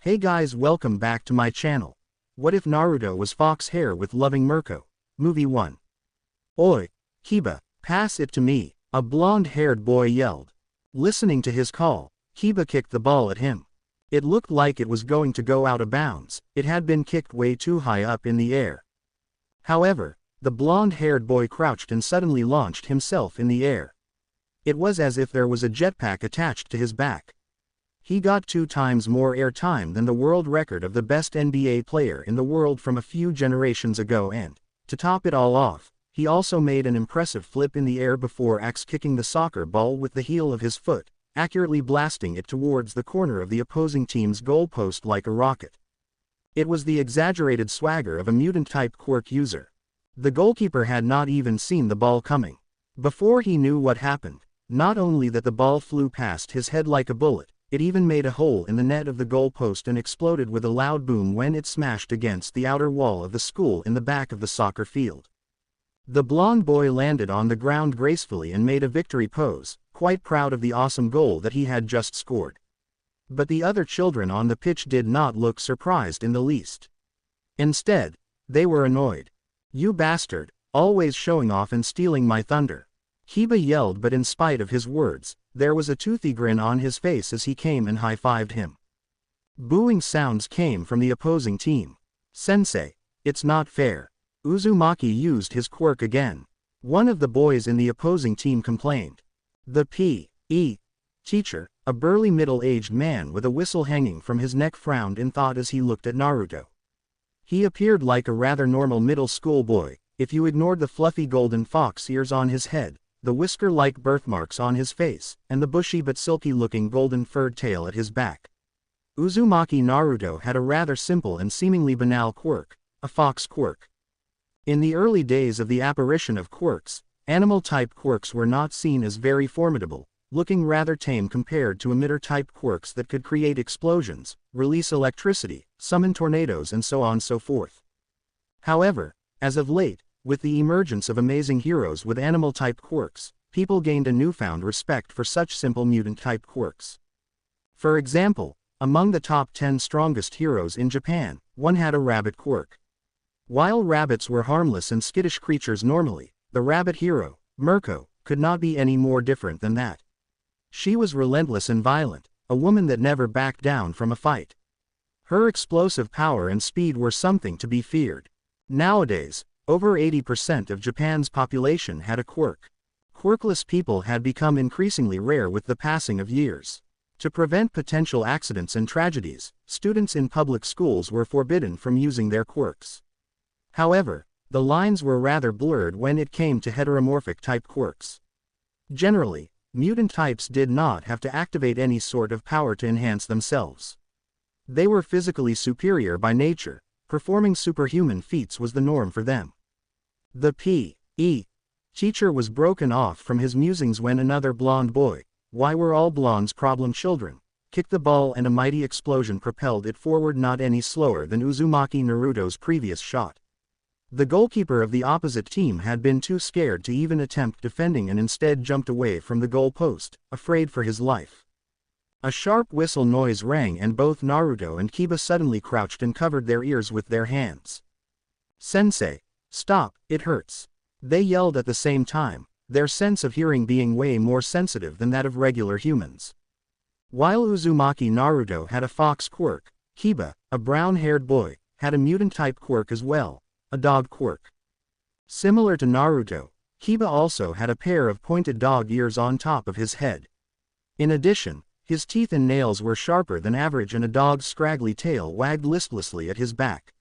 Hey guys, welcome back to my channel. What if Naruto was fox hair with loving Mirko? Movie 1. Oi, Kiba, pass it to me, a blonde-haired boy yelled. Listening to his call, Kiba kicked the ball at him. It looked like it was going to go out of bounds. It had been kicked way too high up in the air. However, the blonde-haired boy crouched and suddenly launched himself in the air. It was as if there was a jetpack attached to his back. He got 2 times more air time than the world record of the best NBA player in the world from a few generations ago, and, to top it all off, he also made an impressive flip in the air before kicking the soccer ball with the heel of his foot, accurately blasting it towards the corner of the opposing team's goalpost like a rocket. It was the exaggerated swagger of a mutant-type quirk user. The goalkeeper had not even seen the ball coming. Before he knew what happened, not only that the ball flew past his head like a bullet, it even made a hole in the net of the goalpost and exploded with a loud boom when it smashed against the outer wall of the school in the back of the soccer field. The blonde boy landed on the ground gracefully and made a victory pose, quite proud of the awesome goal that he had just scored. But the other children on the pitch did not look surprised in the least. Instead, they were annoyed. "You bastard, always showing off and stealing my thunder," Kiba yelled, but in spite of his words, there was a toothy grin on his face as he came and high-fived him. Booing sounds came from the opposing team. "Sensei, it's not fair. Uzumaki used his quirk again," one of the boys in the opposing team complained. The P.E. teacher, a burly middle-aged man with a whistle hanging from his neck, frowned in thought as he looked at Naruto. He appeared like a rather normal middle school boy, if you ignored the fluffy golden fox ears on his head, the whisker-like birthmarks on his face, and the bushy but silky-looking golden furred tail at his back. Uzumaki Naruto had a rather simple and seemingly banal quirk, a fox quirk. In the early days of the apparition of quirks, animal-type quirks were not seen as very formidable, looking rather tame compared to emitter-type quirks that could create explosions, release electricity, summon tornadoes, and so on and so forth. However, as of late, with the emergence of amazing heroes with animal-type quirks, people gained a newfound respect for such simple mutant-type quirks. For example, among the top 10 strongest heroes in Japan, one had a rabbit quirk. While rabbits were harmless and skittish creatures normally, the rabbit hero, Mirko, could not be any more different than that. She was relentless and violent, a woman that never backed down from a fight. Her explosive power and speed were something to be feared. Nowadays, over 80% of Japan's population had a quirk. Quirkless people had become increasingly rare with the passing of years. To prevent potential accidents and tragedies, students in public schools were forbidden from using their quirks. However, the lines were rather blurred when it came to heteromorphic-type quirks. Generally, mutant types did not have to activate any sort of power to enhance themselves. They were physically superior by nature. Performing superhuman feats was the norm for them. The P.E. teacher was broken off from his musings when another blonde boy, "Why were all blondes problem children?" kicked the ball and a mighty explosion propelled it forward not any slower than Uzumaki Naruto's previous shot. The goalkeeper of the opposite team had been too scared to even attempt defending and instead jumped away from the goal post, afraid for his life. A sharp whistle noise rang and both Naruto and Kiba suddenly crouched and covered their ears with their hands. "Sensei, stop, it hurts," they yelled at the same time, their sense of hearing being way more sensitive than that of regular humans. While Uzumaki Naruto had a fox quirk, Kiba, a brown-haired boy, had a mutant-type quirk as well, a dog quirk. Similar to Naruto, Kiba also had a pair of pointed dog ears on top of his head. In addition, his teeth and nails were sharper than average and a dog's scraggly tail wagged listlessly at his back.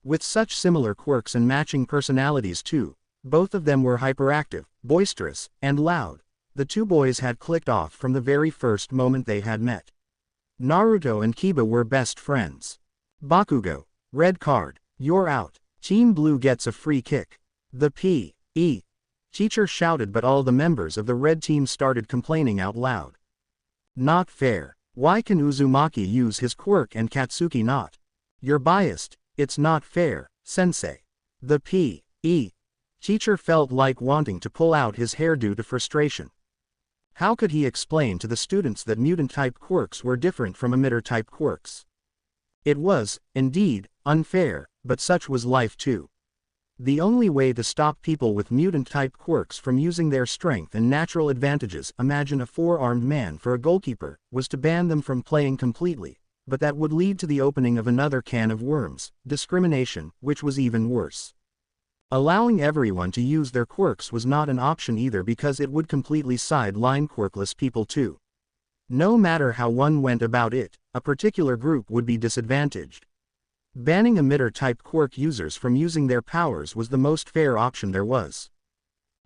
With such similar quirks and matching personalities too, both of them were hyperactive, boisterous, and loud. The two boys had clicked off from the very first moment they had met. Naruto and Kiba were best friends. "Bakugo, red card, you're out. Team Blue gets a free kick," the P.E. teacher shouted, but all the members of the red team started complaining out loud. "Not fair. Why can Uzumaki use his quirk and Katsuki not? You're biased, it's not fair, sensei." The P.E. teacher felt like wanting to pull out his hair due to frustration. How could he explain to the students that mutant-type quirks were different from emitter-type quirks? It was, indeed, unfair, but such was life too. The only way to stop people with mutant-type quirks from using their strength and natural advantages, imagine a four-armed man for a goalkeeper, was to ban them from playing completely, but that would lead to the opening of another can of worms, discrimination, which was even worse. Allowing everyone to use their quirks was not an option either because it would completely sideline quirkless people too. No matter how one went about it, a particular group would be disadvantaged. Banning emitter-type quirk users from using their powers was the most fair option there was.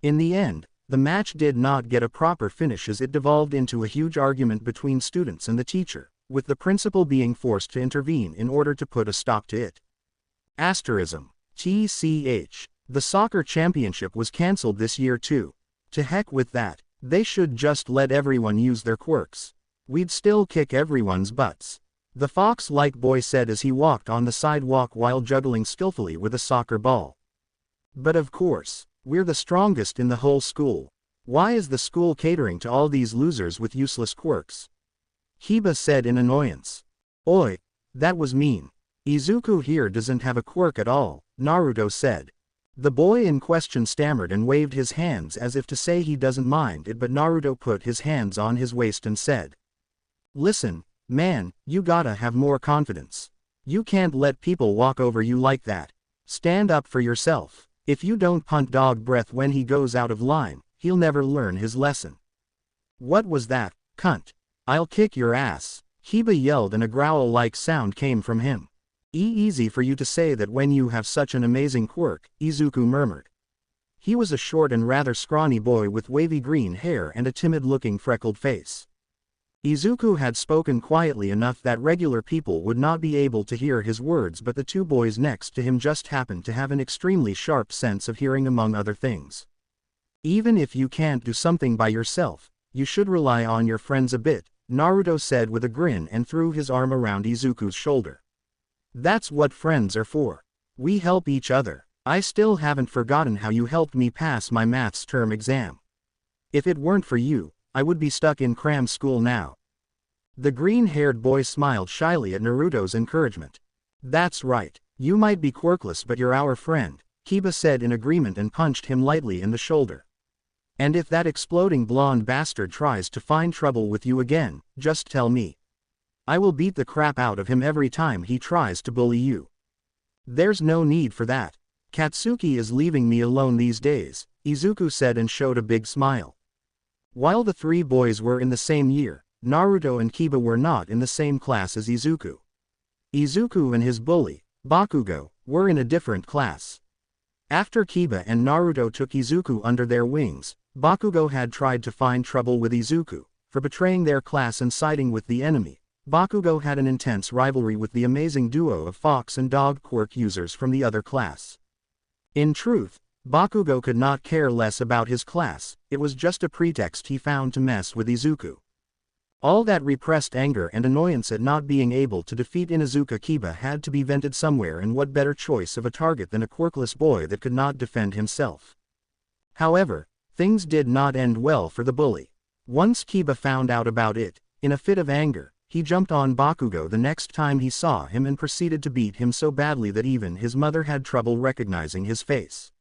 In the end, the match did not get a proper finish as it devolved into a huge argument between students and the teacher, with the principal being forced to intervene in order to put a stop to it. Asterism. TCH. The soccer championship was cancelled this year too. To heck with that. They should just let everyone use their quirks. We'd still kick everyone's butts. The fox-like boy said as he walked on the sidewalk while juggling skillfully with a soccer ball. But of course, we're the strongest in the whole school. Why is the school catering to all these losers with useless quirks? Kiba said in annoyance. Oi, that was mean. Izuku here doesn't have a quirk at all, Naruto said. The boy in question stammered and waved his hands as if to say he doesn't mind it, but Naruto put his hands on his waist and said, "Listen, man, you gotta have more confidence. You can't let people walk over you like that. Stand up for yourself. If you don't punt dog breath when he goes out of line, he'll never learn his lesson." What was that, cunt? I'll kick your ass, Kiba yelled and a growl-like sound came from him. Easy for you to say that when you have such an amazing quirk, Izuku murmured. He was a short and rather scrawny boy with wavy green hair and a timid-looking freckled face. Izuku had spoken quietly enough that regular people would not be able to hear his words, but the two boys next to him just happened to have an extremely sharp sense of hearing among other things. Even if you can't do something by yourself, you should rely on your friends a bit, Naruto said with a grin and threw his arm around Izuku's shoulder. That's what friends are for. We help each other. I still haven't forgotten how you helped me pass my maths term exam. If it weren't for you, I would be stuck in cram school now. The green-haired boy smiled shyly at Naruto's encouragement. That's right. You might be quirkless but you're our friend, Kiba said in agreement and punched him lightly in the shoulder. And if that exploding blonde bastard tries to find trouble with you again, just tell me. I will beat the crap out of him every time he tries to bully you. There's no need for that. Katsuki is leaving me alone these days, Izuku said and showed a big smile. While the three boys were in the same year, Naruto and Kiba were not in the same class as Izuku. Izuku and his bully, Bakugo, were in a different class. After Kiba and Naruto took Izuku under their wings, Bakugo had tried to find trouble with Izuku for betraying their class and siding with the enemy. Bakugo had an intense rivalry with the amazing duo of fox and dog quirk users from the other class. In truth, Bakugo could not care less about his class, it was just a pretext he found to mess with Izuku. All that repressed anger and annoyance at not being able to defeat Inuzuka Kiba had to be vented somewhere, and what better choice of a target than a quirkless boy that could not defend himself. However, things did not end well for the bully. Once Kiba found out about it, in a fit of anger, he jumped on Bakugo the next time he saw him and proceeded to beat him so badly that even his mother had trouble recognizing his face.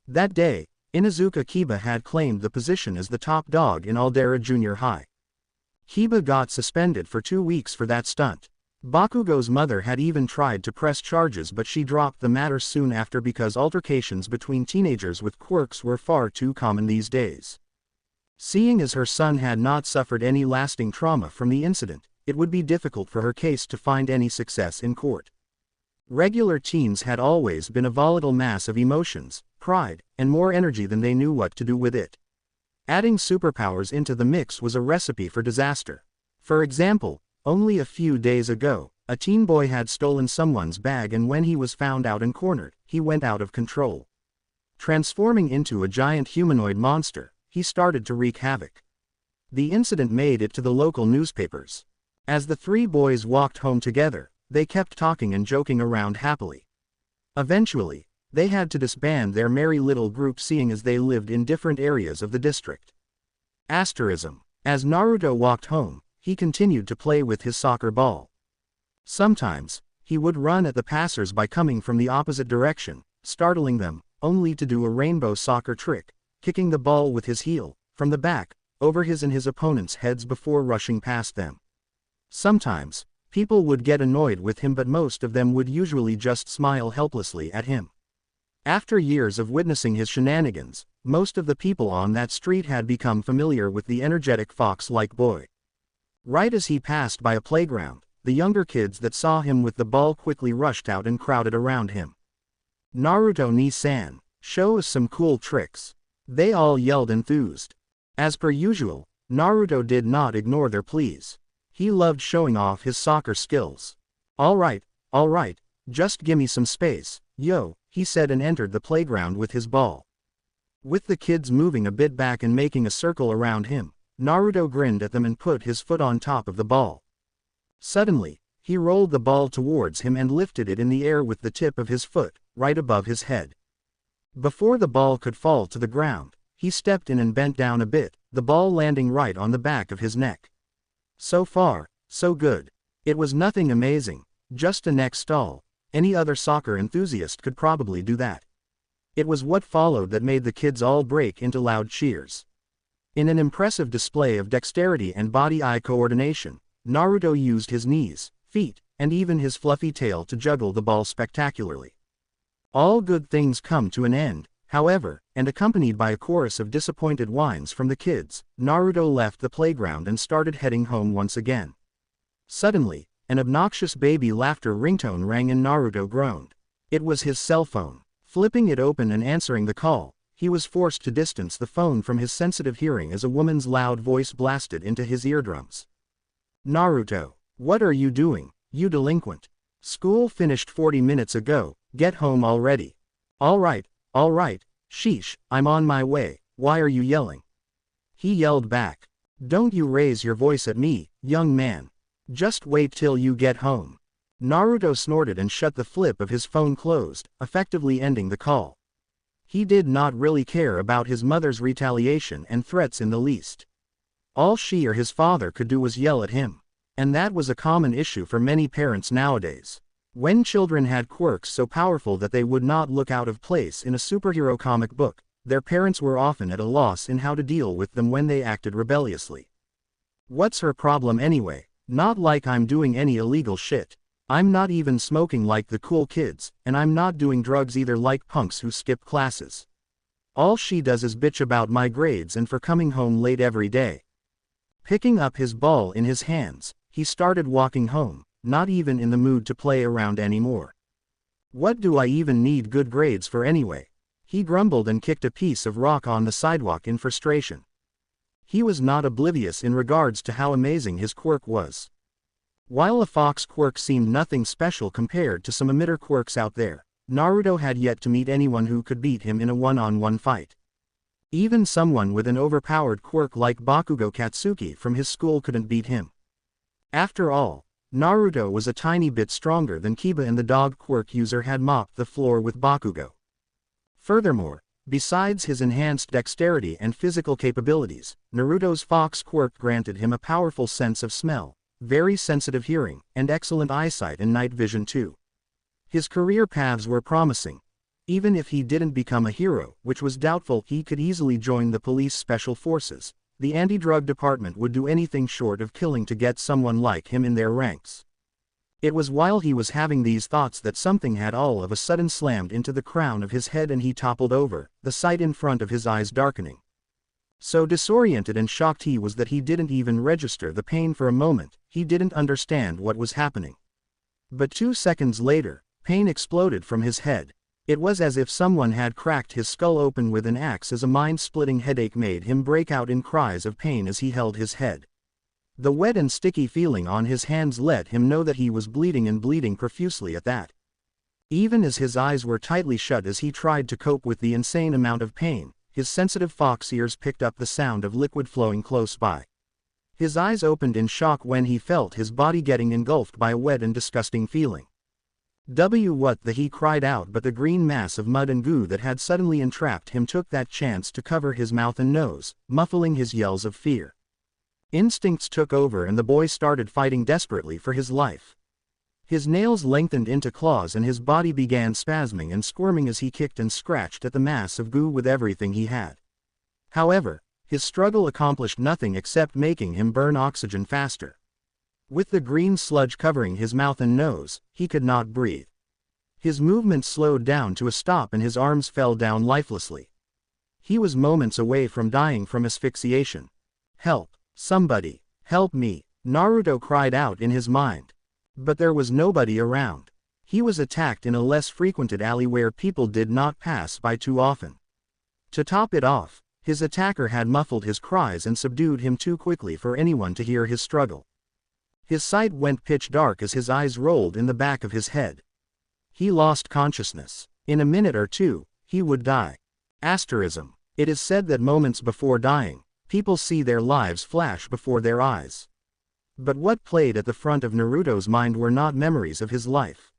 That day, Inuzuka Kiba had claimed the position as the top dog in Aldera Junior High. Kiba got suspended for 2 weeks for that stunt. Bakugo's mother had even tried to press charges, but she dropped the matter soon after because altercations between teenagers with quirks were far too common these days. Seeing as her son had not suffered any lasting trauma from the incident, it would be difficult for her case to find any success in court. Regular teens had always been a volatile mass of emotions, pride, and more energy than they knew what to do with it. Adding superpowers into the mix was a recipe for disaster. For example, only a few days ago, a teen boy had stolen someone's bag, and when he was found out and cornered, he went out of control. Transforming into a giant humanoid monster, he started to wreak havoc. The incident made it to the local newspapers. As the three boys walked home together, they kept talking and joking around happily. Eventually, they had to disband their merry little group seeing as they lived in different areas of the district. Asterism. As Naruto walked home, he continued to play with his soccer ball. Sometimes, He would run at the passers-by coming from the opposite direction, startling them, only to do a rainbow soccer trick, kicking the ball with his heel, from the back, over his and his opponents' heads before rushing past them. Sometimes, people would get annoyed with him, but most of them would usually just smile helplessly at him. After years of witnessing his shenanigans, most of the people on that street had become familiar with the energetic fox-like boy. Right as he passed by a playground, the younger kids that saw him with the ball quickly rushed out and crowded around him. "Naruto ni-san, show us some cool tricks," they all yelled enthused. As per usual, Naruto did not ignore their pleas. He loved showing off his soccer skills. All right, just gimme some space, yo," he said, and entered the playground with his ball. With the kids moving a bit back and making a circle around him, Naruto grinned at them and put his foot on top of the ball. Suddenly, he rolled the ball towards him and lifted it in the air with the tip of his foot, right above his head. Before the ball could fall to the ground, he stepped in and bent down a bit, the ball landing right on the back of his neck. So far, so good. It was nothing amazing, just a neck stall. Any other soccer enthusiast could probably do that. It was what followed that made the kids all break into loud cheers. In an impressive display of dexterity and body-eye coordination, Naruto used his knees, feet, and even his fluffy tail to juggle the ball spectacularly. All good things come to an end, however, and accompanied by a chorus of disappointed whines from the kids, Naruto left the playground and started heading home once again. Suddenly, an obnoxious baby laughter ringtone rang and Naruto groaned. It was his cell phone. Flipping it open and answering the call, he was forced to distance the phone from his sensitive hearing as a woman's loud voice blasted into his eardrums. "Naruto, what are you doing, you delinquent? School finished 40 minutes ago, get home already." All right, sheesh, I'm on my way, why are you yelling?" he yelled back. "Don't you raise your voice at me, young man. Just wait till you get home." Naruto snorted and shut the flip of his phone closed, effectively ending the call. He did not really care about his mother's retaliation and threats in the least. All she or his father could do was yell at him. And that was a common issue for many parents nowadays. When children had quirks so powerful that they would not look out of place in a superhero comic book, their parents were often at a loss in how to deal with them when they acted rebelliously. What's her problem anyway? Not like I'm doing any illegal shit. I'm not even smoking like the cool kids, and I'm not doing drugs either like punks who skip classes. All she does is bitch about my grades and for coming home late every day. Picking up his ball in his hands, he started walking home, not even in the mood to play around anymore. What do I even need good grades for anyway? He grumbled and kicked a piece of rock on the sidewalk in frustration. He was not oblivious in regards to how amazing his quirk was. While a fox quirk seemed nothing special compared to some emitter quirks out there, Naruto had yet to meet anyone who could beat him in a one-on-one fight. Even someone with an overpowered quirk like Bakugo Katsuki from his school couldn't beat him. After all, Naruto was a tiny bit stronger than Kiba, and the dog quirk user had mopped the floor with Bakugo. Furthermore, besides his enhanced dexterity and physical capabilities, Naruto's fox quirk granted him a powerful sense of smell, very sensitive hearing, and excellent eyesight and night vision too. His career paths were promising. Even if he didn't become a hero, which was doubtful, he could easily join the police special forces. The anti-drug department would do anything short of killing to get someone like him in their ranks. It was while he was having these thoughts that something had all of a sudden slammed into the crown of his head and he toppled over, the sight in front of his eyes darkening. So disoriented and shocked he was that he didn't even register the pain for a moment. He didn't understand what was happening. But 2 seconds later, pain exploded from his head. It was as if someone had cracked his skull open with an axe as a mind-splitting headache made him break out in cries of pain as he held his head. The wet and sticky feeling on his hands let him know that he was bleeding, and bleeding profusely at that. Even as his eyes were tightly shut as he tried to cope with the insane amount of pain, his sensitive fox ears picked up the sound of liquid flowing close by. His eyes opened in shock when he felt his body getting engulfed by a wet and disgusting feeling. What the he cried out, but the green mass of mud and goo that had suddenly entrapped him took that chance to cover his mouth and nose, muffling his yells of fear. Instincts took over and the boy started fighting desperately for his life. His nails lengthened into claws and his body began spasming and squirming as he kicked and scratched at the mass of goo with everything he had. However, his struggle accomplished nothing except making him burn oxygen faster. With the green sludge covering his mouth and nose, he could not breathe. His movements slowed down to a stop and his arms fell down lifelessly. He was moments away from dying from asphyxiation. "Help! Somebody! Help me!" Naruto cried out in his mind. But there was nobody around. He was attacked in a less frequented alley where people did not pass by too often. To top it off, his attacker had muffled his cries and subdued him too quickly for anyone to hear his struggle. His sight went pitch dark as his eyes rolled in the back of his head. He lost consciousness. In a minute or two, he would die. Asterism. It is said that moments before dying, people see their lives flash before their eyes. But what played at the front of Naruto's mind were not memories of his life.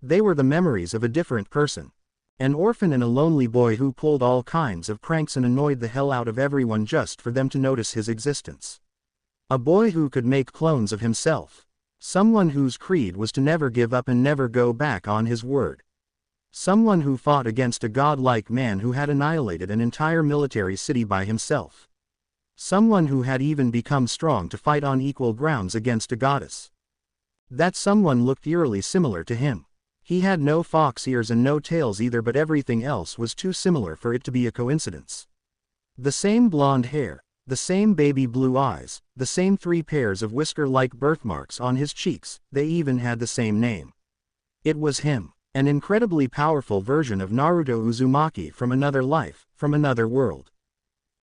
They were the memories of a different person. An orphan and a lonely boy who pulled all kinds of pranks and annoyed the hell out of everyone just for them to notice his existence. A boy who could make clones of himself. Someone whose creed was to never give up and never go back on his word. Someone who fought against a godlike man who had annihilated an entire military city by himself. Someone who had even become strong to fight on equal grounds against a goddess. That someone looked eerily similar to him. He had no fox ears and no tails either, but everything else was too similar for it to be a coincidence. The same blonde hair, the same baby blue eyes, the same 3 pairs of whisker-like birthmarks on his cheeks, they even had the same name. It was him, an incredibly powerful version of Naruto Uzumaki from another life, from another world.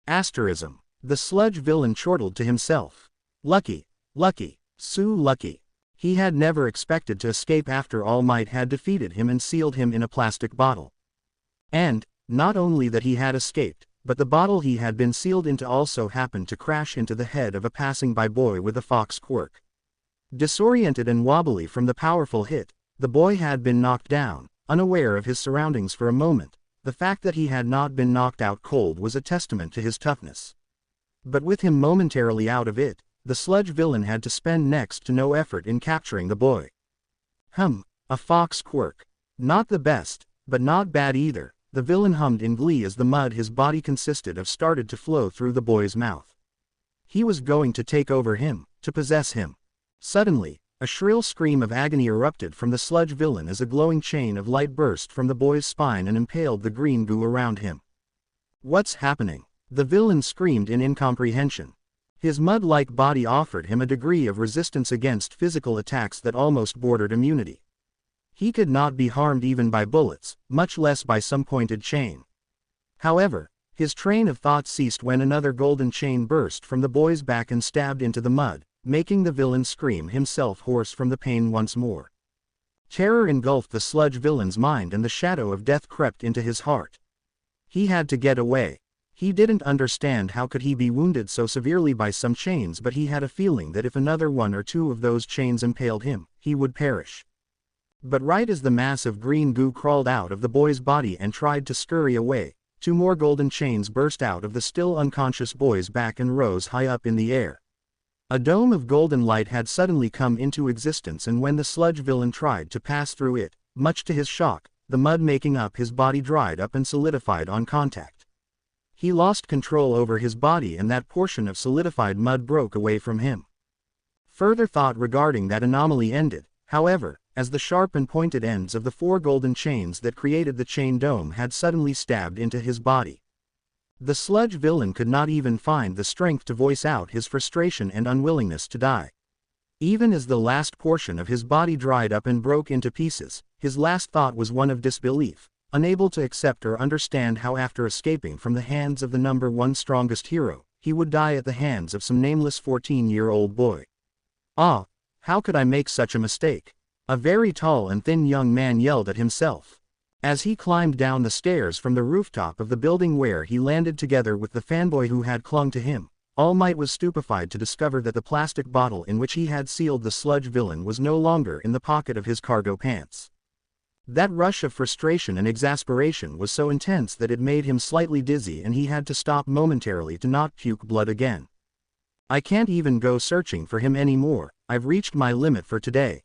Asterism. The sludge villain chortled to himself. Lucky, lucky, so lucky. He had never expected to escape after All Might had defeated him and sealed him in a plastic bottle. And, not only that he had escaped, but the bottle he had been sealed into also happened to crash into the head of a passing-by boy with a fox quirk. Disoriented and wobbly from the powerful hit, the boy had been knocked down, unaware of his surroundings for a moment. The fact that he had not been knocked out cold was a testament to his toughness. But with him momentarily out of it, the sludge villain had to spend next to no effort in capturing the boy. A fox quirk. Not the best, but not bad either, the villain hummed in glee as the mud his body consisted of started to flow through the boy's mouth. He was going to take over him, to possess him. Suddenly, a shrill scream of agony erupted from the sludge villain as a glowing chain of light burst from the boy's spine and impaled the green goo around him. "What's happening?" the villain screamed in incomprehension. His mud-like body offered him a degree of resistance against physical attacks that almost bordered immunity. He could not be harmed even by bullets, much less by some pointed chain. However, his train of thought ceased when another golden chain burst from the boy's back and stabbed into the mud, making the villain scream himself hoarse from the pain once more. Terror engulfed the sludge villain's mind and the shadow of death crept into his heart. He had to get away. He didn't understand how could he be wounded so severely by some chains, but he had a feeling that if another 1 or 2 of those chains impaled him, he would perish. But right as the mass of green goo crawled out of the boy's body and tried to scurry away, 2 more golden chains burst out of the still unconscious boy's back and rose high up in the air. A dome of golden light had suddenly come into existence, and when the sludge villain tried to pass through it, much to his shock, the mud making up his body dried up and solidified on contact. He lost control over his body and that portion of solidified mud broke away from him. Further thought regarding that anomaly ended, however, as the sharp and pointed ends of the 4 golden chains that created the chain dome had suddenly stabbed into his body. The sludge villain could not even find the strength to voice out his frustration and unwillingness to die. Even as the last portion of his body dried up and broke into pieces, his last thought was one of disbelief, unable to accept or understand how after escaping from the hands of the number 1 strongest hero, he would die at the hands of some nameless 14-year-old boy. "Ah, how could I make such a mistake?" a very tall and thin young man yelled at himself. As he climbed down the stairs from the rooftop of the building where he landed together with the fanboy who had clung to him, All Might was stupefied to discover that the plastic bottle in which he had sealed the sludge villain was no longer in the pocket of his cargo pants. That rush of frustration and exasperation was so intense that it made him slightly dizzy and he had to stop momentarily to not puke blood again. "I can't even go searching for him anymore, I've reached my limit for today."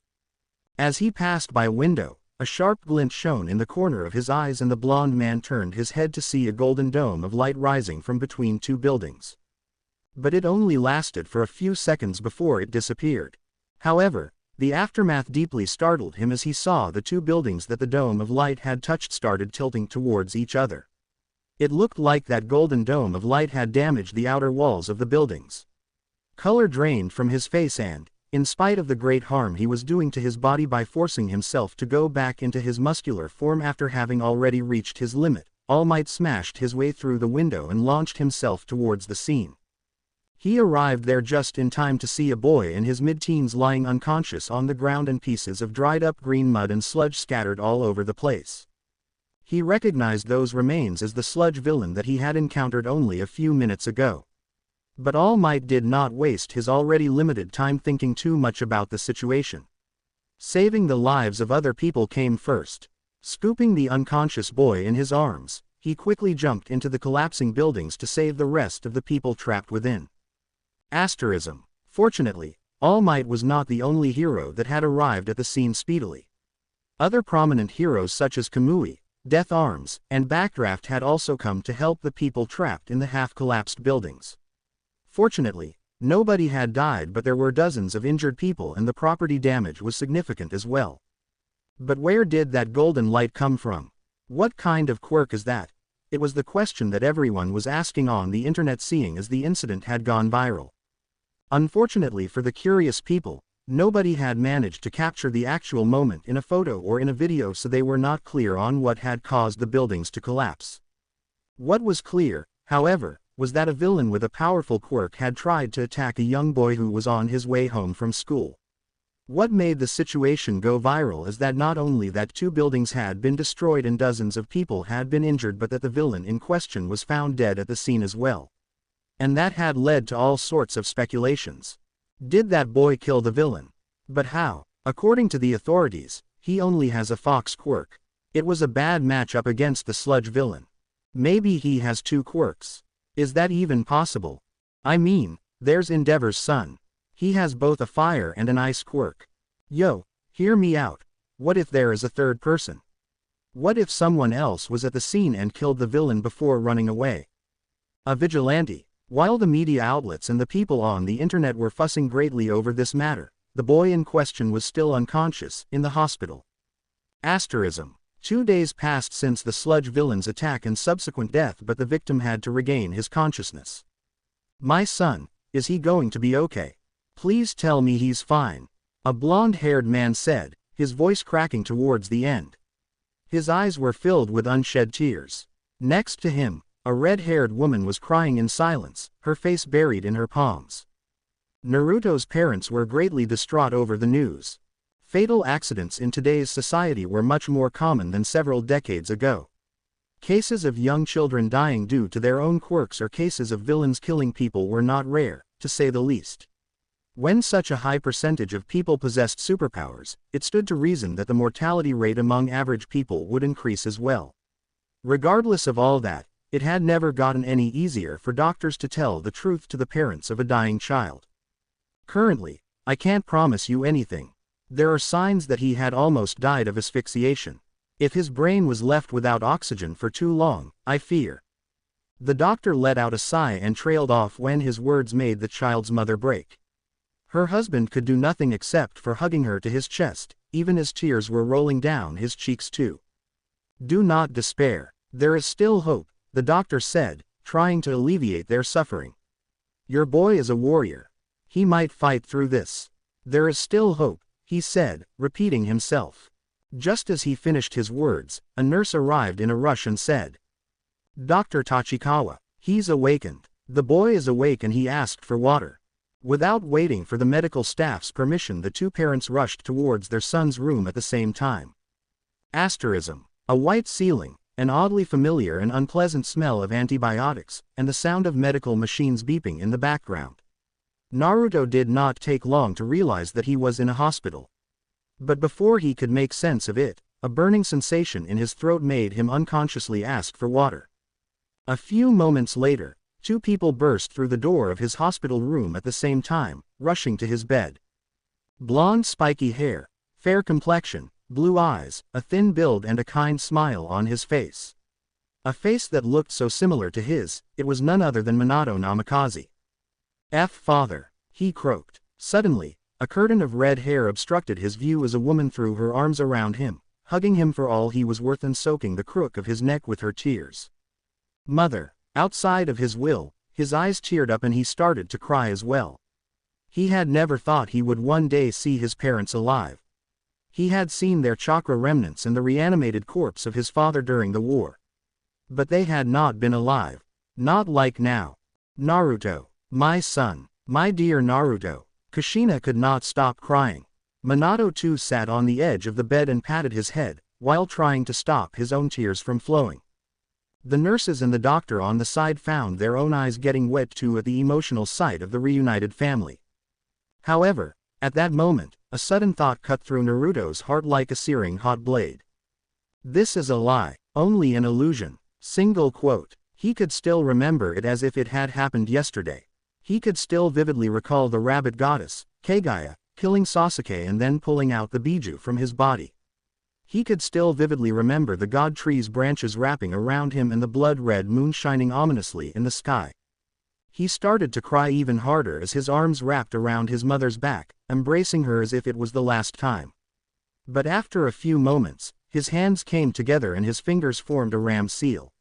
As he passed by a window, a sharp glint shone in the corner of his eyes and the blond man turned his head to see a golden dome of light rising from between two buildings. But it only lasted for a few seconds before it disappeared. However, the aftermath deeply startled him as he saw the two buildings that the dome of light had touched started tilting towards each other. It looked like that golden dome of light had damaged the outer walls of the buildings. Color drained from his face and, in spite of the great harm he was doing to his body by forcing himself to go back into his muscular form after having already reached his limit, All Might smashed his way through the window and launched himself towards the scene. He arrived there just in time to see a boy in his mid-teens lying unconscious on the ground and pieces of dried-up green mud and sludge scattered all over the place. He recognized those remains as the sludge villain that he had encountered only a few minutes ago. But All Might did not waste his already limited time thinking too much about the situation. Saving the lives of other people came first. Scooping the unconscious boy in his arms, he quickly jumped into the collapsing buildings to save the rest of the people trapped within. Asterism. Fortunately, All Might was not the only hero that had arrived at the scene speedily. Other prominent heroes such as Kamui, Death Arms, and Backdraft had also come to help the people trapped in the half-collapsed buildings. Fortunately, nobody had died, but there were dozens of injured people and the property damage was significant as well. But where did that golden light come from? What kind of quirk is that? It was the question that everyone was asking on the internet, seeing as the incident had gone viral. Unfortunately for the curious people, nobody had managed to capture the actual moment in a photo or in a video, so they were not clear on what had caused the buildings to collapse. What was clear, however, was that a villain with a powerful quirk had tried to attack a young boy who was on his way home from school. What made the situation go viral is that not only that two buildings had been destroyed and dozens of people had been injured, but that the villain in question was found dead at the scene as well. And that had led to all sorts of speculations. Did that boy kill the villain? But how? According to the authorities, he only has a fox quirk. It was a bad matchup against the sludge villain. Maybe he has two quirks. Is that even possible? I mean, there's Endeavor's son. He has both a fire and an ice quirk. Yo, hear me out. What if there is a third person? What if someone else was at the scene and killed the villain before running away? A vigilante. While the media outlets and the people on the internet were fussing greatly over this matter, the boy in question was still unconscious, in the hospital. Asterism. 2 days passed since the sludge villain's attack and subsequent death, but the victim had to regain his consciousness. My son, is he going to be okay? Please tell me he's fine. A blonde-haired man said, his voice cracking towards the end. His eyes were filled with unshed tears. Next to him, a red-haired woman was crying in silence, her face buried in her palms. Naruto's parents were greatly distraught over the news. Fatal accidents in today's society were much more common than several decades ago. Cases of young children dying due to their own quirks or cases of villains killing people were not rare, to say the least. When such a high percentage of people possessed superpowers, it stood to reason that the mortality rate among average people would increase as well. Regardless of all that, it had never gotten any easier for doctors to tell the truth to the parents of a dying child. Currently, I can't promise you anything. There are signs that he had almost died of asphyxiation. If his brain was left without oxygen for too long, I fear. The doctor let out a sigh and trailed off when his words made the child's mother break. Her husband could do nothing except for hugging her to his chest, even as tears were rolling down his cheeks too. Do not despair. There is still hope, the doctor said, trying to alleviate their suffering. Your boy is a warrior. He might fight through this. There is still hope, he said, repeating himself. Just as he finished his words, a nurse arrived in a rush and said, Dr. Tachikawa, he's awakened. The boy is awake and he asked for water. Without waiting for the medical staff's permission, the two parents rushed towards their son's room at the same time. Asterism. A white ceiling, an oddly familiar and unpleasant smell of antibiotics, and the sound of medical machines beeping in the background. Naruto did not take long to realize that he was in a hospital. But before he could make sense of it, a burning sensation in his throat made him unconsciously ask for water. A few moments later, two people burst through the door of his hospital room at the same time, rushing to his bed. Blonde spiky hair, Fair complexion, blue eyes, a thin build and a kind smile on his face. A face that looked so similar to his, it was none other than Minato Namikaze. Father, he croaked. Suddenly, a curtain of red hair obstructed his view as a woman threw her arms around him, hugging him for all he was worth and soaking the crook of his neck with her tears. Mother, outside of his will, his eyes teared up and he started to cry as well. He had never thought he would one day see his parents alive. He had seen their chakra remnants and the reanimated corpse of his father during the war. But they had not been alive. Not like now. Naruto, my son, my dear Naruto. Kushina could not stop crying. Minato too sat on the edge of the bed and patted his head, while trying to stop his own tears from flowing. The nurses and the doctor on the side found their own eyes getting wet too at the emotional sight of the reunited family. However, at that moment, a sudden thought cut through Naruto's heart like a searing hot blade. This is a lie, only an illusion. Single quote. He could still remember it as if it had happened yesterday. He could still vividly recall the rabbit goddess, Kagaya, killing Sasuke and then pulling out the Biju from his body. He could still vividly remember the god tree's branches wrapping around him and the blood-red moon shining ominously in the sky. He started to cry even harder as his arms wrapped around his mother's back, embracing her as if it was the last time. But after a few moments, his hands came together and his fingers formed a ram seal.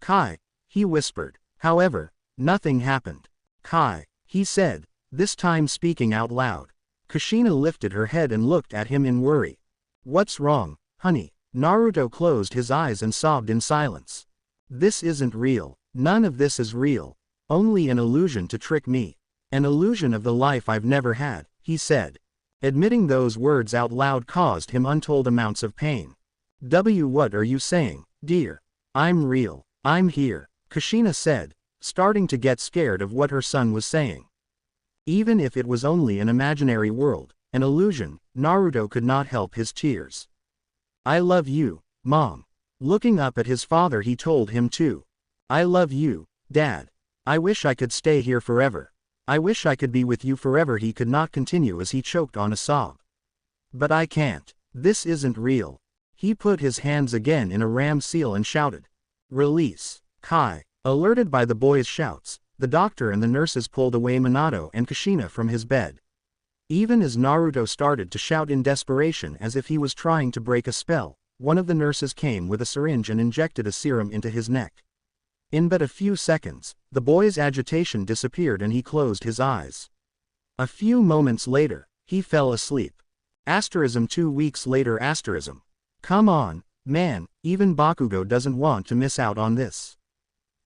Kai, he whispered. However, nothing happened. Kai, he said, this time speaking out loud. Kushina lifted her head and looked at him in worry. What's wrong, honey? Naruto closed his eyes and sobbed in silence. This isn't real. None of this is real. Only an illusion to trick me. An illusion of the life I've never had, he said. Admitting those words out loud caused him untold amounts of pain. What are you saying, dear? I'm real. I'm here, Kushina said, starting to get scared of what her son was saying. Even if it was only an imaginary world, an illusion, Naruto could not help his tears. I love you, Mom. Looking up at his father he told him too. I love you, Dad. I wish I could stay here forever. I wish I could be with you forever. He could not continue as he choked on a sob. But I can't. This isn't real. He put his hands again in a ram seal and shouted. Release. Kai. Alerted by the boy's shouts, the doctor and the nurses pulled away Minato and Kushina from his bed. Even as Naruto started to shout in desperation as if he was trying to break a spell, one of the nurses came with a syringe and injected a serum into his neck. In but a few seconds, the boy's agitation disappeared and he closed his eyes. A few moments later, he fell asleep. 2 weeks later. Come on, man, even Bakugo doesn't want to miss out on this.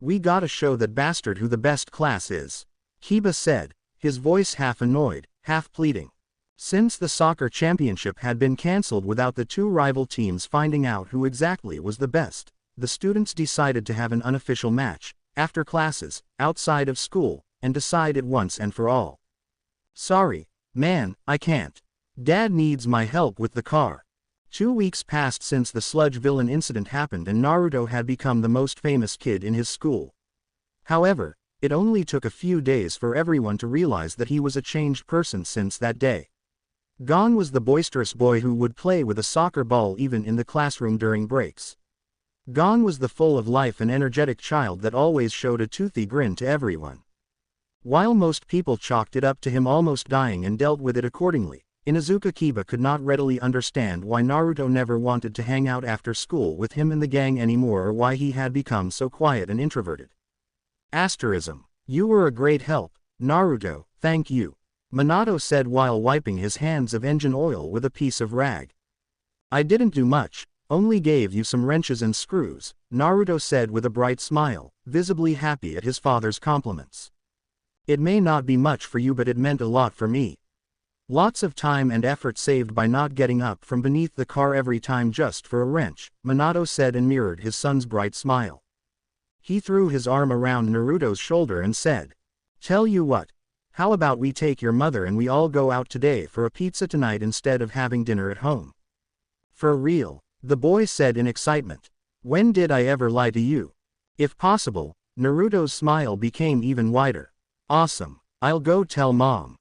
We gotta show that bastard who the best class is. Kiba said, his voice half annoyed, half pleading. Since the soccer championship had been cancelled without the two rival teams finding out who exactly was the best, the students decided to have an unofficial match, after classes, outside of school, and decide it once and for all. Sorry, man, I can't. Dad needs my help with the car. 2 weeks passed since the sludge villain incident happened and Naruto had become the most famous kid in his school. However, it only took a few days for everyone to realize that he was a changed person since that day. Gone was the boisterous boy who would play with a soccer ball even in the classroom during breaks. Gone was the full of life and energetic child that always showed a toothy grin to everyone. While most people chalked it up to him almost dying and dealt with it accordingly, Inuzuka Kiba could not readily understand why Naruto never wanted to hang out after school with him and the gang anymore or why he had become so quiet and introverted. You were a great help, Naruto, thank you. Minato said while wiping his hands of engine oil with a piece of rag. I didn't do much, only gave you some wrenches and screws, Naruto said with a bright smile, visibly happy at his father's compliments. It may not be much for you but it meant a lot for me. Lots of time and effort saved by not getting up from beneath the car every time just for a wrench, Minato said and mirrored his son's bright smile. He threw his arm around Naruto's shoulder and said, Tell you what, how about we take your mother and we all go out today for a pizza tonight instead of having dinner at home? For real, the boy said in excitement. When did I ever lie to you? If possible, Naruto's smile became even wider. Awesome, I'll go tell Mom.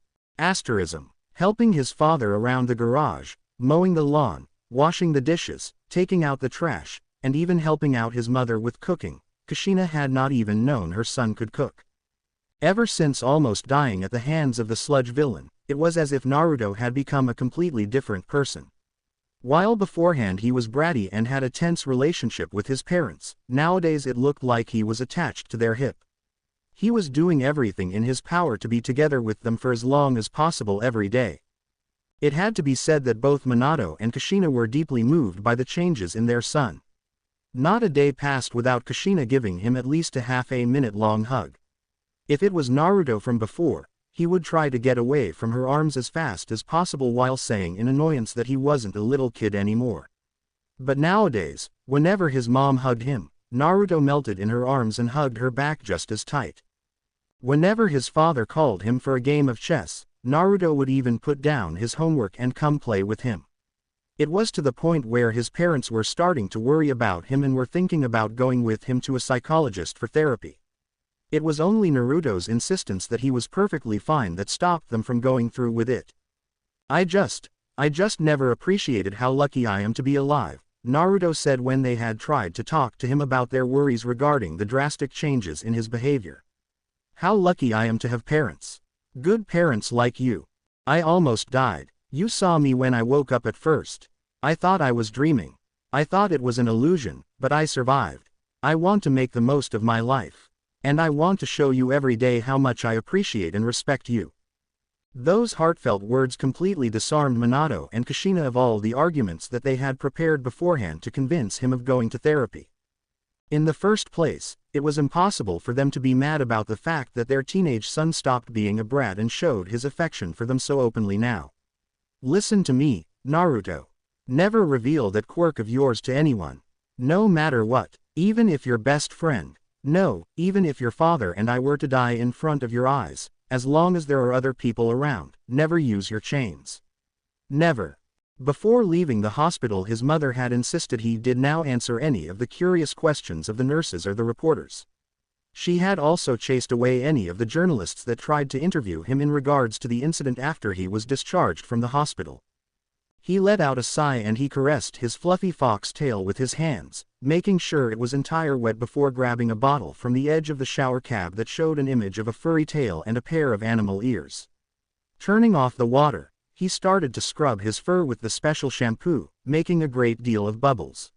Helping his father around the garage, mowing the lawn, washing the dishes, taking out the trash, and even helping out his mother with cooking. Kushina had not even known her son could cook. Ever since almost dying at the hands of the sludge villain, it was as if Naruto had become a completely different person. While beforehand he was bratty and had a tense relationship with his parents, nowadays it looked like he was attached to their hip. He was doing everything in his power to be together with them for as long as possible every day. It had to be said that both Minato and Kushina were deeply moved by the changes in their son. Not a day passed without Kushina giving him at least a half-a-minute-long hug. If it was Naruto from before, he would try to get away from her arms as fast as possible while saying in annoyance that he wasn't a little kid anymore. But nowadays, whenever his mom hugged him, Naruto melted in her arms and hugged her back just as tight. Whenever his father called him for a game of chess, Naruto would even put down his homework and come play with him. It was to the point where his parents were starting to worry about him and were thinking about going with him to a psychologist for therapy. It was only Naruto's insistence that he was perfectly fine that stopped them from going through with it. I just never appreciated how lucky I am to be alive, Naruto said when they had tried to talk to him about their worries regarding the drastic changes in his behavior. How lucky I am to have parents. Good parents like you. I almost died. You saw me when I woke up at first. I thought I was dreaming. I thought it was an illusion, but I survived. I want to make the most of my life. And I want to show you every day how much I appreciate and respect you. Those heartfelt words completely disarmed Minato and Kushina of all the arguments that they had prepared beforehand to convince him of going to therapy. In the first place, it was impossible for them to be mad about the fact that their teenage son stopped being a brat and showed his affection for them so openly now. Listen to me, Naruto. Never reveal that quirk of yours to anyone. No matter what, even if your best friend. No, even if your father and I were to die in front of your eyes, as long as there are other people around, never use your chains. Never. Before leaving the hospital, his mother had insisted he did now answer any of the curious questions of the nurses or the reporters. She had also chased away any of the journalists that tried to interview him in regards to the incident after he was discharged from the hospital. He let out a sigh and he caressed his fluffy fox tail with his hands, making sure it was entire wet before grabbing a bottle from the edge of the shower cab that showed an image of a furry tail and a pair of animal ears. Turning off the water, he started to scrub his fur with the special shampoo, making a great deal of bubbles.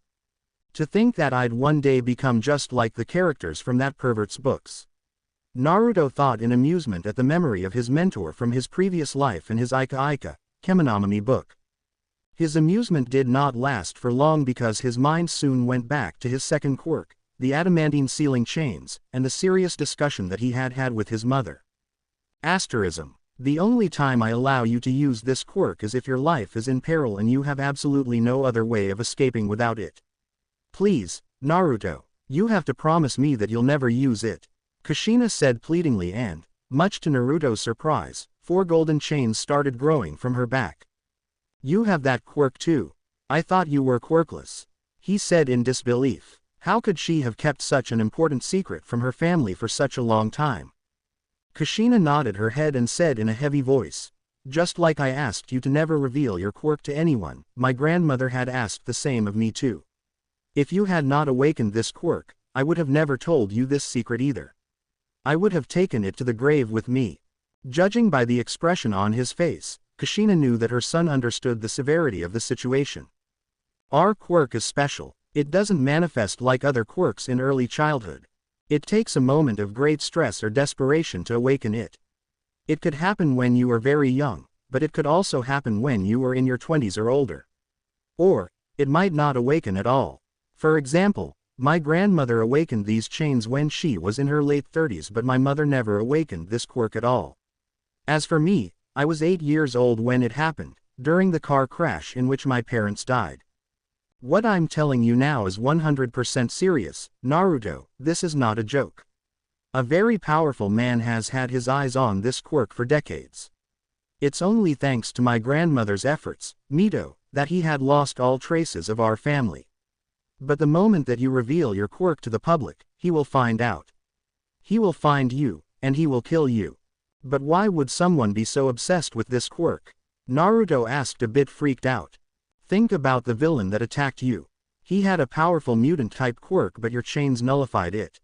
To think that I'd one day become just like the characters from that pervert's books. Naruto thought in amusement at the memory of his mentor from his previous life in his Ika Ika, Kemonami book. His amusement did not last for long because his mind soon went back to his second quirk, the adamantine ceiling chains, and the serious discussion that he had had with his mother. Asterism. The only time I allow you to use this quirk is if your life is in peril and you have absolutely no other way of escaping without it. Please, Naruto, you have to promise me that you'll never use it. Kushina said pleadingly and, much to Naruto's surprise, 4 golden chains started growing from her back. You have that quirk too. I thought you were quirkless. He said in disbelief. How could she have kept such an important secret from her family for such a long time? Kushina nodded her head and said in a heavy voice, just like I asked you to never reveal your quirk to anyone, my grandmother had asked the same of me too. If you had not awakened this quirk, I would have never told you this secret either. I would have taken it to the grave with me. Judging by the expression on his face, Kushina knew that her son understood the severity of the situation. Our quirk is special. It doesn't manifest like other quirks in early childhood. It takes a moment of great stress or desperation to awaken it. It could happen when you are very young, but it could also happen when you are in your 20s or older. Or, it might not awaken at all. For example, my grandmother awakened these chains when she was in her late 30s, but my mother never awakened this quirk at all. As for me, I was 8 years old when it happened, during the car crash in which my parents died. What I'm telling you now is 100% serious, Naruto, this is not a joke. A very powerful man has had his eyes on this quirk for decades. It's only thanks to my grandmother's efforts, Mito, that he had lost all traces of our family. But the moment that you reveal your quirk to the public, he will find out. He will find you, and he will kill you. But why would someone be so obsessed with this quirk? Naruto asked, a bit freaked out. Think about the villain that attacked you. He had a powerful mutant-type quirk but your chains nullified it.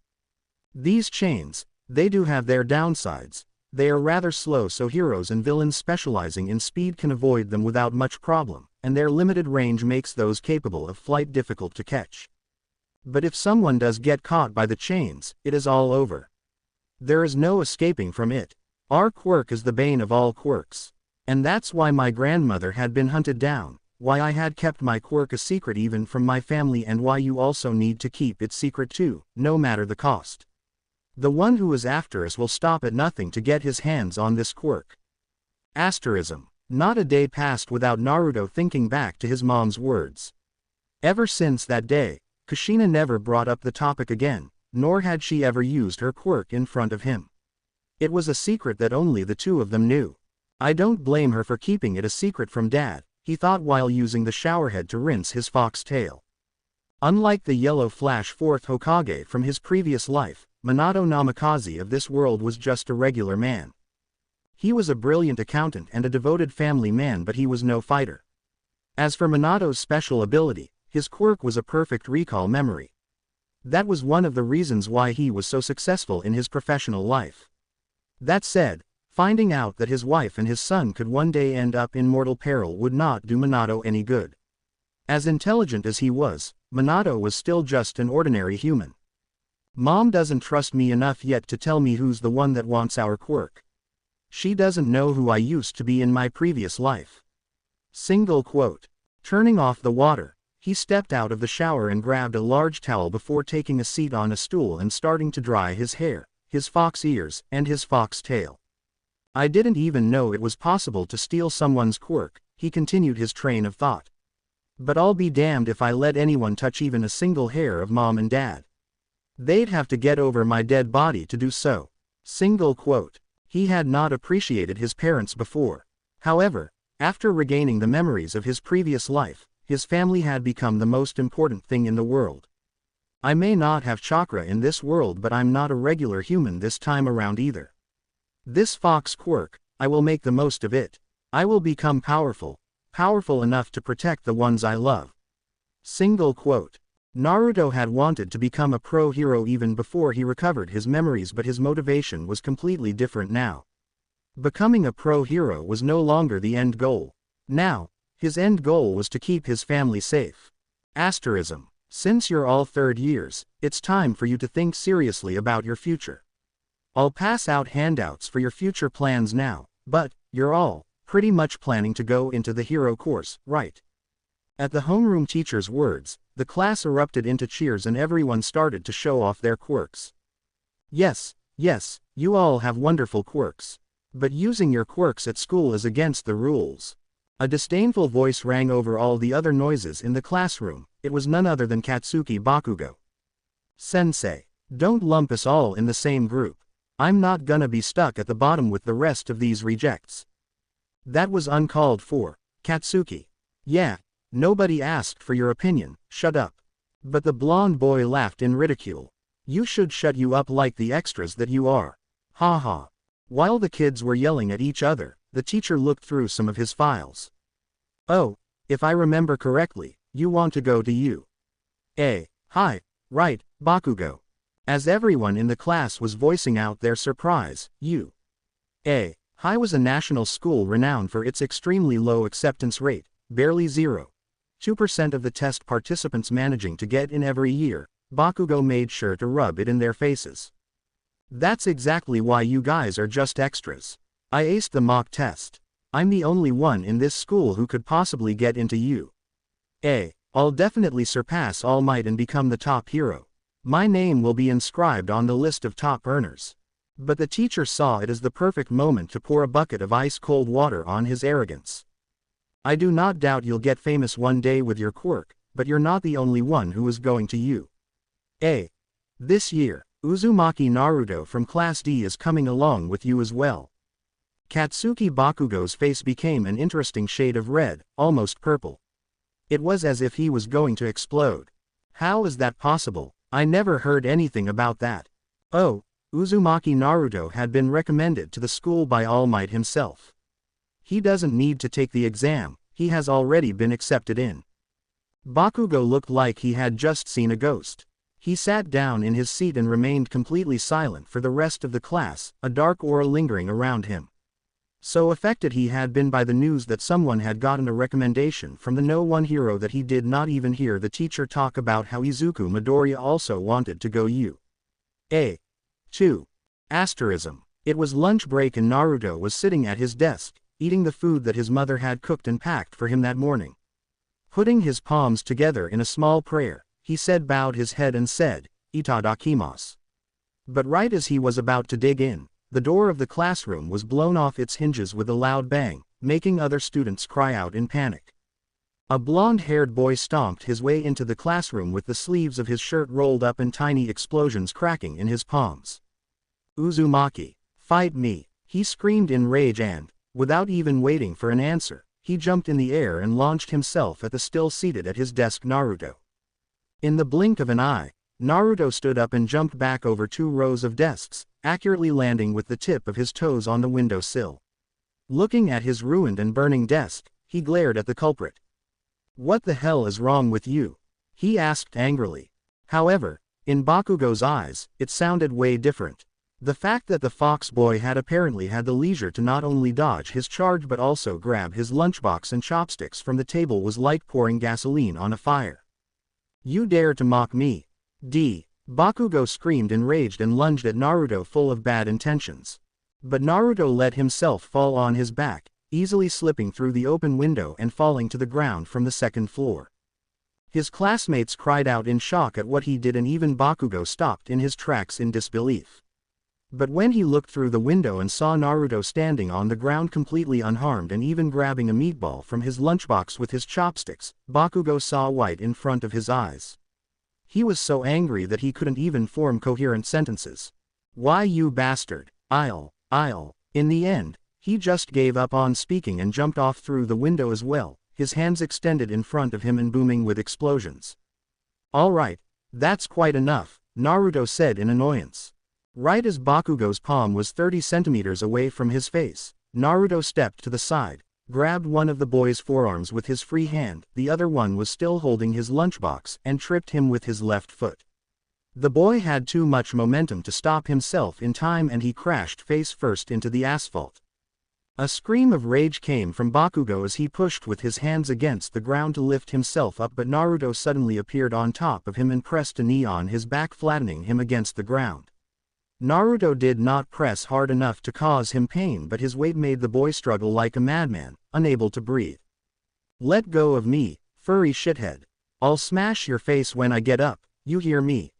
These chains, they do have their downsides. They are rather slow, so heroes and villains specializing in speed can avoid them without much problem, and their limited range makes those capable of flight difficult to catch. But if someone does get caught by the chains, it is all over. There is no escaping from it. Our quirk is the bane of all quirks. And that's why my grandmother had been hunted down, why I had kept my quirk a secret even from my family, and why you also need to keep it secret too, no matter the cost. The one who is after us will stop at nothing to get his hands on this quirk. Asterism. Not a day passed without Naruto thinking back to his mom's words. Ever since that day, Kushina never brought up the topic again, nor had she ever used her quirk in front of him. It was a secret that only the two of them knew. I don't blame her for keeping it a secret from Dad, he thought while using the showerhead to rinse his fox tail. Unlike the yellow flash fourth Hokage from his previous life, Minato Namikaze of this world was just a regular man. He was a brilliant accountant and a devoted family man, but he was no fighter. As for Minato's special ability, his quirk was a perfect recall memory. That was one of the reasons why he was so successful in his professional life. That said, finding out that his wife and his son could one day end up in mortal peril would not do Minato any good. As intelligent as he was, Minato was still just an ordinary human. Mom doesn't trust me enough yet to tell me who's the one that wants our quirk. She doesn't know who I used to be in my previous life. Single quote. Turning off the water, he stepped out of the shower and grabbed a large towel before taking a seat on a stool and starting to dry his hair, his fox ears, and his fox tail. I didn't even know it was possible to steal someone's quirk, he continued his train of thought. But I'll be damned if I let anyone touch even a single hair of Mom and Dad. They'd have to get over my dead body to do so. Single quote. He had not appreciated his parents before. However, after regaining the memories of his previous life, his family had become the most important thing in the world. I may not have chakra in this world, but I'm not a regular human this time around either. This fox quirk, I will make the most of it. I will become powerful enough to protect the ones I love. Single quote. Naruto had wanted to become a pro hero even before he recovered his memories, but his motivation was completely different now. Becoming a pro hero was no longer the end goal. Now, his end goal was to keep his family safe. Asterism. Since you're all third years, it's time for you to think seriously about your future. I'll pass out handouts for your future plans now, but, you're all pretty much planning to go into the hero course, right? At the homeroom teacher's words, the class erupted into cheers and everyone started to show off their quirks. Yes, you all have wonderful quirks. But using your quirks at school is against the rules. A disdainful voice rang over all the other noises in the classroom. It was none other than Katsuki Bakugo. Sensei, don't lump us all in the same group. I'm not gonna be stuck at the bottom with the rest of these rejects. That was uncalled for, Katsuki. Yeah. Nobody asked for your opinion, shut up. But the blonde boy laughed in ridicule. You should shut you up like the extras that you are. Ha ha. While the kids were yelling at each other, the teacher looked through some of his files. Oh, if I remember correctly, you want to go to U. A. Hi, right, Bakugo. As everyone in the class was voicing out their surprise, U. A. Hi was a national school renowned for its extremely low acceptance rate, barely 0.2% of the test participants managing to get in every year. Bakugo made sure to rub it in their faces. That's exactly why you guys are just extras. I aced the mock test. I'm the only one in this school who could possibly get into U. A. I'll definitely surpass All Might and become the top hero. My name will be inscribed on the list of top earners. But the teacher saw it as the perfect moment to pour a bucket of ice-cold water on his arrogance. I do not doubt you'll get famous one day with your quirk, but you're not the only one who is going to U. A. This year, Uzumaki Naruto from Class D is coming along with you as well. Katsuki Bakugo's face became an interesting shade of red, almost purple. It was as if he was going to explode. How is that possible? I never heard anything about that. Oh, Uzumaki Naruto had been recommended to the school by All Might himself. He doesn't need to take the exam, he has already been accepted in. Bakugo looked like he had just seen a ghost. He sat down in his seat and remained completely silent for the rest of the class, a dark aura lingering around him. So affected he had been by the news that someone had gotten a recommendation from the no one hero that he did not even hear the teacher talk about how Izuku Midoriya also wanted to go U.A. 2. Asterism. It was lunch break and Naruto was sitting at his desk, eating the food that his mother had cooked and packed for him that morning. Putting his palms together in a small prayer, he bowed his head and said, "Itadakimasu." But right as he was about to dig in, the door of the classroom was blown off its hinges with a loud bang, making other students cry out in panic. A blonde-haired boy stomped his way into the classroom with the sleeves of his shirt rolled up and tiny explosions cracking in his palms. "Uzumaki, fight me!" he screamed in rage and, without even waiting for an answer, he jumped in the air and launched himself at the still seated at his desk Naruto. In the blink of an eye, Naruto stood up and jumped back over 2 rows of desks, accurately landing with the tip of his toes on the window sill. Looking at his ruined and burning desk, he glared at the culprit. "What the hell is wrong with you?" he asked angrily. However, in Bakugo's eyes, it sounded way different. The fact that the fox boy had apparently had the leisure to not only dodge his charge but also grab his lunchbox and chopsticks from the table was like pouring gasoline on a fire. "You dare to mock me? Bakugo screamed enraged and lunged at Naruto full of bad intentions. But Naruto let himself fall on his back, easily slipping through the open window and falling to the ground from the 2nd floor. His classmates cried out in shock at what he did and even Bakugo stopped in his tracks in disbelief. But when he looked through the window and saw Naruto standing on the ground completely unharmed and even grabbing a meatball from his lunchbox with his chopsticks, Bakugo saw white in front of his eyes. He was so angry that he couldn't even form coherent sentences. "Why, you bastard, I'll. In the end, he just gave up on speaking and jumped off through the window as well, his hands extended in front of him and booming with explosions. "Alright, that's quite enough," Naruto said in annoyance. Right as Bakugo's palm was 30 centimeters away from his face, Naruto stepped to the side, grabbed one of the boy's forearms with his free hand, the other one was still holding his lunchbox, and tripped him with his left foot. The boy had too much momentum to stop himself in time and he crashed face first into the asphalt. A scream of rage came from Bakugo as he pushed with his hands against the ground to lift himself up, but Naruto suddenly appeared on top of him and pressed a knee on his back, flattening him against the ground. Naruto did not press hard enough to cause him pain, but his weight made the boy struggle like a madman, unable to breathe. "Let go of me, furry shithead. I'll smash your face when I get up, you hear me?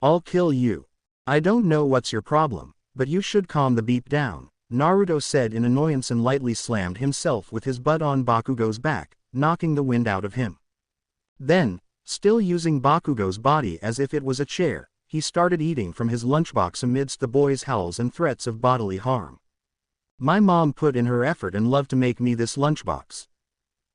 I'll kill you. I don't know what's your problem, but you should calm the beep down," Naruto said in annoyance and lightly slammed himself with his butt on Bakugo's back, knocking the wind out of him. Then, still using Bakugo's body as if it was a chair, he started eating from his lunchbox amidst the boy's howls and threats of bodily harm. "My mom put in her effort and loved to make me this lunchbox.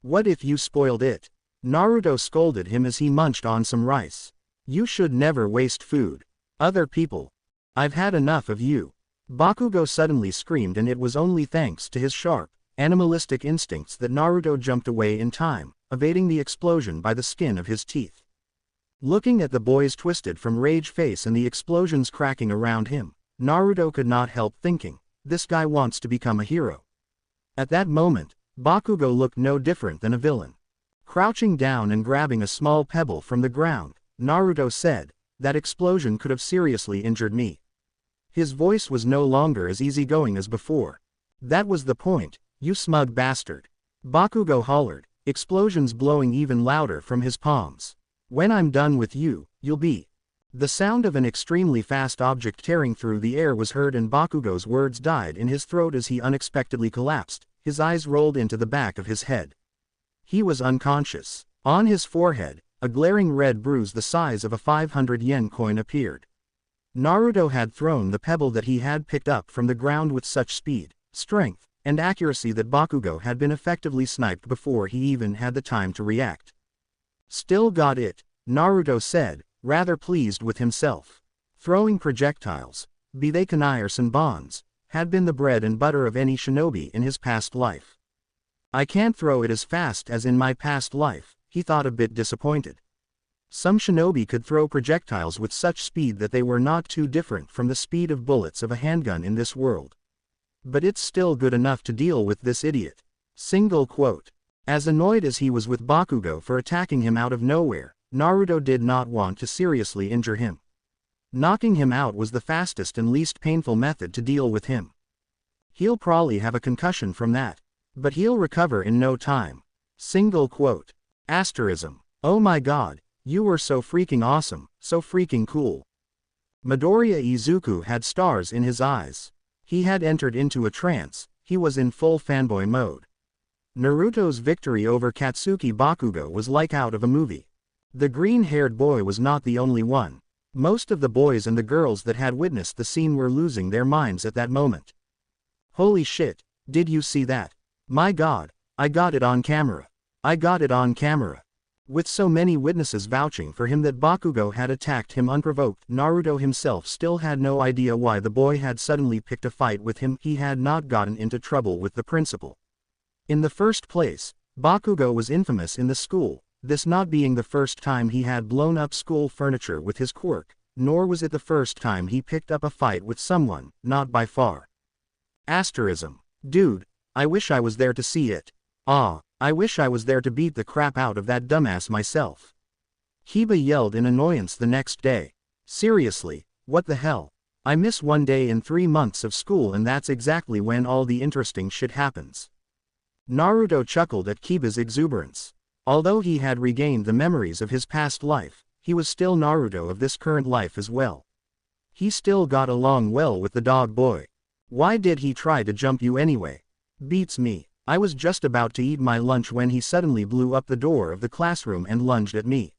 What if you spoiled it?" Naruto scolded him as he munched on some rice. "You should never waste food. Other people. I've had enough of you." Bakugo suddenly screamed, and it was only thanks to his sharp, animalistic instincts that Naruto jumped away in time, evading the explosion by the skin of his teeth. Looking at the boy's twisted from rage face and the explosions cracking around him, Naruto could not help thinking, this guy wants to become a hero. At that moment, Bakugo looked no different than a villain. Crouching down and grabbing a small pebble from the ground, Naruto said, "That explosion could have seriously injured me." His voice was no longer as easygoing as before. "That was the point, you smug bastard," Bakugo hollered, explosions blowing even louder from his palms. "When I'm done with you, you'll be." The sound of an extremely fast object tearing through the air was heard and Bakugo's words died in his throat as he unexpectedly collapsed, his eyes rolled into the back of his head. He was unconscious. On his forehead, a glaring red bruise the size of a 500 yen coin appeared. Naruto had thrown the pebble that he had picked up from the ground with such speed, strength, and accuracy that Bakugo had been effectively sniped before he even had the time to react. "Still got it," Naruto said, rather pleased with himself. Throwing projectiles, be they kunai or senbons, had been the bread and butter of any shinobi in his past life. I can't throw it as fast as in my past life, he thought, a bit disappointed. Some shinobi could throw projectiles with such speed that they were not too different from the speed of bullets of a handgun in this world. But it's still good enough to deal with this idiot. Single quote. As annoyed as he was with Bakugo for attacking him out of nowhere, Naruto did not want to seriously injure him. Knocking him out was the fastest and least painful method to deal with him. He'll probably have a concussion from that, but he'll recover in no time. Single quote. Asterism. Oh my god, you were so freaking awesome, so freaking cool. Midoriya Izuku had stars in his eyes. He had entered into a trance, he was in full fanboy mode. Naruto's victory over Katsuki Bakugo was like out of a movie. The green-haired boy was not the only one. Most of the boys and the girls that had witnessed the scene were losing their minds at that moment. Holy shit, did you see that? My god, I got it on camera. I got it on camera. With so many witnesses vouching for him that Bakugo had attacked him unprovoked, Naruto himself still had no idea why the boy had suddenly picked a fight with him. He had not gotten into trouble with the principal. In the first place, Bakugo was infamous in the school, this not being the first time he had blown up school furniture with his quirk, nor was it the first time he picked up a fight with someone, not by far. Asterism. Dude, I wish I was there to see it. I wish I was there to beat the crap out of that dumbass myself. Kiba yelled in annoyance the next day. Seriously, what the hell? I miss one day in 3 months of school and that's exactly when all the interesting shit happens. Naruto chuckled at Kiba's exuberance. Although he had regained the memories of his past life, he was still Naruto of this current life as well. He still got along well with the dog boy. Why did he try to jump you anyway? Beats me. I was just about to eat my lunch when he suddenly blew up the door of the classroom and lunged at me.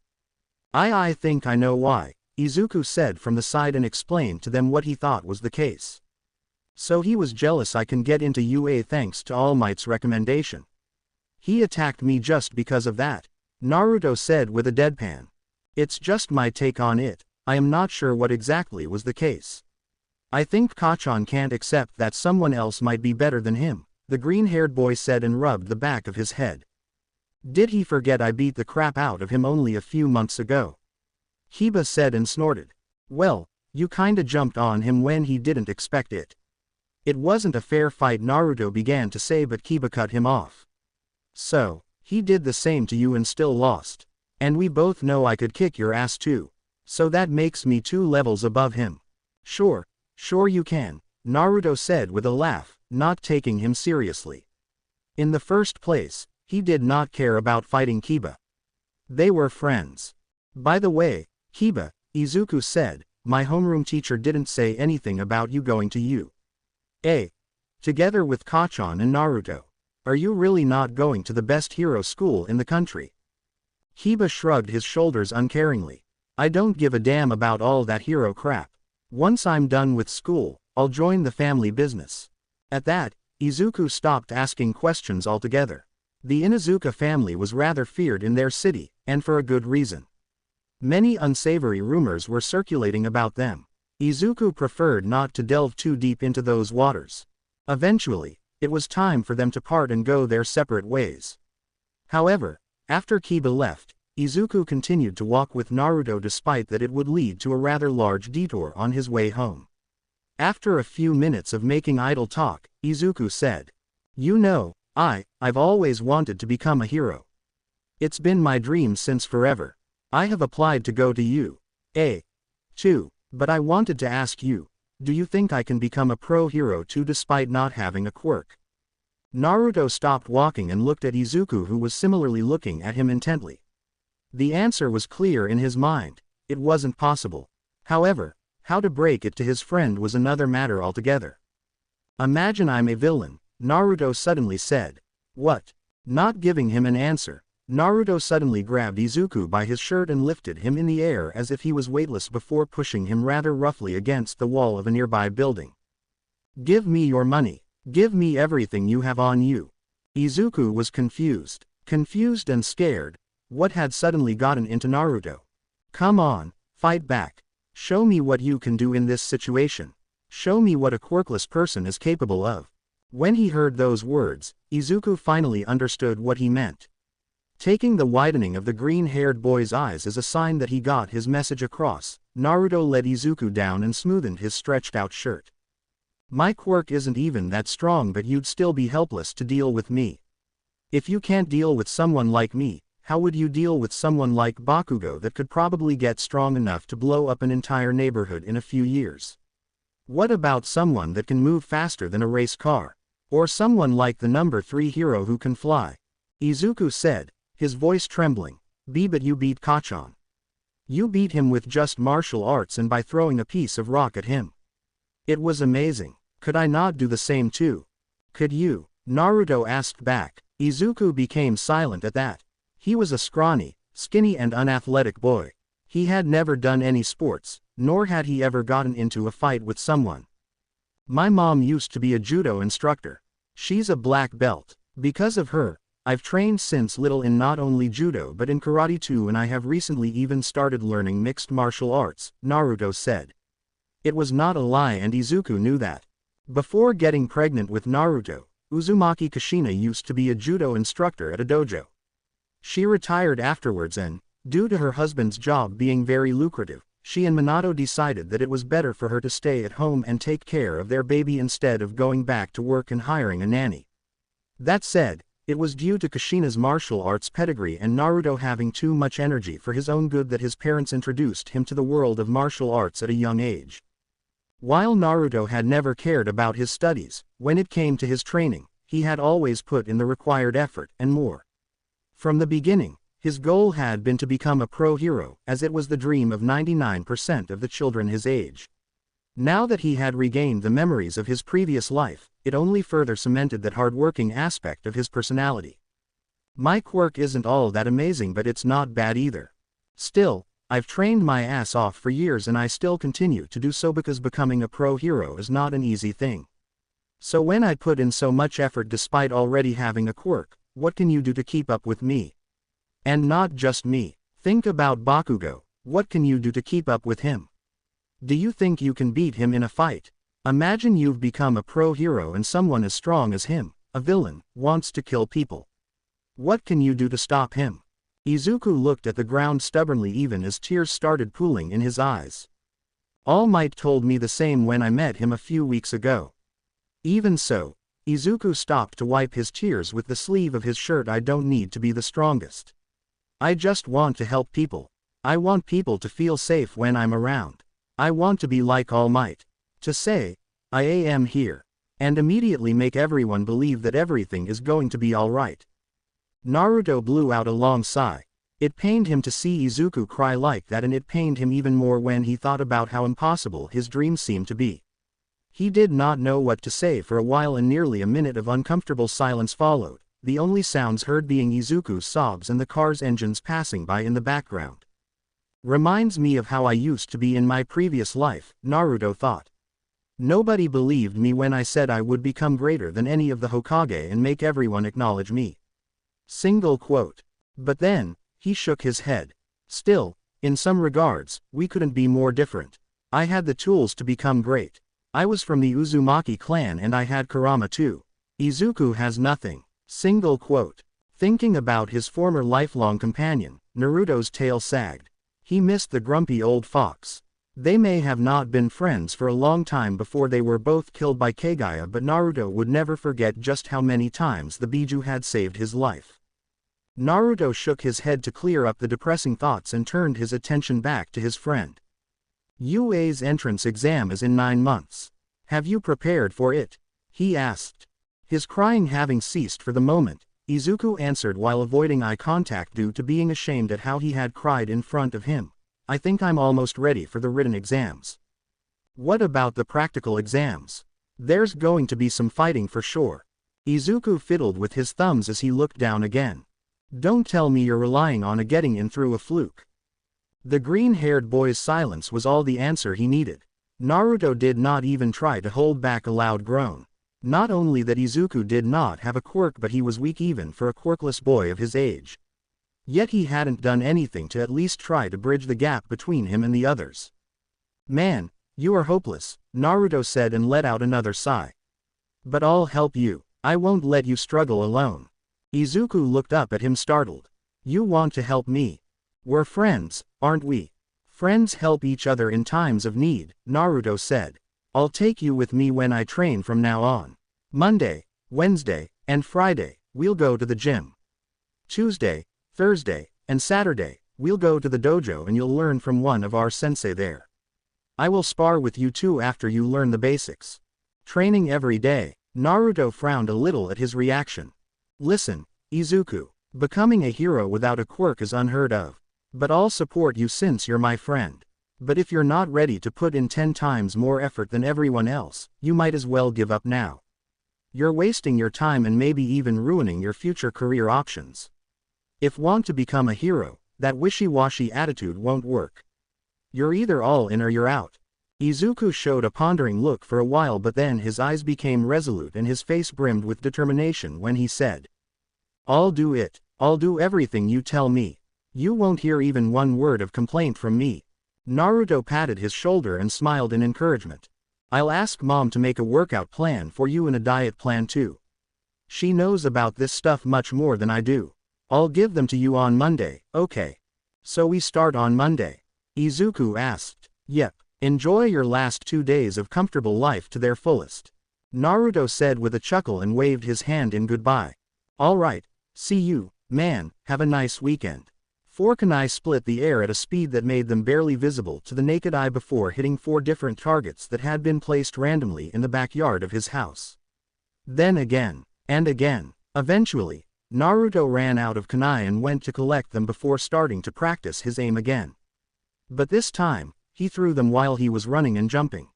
I think I know why, Izuku said from the side and explained to them what he thought was the case. So he was jealous I can get into UA thanks to All Might's recommendation. He attacked me just because of that, Naruto said with a deadpan. It's just my take on it, I am not sure what exactly was the case. I think Kachan can't accept that someone else might be better than him, the green-haired boy said and rubbed the back of his head. Did he forget I beat the crap out of him only a few months ago? Kiba said and snorted. Well, you kinda jumped on him when he didn't expect it. It wasn't a fair fight, Naruto began to say, but Kiba cut him off. So, he did the same to you and still lost. And we both know I could kick your ass too. So that makes me 2 levels above him. Sure you can, Naruto said with a laugh, not taking him seriously. In the first place, he did not care about fighting Kiba. They were friends. By the way, Kiba, Izuku said, my homeroom teacher didn't say anything about you going to UA together with Kachan and Naruto. Are you really not going to the best hero school in the country? Kiba shrugged his shoulders uncaringly. I don't give a damn about all that hero crap. Once I'm done with school, I'll join the family business. At that, Izuku stopped asking questions altogether. The Inuzuka family was rather feared in their city, and for a good reason. Many unsavory rumors were circulating about them. Izuku preferred not to delve too deep into those waters. Eventually, it was time for them to part and go their separate ways. However, after Kiba left, Izuku continued to walk with Naruto despite that it would lead to a rather large detour on his way home. After a few minutes of making idle talk, Izuku said, you know, I've always wanted to become a hero. It's been my dream since forever. I have applied to go to UA too, but I wanted to ask you, do you think I can become a pro hero too despite not having a quirk? Naruto stopped walking and looked at Izuku, who was similarly looking at him intently. The answer was clear in his mind, it wasn't possible. However, how to break it to his friend was another matter altogether. Imagine I'm a villain, Naruto suddenly said. What? Not giving him an answer, Naruto suddenly grabbed Izuku by his shirt and lifted him in the air as if he was weightless before pushing him rather roughly against the wall of a nearby building. Give me your money. Give me everything you have on you. Izuku was confused and scared. What had suddenly gotten into Naruto? Come on, fight back. Show me what you can do in this situation. Show me what a quirkless person is capable of. When he heard those words, Izuku finally understood what he meant. Taking the widening of the green-haired boy's eyes as a sign that he got his message across, Naruto led Izuku down and smoothed his stretched-out shirt. My quirk isn't even that strong, but you'd still be helpless to deal with me. If you can't deal with someone like me, how would you deal with someone like Bakugo that could probably get strong enough to blow up an entire neighborhood in a few years? What about someone that can move faster than a race car? Or someone like the number 3 hero who can fly? Izuku said, his voice trembling. But you beat Kachan. You beat him with just martial arts and by throwing a piece of rock at him. It was amazing. Could I not do the same too? Could you? Naruto asked back. Izuku became silent at that. He was a scrawny, skinny and unathletic boy. He had never done any sports, nor had he ever gotten into a fight with someone. My mom used to be a judo instructor. She's a black belt. Because of her, I've trained since little in not only judo but in karate too, and I have recently even started learning mixed martial arts, Naruto said. It was not a lie and Izuku knew that. Before getting pregnant with Naruto, Uzumaki Kushina used to be a judo instructor at a dojo. She retired afterwards and, due to her husband's job being very lucrative, she and Minato decided that it was better for her to stay at home and take care of their baby instead of going back to work and hiring a nanny. That said, it was due to Kushina's martial arts pedigree and Naruto having too much energy for his own good that his parents introduced him to the world of martial arts at a young age. While Naruto had never cared about his studies, when it came to his training, he had always put in the required effort and more. From the beginning, his goal had been to become a pro hero, as it was the dream of 99% of the children his age. Now that he had regained the memories of his previous life, it only further cemented that hard-working aspect of his personality. My quirk isn't all that amazing, but it's not bad either. Still, I've trained my ass off for years and I still continue to do so because becoming a pro hero is not an easy thing. So when I put in so much effort despite already having a quirk, what can you do to keep up with me? And not just me. Think about Bakugo. What can you do to keep up with him? Do you think you can beat him in a fight? Imagine you've become a pro hero and someone as strong as him, a villain, wants to kill people. What can you do to stop him? Izuku looked at the ground stubbornly even as tears started pooling in his eyes. All Might told me the same when I met him a few weeks ago. Even so, Izuku stopped to wipe his tears with the sleeve of his shirt. I don't need to be the strongest. I just want to help people. I want people to feel safe when I'm around. I want to be like All Might. To say, I am here. And immediately make everyone believe that everything is going to be alright. Naruto blew out a long sigh. It pained him to see Izuku cry like that, and it pained him even more when he thought about how impossible his dream seemed to be. He did not know what to say for a while and nearly a minute of uncomfortable silence followed, the only sounds heard being Izuku's sobs and the car's engines passing by in the background. Reminds me of how I used to be in my previous life, Naruto thought. Nobody believed me when I said I would become greater than any of the Hokage and make everyone acknowledge me. Single quote. But then, he shook his head. Still, in some regards, we couldn't be more different. I had the tools to become great. I was from the Uzumaki clan and I had Kurama too. Izuku has nothing. Single quote. Thinking about his former lifelong companion, Naruto's tail sagged. He missed the grumpy old fox. They may have not been friends for a long time before they were both killed by Kagaya, but Naruto would never forget just how many times the Biju had saved his life. Naruto shook his head to clear up the depressing thoughts and turned his attention back to his friend. UA's entrance exam is in 9 months. Have you prepared for it? He asked. His crying having ceased for the moment, Izuku answered while avoiding eye contact due to being ashamed at how he had cried in front of him. I think I'm almost ready for the written exams. What about the practical exams? There's going to be some fighting for sure. Izuku fiddled with his thumbs as he looked down again. Don't tell me you're relying on a getting in through a fluke. The green-haired boy's silence was all the answer he needed. Naruto did not even try to hold back a loud groan. Not only that Izuku did not have a quirk, but he was weak even for a quirkless boy of his age. Yet he hadn't done anything to at least try to bridge the gap between him and the others. Man, you are hopeless, Naruto said and let out another sigh. But I'll help you. I won't let you struggle alone. Izuku looked up at him startled. You want to help me? We're friends, aren't we? Friends help each other in times of need, Naruto said. I'll take you with me when I train from now on. Monday, Wednesday, and Friday, we'll go to the gym. Tuesday, Thursday, and Saturday, we'll go to the dojo and you'll learn from one of our sensei there. I will spar with you too after you learn the basics. Training every day. Naruto frowned a little at his reaction. Listen, Izuku, becoming a hero without a quirk is unheard of. But I'll support you since you're my friend. But if you're not ready to put in 10 times more effort than everyone else, you might as well give up now. You're wasting your time and maybe even ruining your future career options. If want to become a hero, that wishy-washy attitude won't work. You're either all in or you're out. Izuku showed a pondering look for a while, but then his eyes became resolute and his face brimmed with determination when he said, I'll do it. I'll do everything you tell me. You won't hear even one word of complaint from me. Naruto patted his shoulder and smiled in encouragement. I'll ask Mom to make a workout plan for you and a diet plan too. She knows about this stuff much more than I do. I'll give them to you on Monday, okay? So we start on Monday? Izuku asked. Yep. Enjoy your last 2 days of comfortable life to their fullest. Naruto said with a chuckle and waved his hand in goodbye. Alright, see you, man, have a nice weekend. 4 kunai split the air at a speed that made them barely visible to the naked eye before hitting 4 different targets that had been placed randomly in the backyard of his house. Then again, and again. Eventually, Naruto ran out of kunai and went to collect them before starting to practice his aim again. But this time, he threw them while he was running and jumping.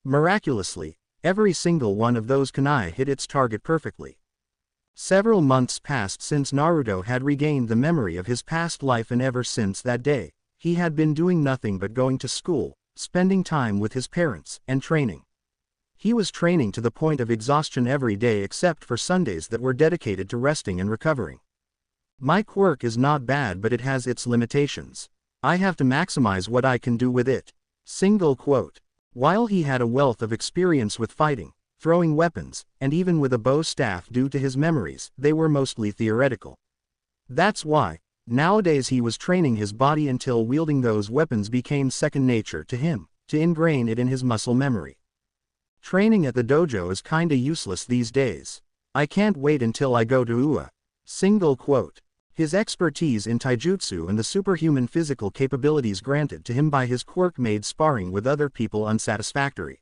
Miraculously, every single one of those kunai hit its target perfectly. Several months passed since Naruto had regained the memory of his past life, and ever since that day, he had been doing nothing but going to school, spending time with his parents, and training. He was training to the point of exhaustion every day except for Sundays that were dedicated to resting and recovering. My quirk is not bad, but it has its limitations. I have to maximize what I can do with it. Single quote. While he had a wealth of experience with fighting, throwing weapons, and even with a bow staff due to his memories, they were mostly theoretical. That's why, nowadays he was training his body until wielding those weapons became second nature to him, to ingrain it in his muscle memory. Training at the dojo is kinda useless these days. I can't wait until I go to UA. Single quote. His expertise in taijutsu and the superhuman physical capabilities granted to him by his quirk made sparring with other people unsatisfactory.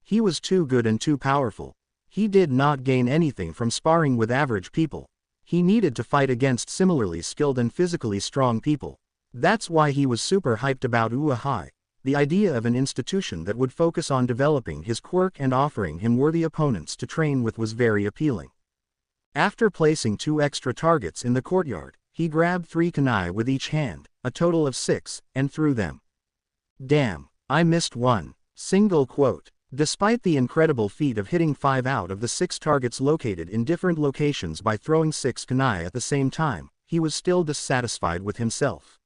He was too good and too powerful. He did not gain anything from sparring with average people. He needed to fight against similarly skilled and physically strong people. That's why he was super hyped about UA High. The idea of an institution that would focus on developing his quirk and offering him worthy opponents to train with was very appealing. After placing 2 extra targets in the courtyard, he grabbed 3 kunai with each hand, a total of 6, and threw them. Damn, I missed one. Single quote. Despite the incredible feat of hitting 5 out of the 6 targets located in different locations by throwing 6 kunai at the same time, he was still dissatisfied with himself.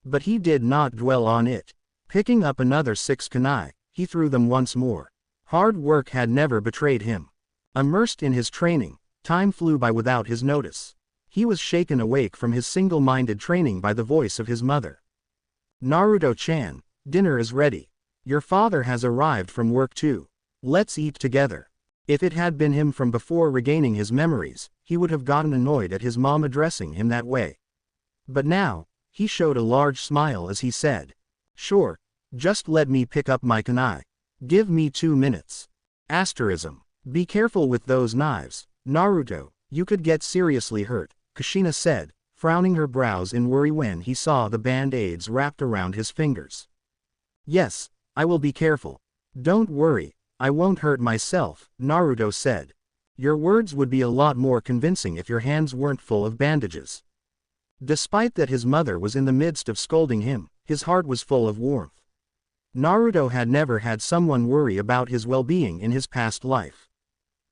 But he did not dwell on it. Picking up another 6 kunai, he threw them once more. Hard work had never betrayed him. Immersed in his training, time flew by without his notice. He was shaken awake from his single-minded training by the voice of his mother. Naruto-chan, dinner is ready. Your father has arrived from work too. Let's eat together. If it had been him from before regaining his memories, he would have gotten annoyed at his mom addressing him that way. But now, he showed a large smile as he said, Sure, just let me pick up my kunai. Give me 2 minutes. Asterism. Be careful with those knives, Naruto, you could get seriously hurt, Kushina said, frowning her brows in worry when he saw the band-aids wrapped around his fingers. Yes, I will be careful. Don't worry, I won't hurt myself, Naruto said. Your words would be a lot more convincing if your hands weren't full of bandages. Despite that his mother was in the midst of scolding him, his heart was full of warmth. Naruto had never had someone worry about his well-being in his past life.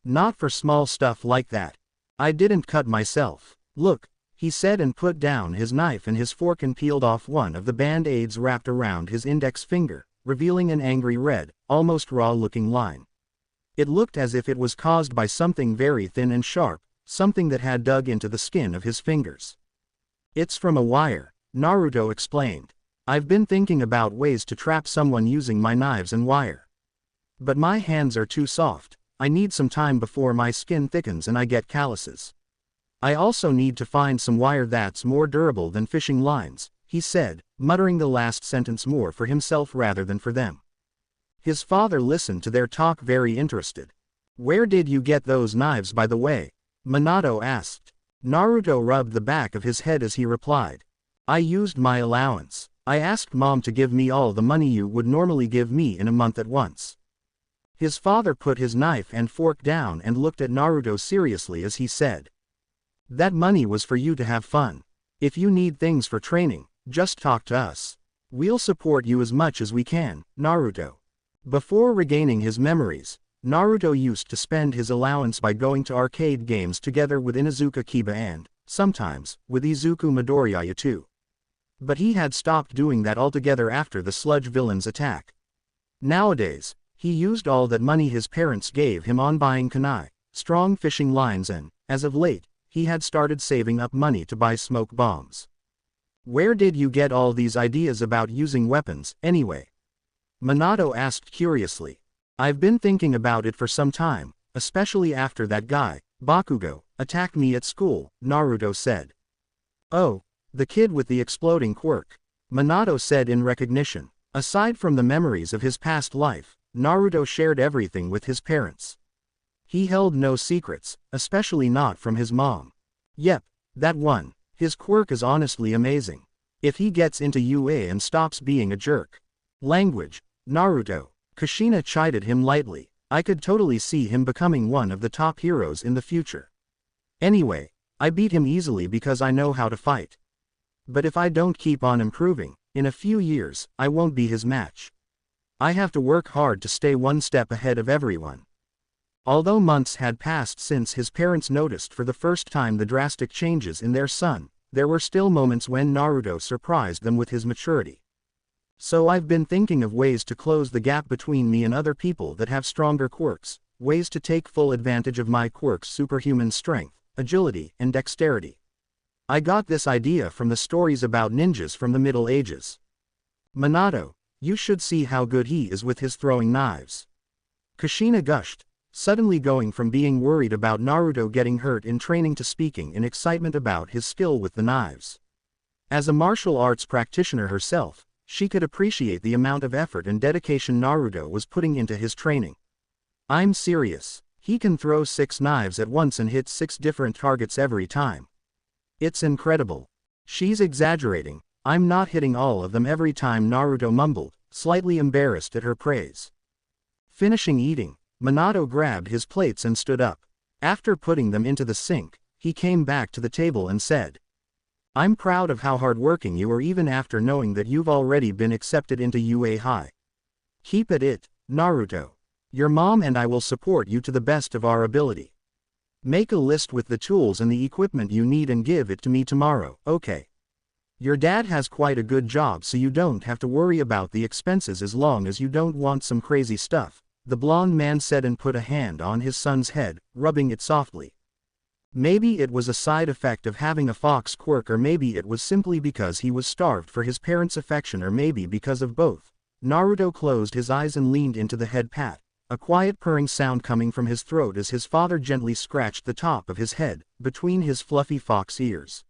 Not for small stuff like that. I didn't cut myself. Look, he said and put down his knife and his fork and peeled off one of the band-aids wrapped around his index finger, revealing an angry red, almost raw-looking line. It looked as if it was caused by something very thin and sharp, something that had dug into the skin of his fingers. It's from a wire, Naruto explained. I've been thinking about ways to trap someone using my knives and wire. But my hands are too soft. I need some time before my skin thickens and I get calluses. I also need to find some wire that's more durable than fishing lines, he said, muttering the last sentence more for himself rather than for them. His father listened to their talk very interested. Where did you get those knives, by the way? Minato asked. Naruto rubbed the back of his head as he replied. I used my allowance. I asked Mom to give me all the money you would normally give me in a month at once. His father put his knife and fork down and looked at Naruto seriously as he said. That money was for you to have fun. If you need things for training, just talk to us. We'll support you as much as we can, Naruto. Before regaining his memories, Naruto used to spend his allowance by going to arcade games together with Inuzuka Kiba and, sometimes, with Izuku Midoriya too. But he had stopped doing that altogether after the sludge villain's attack. Nowadays, he used all that money his parents gave him on buying kunai, strong fishing lines, and, as of late, he had started saving up money to buy smoke bombs. Where did you get all these ideas about using weapons, anyway? Minato asked curiously. I've been thinking about it for some time, especially after that guy, Bakugo, attacked me at school, Naruto said. Oh, the kid with the exploding quirk, Minato said in recognition. Aside from the memories of his past life, Naruto shared everything with his parents. He held no secrets, especially not from his mom. Yep, that one. His quirk is honestly amazing. If he gets into UA and stops being a jerk. Language, Naruto. Kushina chided him lightly. I could totally see him becoming one of the top heroes in the future. Anyway, I beat him easily because I know how to fight. But if I don't keep on improving, in a few years, I won't be his match. I have to work hard to stay one step ahead of everyone. Although months had passed since his parents noticed for the first time the drastic changes in their son, there were still moments when Naruto surprised them with his maturity. So I've been thinking of ways to close the gap between me and other people that have stronger quirks, ways to take full advantage of my quirk's superhuman strength, agility, and dexterity. I got this idea from the stories about ninjas from the Middle Ages. Minato, you should see how good he is with his throwing knives. Kushina gushed, suddenly going from being worried about Naruto getting hurt in training to speaking in excitement about his skill with the knives. As a martial arts practitioner herself, she could appreciate the amount of effort and dedication Naruto was putting into his training. I'm serious. He can throw 6 knives at once and hit 6 different targets every time. It's incredible. She's exaggerating. I'm not hitting all of them every time, Naruto mumbled, slightly embarrassed at her praise. Finishing eating, Minato grabbed his plates and stood up. After putting them into the sink, he came back to the table and said, I'm proud of how hardworking you are even after knowing that you've already been accepted into UA High. Keep at it, Naruto. Your mom and I will support you to the best of our ability. Make a list with the tools and the equipment you need and give it to me tomorrow, okay? Your dad has quite a good job, so you don't have to worry about the expenses as long as you don't want some crazy stuff, the blonde man said and put a hand on his son's head, rubbing it softly. Maybe it was a side effect of having a fox quirk, or maybe it was simply because he was starved for his parents' affection, or maybe because of both. Naruto closed his eyes and leaned into the head pat, a quiet purring sound coming from his throat as his father gently scratched the top of his head, between his fluffy fox ears.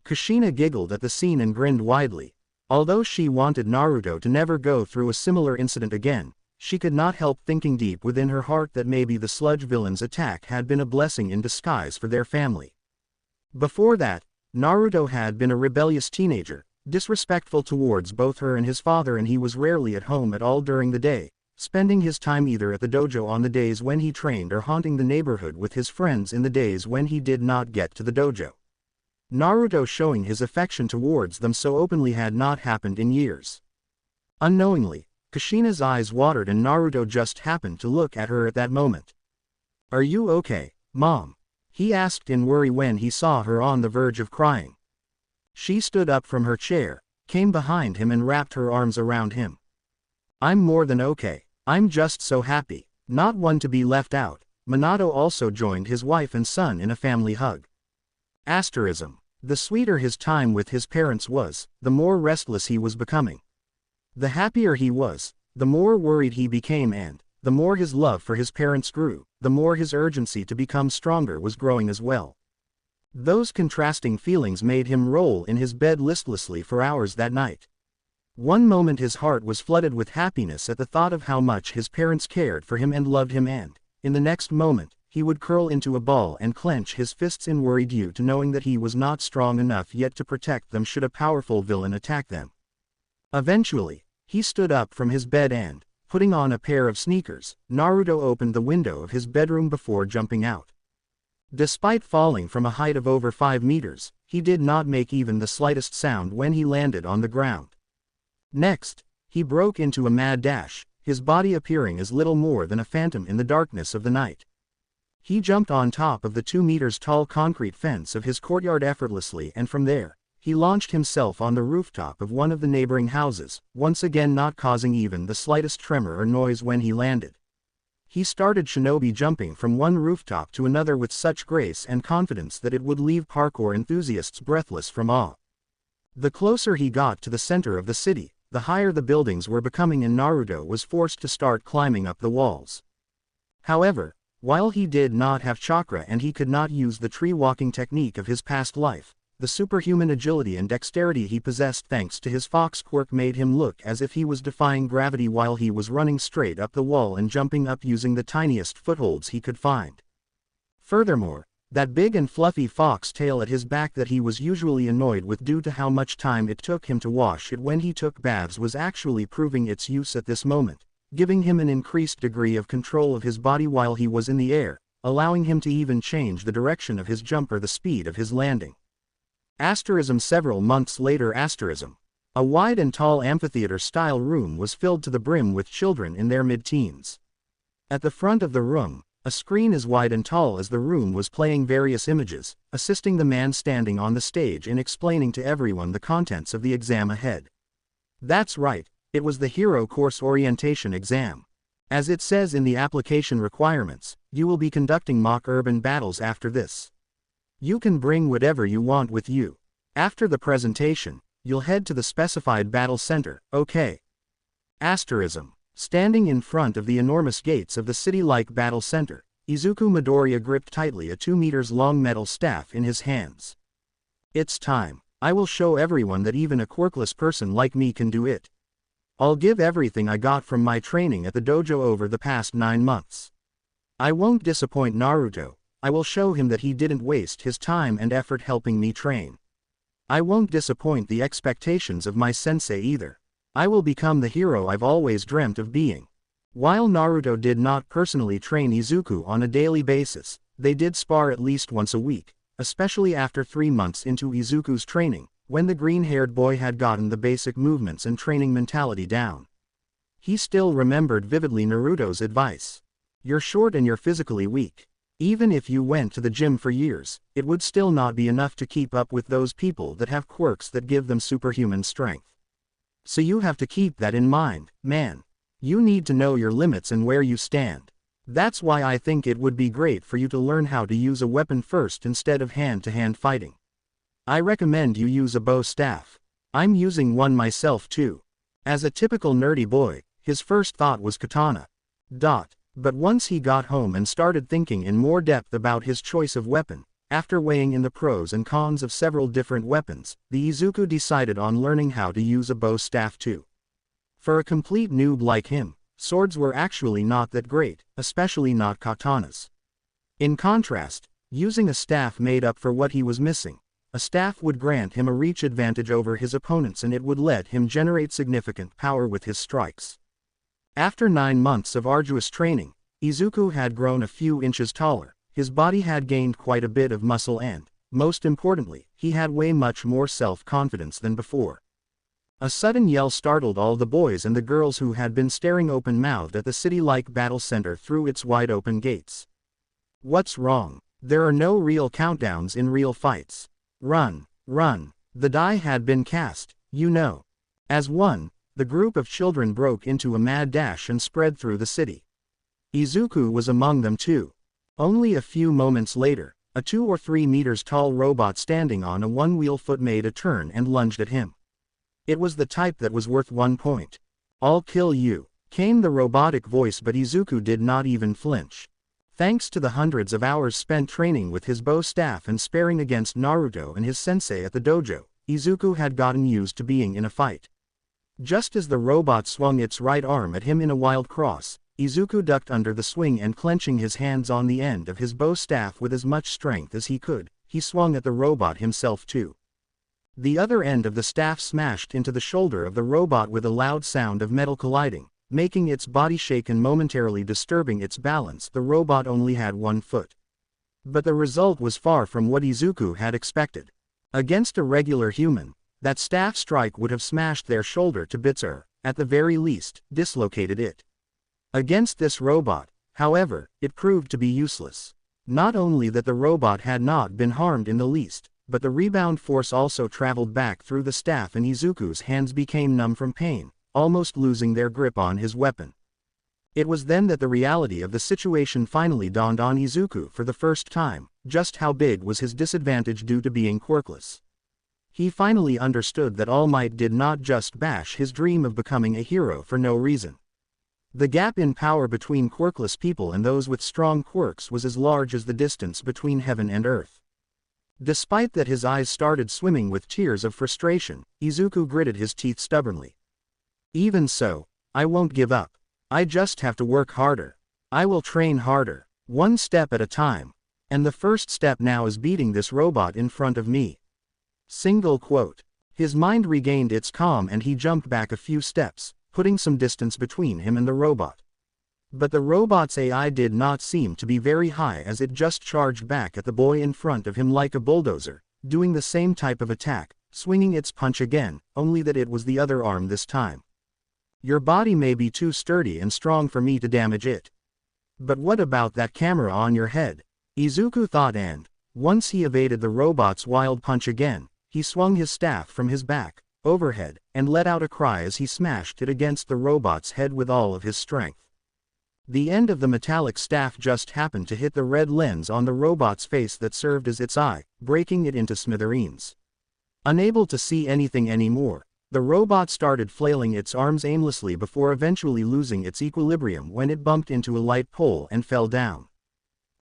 Kushina giggled at the scene and grinned widely. Although she wanted Naruto to never go through a similar incident again, she could not help thinking deep within her heart that maybe the sludge villain's attack had been a blessing in disguise for their family. Before that, Naruto had been a rebellious teenager, disrespectful towards both her and his father, and he was rarely at home at all during the day, spending his time either at the dojo on the days when he trained or haunting the neighborhood with his friends in the days when he did not get to the dojo. Naruto showing his affection towards them so openly had not happened in years. Unknowingly, Kushina's eyes watered and Naruto just happened to look at her at that moment. Are you okay, Mom? He asked in worry when he saw her on the verge of crying. She stood up from her chair, came behind him and wrapped her arms around him. I'm more than okay. I'm just so happy, Not one to be left out, Minato also joined his wife and son in a family hug. Asterism. The sweeter his time with his parents was, the more restless he was becoming. The happier he was, the more worried he became, and, the more his love for his parents grew, the more his urgency to become stronger was growing as well. Those contrasting feelings made him roll in his bed listlessly for hours that night. One moment his heart was flooded with happiness at the thought of how much his parents cared for him and loved him, and, in the next moment, he would curl into a ball and clench his fists in worry due to knowing that he was not strong enough yet to protect them should a powerful villain attack them. Eventually, he stood up from his bed and, putting on a pair of sneakers, Naruto opened the window of his bedroom before jumping out. Despite falling from a height of over 5 meters, he did not make even the slightest sound when he landed on the ground. Next, he broke into a mad dash, his body appearing as little more than a phantom in the darkness of the night. He jumped on top of the 2 meters tall concrete fence of his courtyard effortlessly, and from there, he launched himself on the rooftop of one of the neighboring houses, once again not causing even the slightest tremor or noise when he landed. He started shinobi jumping from one rooftop to another with such grace and confidence that it would leave parkour enthusiasts breathless from awe. The closer he got to the center of the city, the higher the buildings were becoming, and Naruto was forced to start climbing up the walls. However, while he did not have chakra and he could not use the tree-walking technique of his past life, the superhuman agility and dexterity he possessed thanks to his fox quirk made him look as if he was defying gravity while he was running straight up the wall and jumping up using the tiniest footholds he could find. Furthermore, that big and fluffy fox tail at his back that he was usually annoyed with due to how much time it took him to wash it when he took baths was actually proving its use at this moment, giving him an increased degree of control of his body while he was in the air, allowing him to even change the direction of his jump or the speed of his landing. Several months later, a wide and tall amphitheater-style room was filled to the brim with children in their mid-teens. At the front of the room, a screen as wide and tall as the room was playing various images, assisting the man standing on the stage in explaining to everyone the contents of the exam ahead. That's right, it was the Hero Course Orientation exam. As it says in the application requirements, you will be conducting mock urban battles after this. You can bring whatever you want with you. After the presentation, you'll head to the specified battle center, okay? Standing in front of the enormous gates of the city-like battle center, Izuku Midoriya gripped tightly a 2 meters long metal staff in his hands. It's time. I will show everyone that even a quirkless person like me can do it. I'll give everything I got from my training at the dojo over the past 9 months. I won't disappoint Naruto. I will show him that he didn't waste his time and effort helping me train. I won't disappoint the expectations of my sensei either. I will become the hero I've always dreamt of being. While Naruto did not personally train Izuku on a daily basis, they did spar at least once a week, especially after 3 months into Izuku's training, when the green-haired boy had gotten the basic movements and training mentality down. He still remembered vividly Naruto's advice. You're short and you're physically weak. Even if you went to the gym for years, it would still not be enough to keep up with those people that have quirks that give them superhuman strength. So you have to keep that in mind, man. You need to know your limits and where you stand. That's why I think it would be great for you to learn how to use a weapon first instead of hand-to-hand fighting. I recommend you use a bow staff. I'm using one myself too. As a typical nerdy boy, his first thought was katana. But once he got home and started thinking in more depth about his choice of weapon, after weighing in the pros and cons of several different weapons, the Izuku decided on learning how to use a bow staff too. For a complete noob like him, swords were actually not that great, especially not katanas. In contrast, using a staff made up for what he was missing. A staff would grant him a reach advantage over his opponents and it would let him generate significant power with his strikes. After 9 months of arduous training, Izuku had grown a few inches taller, his body had gained quite a bit of muscle and, most importantly, he had way much more self-confidence than before. A sudden yell startled all the boys and the girls who had been staring open-mouthed at the city-like battle center through its wide-open gates. What's wrong? There are no real countdowns in real fights. Run, run. The die had been cast, you know. As one, the group of children broke into a mad dash and spread through the city. Izuku was among them too. Only a few moments later, a 2 or 3 meters tall robot standing on a one-wheel foot made a turn and lunged at him. It was the type that was worth 1 point. "I'll kill you," came the robotic voice, but Izuku did not even flinch. Thanks to the hundreds of hours spent training with his bow staff and sparring against Naruto and his sensei at the dojo, Izuku had gotten used to being in a fight. Just as the robot swung its right arm at him in a wild cross, Izuku ducked under the swing and clenching his hands on the end of his bow staff with as much strength as he could, he swung at the robot himself too. The other end of the staff smashed into the shoulder of the robot with a loud sound of metal colliding, making its body shake and momentarily disturbing its balance. The robot only had 1 foot. But the result was far from what Izuku had expected. Against a regular human, that staff strike would have smashed their shoulder to bits or, at the very least, dislocated it. Against this robot, however, it proved to be useless. Not only that the robot had not been harmed in the least, but the rebound force also traveled back through the staff and Izuku's hands became numb from pain, almost losing their grip on his weapon. It was then that the reality of the situation finally dawned on Izuku for the first time, just how big was his disadvantage due to being quirkless. He finally understood that All Might did not just bash his dream of becoming a hero for no reason. The gap in power between quirkless people and those with strong quirks was as large as the distance between heaven and earth. Despite that, his eyes started swimming with tears of frustration, Izuku gritted his teeth stubbornly. "Even so, I won't give up. I just have to work harder. I will train harder, 1 step at a time. And the first step now is beating this robot in front of me." Single quote. His mind regained its calm and he jumped back a few steps, putting some distance between him and the robot. But the robot's AI did not seem to be very high as it just charged back at the boy in front of him like a bulldozer, doing the same type of attack, swinging its punch again, only that it was the other arm this time. "Your body may be too sturdy and strong for me to damage it. But what about that camera on your head?" Izuku thought, and, once he evaded the robot's wild punch again, he swung his staff from his back, overhead, and let out a cry as he smashed it against the robot's head with all of his strength. The end of the metallic staff just happened to hit the red lens on the robot's face that served as its eye, breaking it into smithereens. Unable to see anything anymore, the robot started flailing its arms aimlessly before eventually losing its equilibrium when it bumped into a light pole and fell down.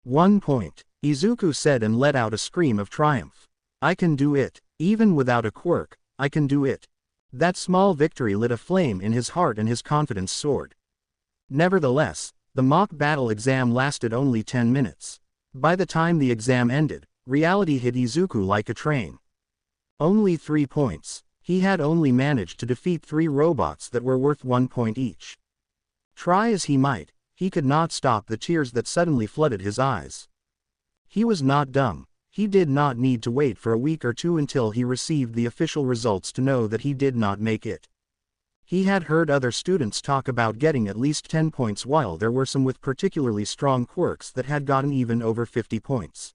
1 point, Izuku said and let out a scream of triumph. "I can do it. Even without a quirk, I can do it." That small victory lit a flame in his heart and his confidence soared. Nevertheless, the mock battle exam lasted only 10 minutes. By the time the exam ended, reality hit Izuku like a train. Only 3 points. He had only managed to defeat 3 robots that were worth 1 point each. Try as he might, he could not stop the tears that suddenly flooded his eyes. He was not dumb. He did not need to wait for a week or 2 until he received the official results to know that he did not make it. He had heard other students talk about getting at least 10 points, while there were some with particularly strong quirks that had gotten even over 50 points.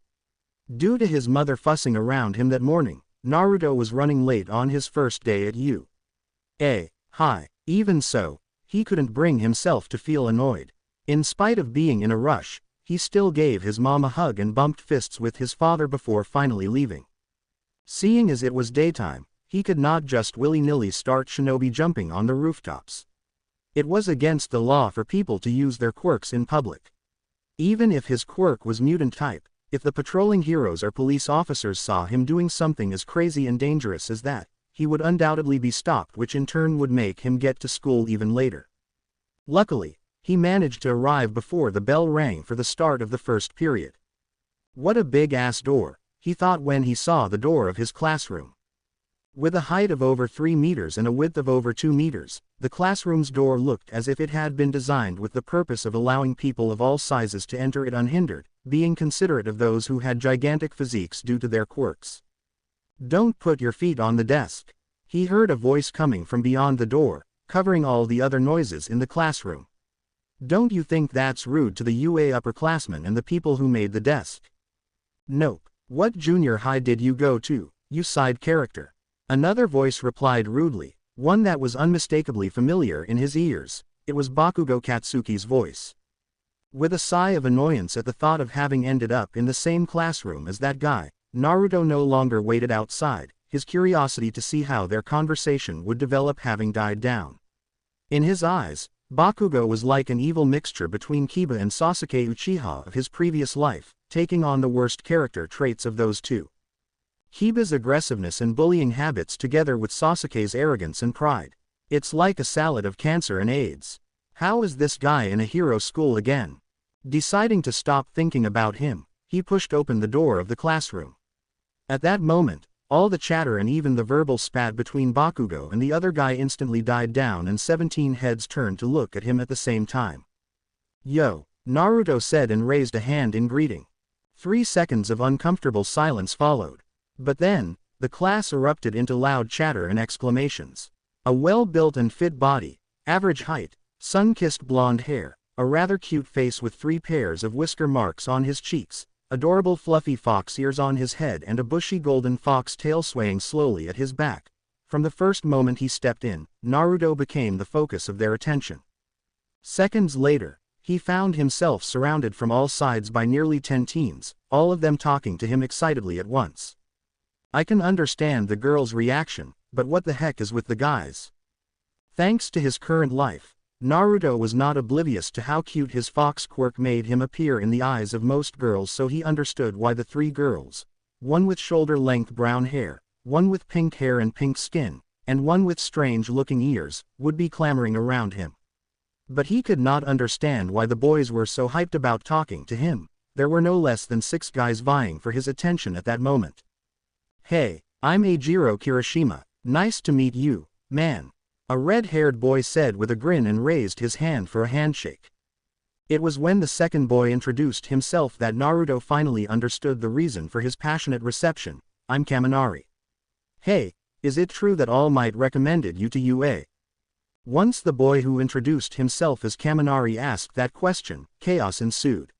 Due to his mother fussing around him that morning, Naruto was running late on his first day at UA High. Even so, he couldn't bring himself to feel annoyed. In spite of being in a rush, he still gave his mom a hug and bumped fists with his father before finally leaving. Seeing as it was daytime, he could not just willy-nilly start shinobi jumping on the rooftops. It was against the law for people to use their quirks in public. Even if his quirk was mutant type, if the patrolling heroes or police officers saw him doing something as crazy and dangerous as that, he would undoubtedly be stopped, which in turn would make him get to school even later. Luckily, he managed to arrive before the bell rang for the start of the first period. What a big-ass door, he thought when he saw the door of his classroom. With a height of over 3 meters and a width of over 2 meters, the classroom's door looked as if it had been designed with the purpose of allowing people of all sizes to enter it unhindered, being considerate of those who had gigantic physiques due to their quirks. "Don't put your feet on the desk," he heard a voice coming from beyond the door, covering all the other noises in the classroom. "Don't you think that's rude to the UA upperclassmen and the people who made the desk?" "Nope. What junior high did you go to, you side character?" Another voice replied rudely, one that was unmistakably familiar in his ears. It was Bakugo Katsuki's voice. With a sigh of annoyance at the thought of having ended up in the same classroom as that guy, Naruto no longer waited outside, his curiosity to see how their conversation would develop having died down. In his eyes, Bakugo was like an evil mixture between Kiba and Sasuke Uchiha of his previous life, taking on the worst character traits of those two. Kiba's aggressiveness and bullying habits together with Sasuke's arrogance and pride. It's like a salad of cancer and AIDS. How is this guy in a hero school again? Deciding to stop thinking about him, he pushed open the door of the classroom. At that moment, all the chatter and even the verbal spat between Bakugo and the other guy instantly died down and 17 heads turned to look at him at the same time. "Yo," Naruto said and raised a hand in greeting. 3 seconds of uncomfortable silence followed. But then, the class erupted into loud chatter and exclamations. A well-built and fit body, average height, sun-kissed blonde hair, a rather cute face with 3 pairs of whisker marks on his cheeks, adorable fluffy fox ears on his head and a bushy golden fox tail swaying slowly at his back. From the first moment he stepped in, Naruto became the focus of their attention. Seconds later, he found himself surrounded from all sides by nearly 10 teens, all of them talking to him excitedly at once. I can understand the girl's reaction, but what the heck is with the guys? Thanks to his current life, Naruto was not oblivious to how cute his fox quirk made him appear in the eyes of most girls, so he understood why the 3 girls, one with shoulder-length brown hair, one with pink hair and pink skin, and one with strange-looking ears, would be clamoring around him. But he could not understand why the boys were so hyped about talking to him. There were no less than 6 guys vying for his attention at that moment. "Hey, I'm Eijiro Kirishima, nice to meet you, man," a red-haired boy said with a grin and raised his hand for a handshake. It was when the second boy introduced himself that Naruto finally understood the reason for his passionate reception. "I'm Kaminari." "Hey, is it true that All Might recommended you to UA?" Once the boy who introduced himself as Kaminari asked that question, chaos ensued.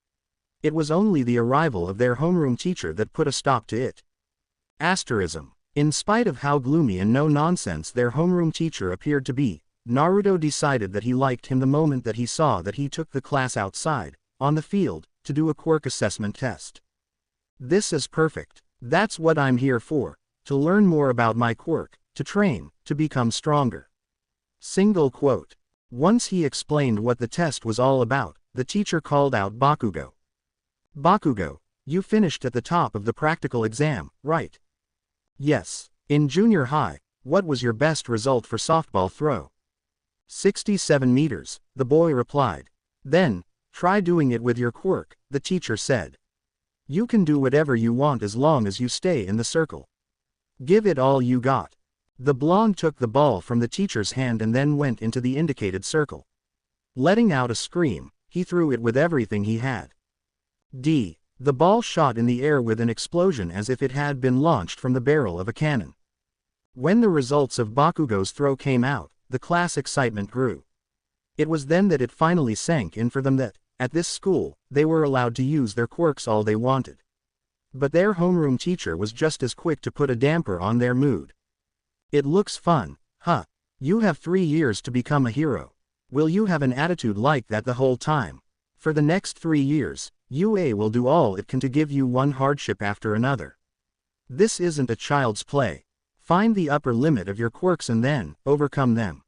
It was only the arrival of their homeroom teacher that put a stop to it. Asterism. In spite of how gloomy and no-nonsense their homeroom teacher appeared to be, Naruto decided that he liked him the moment that he saw that he took the class outside, on the field, to do a quirk assessment test. "This is perfect. That's what I'm here for, to learn more about my quirk, to train, to become stronger." Single quote. Once he explained what the test was all about, the teacher called out Bakugo. "Bakugo, you finished at the top of the practical exam, right?" "Yes. In junior high, what was your best result for softball throw?" 67 meters, the boy replied. "Then, try doing it with your quirk," the teacher said. "You can do whatever you want as long as you stay in the circle. Give it all you got." The blonde took the ball from the teacher's hand and then went into the indicated circle. Letting out a scream, he threw it with everything he had. The ball shot in the air with an explosion as if it had been launched from the barrel of a cannon. When the results of Bakugo's throw came out, the class excitement grew. It was then that it finally sank in for them that, at this school, they were allowed to use their quirks all they wanted. But their homeroom teacher was just as quick to put a damper on their mood. "It looks fun, huh? You have 3 years to become a hero. Will you have an attitude like that the whole time? For the next 3 years, UA will do all it can to give you one hardship after another. This isn't a child's play. Find the upper limit of your quirks and then, overcome them.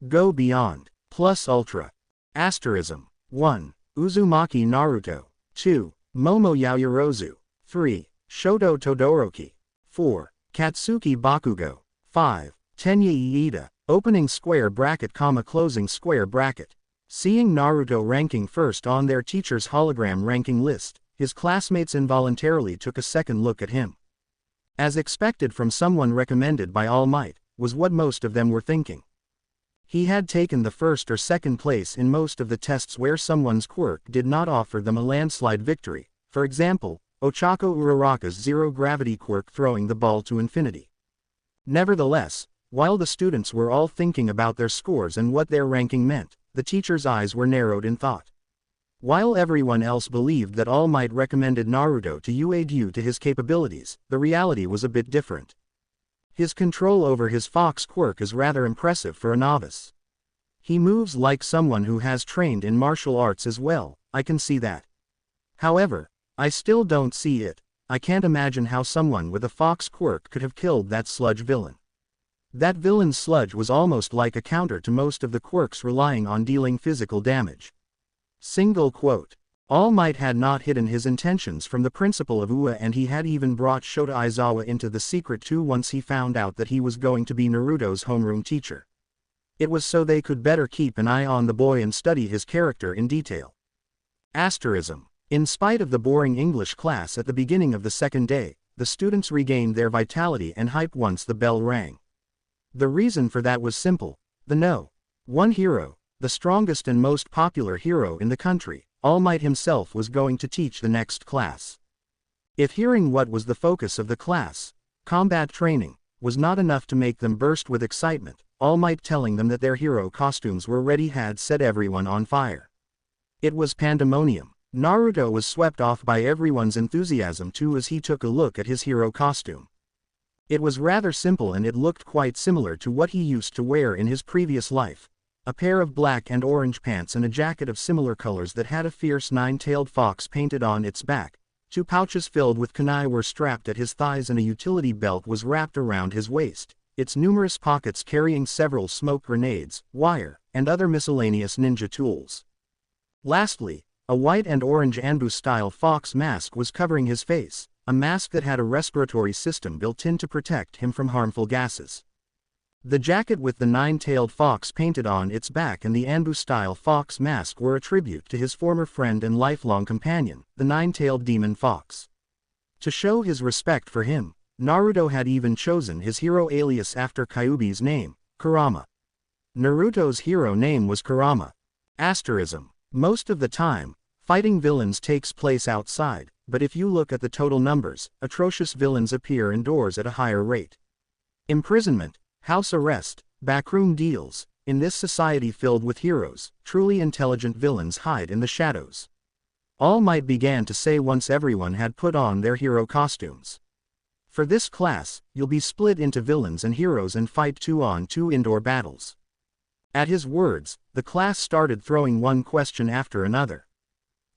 Go beyond. Plus ultra. Asterism. 1. Uzumaki Naruto. 2. Momo Yaoyorozu. 3. Shoto Todoroki. 4. Katsuki Bakugo. 5. Tenya Iida. Opening square bracket, closing square bracket. Seeing Naruto ranking first on their teacher's hologram ranking list, his classmates involuntarily took a second look at him. As expected from someone recommended by All Might, was what most of them were thinking. He had taken the first or second place in most of the tests where someone's quirk did not offer them a landslide victory, for example, Ochako Uraraka's zero-gravity quirk throwing the ball to infinity. Nevertheless, while the students were all thinking about their scores and what their ranking meant, the teacher's eyes were narrowed in thought. While everyone else believed that All Might recommended Naruto to UA due to his capabilities, the reality was a bit different. His control over his fox quirk is rather impressive for a novice. He moves like someone who has trained in martial arts as well, I can see that. However, I still don't see it. I can't imagine how someone with a fox quirk could have killed that sludge villain. That villain's sludge was almost like a counter to most of the quirks relying on dealing physical damage. Single quote. All Might had not hidden his intentions from the principal of UA, and he had even brought Shota Aizawa into the secret too once he found out that he was going to be Naruto's homeroom teacher. It was so they could better keep an eye on the boy and study his character in detail. Asterism. In spite of the boring English class at the beginning of the second day, the students regained their vitality and hype once the bell rang. The reason for that was simple. One hero, the strongest and most popular hero in the country, All Might himself, was going to teach the next class. If hearing what was the focus of the class, combat training, was not enough to make them burst with excitement, All Might telling them that their hero costumes were ready had set everyone on fire. It was pandemonium. Naruto was swept off by everyone's enthusiasm too as he took a look at his hero costume. It was rather simple and it looked quite similar to what he used to wear in his previous life. A pair of black and orange pants and a jacket of similar colors that had a fierce nine-tailed fox painted on its back. 2 pouches filled with kunai were strapped at his thighs and a utility belt was wrapped around his waist, its numerous pockets carrying several smoke grenades, wire, and other miscellaneous ninja tools. Lastly, a white and orange Anbu-style fox mask was covering his face, a mask that had a respiratory system built in to protect him from harmful gases. The jacket with the nine-tailed fox painted on its back and the Anbu-style fox mask were a tribute to his former friend and lifelong companion, the nine-tailed demon fox. To show his respect for him, Naruto had even chosen his hero alias after Kyuubi's name, Kurama. Naruto's hero name was Kurama. Asterism. Most of the time, fighting villains takes place outside, but if you look at the total numbers, atrocious villains appear indoors at a higher rate. Imprisonment, house arrest, backroom deals. In this society filled with heroes, truly intelligent villains hide in the shadows. All Might began to say once everyone had put on their hero costumes. For this class, you'll be split into villains and heroes and fight 2-on-2 indoor battles. At his words, the class started throwing one question after another.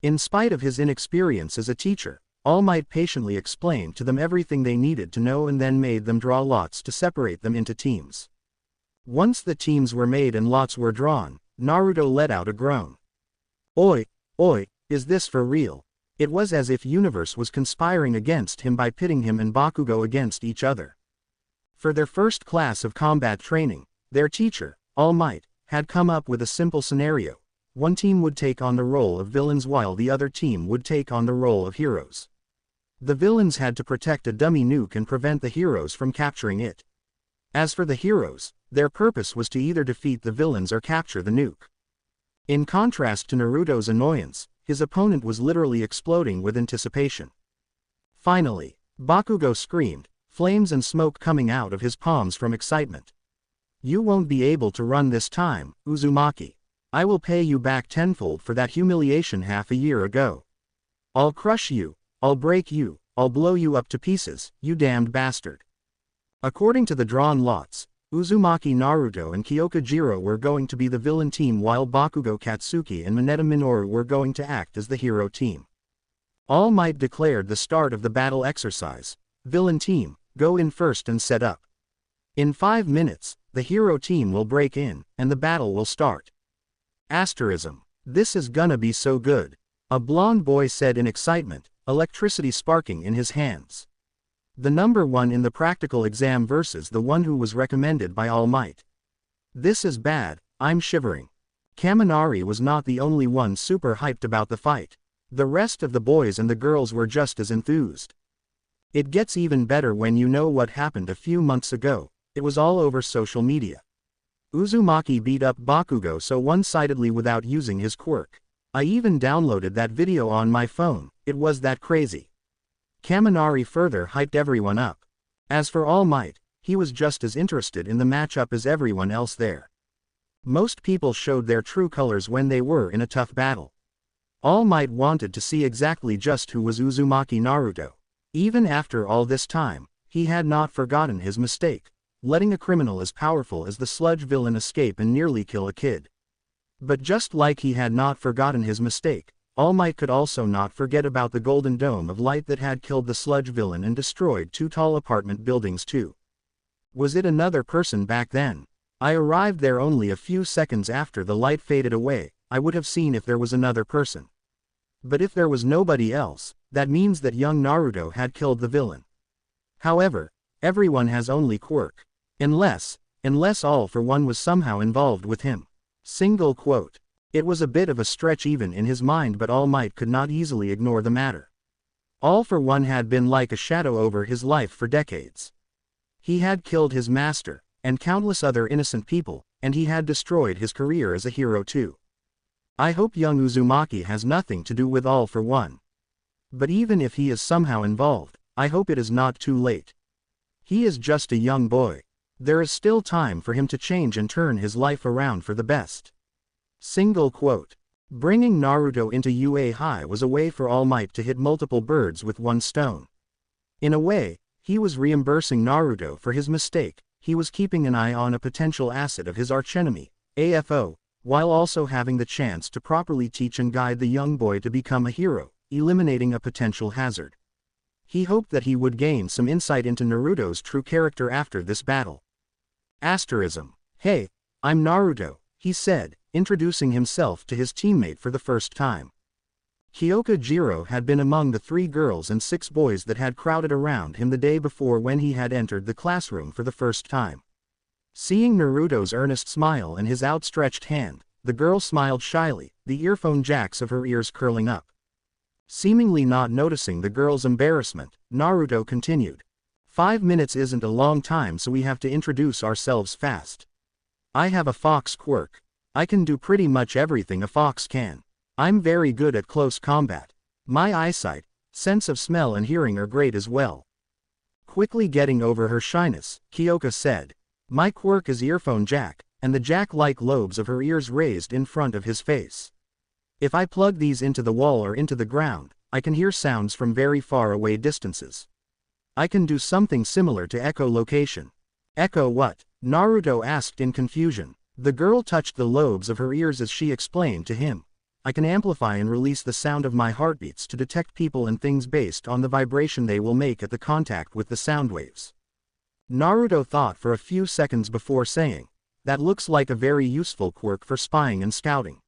In spite of his inexperience as a teacher, All Might patiently explained to them everything they needed to know and then made them draw lots to separate them into teams. Once the teams were made and lots were drawn, Naruto let out a groan. Oi, is this for real? It was as if universe was conspiring against him by pitting him and Bakugo against each other. For their first class of combat training, their teacher, All Might, had come up with a simple scenario. One team would take on the role of villains while the other team would take on the role of heroes. The villains had to protect a dummy nuke and prevent the heroes from capturing it. As for the heroes, their purpose was to either defeat the villains or capture the nuke. In contrast to Naruto's annoyance, his opponent was literally exploding with anticipation. Finally, Bakugo screamed, flames and smoke coming out of his palms from excitement. You won't be able to run this time, Uzumaki. I will pay you back tenfold for that humiliation half a year ago. I'll crush you, I'll break you, I'll blow you up to pieces, you damned bastard. According to the drawn lots, Uzumaki Naruto and Kyoka Jiro were going to be the villain team while Bakugo Katsuki and Mineta Minoru were going to act as the hero team. All Might declared the start of the battle exercise. Villain team, go in first and set up. In 5 minutes, the hero team will break in, and the battle will start. Asterism. This is gonna be so good. A blonde boy said in excitement, electricity sparking in his hands. The number 1 in the practical exam versus the one who was recommended by All Might. This is bad, I'm shivering. Kaminari was not the only one super hyped about the fight. The rest of the boys and the girls were just as enthused. It gets even better when you know what happened a few months ago. It was all over social media. Uzumaki beat up Bakugo so one-sidedly without using his quirk. I even downloaded that video on my phone, it was that crazy. Kaminari further hyped everyone up. As for All Might, he was just as interested in the matchup as everyone else there. Most people showed their true colors when they were in a tough battle. All Might wanted to see exactly just who was Uzumaki Naruto. Even after all this time, he had not forgotten his mistake, letting a criminal as powerful as the sludge villain escape and nearly kill a kid. But just like he had not forgotten his mistake, All Might could also not forget about the golden dome of light that had killed the sludge villain and destroyed 2 tall apartment buildings too. Was it another person back then? I arrived there only a few seconds after the light faded away. I would have seen if there was another person. But if there was nobody else, that means that young Naruto had killed the villain. However, everyone has only quirk. Unless All for One was somehow involved with him. Single quote. It was a bit of a stretch even in his mind, but All Might could not easily ignore the matter. All for One had been like a shadow over his life for decades. He had killed his master, and countless other innocent people, and he had destroyed his career as a hero too. I hope young Uzumaki has nothing to do with All for One. But even if he is somehow involved, I hope it is not too late. He is just a young boy. There is still time for him to change and turn his life around for the best. Single quote. Bringing Naruto into UA High was a way for All Might to hit multiple birds with one stone. In a way, he was reimbursing Naruto for his mistake. He was keeping an eye on a potential asset of his archenemy, AFO, while also having the chance to properly teach and guide the young boy to become a hero, eliminating a potential hazard. He hoped that he would gain some insight into Naruto's true character after this battle. Asterism. Hey, I'm Naruto, he said, introducing himself to his teammate for the first time. Kyoka Jiro had been among the 3 girls and 6 boys that had crowded around him the day before when he had entered the classroom for the first time. Seeing Naruto's earnest smile and his outstretched hand, the girl smiled shyly, the earphone jacks of her ears curling up. Seemingly not noticing the girl's embarrassment, Naruto continued. 5 minutes isn't a long time, so we have to introduce ourselves fast. I have a fox quirk. I can do pretty much everything a fox can. I'm very good at close combat. My eyesight, sense of smell and hearing are great as well. Quickly getting over her shyness, Kyoka said. My quirk is earphone jack, and the jack-like lobes of her ears raised in front of his face. If I plug these into the wall or into the ground, I can hear sounds from very far away distances. I can do something similar to echolocation. Echo what? Naruto asked in confusion. The girl touched the lobes of her ears as she explained to him. I can amplify and release the sound of my heartbeats to detect people and things based on the vibration they will make at the contact with the sound waves. Naruto thought for a few seconds before saying, that looks like a very useful quirk for spying and scouting.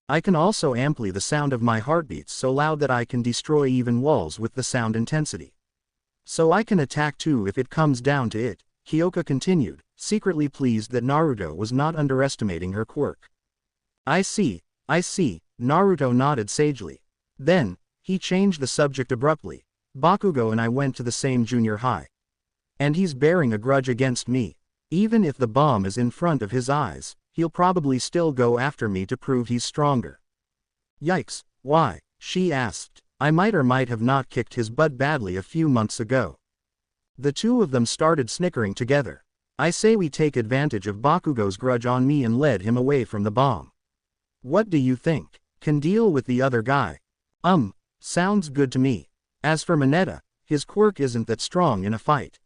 I can also amplify the sound of my heartbeats so loud that I can destroy even walls with the sound intensity. So I can attack too if it comes down to it, Kyoka continued, secretly pleased that Naruto was not underestimating her quirk. I see, Naruto nodded sagely. Then, he changed the subject abruptly. Bakugo and I went to the same junior high. And he's bearing a grudge against me. Even if the bomb is in front of his eyes, he'll probably still go after me to prove he's stronger. Yikes, why? She asked. I might or might have not kicked his butt badly a few months ago. The two of them started snickering together. I say we take advantage of Bakugo's grudge on me and lead him away from the bomb. What do you think? Can deal with the other guy. Sounds good to me. As for Mineta, his quirk isn't that strong in a fight.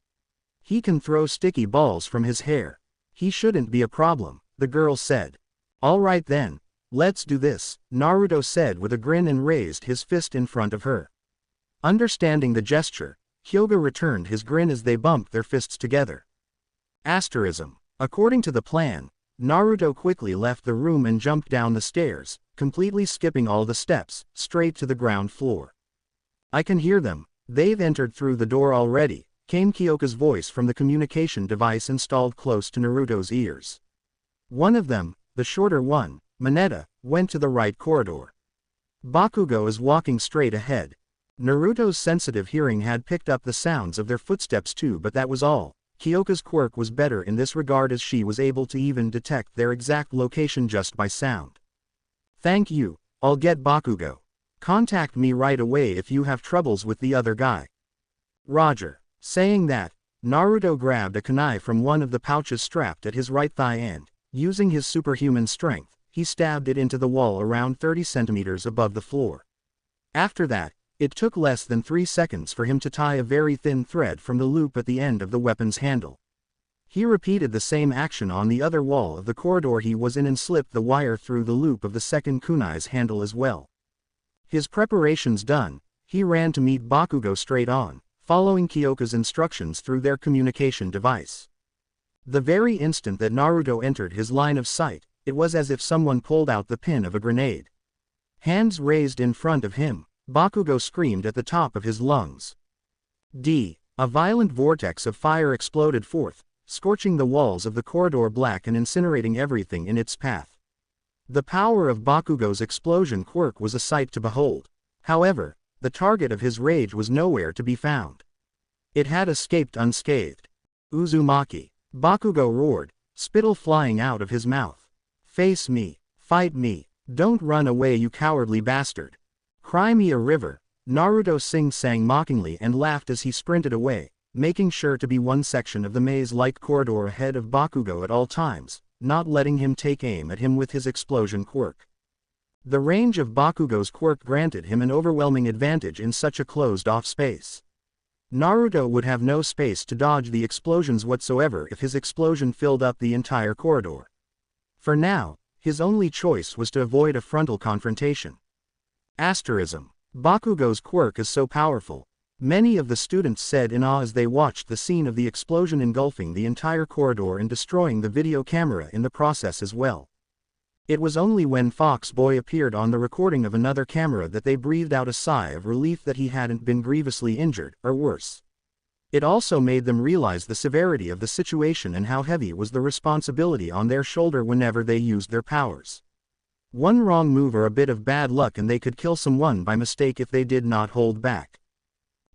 He can throw sticky balls from his hair. He shouldn't be a problem, the girl said. All right then, let's do this, Naruto said with a grin and raised his fist in front of her. Understanding the gesture, Hyuga returned his grin as they bumped their fists together. Asterism. According to the plan, Naruto quickly left the room and jumped down the stairs, completely skipping all the steps, straight to the ground floor. I can hear them, they've entered through the door already, came Kyoka's voice from the communication device installed close to Naruto's ears. One of them, the shorter one, Mineta, went to the right corridor. Bakugo is walking straight ahead. Naruto's sensitive hearing had picked up the sounds of their footsteps too, but that was all. Kyoka's quirk was better in this regard as she was able to even detect their exact location just by sound. Thank you, I'll get Bakugo. Contact me right away if you have troubles with the other guy. Roger. Saying that, Naruto grabbed a kunai from one of the pouches strapped at his right thigh and, using his superhuman strength, he stabbed it into the wall around 30 centimeters above the floor. After that, it took less than 3 seconds for him to tie a very thin thread from the loop at the end of the weapon's handle. He repeated the same action on the other wall of the corridor he was in and slipped the wire through the loop of the second kunai's handle as well. His preparations done, he ran to meet Bakugo straight on, following Kyoka's instructions through their communication device. The very instant that Naruto entered his line of sight, it was as if someone pulled out the pin of a grenade. Hands raised in front of him, Bakugo screamed at the top of his lungs. A violent vortex of fire exploded forth, scorching the walls of the corridor black and incinerating everything in its path. The power of Bakugo's explosion quirk was a sight to behold. However, the target of his rage was nowhere to be found. It had escaped unscathed. Uzumaki. Bakugo roared, spittle flying out of his mouth. Face me, fight me, don't run away you cowardly bastard. Cry me a river, Naruto sang mockingly and laughed as he sprinted away, making sure to be one section of the maze-like corridor ahead of Bakugo at all times, not letting him take aim at him with his explosion quirk. The range of Bakugo's quirk granted him an overwhelming advantage in such a closed-off space. Naruto would have no space to dodge the explosions whatsoever if his explosion filled up the entire corridor. For now, his only choice was to avoid a frontal confrontation. Asterism. Bakugo's quirk is so powerful. Many of the students said in awe as they watched the scene of the explosion engulfing the entire corridor and destroying the video camera in the process as well. It was only when Fox Boy appeared on the recording of another camera that they breathed out a sigh of relief that he hadn't been grievously injured, or worse. It also made them realize the severity of the situation and how heavy was the responsibility on their shoulder whenever they used their powers. One wrong move or a bit of bad luck and they could kill someone by mistake if they did not hold back.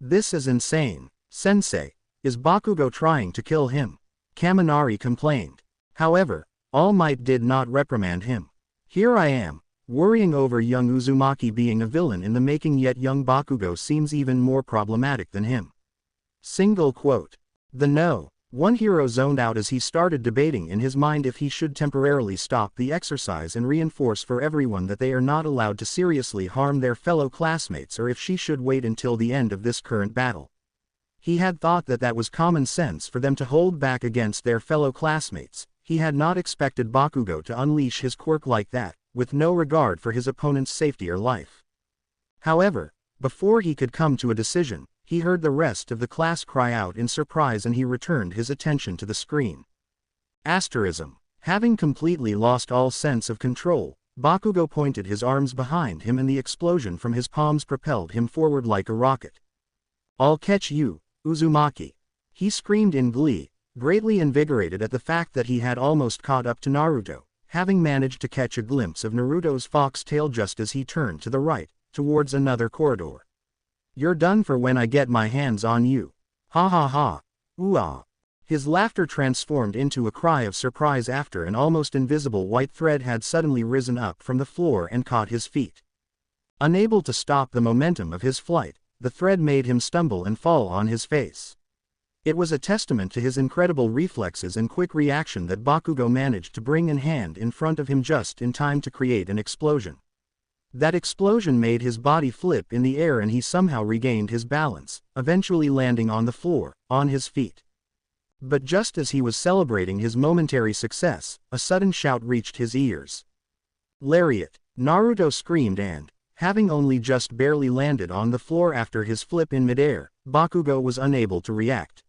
This is insane, sensei. Is Bakugo trying to kill him? Kaminari complained. However, All Might did not reprimand him. Here I am, worrying over young Uzumaki being a villain in the making, yet young Bakugo seems even more problematic than him. Single quote. One hero zoned out as he started debating in his mind if he should temporarily stop the exercise and reinforce for everyone that they are not allowed to seriously harm their fellow classmates, or if she should wait until the end of this current battle. He had thought that that was common sense for them to hold back against their fellow classmates. He had not expected Bakugo to unleash his quirk like that, with no regard for his opponent's safety or life. However, before he could come to a decision, he heard the rest of the class cry out in surprise and he returned his attention to the screen. Asterism. Having completely lost all sense of control, Bakugo pointed his arms behind him and the explosion from his palms propelled him forward like a rocket. I'll catch you, Uzumaki. He screamed in glee, greatly invigorated at the fact that he had almost caught up to Naruto, having managed to catch a glimpse of Naruto's fox tail just as he turned to the right, towards another corridor. You're done for when I get my hands on you. Ha ha ha. Ooh-ah. His laughter transformed into a cry of surprise after an almost invisible white thread had suddenly risen up from the floor and caught his feet. Unable to stop the momentum of his flight, the thread made him stumble and fall on his face. It was a testament to his incredible reflexes and quick reaction that Bakugo managed to bring a hand in front of him just in time to create an explosion. That explosion made his body flip in the air and he somehow regained his balance, eventually landing on the floor, on his feet. But just as he was celebrating his momentary success, a sudden shout reached his ears. Lariat! Naruto screamed and, having only just barely landed on the floor after his flip in midair, Bakugo was unable to react.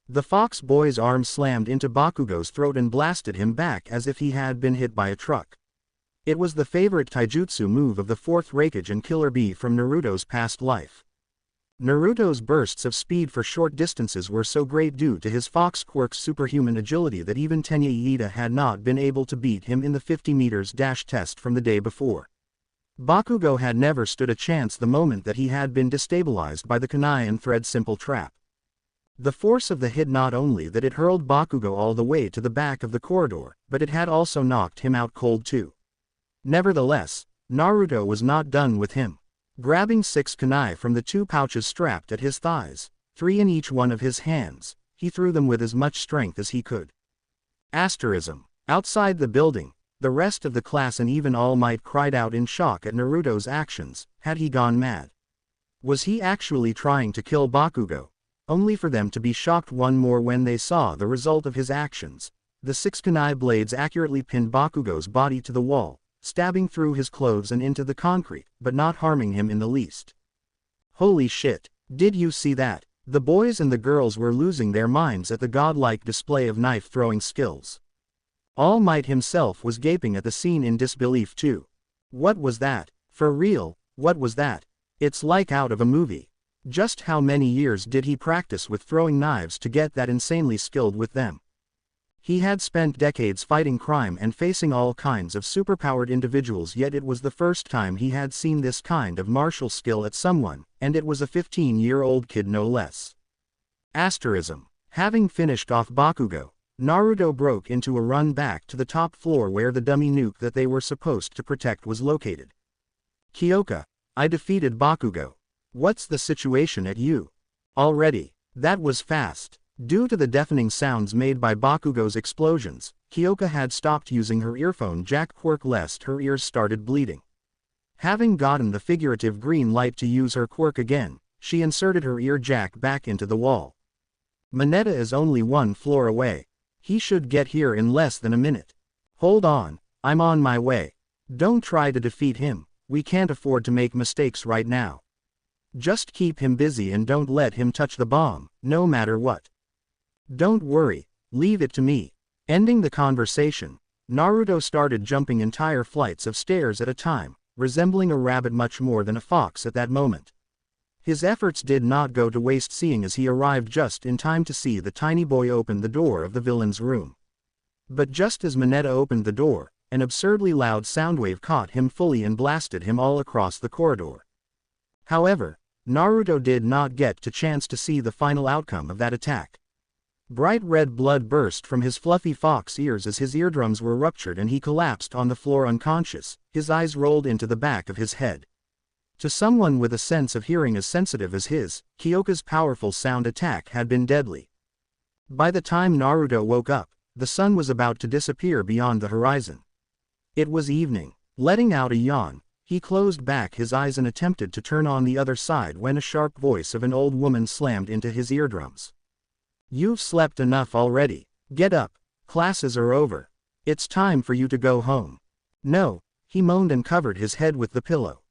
The fox boy's arm slammed into Bakugo's throat and blasted him back as if he had been hit by a truck. It was the favorite taijutsu move of the fourth Raikage and Killer Bee from Naruto's past life. Naruto's bursts of speed for short distances were so great due to his fox quirk's superhuman agility that even Tenya Iida had not been able to beat him in the 50 meters dash test from the day before. Bakugo had never stood a chance the moment that he had been destabilized by the kunai and thread simple trap. The force of the hit not only that it hurled Bakugo all the way to the back of the corridor, but it had also knocked him out cold too. Nevertheless, Naruto was not done with him. Grabbing 6 kunai from the 2 pouches strapped at his thighs, 3 in each one of his hands, he threw them with as much strength as he could. Asterism. Outside the building, the rest of the class and even All Might cried out in shock at Naruto's actions. Had he gone mad? Was he actually trying to kill Bakugo? Only for them to be shocked one more when they saw the result of his actions. The 6 kunai blades accurately pinned Bakugo's body to the wall, stabbing through his clothes and into the concrete, but not harming him in the least. Holy shit, did you see that? The boys and the girls were losing their minds at the godlike display of knife-throwing skills. All Might himself was gaping at the scene in disbelief too. What was that? For real, what was that? It's like out of a movie. Just how many years did he practice with throwing knives to get that insanely skilled with them? He had spent decades fighting crime and facing all kinds of superpowered individuals, yet it was the first time he had seen this kind of martial skill at someone, and it was a 15-year-old kid no less. Asterism. Having finished off Bakugo, Naruto broke into a run back to the top floor where the dummy nuke that they were supposed to protect was located. Kyoka, I defeated Bakugo. What's the situation at you? Already. That was fast. Due to the deafening sounds made by Bakugo's explosions, Kyoka had stopped using her earphone jack quirk lest her ears started bleeding. Having gotten the figurative green light to use her quirk again, she inserted her ear jack back into the wall. Mineta is only one floor away. He should get here in less than a minute. Hold on, I'm on my way. Don't try to defeat him, we can't afford to make mistakes right now. Just keep him busy and don't let him touch the bomb, no matter what. Don't worry, leave it to me. Ending the conversation, Naruto started jumping entire flights of stairs at a time, resembling a rabbit much more than a fox at that moment. His efforts did not go to waste, seeing as he arrived just in time to see the tiny boy open the door of the villain's room. But just as Mineta opened the door, an absurdly loud soundwave caught him fully and blasted him all across the corridor. However, Naruto did not get a chance to see the final outcome of that attack. Bright red blood burst from his fluffy fox ears as his eardrums were ruptured and he collapsed on the floor unconscious, his eyes rolled into the back of his head. To someone with a sense of hearing as sensitive as his, Kyoka's powerful sound attack had been deadly. By the time Naruto woke up, the sun was about to disappear beyond the horizon. It was evening. Letting out a yawn, he closed back his eyes and attempted to turn on the other side when a sharp voice of an old woman slammed into his eardrums. You've slept enough already. Get up. Classes are over. It's time for you to go home. No, he moaned and covered his head with the pillow.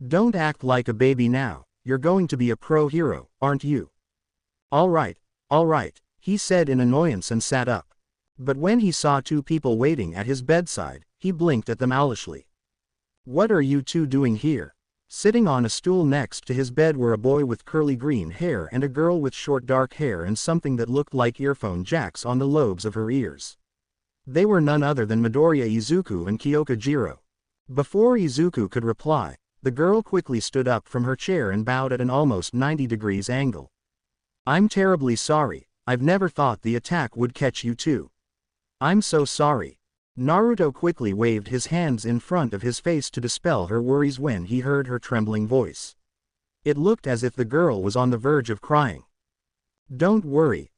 Don't act like a baby now, you're going to be a pro hero, aren't you? All right, he said in annoyance and sat up. But when he saw two people waiting at his bedside, he blinked at them owlishly. What are you two doing here? Sitting on a stool next to his bed were a boy with curly green hair and a girl with short dark hair and something that looked like earphone jacks on the lobes of her ears. They were none other than Midoriya Izuku and Kyoka Jiro. Before Izuku could reply, the girl quickly stood up from her chair and bowed at an almost 90 degrees angle. I'm terribly sorry, I've never thought the attack would catch you too. I'm so sorry. Naruto quickly waved his hands in front of his face to dispel her worries when he heard her trembling voice. It looked as if the girl was on the verge of crying. Don't worry.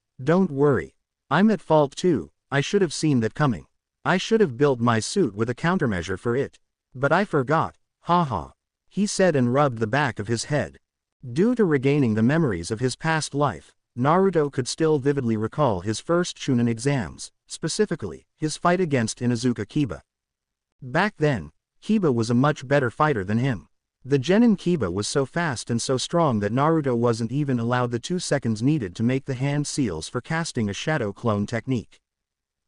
I'm at fault too, I should have seen that coming. I should have built my suit with a countermeasure for it. But I forgot, haha. He said and rubbed the back of his head. Due to regaining the memories of his past life, Naruto could still vividly recall his first Chunin exams, specifically, his fight against Inuzuka Kiba. Back then, Kiba was a much better fighter than him. The genin Kiba was so fast and so strong that Naruto wasn't even allowed the 2 seconds needed to make the hand seals for casting a shadow clone technique.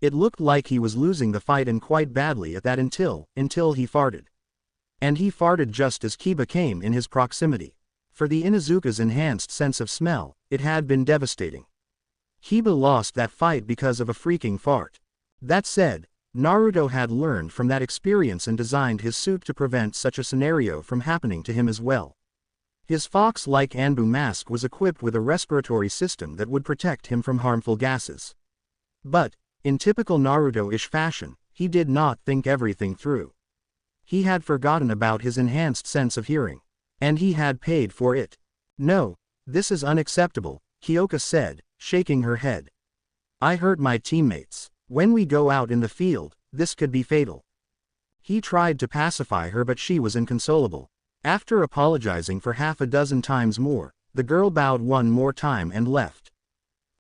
It looked like he was losing the fight and quite badly at that until he farted. And he farted just as Kiba came in his proximity. For the Inuzuka's enhanced sense of smell, it had been devastating. Kiba lost that fight because of a freaking fart. That said, Naruto had learned from that experience and designed his suit to prevent such a scenario from happening to him as well. His fox-like Anbu mask was equipped with a respiratory system that would protect him from harmful gases. But, in typical Naruto-ish fashion, he did not think everything through. He had forgotten about his enhanced sense of hearing. And he had paid for it. No, this is unacceptable, Kyoka said, shaking her head. I hurt my teammates. When we go out in the field, this could be fatal. He tried to pacify her but she was inconsolable. After apologizing for half a dozen times more, the girl bowed one more time and left.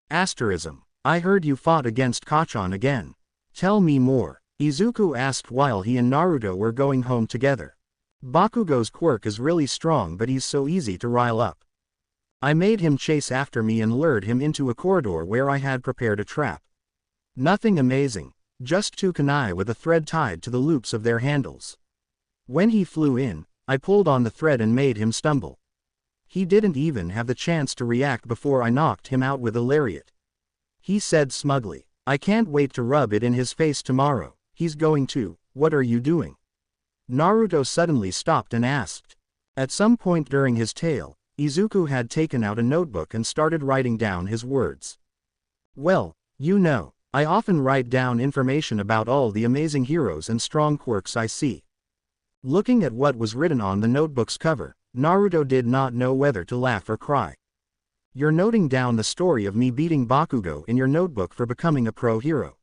Asterism. I heard you fought against Kachan again. Tell me more. Izuku asked while he and Naruto were going home together. Bakugo's quirk is really strong, but he's so easy to rile up. I made him chase after me and lured him into a corridor where I had prepared a trap. Nothing amazing, just two kunai with a thread tied to the loops of their handles. When he flew in, I pulled on the thread and made him stumble. He didn't even have the chance to react before I knocked him out with a lariat. He said smugly, "I can't wait to rub it in his face tomorrow." He's going to. What are you doing? Naruto suddenly stopped and asked. At some point during his tale, Izuku had taken out a notebook and started writing down his words. Well, you know, I often write down information about all the amazing heroes and strong quirks I see. Looking at what was written on the notebook's cover, Naruto did not know whether to laugh or cry. You're noting down the story of me beating Bakugo in your notebook for becoming a pro hero.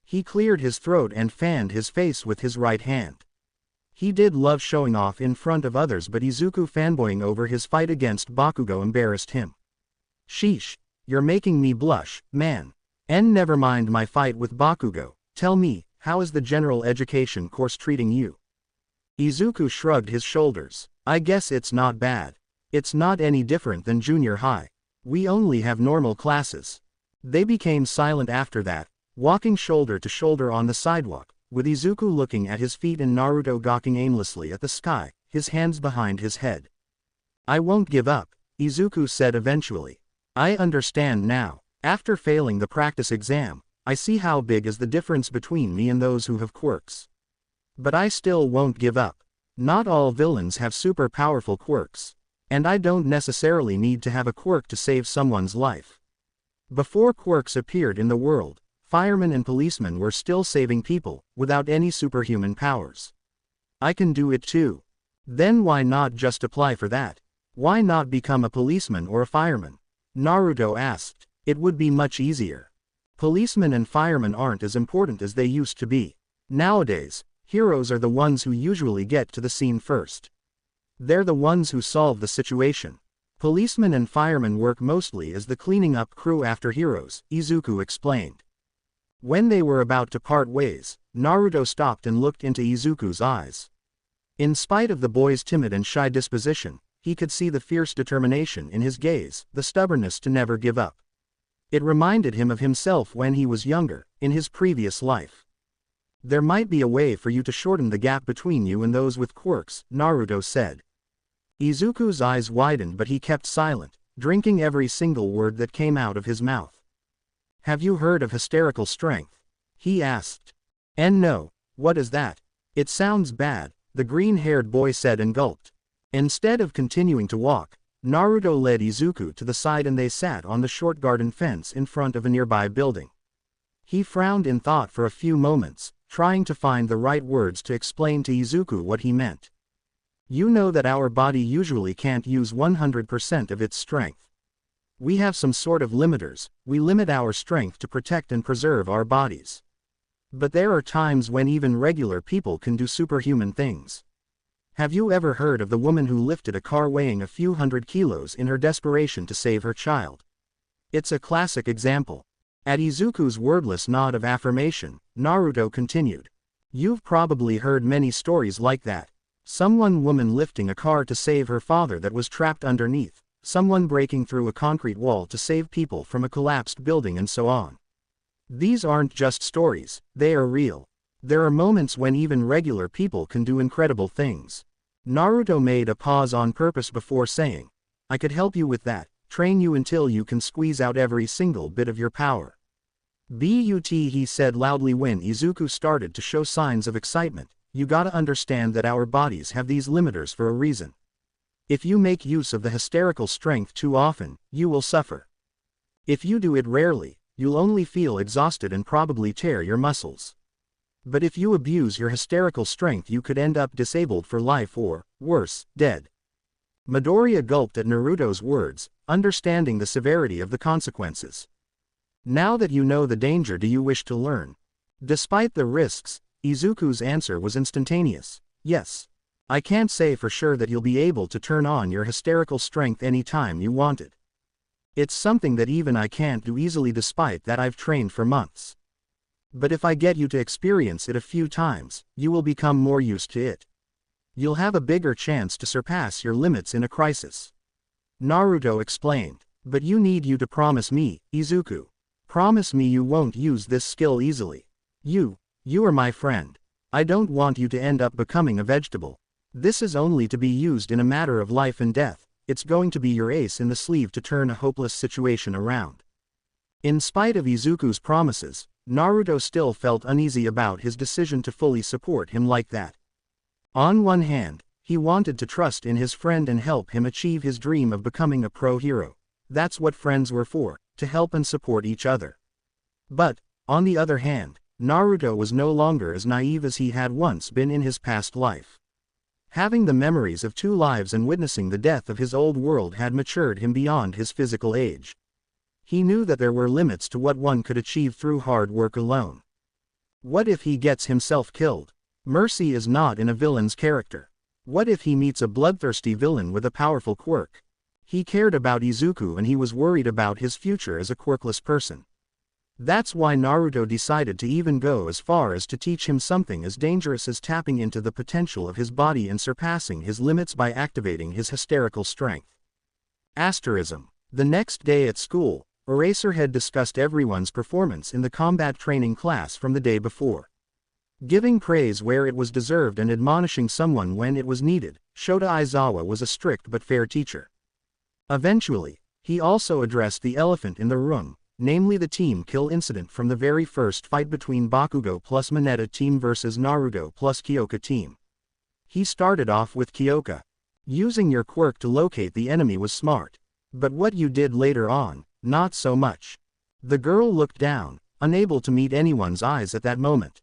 He cleared his throat and fanned his face with his right hand. He did love showing off in front of others, but Izuku fanboying over his fight against Bakugo embarrassed him. Sheesh, you're making me blush, man. And never mind my fight with Bakugo, tell me, how is the general education course treating you? Izuku shrugged his shoulders. I guess it's not bad. It's not any different than junior high. We only have normal classes. They became silent after that, walking shoulder to shoulder on the sidewalk, with Izuku looking at his feet and Naruto gawking aimlessly at the sky, his hands behind his head. I won't give up, Izuku said eventually. I understand now. After failing the practice exam, I see how big is the difference between me and those who have quirks. But I still won't give up. Not all villains have super powerful quirks. And I don't necessarily need to have a quirk to save someone's life. Before quirks appeared in the world, firemen and policemen were still saving people, without any superhuman powers. I can do it too. Then why not just apply for that? Why not become a policeman or a fireman? Naruto asked. It would be much easier. Policemen and firemen aren't as important as they used to be. Nowadays, heroes are the ones who usually get to the scene first. They're the ones who solve the situation. Policemen and firemen work mostly as the cleaning up crew after heroes, Izuku explained. When they were about to part ways, Naruto stopped and looked into Izuku's eyes. In spite of the boy's timid and shy disposition, he could see the fierce determination in his gaze, the stubbornness to never give up. It reminded him of himself when he was younger, in his previous life. There might be a way for you to shorten the gap between you and those with quirks, Naruto said. Izuku's eyes widened, but he kept silent, drinking every single word that came out of his mouth. Have you heard of hysterical strength? He asked. And no, what is that? It sounds bad, the green-haired boy said and gulped. Instead of continuing to walk, Naruto led Izuku to the side and they sat on the short garden fence in front of a nearby building. He frowned in thought for a few moments, trying to find the right words to explain to Izuku what he meant. You know that our body usually can't use 100% of its strength. We have some sort of limiters, we limit our strength to protect and preserve our bodies. But there are times when even regular people can do superhuman things. Have you ever heard of the woman who lifted a car weighing a few hundred kilos in her desperation to save her child? It's a classic example. At Izuku's wordless nod of affirmation, Naruto continued. You've probably heard many stories like that. Someone woman lifting a car to save her father that was trapped underneath. Someone breaking through a concrete wall to save people from a collapsed building and so on. These aren't just stories, they are real. There are moments when even regular people can do incredible things. Naruto made a pause on purpose before saying, I could help you with that, train you until you can squeeze out every single bit of your power. But he said loudly when Izuku started to show signs of excitement, you gotta understand that our bodies have these limiters for a reason. If you make use of the hysterical strength too often, you will suffer. If you do it rarely, you'll only feel exhausted and probably tear your muscles. But if you abuse your hysterical strength you could end up disabled for life or, worse, dead. Midoriya gulped at Naruto's words, understanding the severity of the consequences. Now that you know the danger, do you wish to learn? Despite the risks, Izuku's answer was instantaneous. Yes. I can't say for sure that you'll be able to turn on your hysterical strength anytime you want it. It's something that even I can't do easily despite that I've trained for months. But if I get you to experience it a few times, you will become more used to it. You'll have a bigger chance to surpass your limits in a crisis. Naruto explained. But you to promise me, Izuku. Promise me you won't use this skill easily. You are my friend. I don't want you to end up becoming a vegetable. This is only to be used in a matter of life and death. It's going to be your ace in the sleeve to turn a hopeless situation around. In spite of Izuku's promises, Naruto still felt uneasy about his decision to fully support him like that. On one hand, he wanted to trust in his friend and help him achieve his dream of becoming a pro hero. That's what friends were for, to help and support each other. But, on the other hand, Naruto was no longer as naive as he had once been in his past life. Having the memories of 2 lives and witnessing the death of his old world had matured him beyond his physical age. He knew that there were limits to what one could achieve through hard work alone. What if he gets himself killed? Mercy is not in a villain's character. What if he meets a bloodthirsty villain with a powerful quirk? He cared about Izuku and he was worried about his future as a quirkless person. That's why Naruto decided to even go as far as to teach him something as dangerous as tapping into the potential of his body and surpassing his limits by activating his hysterical strength. Asterism. The next day at school, Eraserhead discussed everyone's performance in the combat training class from the day before. Giving praise where it was deserved and admonishing someone when it was needed, Shota Aizawa was a strict but fair teacher. Eventually, he also addressed the elephant in the room, namely the team kill incident from the very first fight between Bakugo plus Mineta team versus Naruto plus Kyoka team. He started off with Kyoka. Using your quirk to locate the enemy was smart. But what you did later on, not so much. The girl looked down, unable to meet anyone's eyes at that moment.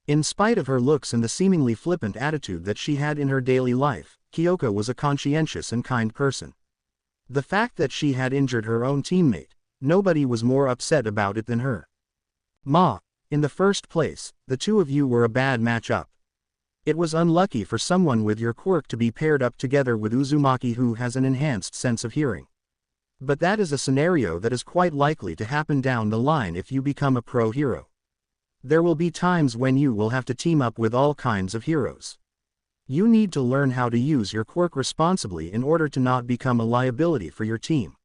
In spite of her looks and the seemingly flippant attitude that she had in her daily life, Kyoka was a conscientious and kind person. The fact that she had injured her own teammate, nobody was more upset about it than her. In the first place, the two of you were a bad match-up. It was unlucky for someone with your quirk to be paired up together with Uzumaki who has an enhanced sense of hearing. But that is a scenario that is quite likely to happen down the line if you become a pro hero. There will be times when you will have to team up with all kinds of heroes. You need to learn how to use your quirk responsibly in order to not become a liability for your team.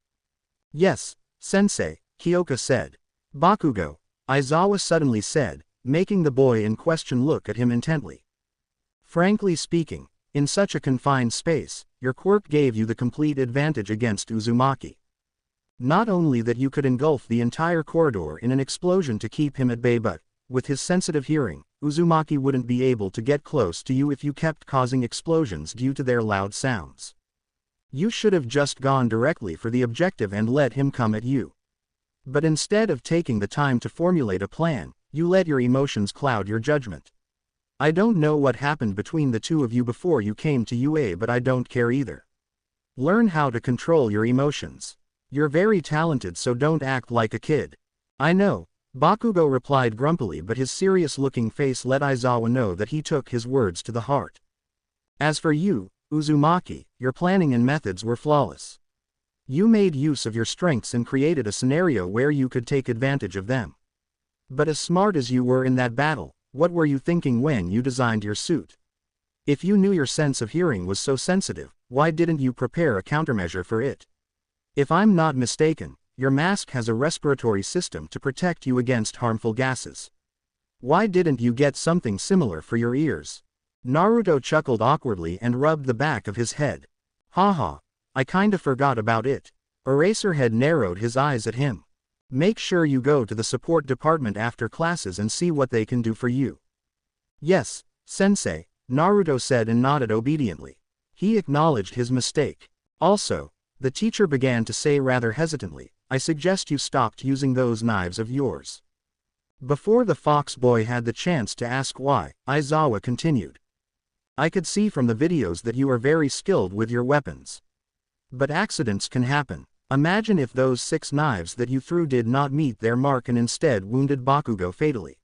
Yes, Sensei, Kyoka said. Bakugo, Aizawa suddenly said, making the boy in question look at him intently. Frankly speaking, in such a confined space, your quirk gave you the complete advantage against Uzumaki. Not only that you could engulf the entire corridor in an explosion to keep him at bay, but, with his sensitive hearing, Uzumaki wouldn't be able to get close to you if you kept causing explosions due to their loud sounds. You should have just gone directly for the objective and let him come at you. But instead of taking the time to formulate a plan, you let your emotions cloud your judgment. I don't know what happened between the two of you before you came to UA, but I don't care either. Learn how to control your emotions. You're very talented, so don't act like a kid. I know, Bakugo replied grumpily, but his serious-looking face let Aizawa know that he took his words to the heart. As for you, Uzumaki, your planning and methods were flawless. You made use of your strengths and created a scenario where you could take advantage of them. But as smart as you were in that battle, what were you thinking when you designed your suit? If you knew your sense of hearing was so sensitive, why didn't you prepare a countermeasure for it? If I'm not mistaken, your mask has a respiratory system to protect you against harmful gases. Why didn't you get something similar for your ears? Naruto chuckled awkwardly and rubbed the back of his head. Haha, I kinda forgot about it. Eraserhead narrowed his eyes at him. Make sure you go to the support department after classes and see what they can do for you. Yes, Sensei, Naruto said and nodded obediently. He acknowledged his mistake. Also, the teacher began to say rather hesitantly, I suggest you stopped using those knives of yours. Before the fox boy had the chance to ask why, Aizawa continued. I could see from the videos that you are very skilled with your weapons. But accidents can happen. Imagine if those 6 knives that you threw did not meet their mark and instead wounded Bakugo fatally.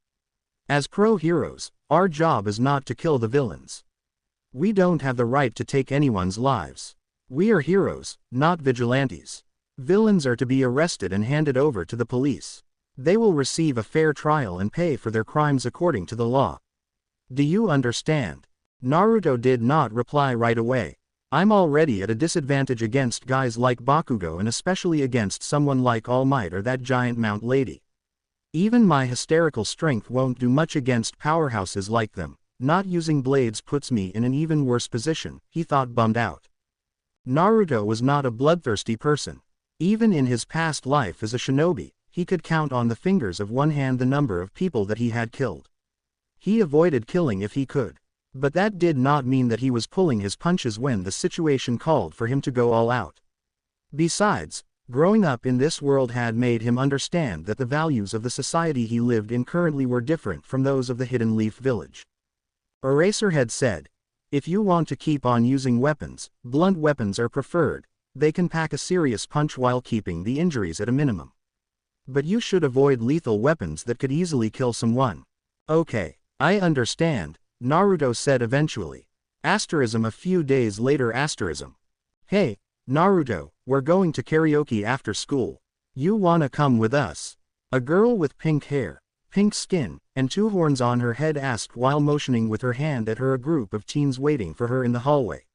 As pro heroes, our job is not to kill the villains. We don't have the right to take anyone's lives. We are heroes, not vigilantes. Villains are to be arrested and handed over to the police. They will receive a fair trial and pay for their crimes according to the law. Do you understand? Naruto did not reply right away. I'm already at a disadvantage against guys like Bakugo and especially against someone like All Might or that giant Mount Lady. Even my hysterical strength won't do much against powerhouses like them. Not using blades puts me in an even worse position, he thought, bummed out. Naruto was not a bloodthirsty person. Even in his past life as a shinobi, he could count on the fingers of one hand the number of people that he had killed. He avoided killing if he could. But that did not mean that he was pulling his punches when the situation called for him to go all out. Besides, growing up in this world had made him understand that the values of the society he lived in currently were different from those of the Hidden Leaf Village. Eraserhead said, "If you want to keep on using weapons, blunt weapons are preferred. They can pack a serious punch while keeping the injuries at a minimum. But you should avoid lethal weapons that could easily kill someone." "Okay, I understand," Naruto said eventually. Asterism a few days later asterism. "Hey, Naruto, we're going to karaoke after school. You wanna come with us?" A girl with pink hair, pink skin, and two horns on her head asked while motioning with her hand at a group of teens waiting for her in the hallway.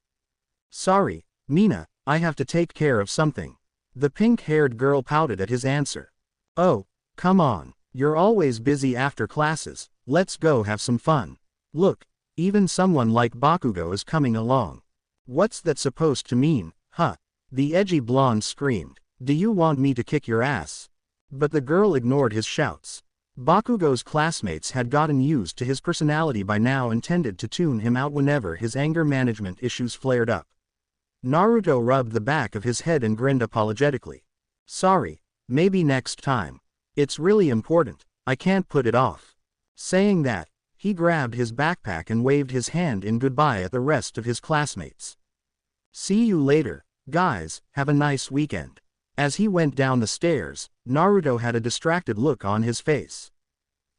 "Sorry, Mina, I have to take care of something." The pink-haired girl pouted at his answer. "Oh, come on, you're always busy after classes, let's go have some fun. Look, even someone like Bakugo is coming along." "What's that supposed to mean, huh?" the edgy blonde screamed. "Do you want me to kick your ass?" But the girl ignored his shouts. Bakugo's classmates had gotten used to his personality by now and tended to tune him out whenever his anger management issues flared up. Naruto rubbed the back of his head and grinned apologetically. "Sorry, maybe next time. It's really important, I can't put it off." Saying that, he grabbed his backpack and waved his hand in goodbye at the rest of his classmates. "See you later, guys, have a nice weekend." As he went down the stairs, Naruto had a distracted look on his face.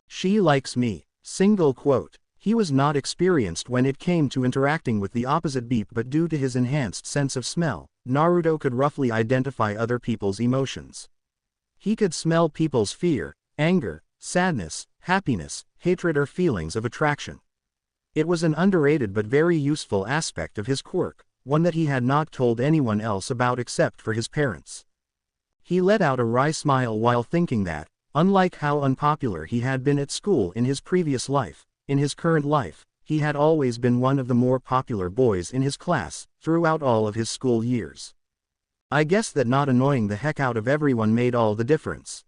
"She likes me." Single quote. He was not experienced when it came to interacting with the opposite beep, but due to his enhanced sense of smell, Naruto could roughly identify other people's emotions. He could smell people's fear, anger, sadness, happiness, hatred or feelings of attraction. It was an underrated but very useful aspect of his quirk, one that he had not told anyone else about except for his parents. He let out a wry smile while thinking that, unlike how unpopular he had been at school in his previous life, in his current life, he had always been one of the more popular boys in his class, throughout all of his school years. I guess that not annoying the heck out of everyone made all the difference.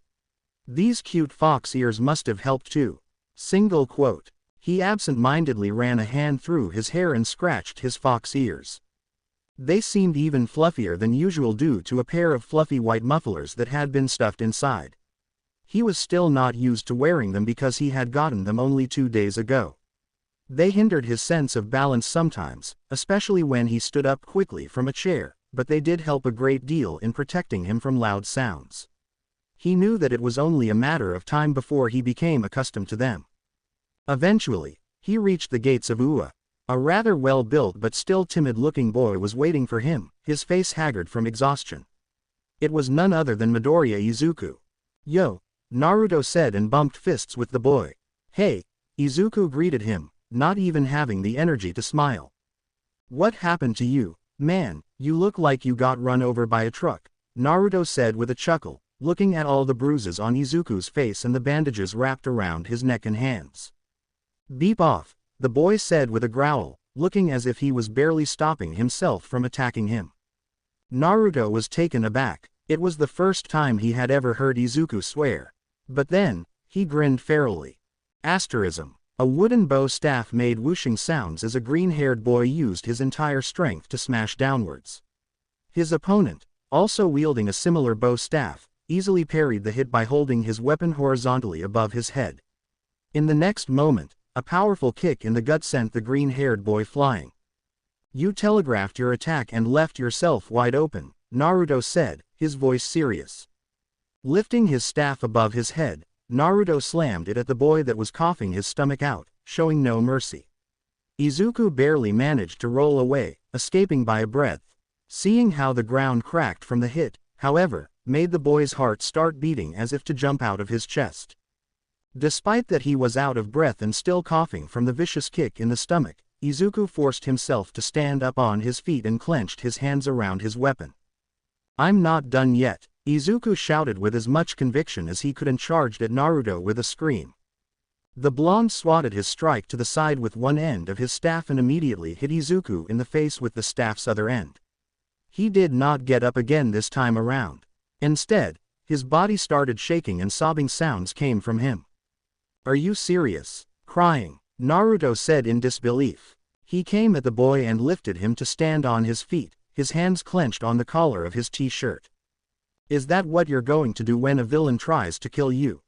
These cute fox ears must have helped too. Single quote. He absent-mindedly ran a hand through his hair and scratched his fox ears. They seemed even fluffier than usual due to a pair of fluffy white mufflers that had been stuffed inside. He was still not used to wearing them because he had gotten them only 2 days ago. They hindered his sense of balance sometimes, especially when he stood up quickly from a chair, but they did help a great deal in protecting him from loud sounds. He knew that it was only a matter of time before he became accustomed to them. Eventually, he reached the gates of Ua. A rather well-built but still timid-looking boy was waiting for him, his face haggard from exhaustion. It was none other than Midoriya Izuku. "Yo," Naruto said and bumped fists with the boy. "Hey," Izuku greeted him, not even having the energy to smile. "What happened to you, man? You look like you got run over by a truck," Naruto said with a chuckle, looking at all the bruises on Izuku's face and the bandages wrapped around his neck and hands. "Beep off," the boy said with a growl, looking as if he was barely stopping himself from attacking him. Naruto was taken aback. It was the first time he had ever heard Izuku swear. But then, he grinned ferally. Asterism. A wooden bow staff made whooshing sounds as a green-haired boy used his entire strength to smash downwards. His opponent, also wielding a similar bow staff, easily parried the hit by holding his weapon horizontally above his head. In the next moment, a powerful kick in the gut sent the green-haired boy flying. "You telegraphed your attack and left yourself wide open," Naruto said, his voice serious. Lifting his staff above his head, Naruto slammed it at the boy that was coughing his stomach out, showing no mercy. Izuku barely managed to roll away, escaping by a breath. Seeing how the ground cracked from the hit, however, made the boy's heart start beating as if to jump out of his chest. Despite that he was out of breath and still coughing from the vicious kick in the stomach, Izuku forced himself to stand up on his feet and clenched his hands around his weapon. "I'm not done yet," Izuku shouted with as much conviction as he could and charged at Naruto with a scream. The blonde swatted his strike to the side with one end of his staff and immediately hit Izuku in the face with the staff's other end. He did not get up again this time around. Instead, his body started shaking and sobbing sounds came from him. "Are you serious?" Crying, Naruto said in disbelief. He came at the boy and lifted him to stand on his feet, his hands clenched on the collar of his t-shirt. "Is that what you're going to do when a villain tries to kill you?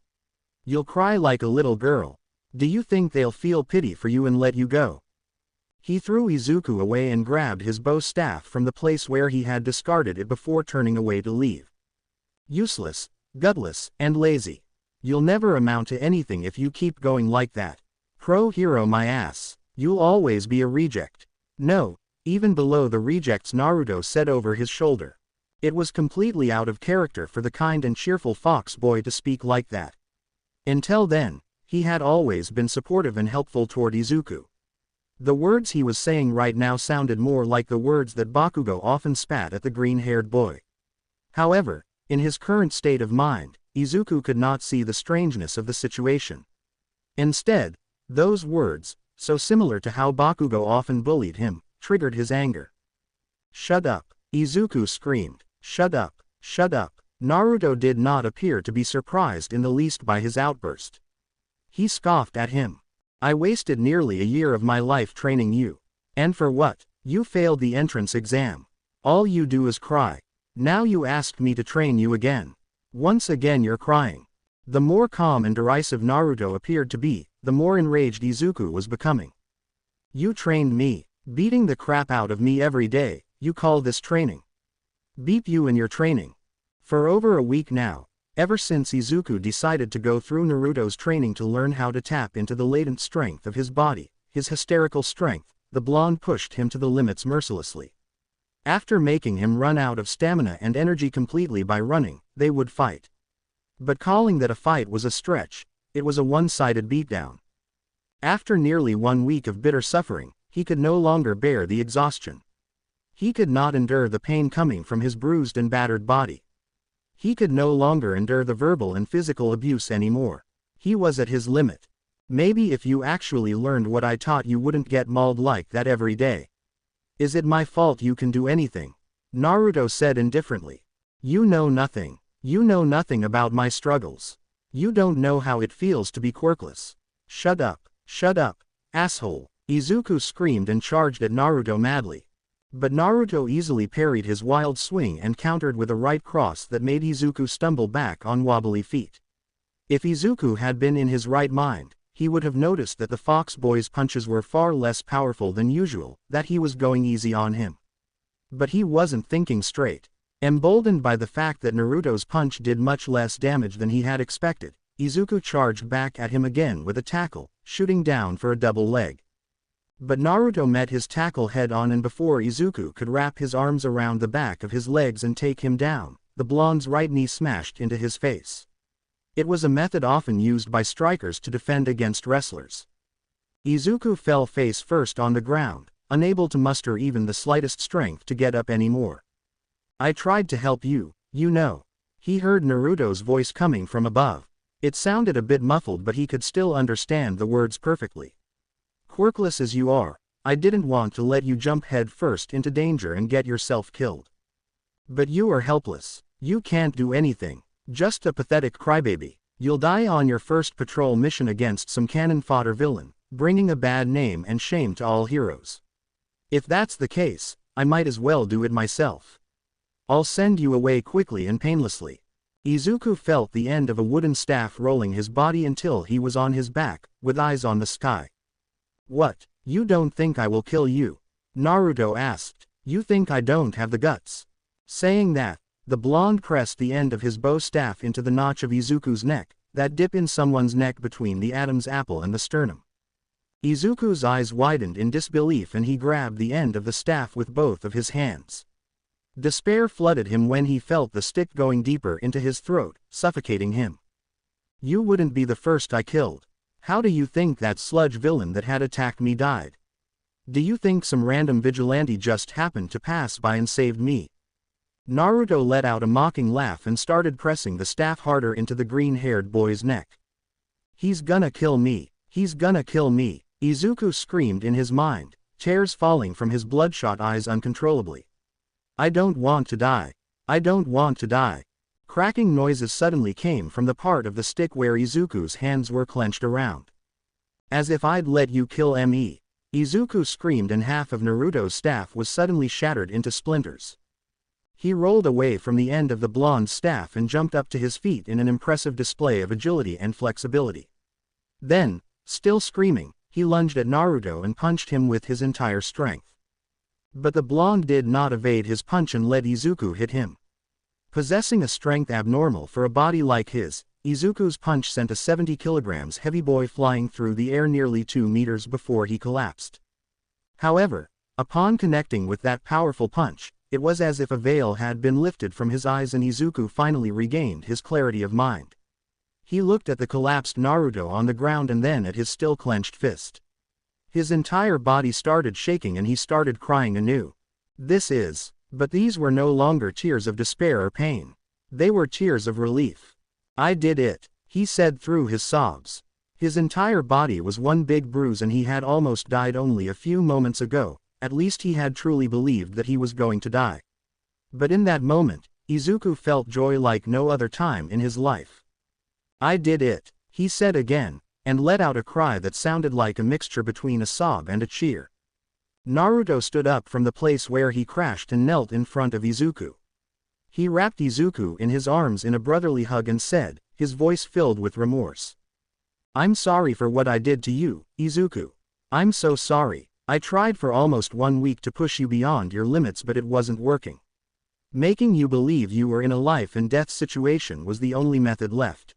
You'll cry like a little girl. Do you think they'll feel pity for you and let you go?" He threw Izuku away and grabbed his bow staff from the place where he had discarded it before turning away to leave. "Useless, gutless, and lazy. You'll never amount to anything if you keep going like that. Pro hero my ass, you'll always be a reject." "No, even below the rejects," Naruto said over his shoulder. It was completely out of character for the kind and cheerful fox boy to speak like that. Until then, he had always been supportive and helpful toward Izuku. The words he was saying right now sounded more like the words that Bakugo often spat at the green-haired boy. However, in his current state of mind, Izuku could not see the strangeness of the situation. Instead, those words, so similar to how Bakugo often bullied him, triggered his anger. "Shut up!" Izuku screamed. "Shut up! Shut up!" Naruto did not appear to be surprised in the least by his outburst. He scoffed at him. "I wasted nearly a year of my life training you. And for what? You failed the entrance exam. All you do is cry. Now you ask me to train you again. Once again you're crying." The more calm and derisive Naruto appeared to be, the more enraged Izuku was becoming. "You trained me, beating the crap out of me every day, you call this training? Beat you in your training." For over a week now, ever since Izuku decided to go through Naruto's training to learn how to tap into the latent strength of his body, his hysterical strength, the blonde pushed him to the limits mercilessly. After making him run out of stamina and energy completely by running, they would fight. But calling that a fight was a stretch, it was a one-sided beatdown. After nearly 1 week of bitter suffering, he could no longer bear the exhaustion. He could not endure the pain coming from his bruised and battered body. He could no longer endure the verbal and physical abuse anymore. He was at his limit. "Maybe if you actually learned what I taught you wouldn't get mauled like that every day." "Is it my fault you can do anything?" Naruto said indifferently. "You know nothing. You know nothing about my struggles. You don't know how it feels to be quirkless." "Shut up, asshole," Izuku screamed and charged at Naruto madly. But Naruto easily parried his wild swing and countered with a right cross that made Izuku stumble back on wobbly feet. If Izuku had been in his right mind, he would have noticed that the fox boy's punches were far less powerful than usual, that he was going easy on him. But he wasn't thinking straight. Emboldened by the fact that Naruto's punch did much less damage than he had expected, Izuku charged back at him again with a tackle, shooting down for a double leg. But Naruto met his tackle head-on, and before Izuku could wrap his arms around the back of his legs and take him down, the blonde's right knee smashed into his face. It was a method often used by strikers to defend against wrestlers. Izuku fell face first on the ground, unable to muster even the slightest strength to get up anymore. "I tried to help you, you know." He heard Naruto's voice coming from above. It sounded a bit muffled, but he could still understand the words perfectly. "Quirkless as you are, I didn't want to let you jump head first into danger and get yourself killed. But you are helpless. You can't do anything. Just a pathetic crybaby. You'll die on your first patrol mission against some cannon fodder villain, bringing a bad name and shame to all heroes. If that's the case, I might as well do it myself. I'll send you away quickly and painlessly." Izuku felt the end of a wooden staff rolling his body until he was on his back, with eyes on the sky. "What, you don't think I will kill you?" Naruto asked. "You think I don't have the guts?" Saying that, the blonde pressed the end of his bow staff into the notch of Izuku's neck, that dip in someone's neck between the Adam's apple and the sternum. Izuku's eyes widened in disbelief and he grabbed the end of the staff with both of his hands. Despair flooded him when he felt the stick going deeper into his throat, suffocating him. You wouldn't be the first I killed. How do you think that sludge villain that had attacked me died? Do you think some random vigilante just happened to pass by and saved me? Naruto let out a mocking laugh and started pressing the staff harder into the green-haired boy's neck. He's gonna kill me. He's gonna kill me. Izuku screamed in his mind, tears falling from his bloodshot eyes uncontrollably. I don't want to die. I don't want to die. Cracking noises suddenly came from the part of the stick where Izuku's hands were clenched around. As if I'd let you kill me. Izuku screamed and half of Naruto's staff was suddenly shattered into splinters. He rolled away from the end of the blonde staff and jumped up to his feet in an impressive display of agility and flexibility. Then, still screaming, he lunged at Naruto and punched him with his entire strength. But the blonde did not evade his punch and let Izuku hit him. Possessing a strength abnormal for a body like his, Izuku's punch sent a 70 kilograms heavy boy flying through the air nearly 2 meters before he collapsed. However, upon connecting with that powerful punch, it was as if a veil had been lifted from his eyes and Izuku finally regained his clarity of mind. He looked at the collapsed Naruto on the ground and then at his still clenched fist. His entire body started shaking and he started crying anew. But these were no longer tears of despair or pain. They were tears of relief. I did it, he said through his sobs. His entire body was one big bruise and he had almost died only a few moments ago. At least he had truly believed that he was going to die. But in that moment, Izuku felt joy like no other time in his life. I did it, he said again, and let out a cry that sounded like a mixture between a sob and a cheer. Naruto stood up from the place where he crashed and knelt in front of Izuku. He wrapped Izuku in his arms in a brotherly hug and said, his voice filled with remorse. I'm sorry for what I did to you, Izuku. I'm so sorry. I tried for almost 1 week to push you beyond your limits but it wasn't working. Making you believe you were in a life and death situation was the only method left.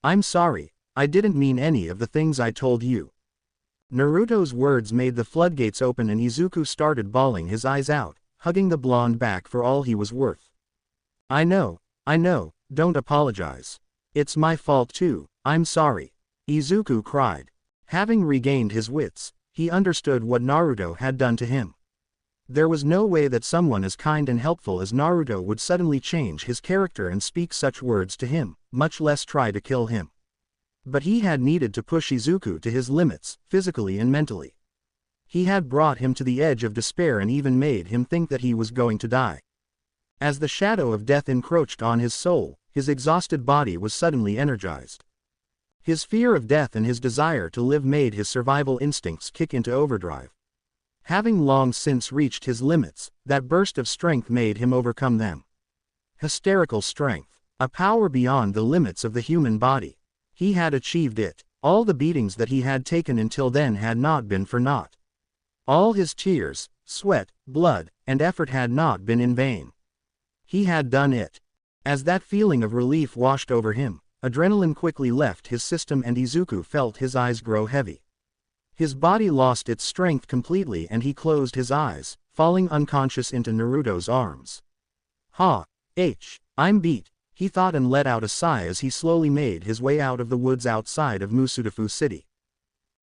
I'm sorry, I didn't mean any of the things I told you. Naruto's words made the floodgates open and Izuku started bawling his eyes out, hugging the blonde back for all he was worth. I know, don't apologize. It's my fault too, I'm sorry. Izuku cried. Having regained his wits, he understood what Naruto had done to him. There was no way that someone as kind and helpful as Naruto would suddenly change his character and speak such words to him, much less try to kill him. But he had needed to push Izuku to his limits, physically and mentally. He had brought him to the edge of despair and even made him think that he was going to die. As the shadow of death encroached on his soul, his exhausted body was suddenly energized. His fear of death and his desire to live made his survival instincts kick into overdrive. Having long since reached his limits, that burst of strength made him overcome them. Hysterical strength, a power beyond the limits of the human body. He had achieved it. All the beatings that he had taken until then had not been for naught. All his tears, sweat, blood, and effort had not been in vain. He had done it. As that feeling of relief washed over him, adrenaline quickly left his system and Izuku felt his eyes grow heavy. His body lost its strength completely and he closed his eyes, falling unconscious into Naruto's arms. I'm beat, he thought and let out a sigh as he slowly made his way out of the woods outside of Musudafu City.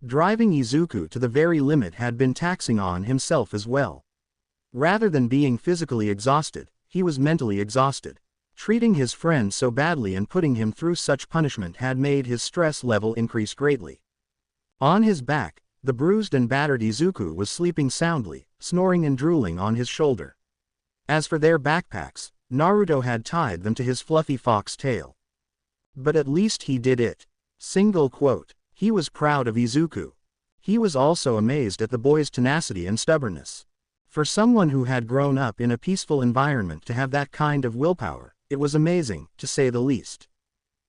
Driving Izuku to the very limit had been taxing on himself as well. Rather than being physically exhausted, he was mentally exhausted. Treating his friend so badly and putting him through such punishment had made his stress level increase greatly. On his back, the bruised and battered Izuku was sleeping soundly, snoring and drooling on his shoulder. As for their backpacks, Naruto had tied them to his fluffy fox tail. But at least he did it. Single quote. He was proud of Izuku. He was also amazed at the boy's tenacity and stubbornness. For someone who had grown up in a peaceful environment to have that kind of willpower, it was amazing, to say the least.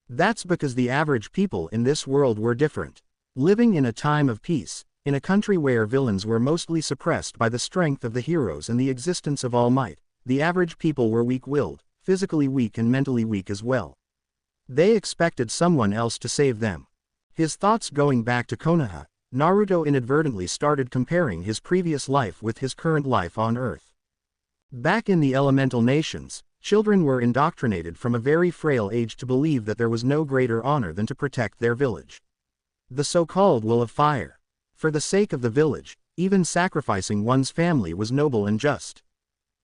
That's because the average people in this world were different. Living in a time of peace, in a country where villains were mostly suppressed by the strength of the heroes and the existence of All Might, the average people were weak-willed, physically weak and mentally weak as well. They expected someone else to save them. His thoughts going back to Konoha, Naruto inadvertently started comparing his previous life with his current life on Earth. Back in the elemental nations, children were indoctrinated from a very frail age to believe that there was no greater honor than to protect their village. The so-called will of fire. For the sake of the village, even sacrificing one's family was noble and just.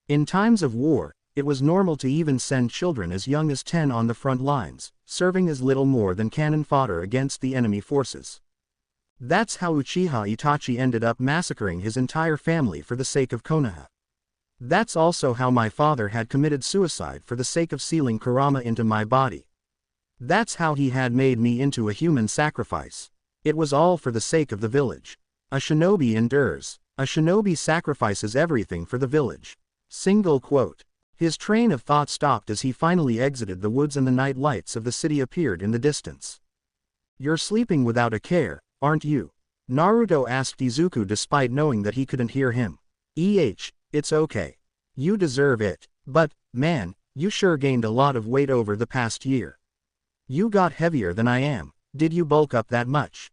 In times of war, it was normal to even send children as young as 10 on the front lines, serving as little more than cannon fodder against the enemy forces. That's how Uchiha Itachi ended up massacring his entire family for the sake of Konoha. That's also how my father had committed suicide for the sake of sealing Kurama into my body. That's how he had made me into a human sacrifice. It was all for the sake of the village. A shinobi endures. A shinobi sacrifices everything for the village. Single quote. His train of thought stopped as he finally exited the woods and the night lights of the city appeared in the distance. You're sleeping without a care, aren't you? Naruto asked Izuku despite knowing that he couldn't hear him. It's okay. You deserve it, but, man, you sure gained a lot of weight over the past year. You got heavier than I am. Did you bulk up that much?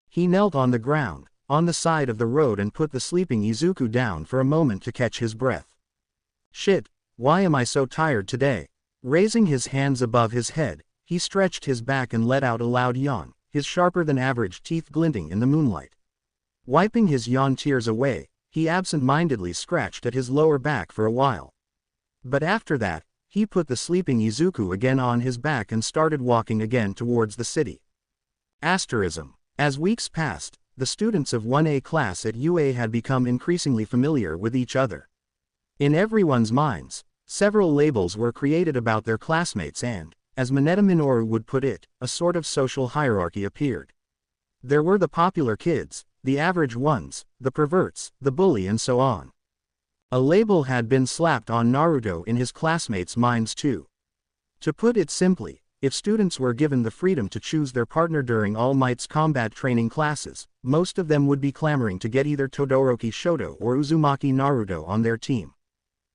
He knelt on the ground, on the side of the road and put the sleeping Izuku down for a moment to catch his breath. Shit, why am I so tired today? Raising his hands above his head, he stretched his back and let out a loud yawn, his sharper-than-average teeth glinting in the moonlight. Wiping his yawn tears away, he absent-mindedly scratched at his lower back for a while. But after that, he put the sleeping Izuku again on his back and started walking again towards the city. Asterism. As weeks passed, the students of 1A class at UA had become increasingly familiar with each other. In everyone's minds, several labels were created about their classmates and, as Mineta Minoru would put it, a sort of social hierarchy appeared. There were the popular kids, the average ones, the perverts, the bully and so on. A label had been slapped on Naruto in his classmates' minds too. To put it simply, if students were given the freedom to choose their partner during All Might's combat training classes, most of them would be clamoring to get either Todoroki Shoto or Uzumaki Naruto on their team.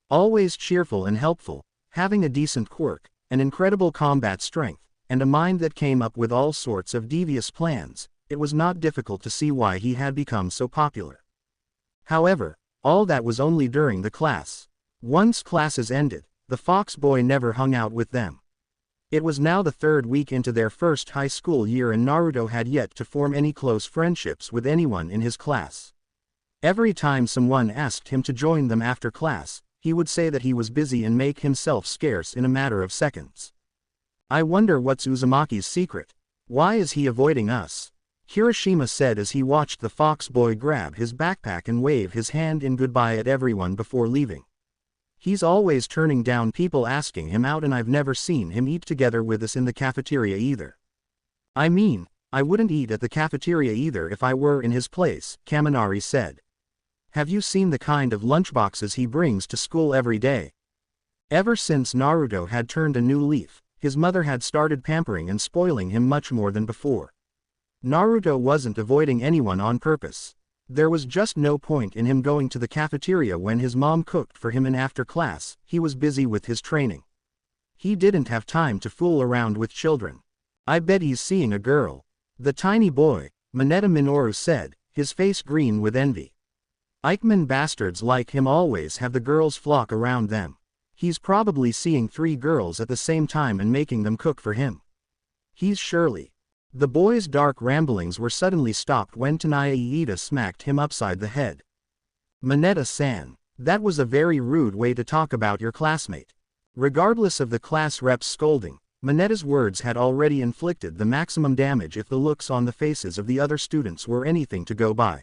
Always cheerful and helpful, having a decent quirk, an incredible combat strength, and a mind that came up with all sorts of devious plans, it was not difficult to see why he had become so popular. However, all that was only during the class. Once classes ended, the Fox boy never hung out with them. It was now the third week into their first high school year and Naruto had yet to form any close friendships with anyone in his class. Every time someone asked him to join them after class, he would say that he was busy and make himself scarce in a matter of seconds. I wonder what's Uzumaki's secret. Why is he avoiding us? Kirishima said as he watched the Fox boy grab his backpack and wave his hand in goodbye at everyone before leaving. He's always turning down people asking him out and I've never seen him eat together with us in the cafeteria either. I mean, I wouldn't eat at the cafeteria either if I were in his place, Kaminari said. Have you seen the kind of lunchboxes he brings to school every day? Ever since Naruto had turned a new leaf, his mother had started pampering and spoiling him much more than before. Naruto wasn't avoiding anyone on purpose. There was just no point in him going to the cafeteria when his mom cooked for him and after class, he was busy with his training. He didn't have time to fool around with children. I bet he's seeing a girl. The tiny boy, Mineta Minoru said, his face green with envy. Eichmann bastards like him always have the girls flock around them. He's probably seeing 3 girls at the same time and making them cook for him. He's surely. The boy's dark ramblings were suddenly stopped when Tanaya Iida smacked him upside the head. Mineta-san, that was a very rude way to talk about your classmate. Regardless of the class rep's scolding, Mineta's words had already inflicted the maximum damage if the looks on the faces of the other students were anything to go by.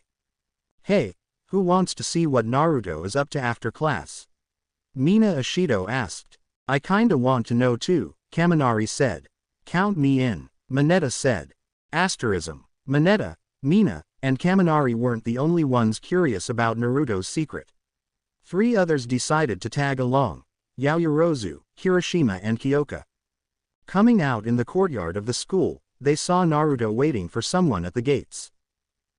Hey, who wants to see what Naruto is up to after class? Mina Ashido asked. I kinda want to know too, Kaminari said. Count me in. Mineta said. Asterism. Mineta, Mina, and Kaminari weren't the only ones curious about Naruto's secret. 3 others decided to tag along: Yaoyorozu, Kirishima and Kyoka. Coming out in the courtyard of the school, they saw Naruto waiting for someone at the gates.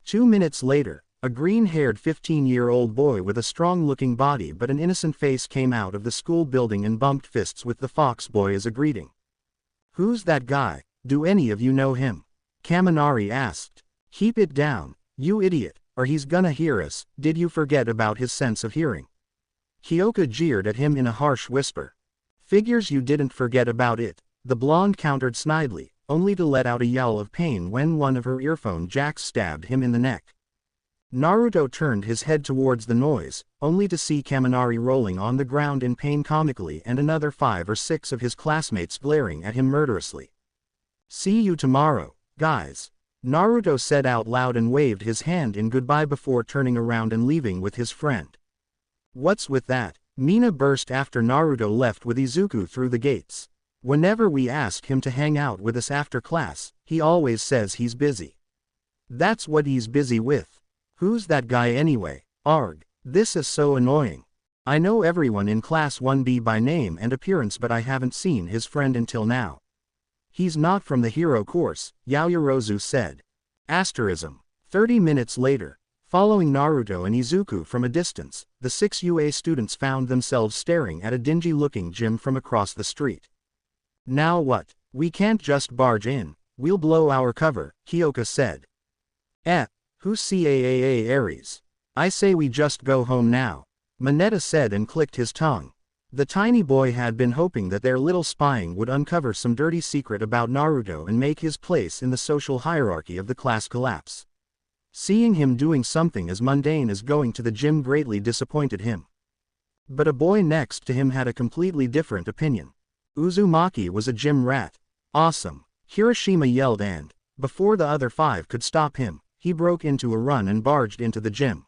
2 minutes later, a green-haired 15-year-old boy with a strong-looking body but an innocent face came out of the school building and bumped fists with the Fox boy as a greeting. Who's that guy? Do any of you know him? Kaminari asked. Keep it down, you idiot, or he's gonna hear us. Did you forget about his sense of hearing? Kyoka jeered at him in a harsh whisper. Figures you didn't forget about it, the blonde countered snidely, only to let out a yell of pain when one of her earphone jacks stabbed him in the neck. Naruto turned his head towards the noise, only to see Kaminari rolling on the ground in pain comically and another 5 or 6 of his classmates glaring at him murderously. See you tomorrow, guys. Naruto said out loud and waved his hand in goodbye before turning around and leaving with his friend. What's with that? Mina burst after Naruto left with Izuku through the gates. Whenever we ask him to hang out with us after class, he always says he's busy. That's what he's busy with. Who's that guy anyway? Arg. This is so annoying. I know everyone in class 1B by name and appearance, but I haven't seen his friend until now. He's not from the hero course, Yaoyorozu said. 30 minutes later, following Naruto and Izuku from a distance, the 6 UA students found themselves staring at a dingy-looking gym from across the street. Now what? We can't just barge in, we'll blow our cover, Kyoka said. Who's CAAA Aries? I say we just go home now, Mineta said and clicked his tongue. The tiny boy had been hoping that their little spying would uncover some dirty secret about Naruto and make his place in the social hierarchy of the class collapse. Seeing him doing something as mundane as going to the gym greatly disappointed him. But a boy next to him had a completely different opinion. Uzumaki was a gym rat. Awesome, Hiroshima yelled and, before the other 5 could stop him, he broke into a run and barged into the gym.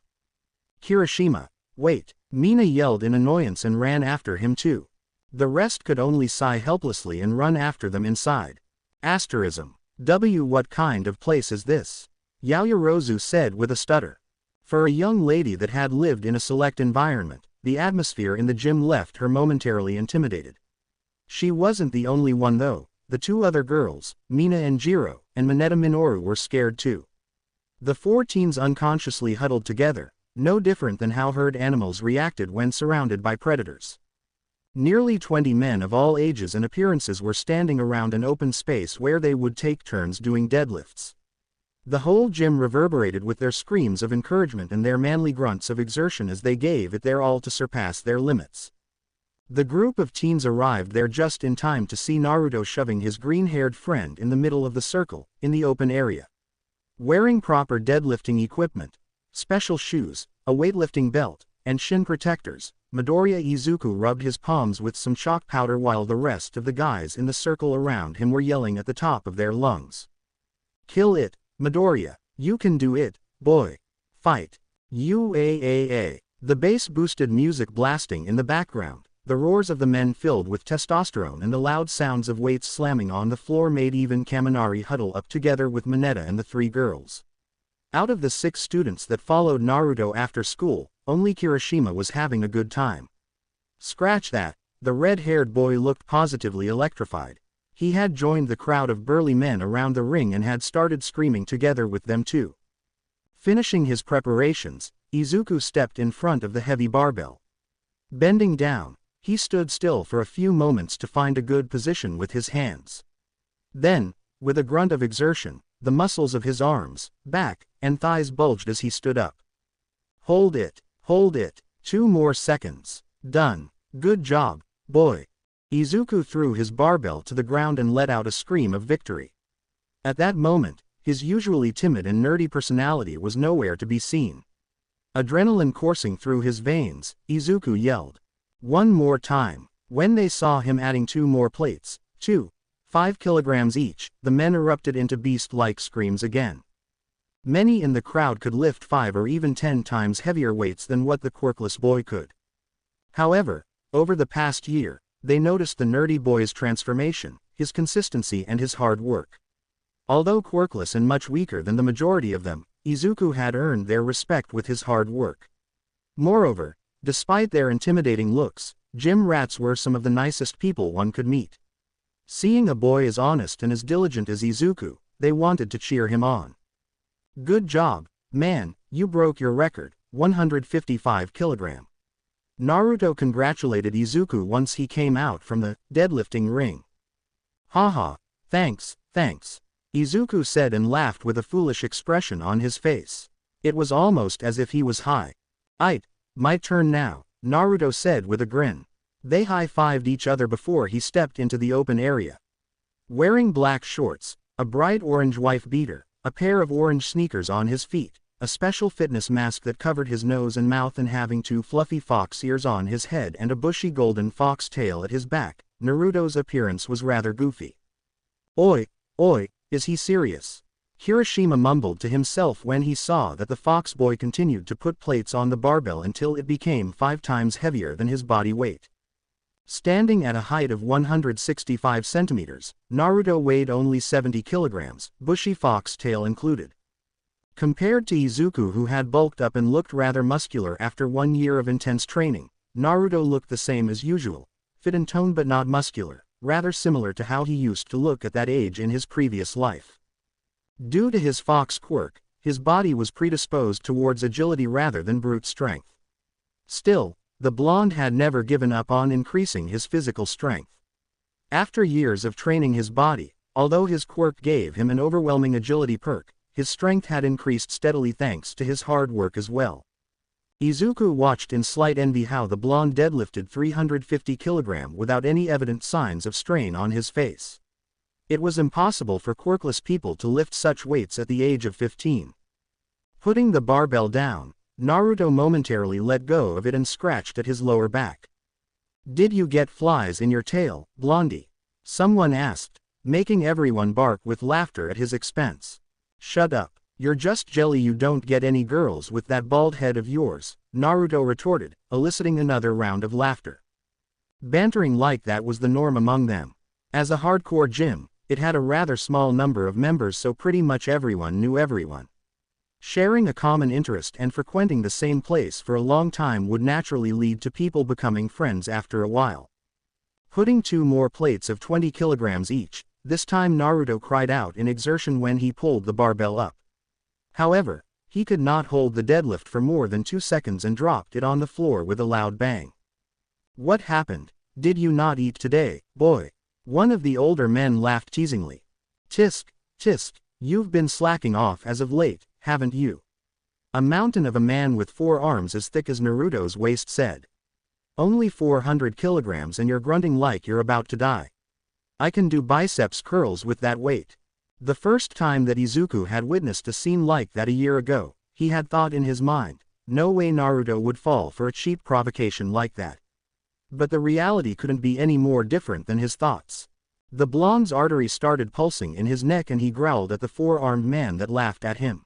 Hiroshima, wait, Mina yelled in annoyance and ran after him too. The rest could only sigh helplessly and run after them inside. What kind of place is this? Yaoyorozu said with a stutter. For a young lady that had lived in a select environment, the atmosphere in the gym left her momentarily intimidated. She wasn't the only one though. The 2 other girls, Mina and Jiro, and Mineta Minoru were scared too. The 4 teens unconsciously huddled together, no different than how herd animals reacted when surrounded by predators. Nearly 20 men of all ages and appearances were standing around an open space where they would take turns doing deadlifts. The whole gym reverberated with their screams of encouragement and their manly grunts of exertion as they gave it their all to surpass their limits. The group of teens arrived there just in time to see Naruto shoving his green-haired friend in the middle of the circle, in the open area. Wearing proper deadlifting equipment, special shoes, a weightlifting belt, and shin protectors, Midoriya Izuku rubbed his palms with some chalk powder while the rest of the guys in the circle around him were yelling at the top of their lungs. Kill it, Midoriya, you can do it, boy. Fight. UAAA. The bass-boosted music blasting in the background, the roars of the men filled with testosterone and the loud sounds of weights slamming on the floor made even Kaminari huddle up together with Mineta and the 3 girls. Out of the 6 students that followed Naruto after school, only Kirishima was having a good time. Scratch that, the red-haired boy looked positively electrified. He had joined the crowd of burly men around the ring and had started screaming together with them too. Finishing his preparations, Izuku stepped in front of the heavy barbell. Bending down, he stood still for a few moments to find a good position with his hands. Then, with a grunt of exertion, the muscles of his arms, back, and thighs bulged as he stood up. Hold it, 2 more seconds. Done. Good job, boy. Izuku threw his barbell to the ground and let out a scream of victory. At that moment, his usually timid and nerdy personality was nowhere to be seen. Adrenaline coursing through his veins, Izuku yelled. One more time. When they saw him adding 2 more plates, 5 kilograms each, the men erupted into beast-like screams again. Many in the crowd could lift 5 or even 10 times heavier weights than what the quirkless boy could. However, over the past year, they noticed the nerdy boy's transformation, his consistency and his hard work. Although quirkless and much weaker than the majority of them, Izuku had earned their respect with his hard work. Moreover, despite their intimidating looks, gym rats were some of the nicest people one could meet. Seeing a boy as honest and as diligent as Izuku, they wanted to cheer him on. Good job, man, you broke your record, 155 kilogram. Naruto congratulated Izuku once he came out from the deadlifting ring. Haha, thanks. Izuku said and laughed with a foolish expression on his face. It was almost as if he was high. My turn now, Naruto said with a grin. They high-fived each other before he stepped into the open area. Wearing black shorts, a bright orange wife beater, a pair of orange sneakers on his feet, a special fitness mask that covered his nose and mouth, and having two fluffy fox ears on his head and a bushy golden fox tail at his back, Naruto's appearance was rather goofy. Oi, is he serious? Kirishima mumbled to himself when he saw that the fox boy continued to put plates on the barbell until it became 5 times heavier than his body weight. Standing at a height of 165 centimeters, Naruto weighed only 70 kilograms, bushy fox tail included. Compared to Izuku, who had bulked up and looked rather muscular after 1 year of intense training, Naruto looked the same as usual, fit in tone but not muscular, rather similar to how he used to look at that age in his previous life. Due to his fox quirk, his body was predisposed towards agility rather than brute strength. Still, the blonde had never given up on increasing his physical strength. After years of training his body, although his quirk gave him an overwhelming agility perk, his strength had increased steadily thanks to his hard work as well. Izuku watched in slight envy how the blonde deadlifted 350 kg without any evident signs of strain on his face. It was impossible for quirkless people to lift such weights at the age of 15. Putting the barbell down, Naruto momentarily let go of it and scratched at his lower back. "Did you get flies in your tail, Blondie?" someone asked, making everyone bark with laughter at his expense. "Shut up, you're just jelly, you don't get any girls with that bald head of yours," Naruto retorted, eliciting another round of laughter. Bantering like that was the norm among them. As a hardcore gym, it had a rather small number of members, so pretty much everyone knew everyone. Sharing a common interest and frequenting the same place for a long time would naturally lead to people becoming friends after a while. Putting 2 more plates of 20 kilograms each, this time Naruto cried out in exertion when he pulled the barbell up. However, he could not hold the deadlift for more than 2 seconds and dropped it on the floor with a loud bang. "What happened? Did you not eat today, boy?" One of the older men laughed teasingly. Tisk, you've been slacking off as of late, haven't you?" A mountain of a man with 4 arms as thick as Naruto's waist said. "Only 400 kilograms and you're grunting like you're about to die. I can do biceps curls with that weight." The first time that Izuku had witnessed a scene like that a year ago, he had thought in his mind, no way Naruto would fall for a cheap provocation like that. But the reality couldn't be any more different than his thoughts. The blonde's artery started pulsing in his neck and he growled at the 4-armed man that laughed at him.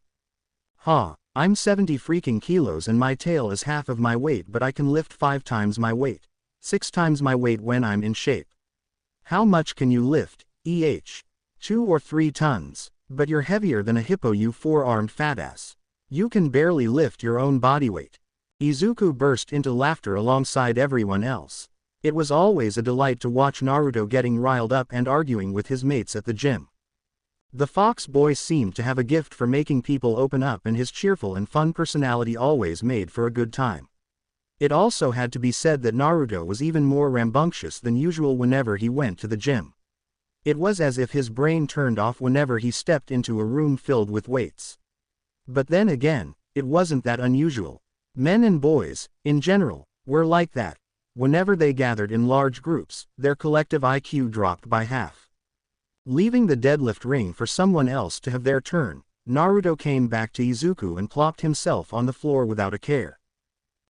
"Ha, I'm 70 freaking kilos and my tail is half of my weight, but I can lift 5 times my weight. 6 times my weight when I'm in shape." "How much can you lift, 2 or 3 tons, but you're heavier than a hippo, you 4-armed fatass. You can barely lift your own body weight." Izuku burst into laughter alongside everyone else. It was always a delight to watch Naruto getting riled up and arguing with his mates at the gym. The fox boy seemed to have a gift for making people open up, and his cheerful and fun personality always made for a good time. It also had to be said that Naruto was even more rambunctious than usual whenever he went to the gym. It was as if his brain turned off whenever he stepped into a room filled with weights. But then again, it wasn't that unusual. Men and boys, in general, were like that. Whenever they gathered in large groups, their collective IQ dropped by half. Leaving the deadlift ring for someone else to have their turn, Naruto came back to Izuku and plopped himself on the floor without a care.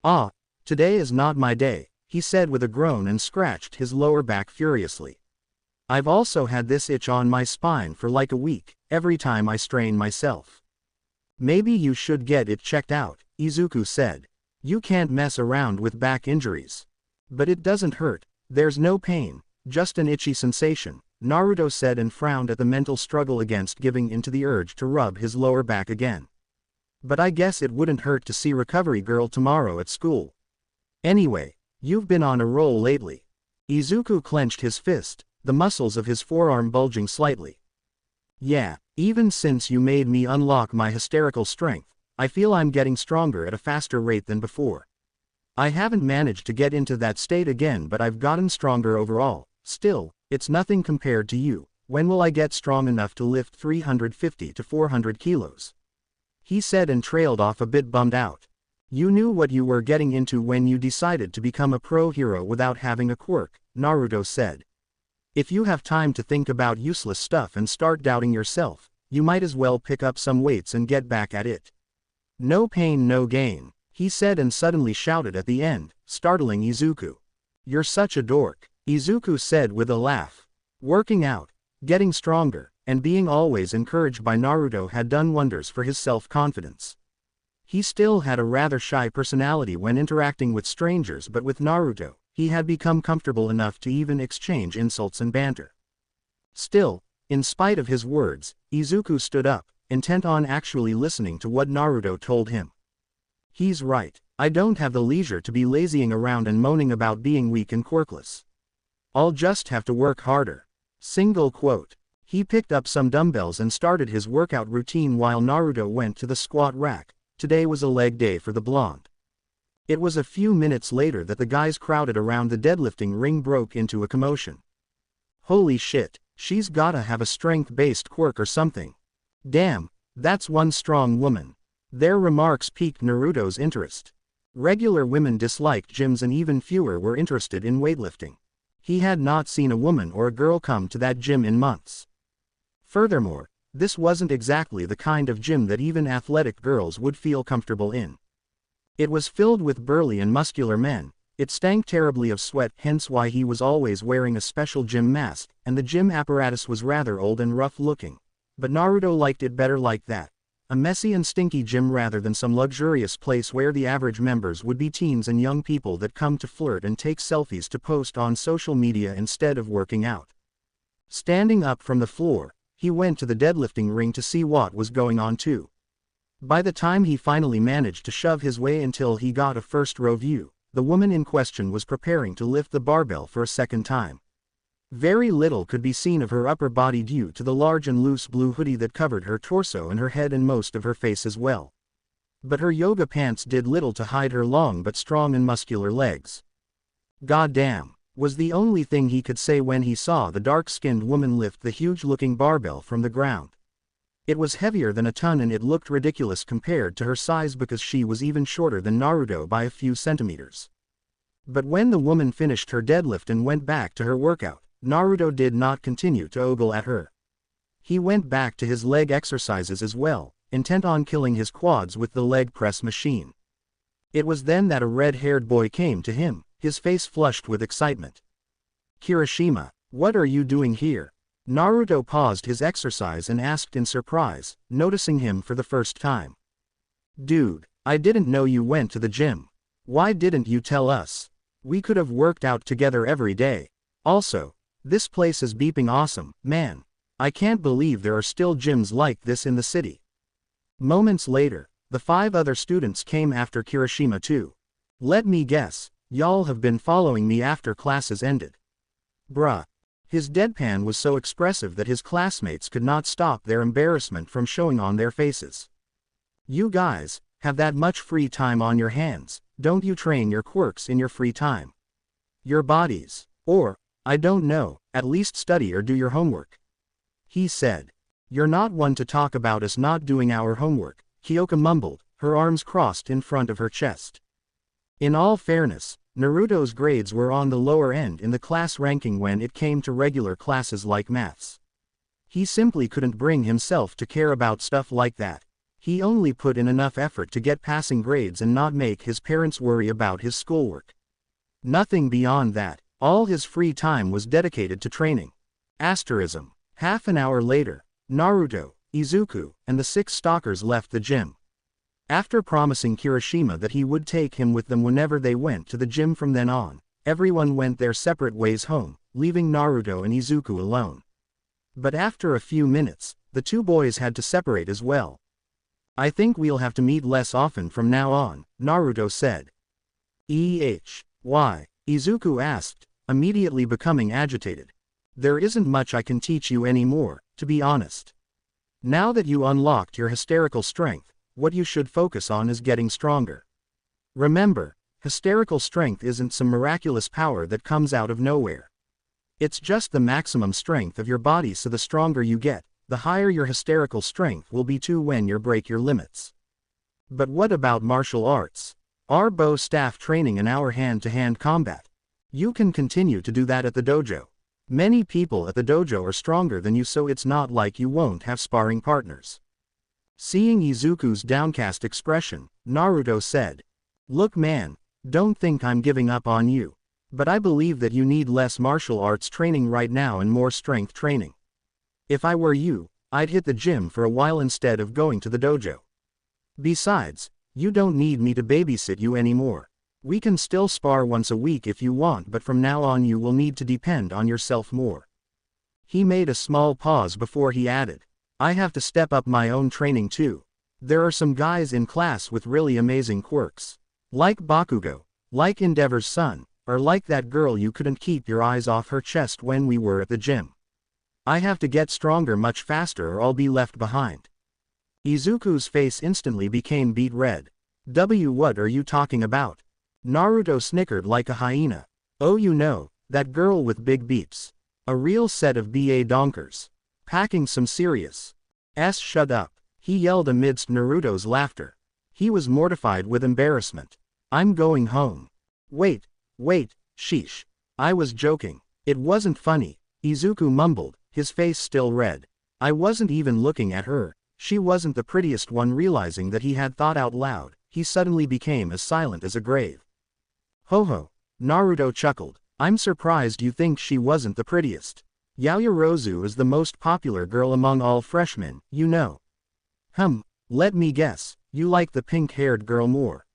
"Ah, today is not my day," he said with a groan and scratched his lower back furiously. "I've also had this itch on my spine for like a week, every time I strain myself." "Maybe you should get it checked out," Izuku said. "You can't mess around with back injuries." "But it doesn't hurt, there's no pain, just an itchy sensation," Naruto said and frowned at the mental struggle against giving into the urge to rub his lower back again. "But I guess it wouldn't hurt to see Recovery Girl tomorrow at school. Anyway, you've been on a roll lately." Izuku clenched his fist, the muscles of his forearm bulging slightly. "Yeah, even since you made me unlock my hysterical strength, I feel I'm getting stronger at a faster rate than before. I haven't managed to get into that state again, but I've gotten stronger overall. Still, it's nothing compared to you. When will I get strong enough to lift 350 to 400 kilos? He said and trailed off a bit bummed out. You knew what you were getting into when you decided to become a pro hero without having a quirk, Naruto said. If you have time to think about useless stuff and start doubting yourself, you might as well pick up some weights and get back at it. No pain no gain, he said and suddenly shouted at the end, startling Izuku. You're such a dork, Izuku said with a laugh. Working out, getting stronger, and being always encouraged by Naruto had done wonders for his self-confidence. He still had a rather shy personality when interacting with strangers, but with Naruto, he had become comfortable enough to even exchange insults and banter. Still, in spite of his words, Izuku stood up, intent on actually listening to what Naruto told him. He's right, I don't have the leisure to be lazying around and moaning about being weak and quirkless. I'll just have to work harder. Single quote. He picked up some dumbbells and started his workout routine while Naruto went to the squat rack. Today was a leg day for the blonde. It was a few minutes later that the guys crowded around the deadlifting ring broke into a commotion. Holy shit, she's gotta have a strength-based quirk or something. Damn, that's one strong woman. Their remarks piqued Naruto's interest. Regular women disliked gyms and even fewer were interested in weightlifting. He had not seen a woman or a girl come to that gym in months. Furthermore, this wasn't exactly the kind of gym that even athletic girls would feel comfortable in. It was filled with burly and muscular men, it stank terribly of sweat, hence why he was always wearing a special gym mask, and the gym apparatus was rather old and rough looking. But Naruto liked it better like that. A messy and stinky gym rather than some luxurious place where the average members would be teens and young people that come to flirt and take selfies to post on social media instead of working out. Standing up from the floor, he went to the deadlifting ring to see what was going on too. By the time he finally managed to shove his way until he got a first-row view, the woman in question was preparing to lift the barbell for a second time. Very little could be seen of her upper body due to the large and loose blue hoodie that covered her torso and her head and most of her face as well. But her yoga pants did little to hide her long but strong and muscular legs. "Goddamn," was the only thing he could say when he saw the dark-skinned woman lift the huge-looking barbell from the ground. It was heavier than a ton and it looked ridiculous compared to her size because she was even shorter than Naruto by a few centimeters. But when the woman finished her deadlift and went back to her workout, Naruto did not continue to ogle at her. He went back to his leg exercises as well, intent on killing his quads with the leg press machine. It was then that a red-haired boy came to him, his face flushed with excitement. "Kirishima, what are you doing here?" Naruto paused his exercise and asked in surprise, noticing him for the first time. "Dude, I didn't know you went to the gym. Why didn't you tell us? We could have worked out together every day. Also, this place is beeping awesome, man. I can't believe there are still gyms like this in the city." Moments later, the 5 other students came after Kirishima too. "Let me guess, y'all have been following me after classes ended." Bruh. His deadpan was so expressive that his classmates could not stop their embarrassment from showing on their faces. "You guys have that much free time on your hands, don't you train your quirks in your free time? Your bodies, or, I don't know, at least study or do your homework," he said. "You're not one to talk about us not doing our homework," Kyoka mumbled, her arms crossed in front of her chest. In all fairness, Naruto's grades were on the lower end in the class ranking when it came to regular classes like maths. He simply couldn't bring himself to care about stuff like that. He only put in enough effort to get passing grades and not make his parents worry about his schoolwork. Nothing beyond that, all his free time was dedicated to training. Asterism. Half an hour later, Naruto, Izuku, and the 6 stalkers left the gym. After promising Kirishima that he would take him with them whenever they went to the gym from then on, everyone went their separate ways home, leaving Naruto and Izuku alone. But after a few minutes, the 2 boys had to separate as well. "I think we'll have to meet less often from now on," Naruto said. Why?" Izuku asked, immediately becoming agitated. "There isn't much I can teach you anymore, to be honest. Now that you unlocked your hysterical strength, what you should focus on is getting stronger. Remember, hysterical strength isn't some miraculous power that comes out of nowhere. It's just the maximum strength of your body, so the stronger you get, the higher your hysterical strength will be too when you break your limits." "But what about martial arts?" Our bow staff training and our hand-to-hand combat. You can continue to do that at the dojo. Many people at the dojo are stronger than you, so it's not like you won't have sparring partners. Seeing Izuku's downcast expression, Naruto said, "Look man, don't think I'm giving up on you. But I believe that you need less martial arts training right now and more strength training. If I were you, I'd hit the gym for a while instead of going to the dojo. Besides, you don't need me to babysit you anymore. We can still spar once a week if you want, but from now on you will need to depend on yourself more." He made a small pause before he added, "I have to step up my own training too. There are some guys in class with really amazing quirks. Like Bakugo, like Endeavor's son, or like that girl you couldn't keep your eyes off her chest when we were at the gym. I have to get stronger much faster or I'll be left behind." Izuku's face instantly became beet red. What are you talking about?" Naruto snickered like a hyena. "Oh, you know, that girl with big beeps. A real set of BA donkers. Packing some serious shut up," he yelled amidst Naruto's laughter. He was mortified with embarrassment. "I'm going home." Wait, sheesh. I was joking. It wasn't funny," Izuku mumbled, his face still red. "I wasn't even looking at her. She wasn't the prettiest one." Realizing that he had thought out loud, he suddenly became as silent as a grave. "Ho ho," Naruto chuckled. "I'm surprised you think she wasn't the prettiest. Yaoyorozu is the most popular girl among all freshmen, you know." Let me guess, you like the pink-haired girl more."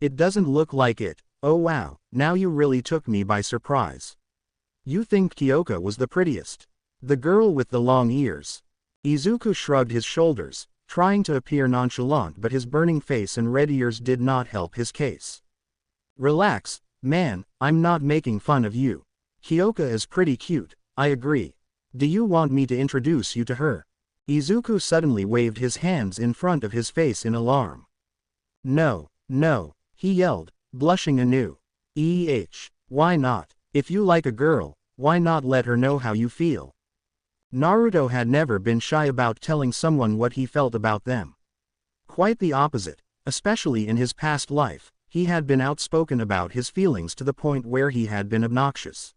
It doesn't look like it." "Oh wow, now you really took me by surprise. You think Kyoka was the prettiest? The girl with the long ears?" Izuku shrugged his shoulders, trying to appear nonchalant, but his burning face and red ears did not help his case. "Relax, man, I'm not making fun of you. Kyoka is pretty cute, I agree. Do you want me to introduce you to her?" Izuku suddenly waved his hands in front of his face in alarm. No, he yelled, blushing anew. Why not? If you like a girl, why not let her know how you feel?" Naruto had never been shy about telling someone what he felt about them. Quite the opposite, especially in his past life, he had been outspoken about his feelings to the point where he had been obnoxious.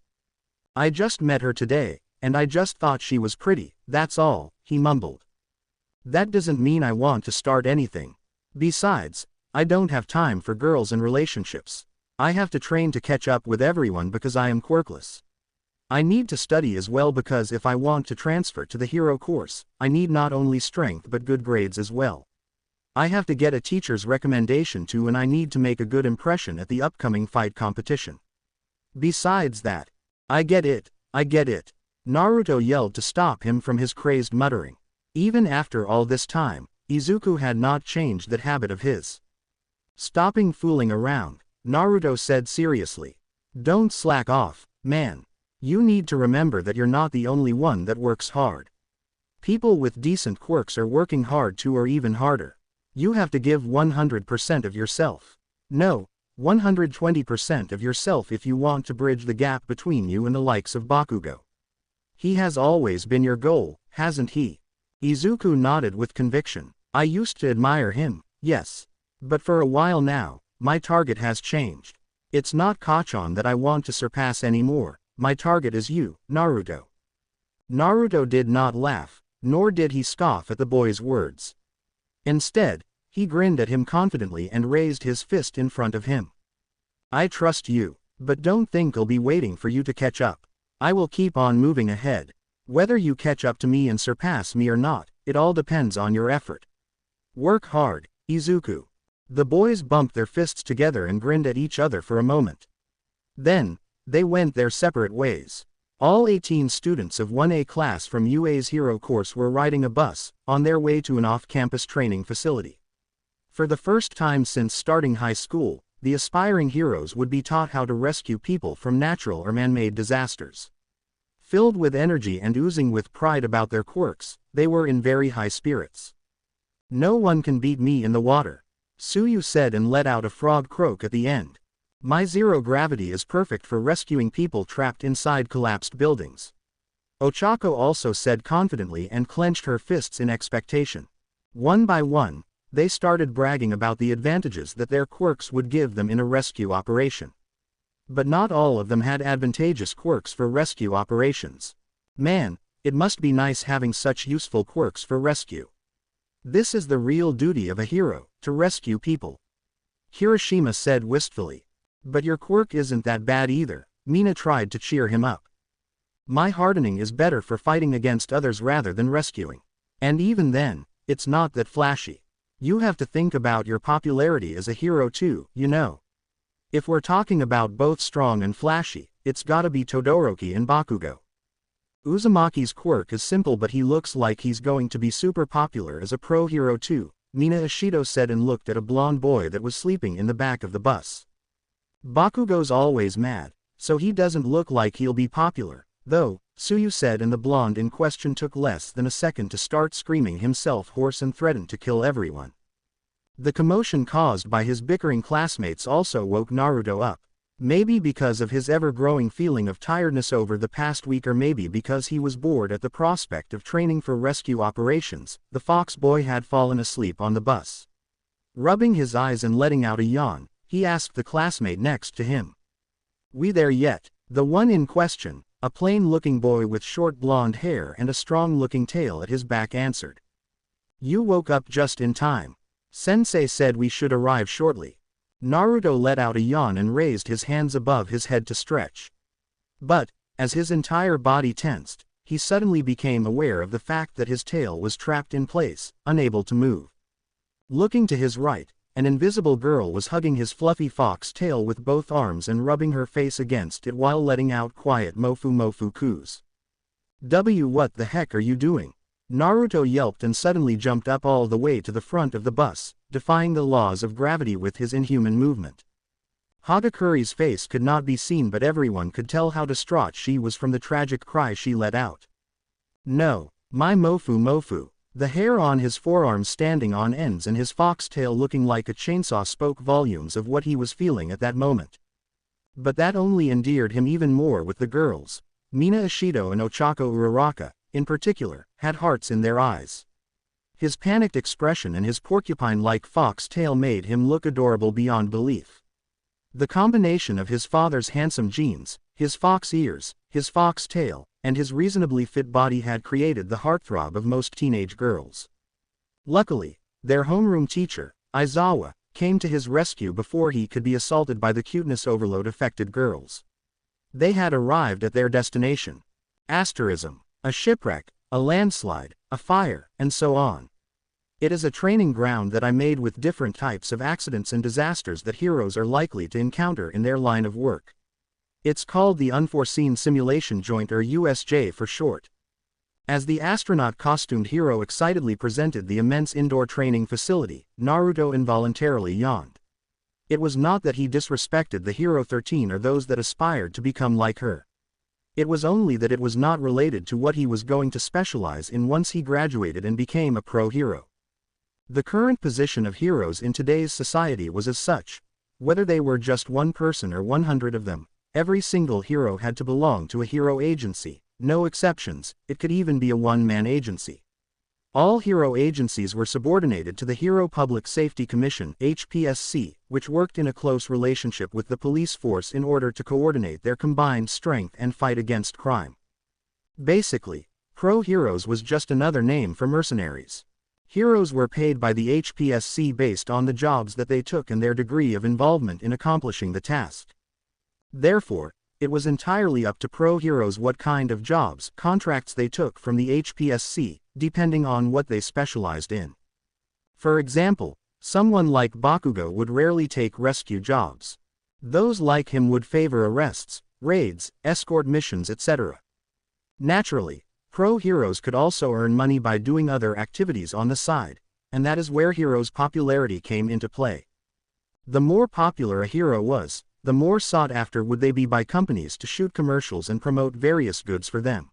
"I just met her today, and I just thought she was pretty, that's all," he mumbled. "That doesn't mean I want to start anything. Besides, I don't have time for girls and relationships. I have to train to catch up with everyone because I am quirkless. I need to study as well because if I want to transfer to the hero course, I need not only strength but good grades as well. I have to get a teacher's recommendation too, and I need to make a good impression at the upcoming fight competition. Besides that, I get it. Naruto yelled to stop him from his crazed muttering. Even after all this time, Izuku had not changed that habit of his. Stopping fooling around, Naruto said seriously. "Don't slack off, man. You need to remember that you're not the only one that works hard. People with decent quirks are working hard too, or even harder. You have to give 100% of yourself. No, 120% of yourself if you want to bridge the gap between you and the likes of Bakugo. He has always been your goal, hasn't he?" Izuku nodded with conviction. "I used to admire him, yes. But for a while now, my target has changed. It's not Kachan that I want to surpass anymore, my target is you, Naruto." Naruto did not laugh, nor did he scoff at the boy's words. Instead, he grinned at him confidently and raised his fist in front of him. "I trust you, but don't think I'll be waiting for you to catch up. I will keep on moving ahead. Whether you catch up to me and surpass me or not, it all depends on your effort. Work hard, Izuku." The boys bumped their fists together and grinned at each other for a moment. Then, they went their separate ways. All 18 students of 1A class from UA's hero course were riding a bus, on their way to an off-campus training facility. For the first time since starting high school, the aspiring heroes would be taught how to rescue people from natural or man-made disasters. Filled with energy and oozing with pride about their quirks, they were in very high spirits. "No one can beat me in the water," Suyu said and let out a frog croak at the end. "My zero gravity is perfect for rescuing people trapped inside collapsed buildings." Ochako also said confidently and clenched her fists in expectation. One by one, They started bragging about the advantages that their quirks would give them in a rescue operation. But not all of them had advantageous quirks for rescue operations. Man, it must be nice having such useful quirks for rescue. This is the real duty of a hero, to rescue people. Hiroshima said wistfully. But your quirk isn't that bad either, Mina tried to cheer him up. My hardening is better for fighting against others rather than rescuing. And even then, it's not that flashy. You have to think about your popularity as a hero too, you know. If we're talking about both strong and flashy, it's gotta be Todoroki and Bakugo. Uzumaki's quirk is simple but he looks like he's going to be super popular as a pro hero too, Mina Ishido said and looked at a blonde boy that was sleeping in the back of the bus. Bakugo's always mad, so he doesn't look like he'll be popular, though, Tsuyu said and the blonde in question took less than a second to start screaming himself hoarse and threatened to kill everyone. The commotion caused by his bickering classmates also woke Naruto up. Maybe because of his ever-growing feeling of tiredness over the past week or maybe because he was bored at the prospect of training for rescue operations, the fox boy had fallen asleep on the bus. Rubbing his eyes and letting out a yawn, he asked the classmate next to him. "We there yet?" The one in question, a plain-looking boy with short blonde hair and a strong-looking tail at his back answered. "You woke up just in time. Sensei said we should arrive shortly." Naruto let out a yawn and raised his hands above his head to stretch. But, as his entire body tensed, he suddenly became aware of the fact that his tail was trapped in place, unable to move. Looking to his right, an invisible girl was hugging his fluffy fox tail with both arms and rubbing her face against it while letting out quiet mofu mofu coos. What the heck are you doing?" Naruto yelped and suddenly jumped up all the way to the front of the bus, defying the laws of gravity with his inhuman movement. Hagakuri's face could not be seen but everyone could tell how distraught she was from the tragic cry she let out. "No, my mofu mofu." The hair on his forearms standing on ends and his foxtail looking like a chainsaw spoke volumes of what he was feeling at that moment. But that only endeared him even more with the girls. Mina Ishido and Ochako Uraraka, in particular, had hearts in their eyes. His panicked expression and his porcupine-like fox tail made him look adorable beyond belief. The combination of his father's handsome genes, his fox ears, his fox tail, and his reasonably fit body had created the heartthrob of most teenage girls. Luckily, their homeroom teacher, Aizawa, came to his rescue before he could be assaulted by the cuteness overload affected girls. They had arrived at their destination. Asterism. A shipwreck, a landslide, a fire, and so on. It is a training ground that I made with different types of accidents and disasters that heroes are likely to encounter in their line of work. It's called the Unforeseen Simulation Joint or USJ for short. As the astronaut-costumed hero excitedly presented the immense indoor training facility, Naruto involuntarily yawned. It was not that he disrespected the Hero 13 or those that aspired to become like her. It was only that it was not related to what he was going to specialize in once he graduated and became a pro hero. The current position of heroes in today's society was as such. Whether they were just one person or 100 of them, every single hero had to belong to a hero agency, no exceptions, it could even be a one-man agency. All hero agencies were subordinated to the Hero Public Safety Commission (HPSC), which worked in a close relationship with the police force in order to coordinate their combined strength and fight against crime. Basically, pro heroes was just another name for mercenaries. Heroes were paid by the HPSC based on the jobs that they took and their degree of involvement in accomplishing the task. Therefore, it was entirely up to pro heroes what kind of jobs, contracts they took from the HPSC, depending on what they specialized in. For example, someone like Bakugo would rarely take rescue jobs. Those like him would favor arrests, raids, escort missions, etc. Naturally, pro heroes could also earn money by doing other activities on the side, and that is where heroes' popularity came into play. The more popular a hero was, the more sought after would they be by companies to shoot commercials and promote various goods for them.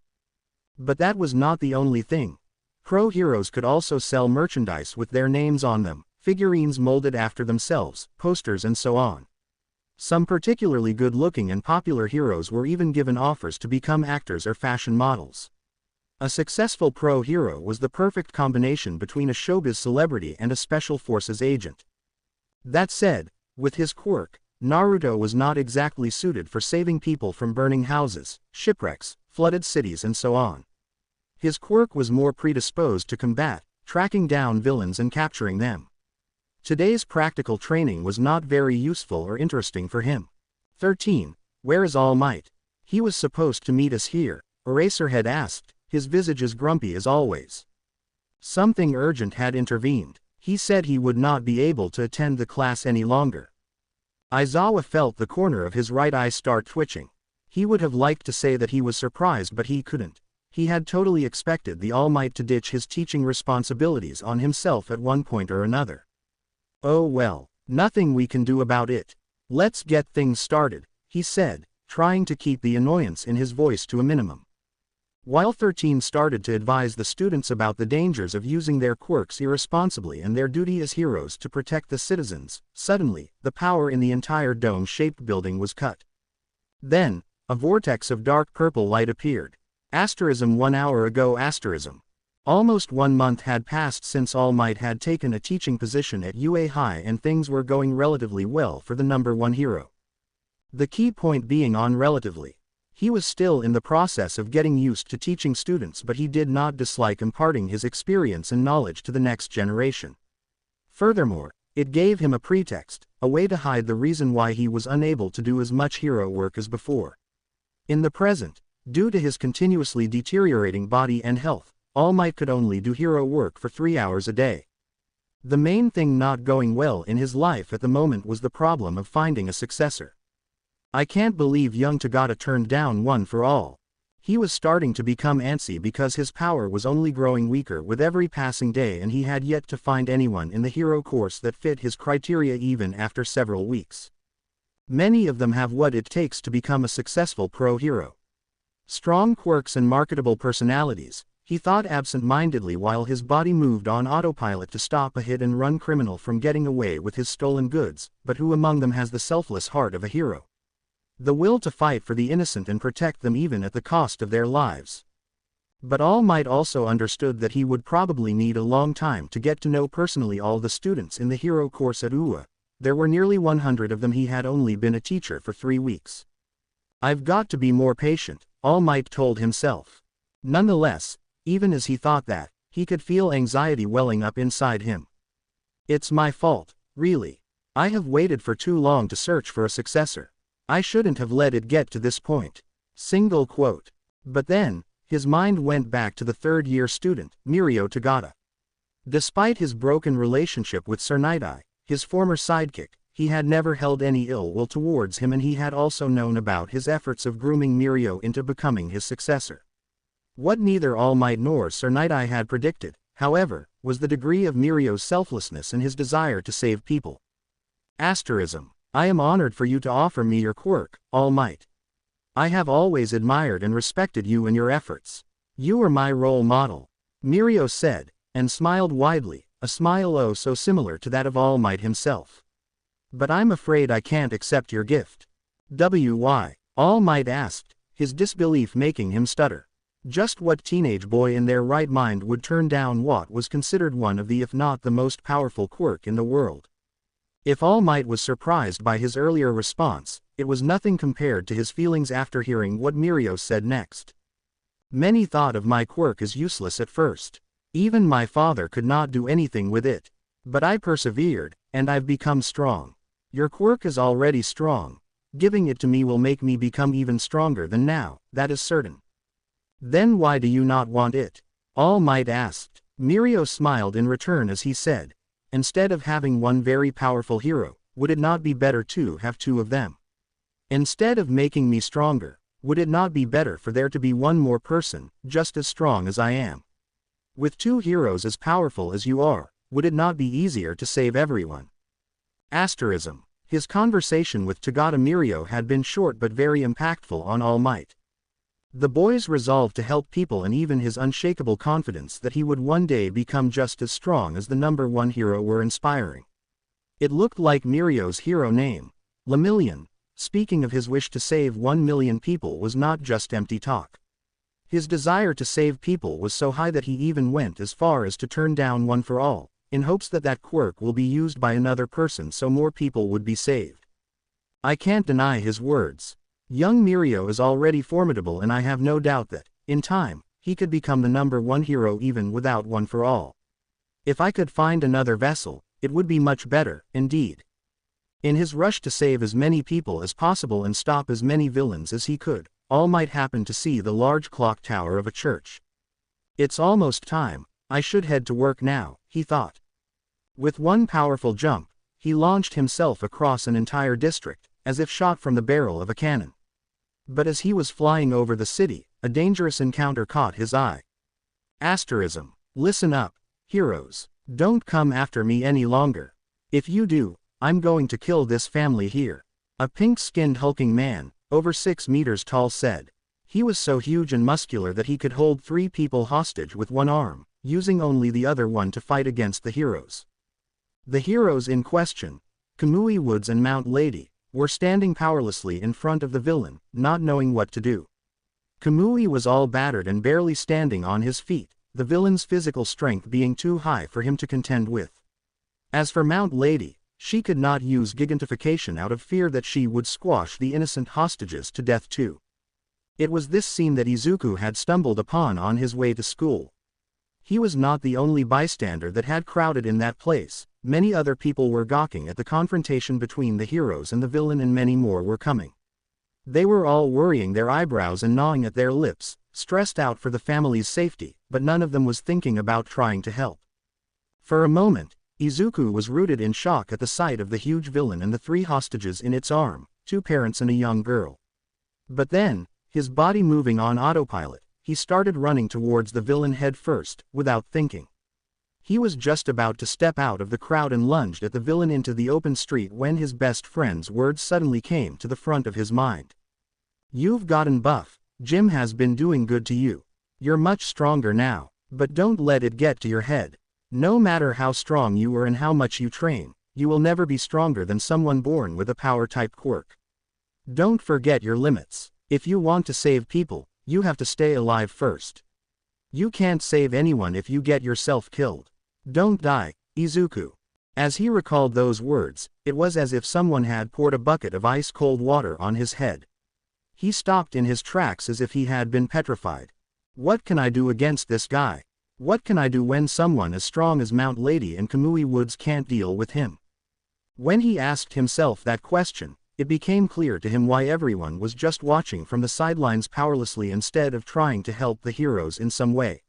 But that was not the only thing. Pro heroes could also sell merchandise with their names on them, figurines molded after themselves, posters and so on. Some particularly good-looking and popular heroes were even given offers to become actors or fashion models. A successful pro-hero was the perfect combination between a showbiz celebrity and a special forces agent. That said, with his quirk, Naruto was not exactly suited for saving people from burning houses, shipwrecks, flooded cities and so on. His quirk was more predisposed to combat, tracking down villains and capturing them. Today's practical training was not very useful or interesting for him. 13. Where is All Might? He was supposed to meet us here, Eraserhead asked, his visage as grumpy as always. Something urgent had intervened. He said he would not be able to attend the class any longer. Aizawa felt the corner of his right eye start twitching. He would have liked to say that he was surprised, but he couldn't. He had totally expected the All Might to ditch his teaching responsibilities on himself at one point or another. Oh well, nothing we can do about it. Let's get things started, he said, trying to keep the annoyance in his voice to a minimum. While 13 started to advise the students about the dangers of using their quirks irresponsibly and their duty as heroes to protect the citizens, suddenly, the power in the entire dome-shaped building was cut. Then, a vortex of dark purple light appeared. Asterism 1 hour ago asterism. Almost 1 month had passed since All Might had taken a teaching position at UA High and things were going relatively well for the number 1 hero. The key point being on relatively. He was still in the process of getting used to teaching students, but he did not dislike imparting his experience and knowledge to the next generation. Furthermore, it gave him a pretext, a way to hide the reason why he was unable to do as much hero work as before. In the present, due to his continuously deteriorating body and health, All Might could only do hero work for 3 hours a day. The main thing not going well in his life at the moment was the problem of finding a successor. I can't believe young Tagata turned down One for All. He was starting to become antsy because his power was only growing weaker with every passing day and he had yet to find anyone in the hero course that fit his criteria even after several weeks. Many of them have what it takes to become a successful pro-hero. Strong quirks and marketable personalities, he thought absent-mindedly while his body moved on autopilot to stop a hit-and-run criminal from getting away with his stolen goods, but who among them has the selfless heart of a hero? The will to fight for the innocent and protect them even at the cost of their lives. But All Might also understood that he would probably need a long time to get to know personally all the students in the hero course at UA. There were nearly 100 of them. He had only been a teacher for 3 weeks. I've got to be more patient, All Might told himself. Nonetheless, even as he thought that, he could feel anxiety welling up inside him. It's my fault, really. I have waited for too long to search for a successor. I shouldn't have let it get to this point. Single quote. But then, his mind went back to the third-year student, Mirko Tagata. Despite his broken relationship with Sir Night-Eye, his former sidekick, he had never held any ill will towards him, and he had also known about his efforts of grooming Mirko into becoming his successor. What neither All Might nor Sir Night-Eye had predicted, however, was the degree of Mirko's selflessness and his desire to save people. Asterism. I am honored for you to offer me your quirk, All Might. I have always admired and respected you and your efforts. You are my role model, Mirko said, and smiled widely, a smile oh so similar to that of All Might himself. But I'm afraid I can't accept your gift. Why? All Might asked, his disbelief making him stutter. Just what teenage boy in their right mind would turn down what was considered one of the if not the most powerful quirk in the world? If All Might was surprised by his earlier response, it was nothing compared to his feelings after hearing what Mirko said next. Many thought of my quirk as useless at first. Even my father could not do anything with it. But I persevered, and I've become strong. Your quirk is already strong. Giving it to me will make me become even stronger than now, that is certain. Then why do you not want it? All Might asked. Mirko smiled in return as he said, instead of having one very powerful hero, would it not be better to have 2 of them? Instead of making me stronger, would it not be better for there to be one more person, just as strong as I am? With 2 heroes as powerful as you are, would it not be easier to save everyone? Asterism. His conversation with Tagata Mirko had been short but very impactful on All Might. The boy's resolve to help people and even his unshakable confidence that he would one day become just as strong as the number 1 hero were inspiring. It looked like Mirko's hero name, Lemillion, speaking of his wish to save 1 million people was not just empty talk. His desire to save people was so high that he even went as far as to turn down One for All, in hopes that that quirk will be used by another person so more people would be saved. I can't deny his words. Young Mirko is already formidable, and I have no doubt that, in time, he could become the #1 hero even without One for All. If I could find another vessel, it would be much better, indeed. In his rush to save as many people as possible and stop as many villains as he could, All Might happened to see the large clock tower of a church. It's almost time, I should head to work now, he thought. With one powerful jump, he launched himself across an entire district, as if shot from the barrel of a cannon. But as he was flying over the city, a dangerous encounter caught his eye. Asterism. Listen up, heroes. Don't come after me any longer. If you do, I'm going to kill this family here. A pink-skinned hulking man, over 6 meters tall, said. He was so huge and muscular that he could hold 3 people hostage with one arm, using only the other one to fight against the heroes. The heroes in question, Kamui Woods and Mount Lady, were standing powerlessly in front of the villain, not knowing what to do. Kamui was all battered and barely standing on his feet, the villain's physical strength being too high for him to contend with. As for Mount Lady, she could not use gigantification out of fear that she would squash the innocent hostages to death too. It was this scene that Izuku had stumbled upon on his way to school. He was not the only bystander that had crowded in that place. Many other people were gawking at the confrontation between the heroes and the villain, and many more were coming. They were all worrying their eyebrows and gnawing at their lips, stressed out for the family's safety, but none of them was thinking about trying to help. For a moment, Izuku was rooted in shock at the sight of the huge villain and the 3 hostages in its arm, 2 parents and a young girl. But then, his body moving on autopilot, he started running towards the villain head first, without thinking. He was just about to step out of the crowd and lunged at the villain into the open street when his best friend's words suddenly came to the front of his mind. You've gotten buff, Jim has been doing good to you. You're much stronger now, but don't let it get to your head. No matter how strong you are and how much you train, you will never be stronger than someone born with a power-type quirk. Don't forget your limits. If you want to save people, you have to stay alive first. You can't save anyone if you get yourself killed. Don't die, Izuku. As he recalled those words, it was as if someone had poured a bucket of ice-cold water on his head. He stopped in his tracks as if he had been petrified. What can I do against this guy? What can I do when someone as strong as Mount Lady and Kamui Woods can't deal with him? When he asked himself that question, it became clear to him why everyone was just watching from the sidelines powerlessly instead of trying to help the heroes in some way.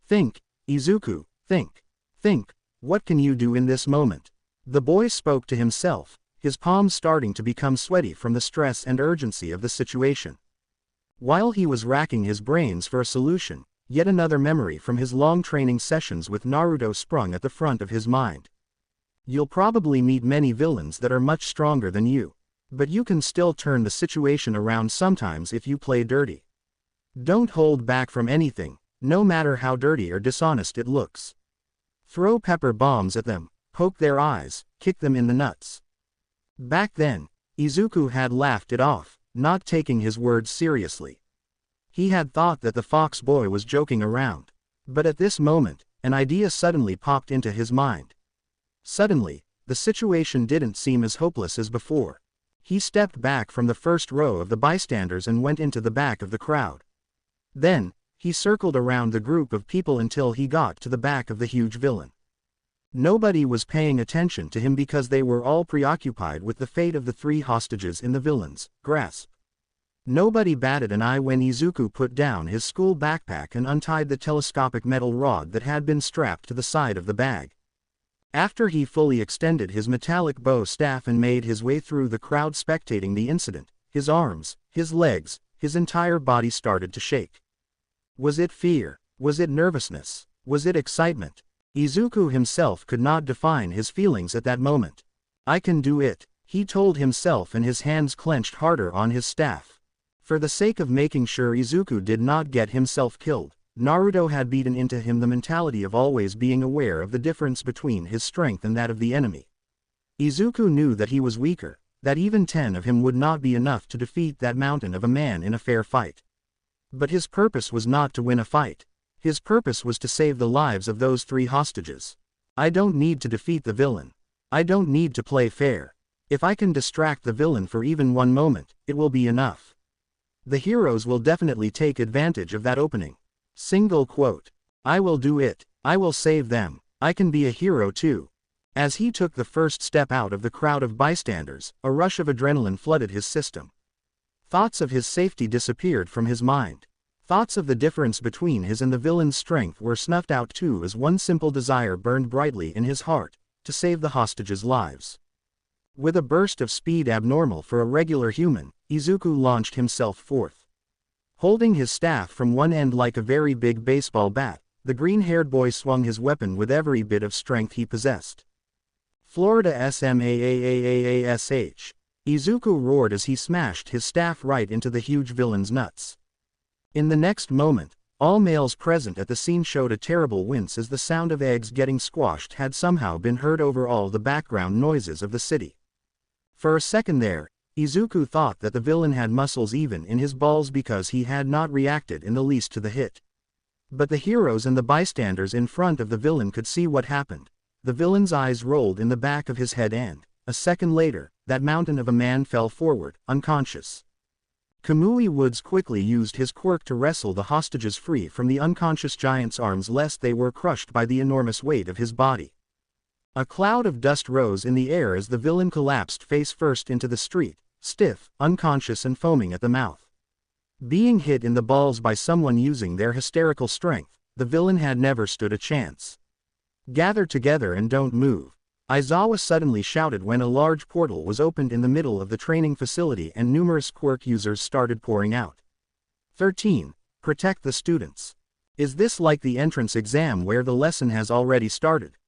Think, Izuku, think. Think, what can you do in this moment? The boy spoke to himself, his palms starting to become sweaty from the stress and urgency of the situation. While he was racking his brains for a solution, yet another memory from his long training sessions with Naruto sprung at the front of his mind. You'll probably meet many villains that are much stronger than you, but you can still turn the situation around sometimes if you play dirty. Don't hold back from anything, no matter how dirty or dishonest it looks. Throw pepper bombs at them, poke their eyes, kick them in the nuts. Back then, Izuku had laughed it off, not taking his words seriously. He had thought that the fox boy was joking around. But at this moment, an idea suddenly popped into his mind. Suddenly, the situation didn't seem as hopeless as before. He stepped back from the first row of the bystanders and went into the back of the crowd. Then, he circled around the group of people until he got to the back of the huge villain. Nobody was paying attention to him because they were all preoccupied with the fate of the 3 hostages in the villain's grasp. Nobody batted an eye when Izuku put down his school backpack and untied the telescopic metal rod that had been strapped to the side of the bag. After he fully extended his metallic bow staff and made his way through the crowd spectating the incident, his arms, his legs, his entire body started to shake. Was it fear? Was it nervousness? Was it excitement? Izuku himself could not define his feelings at that moment. I can do it, he told himself, and his hands clenched harder on his staff. For the sake of making sure Izuku did not get himself killed, Naruto had beaten into him the mentality of always being aware of the difference between his strength and that of the enemy. Izuku knew that he was weaker, that even 10 of him would not be enough to defeat that mountain of a man in a fair fight. But his purpose was not to win a fight. His purpose was to save the lives of those 3 hostages. I don't need to defeat the villain. I don't need to play fair. If I can distract the villain for even one moment, it will be enough. The heroes will definitely take advantage of that opening. Single quote. I will do it. I will save them. I can be a hero too. As he took the first step out of the crowd of bystanders, a rush of adrenaline flooded his system. Thoughts of his safety disappeared from his mind. Thoughts of the difference between his and the villain's strength were snuffed out too as one simple desire burned brightly in his heart, to save the hostages' lives. With a burst of speed abnormal for a regular human, Izuku launched himself forth. Holding his staff from one end like a very big baseball bat, the green-haired boy swung his weapon with every bit of strength he possessed. Florida SMAAAAASH. Izuku roared as he smashed his staff right into the huge villain's nuts. In the next moment, all males present at the scene showed a terrible wince as the sound of eggs getting squashed had somehow been heard over all the background noises of the city. For a second there, Izuku thought that the villain had muscles even in his balls because he had not reacted in the least to the hit. But the heroes and the bystanders in front of the villain could see what happened. The villain's eyes rolled in the back of his head and, a second later, that mountain of a man fell forward, unconscious. Kamui Woods quickly used his quirk to wrestle the hostages free from the unconscious giant's arms lest they were crushed by the enormous weight of his body. A cloud of dust rose in the air as the villain collapsed face first into the street, stiff, unconscious and foaming at the mouth. Being hit in the balls by someone using their hysterical strength, the villain had never stood a chance. Gather together and don't move. Aizawa suddenly shouted when a large portal was opened in the middle of the training facility and numerous quirk users started pouring out. 13. Protect the students. Is this like the entrance exam where the lesson has already started?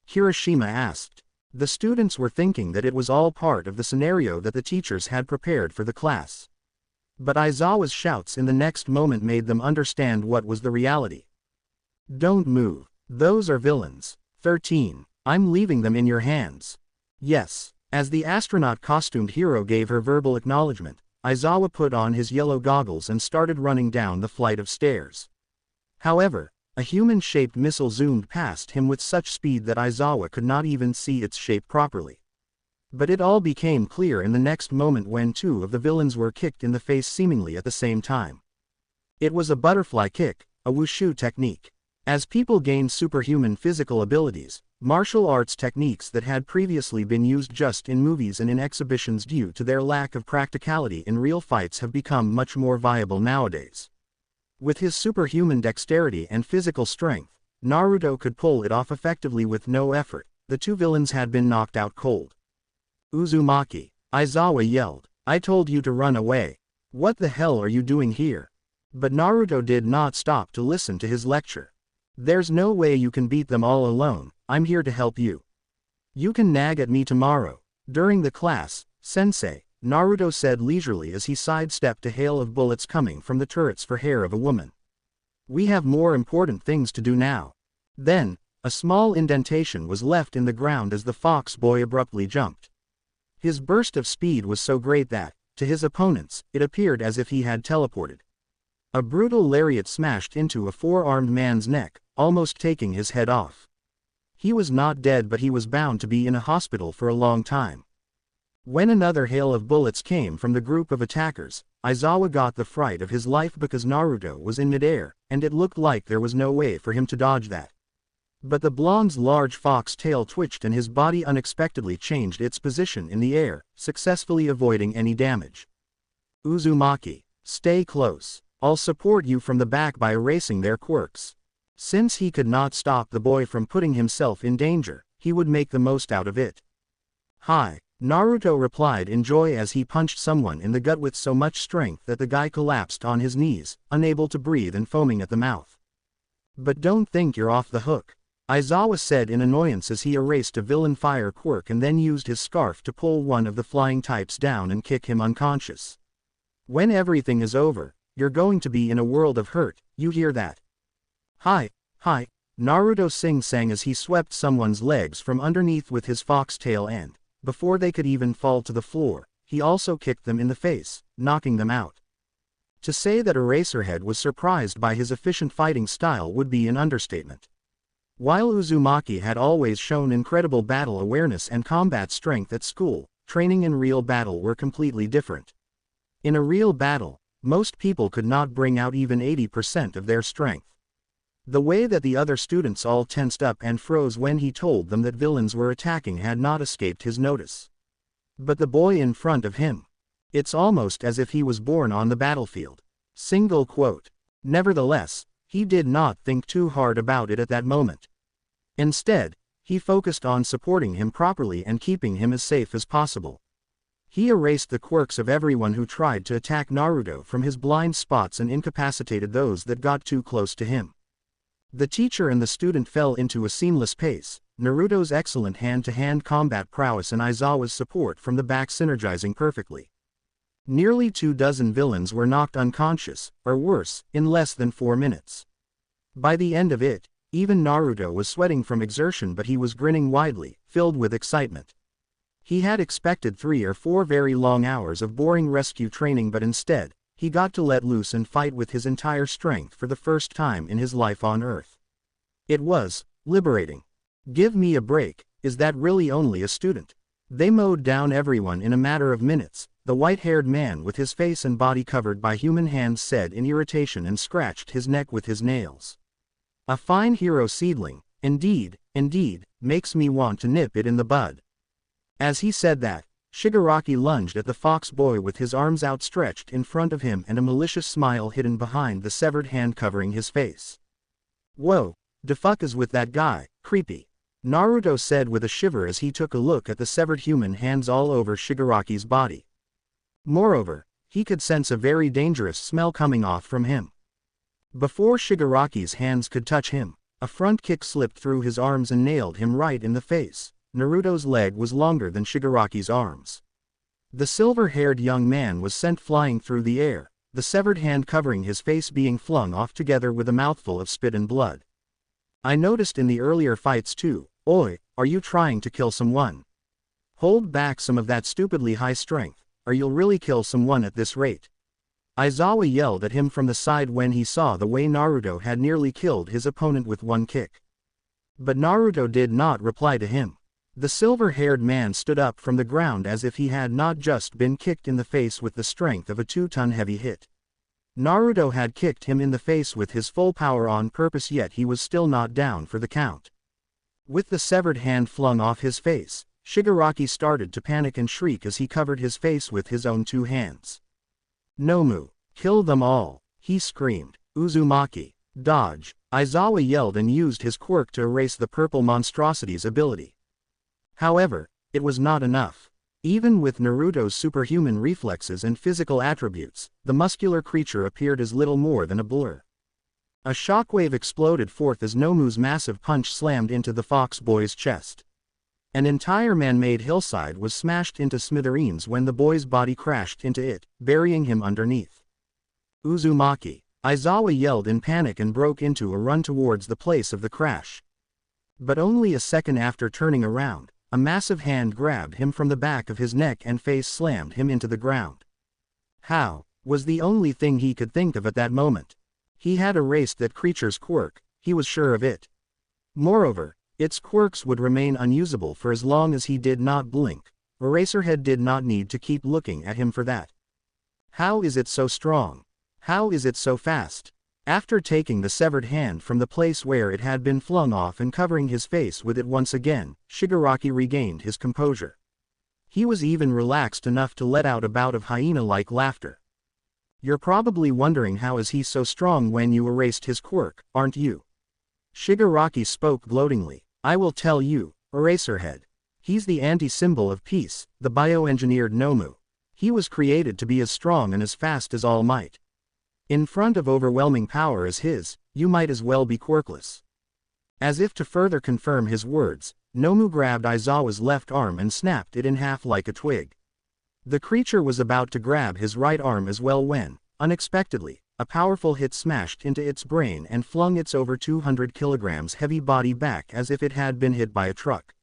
Kirishima asked. The students were thinking that it was all part of the scenario that the teachers had prepared for the class. But Aizawa's shouts in the next moment made them understand what was the reality. Don't move. Those are villains. 13. I'm leaving them in your hands. Yes. As the astronaut-costumed hero gave her verbal acknowledgement, Aizawa put on his yellow goggles and started running down the flight of stairs. However, a human-shaped missile zoomed past him with such speed that Aizawa could not even see its shape properly. But it all became clear in the next moment when 2 of the villains were kicked in the face seemingly at the same time. It was a butterfly kick, a wushu technique. As people gained superhuman physical abilities, martial arts techniques that had previously been used just in movies and in exhibitions due to their lack of practicality in real fights have become much more viable nowadays. With his superhuman dexterity and physical strength, Naruto could pull it off effectively with no effort. The 2 villains had been knocked out cold. Uzumaki. Aizawa yelled. I told you to run away. What the hell are you doing here? But Naruto did not stop to listen to his lecture. There's no way you can beat them all alone. I'm here to help you. You can nag at me tomorrow. During the class, Sensei, Naruto said leisurely as he sidestepped a hail of bullets coming from the turrets for hair of a woman. We have more important things to do now. Then, a small indentation was left in the ground as the fox boy abruptly jumped. His burst of speed was so great that, to his opponents, it appeared as if he had teleported. A brutal lariat smashed into a 4-armed man's neck, almost taking his head off. He was not dead but he was bound to be in a hospital for a long time. When another hail of bullets came from the group of attackers, Aizawa got the fright of his life because Naruto was in midair, and it looked like there was no way for him to dodge that. But the blonde's large fox tail twitched and his body unexpectedly changed its position in the air, successfully avoiding any damage. Uzumaki, stay close. I'll support you from the back by erasing their quirks. Since he could not stop the boy from putting himself in danger, he would make the most out of it. Hi, Naruto replied in joy as he punched someone in the gut with so much strength that the guy collapsed on his knees, unable to breathe and foaming at the mouth. But don't think you're off the hook, Aizawa said in annoyance as he erased a villain fire quirk and then used his scarf to pull one of the flying types down and kick him unconscious. When everything is over, you're going to be in a world of hurt, you hear that? Hi, Naruto sing-sang as he swept someone's legs from underneath with his fox tail and, before they could even fall to the floor, he also kicked them in the face, knocking them out. To say that Eraserhead was surprised by his efficient fighting style would be an understatement. While Uzumaki had always shown incredible battle awareness and combat strength at school, training in real battle were completely different. In a real battle, most people could not bring out even 80% of their strength. The way that the other students all tensed up and froze when he told them that villains were attacking had not escaped his notice. But the boy in front of him. It's almost as if he was born on the battlefield. Single quote. Nevertheless, he did not think too hard about it at that moment. Instead, he focused on supporting him properly and keeping him as safe as possible. He erased the quirks of everyone who tried to attack Naruto from his blind spots and incapacitated those that got too close to him. The teacher and the student fell into a seamless pace, Naruto's excellent hand-to-hand combat prowess and Aizawa's support from the back synergizing perfectly. Nearly 24 villains were knocked unconscious, or worse, in less than 4 minutes. By the end of it, even Naruto was sweating from exertion, but he was grinning widely, filled with excitement. He had expected 3 or 4 very long hours of boring rescue training, but instead, he got to let loose and fight with his entire strength for the first time in his life on Earth. It was liberating. Give me a break, is that really only a student? They mowed down everyone in a matter of minutes, the white-haired man with his face and body covered by human hands said in irritation and scratched his neck with his nails. A fine hero seedling, indeed, makes me want to nip it in the bud. As he said that, Shigaraki lunged at the fox boy with his arms outstretched in front of him and a malicious smile hidden behind the severed hand covering his face. Whoa, the fuck is with that guy, creepy. Naruto said with a shiver as he took a look at the severed human hands all over Shigaraki's body. Moreover, he could sense a very dangerous smell coming off from him. Before Shigaraki's hands could touch him, a front kick slipped through his arms and nailed him right in the face. Naruto's leg was longer than Shigaraki's arms. The silver-haired young man was sent flying through the air, the severed hand covering his face being flung off together with a mouthful of spit and blood. I noticed in the earlier fights too. Oi, are you trying to kill someone? Hold back some of that stupidly high strength, or you'll really kill someone at this rate. Aizawa yelled at him from the side when he saw the way Naruto had nearly killed his opponent with one kick. But Naruto did not reply to him. The silver-haired man stood up from the ground as if he had not just been kicked in the face with the strength of a 2-ton heavy hit. Naruto had kicked him in the face with his full power on purpose, yet he was still not down for the count. With the severed hand flung off his face, Shigaraki started to panic and shriek as he covered his face with his own 2 hands. Nomu, kill them all, he screamed. Uzumaki, dodge. Aizawa yelled and used his quirk to erase the purple monstrosity's ability. However, it was not enough. Even with Naruto's superhuman reflexes and physical attributes, the muscular creature appeared as little more than a blur. A shockwave exploded forth as Nomu's massive punch slammed into the fox boy's chest. An entire man-made hillside was smashed into smithereens when the boy's body crashed into it, burying him underneath. Uzumaki, Aizawa yelled in panic and broke into a run towards the place of the crash. But only a second after turning around, a massive hand grabbed him from the back of his neck and face slammed him into the ground. How, was the only thing he could think of at that moment. He had erased that creature's quirk, he was sure of it. Moreover, its quirks would remain unusable for as long as he did not blink. Eraserhead did not need to keep looking at him for that. How is it so strong? How is it so fast? After taking the severed hand from the place where it had been flung off and covering his face with it once again, Shigaraki regained his composure. He was even relaxed enough to let out a bout of hyena-like laughter. You're probably wondering how is he so strong when you erased his quirk, aren't you? Shigaraki spoke gloatingly. I will tell you, Eraserhead. He's the anti-symbol of peace, the bioengineered Nomu. He was created to be as strong and as fast as All Might. In front of overwhelming power as his, you might as well be quirkless. As if to further confirm his words, Nomu grabbed Aizawa's left arm and snapped it in half like a twig. The creature was about to grab his right arm as well when, unexpectedly, a powerful hit smashed into its brain and flung its over 200 kilograms heavy body back as if it had been hit by a truck.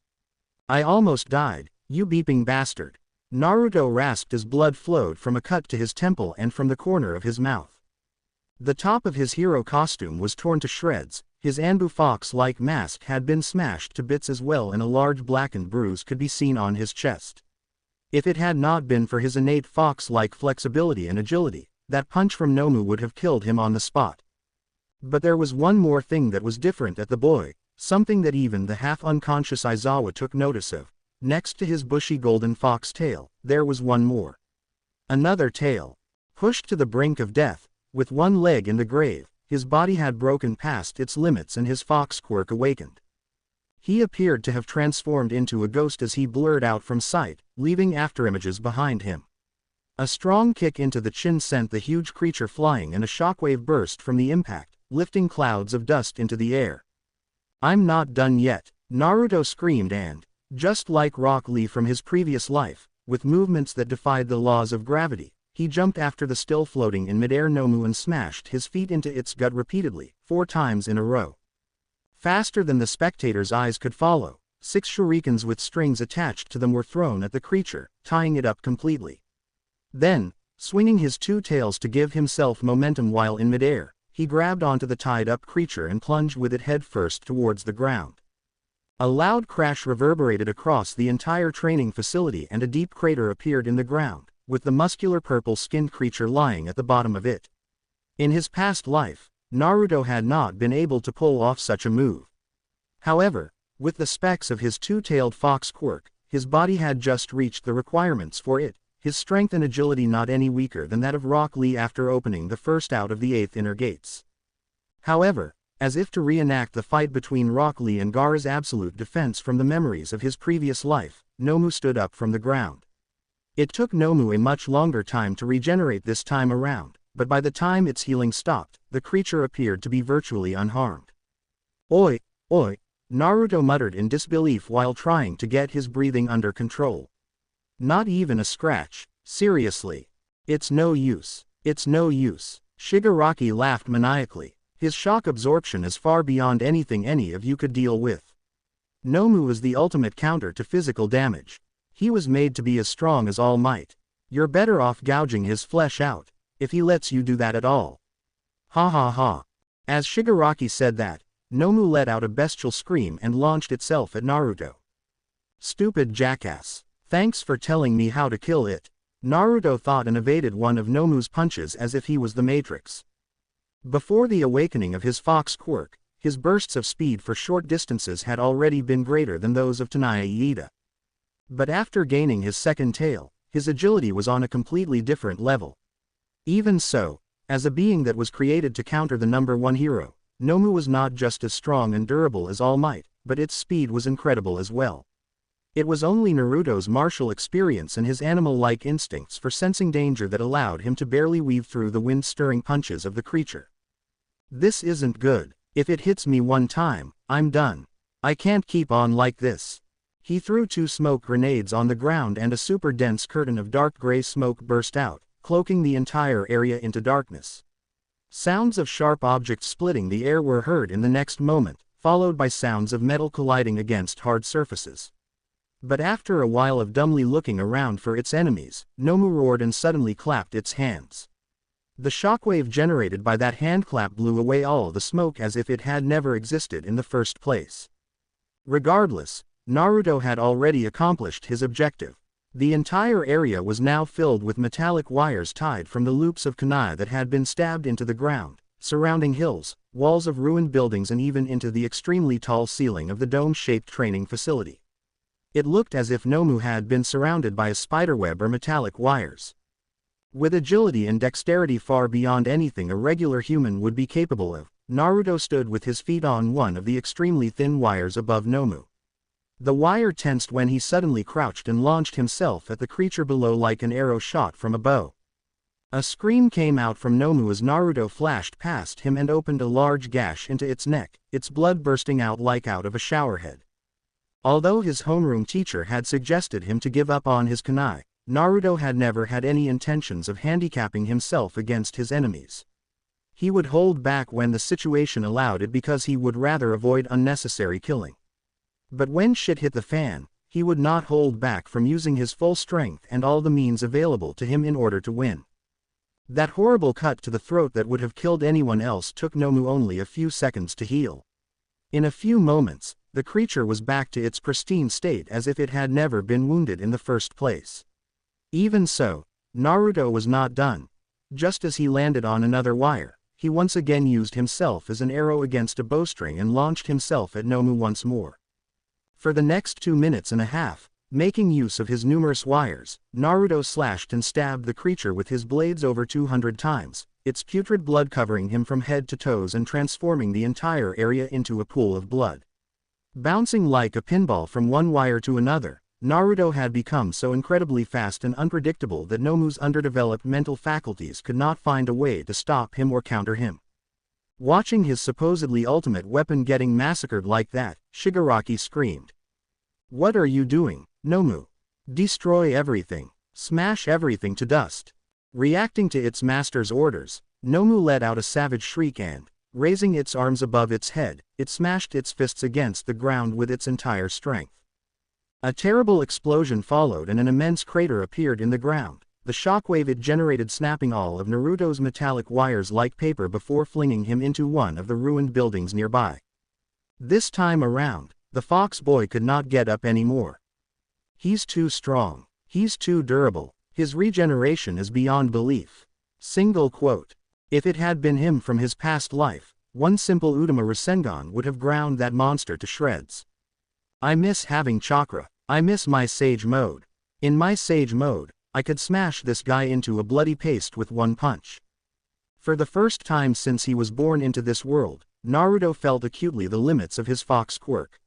I almost died, you beeping bastard. Naruto rasped as blood flowed from a cut to his temple and from the corner of his mouth. The top of his hero costume was torn to shreds, his Anbu fox-like mask had been smashed to bits as well, and a large blackened bruise could be seen on his chest. If it had not been for his innate fox-like flexibility and agility, that punch from Nomu would have killed him on the spot. But there was one more thing that was different at the boy, something that even the half-unconscious Aizawa took notice of. Next to his bushy golden fox tail, there was one more. Another tail. Pushed to the brink of death, with one leg in the grave, his body had broken past its limits and his fox quirk awakened. He appeared to have transformed into a ghost as he blurred out from sight, leaving afterimages behind him. A strong kick into the chin sent the huge creature flying, and a shockwave burst from the impact, lifting clouds of dust into the air. "I'm not done yet," Naruto screamed, and, just like Rock Lee from his previous life, with movements that defied the laws of gravity, he jumped after the still floating in midair Nomu and smashed his feet into its gut repeatedly, 4 times in a row. Faster than the spectators' eyes could follow, 6 shurikens with strings attached to them were thrown at the creature, tying it up completely. Then, swinging his 2 tails to give himself momentum while in midair, he grabbed onto the tied-up creature and plunged with it headfirst towards the ground. A loud crash reverberated across the entire training facility, and a deep crater appeared in the ground, with the muscular purple-skinned creature lying at the bottom of it. In his past life, Naruto had not been able to pull off such a move. However, with the specs of his 2-tailed fox quirk, his body had just reached the requirements for it, his strength and agility not any weaker than that of Rock Lee after opening the first out of the 8th inner gates. However, as if to reenact the fight between Rock Lee and Gaara's absolute defense from the memories of his previous life, Nomu stood up from the ground. It took Nomu a much longer time to regenerate this time around, but by the time its healing stopped, the creature appeared to be virtually unharmed. "Oi, oi," Naruto muttered in disbelief while trying to get his breathing under control. "Not even a scratch, seriously. It's no use, it's no use." Shigaraki laughed maniacally. His shock absorption is far beyond anything any of you could deal with. Nomu is the ultimate counter to physical damage. He was made to be as strong as All Might. You're better off gouging his flesh out, if he lets you do that at all. Ha ha ha. As Shigaraki said that, Nomu let out a bestial scream and launched itself at Naruto. "Stupid jackass. Thanks for telling me how to kill it," Naruto thought, and evaded one of Nomu's punches as if he was the Matrix. Before the awakening of his fox quirk, his bursts of speed for short distances had already been greater than those of Tanae Iida. But after gaining his second tail, his agility was on a completely different level. Even so, as a being that was created to counter the number 1 hero, Nomu was not just as strong and durable as All Might, but its speed was incredible as well. It was only Naruto's martial experience and his animal-like instincts for sensing danger that allowed him to barely weave through the wind-stirring punches of the creature. "This isn't good. If it hits me one time, I'm done. I can't keep on like this." He threw 2 smoke grenades on the ground, and a super dense curtain of dark gray smoke burst out, cloaking the entire area into darkness. Sounds of sharp objects splitting the air were heard in the next moment, followed by sounds of metal colliding against hard surfaces. But after a while of dumbly looking around for its enemies, Nomu roared and suddenly clapped its hands. The shockwave generated by that handclap blew away all the smoke as if it had never existed in the first place. Regardless, Naruto had already accomplished his objective. The entire area was now filled with metallic wires tied from the loops of kunai that had been stabbed into the ground, surrounding hills, walls of ruined buildings, and even into the extremely tall ceiling of the dome-shaped training facility. It looked as if Nomu had been surrounded by a spiderweb or metallic wires. With agility and dexterity far beyond anything a regular human would be capable of, Naruto stood with his feet on one of the extremely thin wires above Nomu. The wire tensed when he suddenly crouched and launched himself at the creature below like an arrow shot from a bow. A scream came out from Nomu as Naruto flashed past him and opened a large gash into its neck, its blood bursting out like out of a showerhead. Although his homeroom teacher had suggested him to give up on his kunai, Naruto had never had any intentions of handicapping himself against his enemies. He would hold back when the situation allowed it because he would rather avoid unnecessary killing. But when shit hit the fan, he would not hold back from using his full strength and all the means available to him in order to win. That horrible cut to the throat that would have killed anyone else took Nomu only a few seconds to heal. In a few moments, the creature was back to its pristine state as if it had never been wounded in the first place. Even so, Naruto was not done. Just as he landed on another wire, he once again used himself as an arrow against a bowstring and launched himself at Nomu once more. For the next 2 minutes and a half, making use of his numerous wires, Naruto slashed and stabbed the creature with his blades over 200 times, its putrid blood covering him from head to toes and transforming the entire area into a pool of blood. Bouncing like a pinball from one wire to another, Naruto had become so incredibly fast and unpredictable that Nomu's underdeveloped mental faculties could not find a way to stop him or counter him. Watching his supposedly ultimate weapon getting massacred like that, Shigaraki screamed. "What are you doing, Nomu? Destroy everything. Smash everything to dust." Reacting to its master's orders, Nomu let out a savage shriek and, raising its arms above its head, it smashed its fists against the ground with its entire strength. A terrible explosion followed and an immense crater appeared in the ground, the shockwave it generated snapping all of Naruto's metallic wires like paper before flinging him into one of the ruined buildings nearby. This time around, the fox boy could not get up anymore. "He's too strong. He's too durable. His regeneration is beyond belief." Single quote. If it had been him from his past life, one simple Udama Rasengan would have ground that monster to shreds. "I miss having chakra. I miss my Sage mode. In my Sage mode, I could smash this guy into a bloody paste with one punch." For the first time since he was born into this world, Naruto felt acutely the limits of his fox quirk.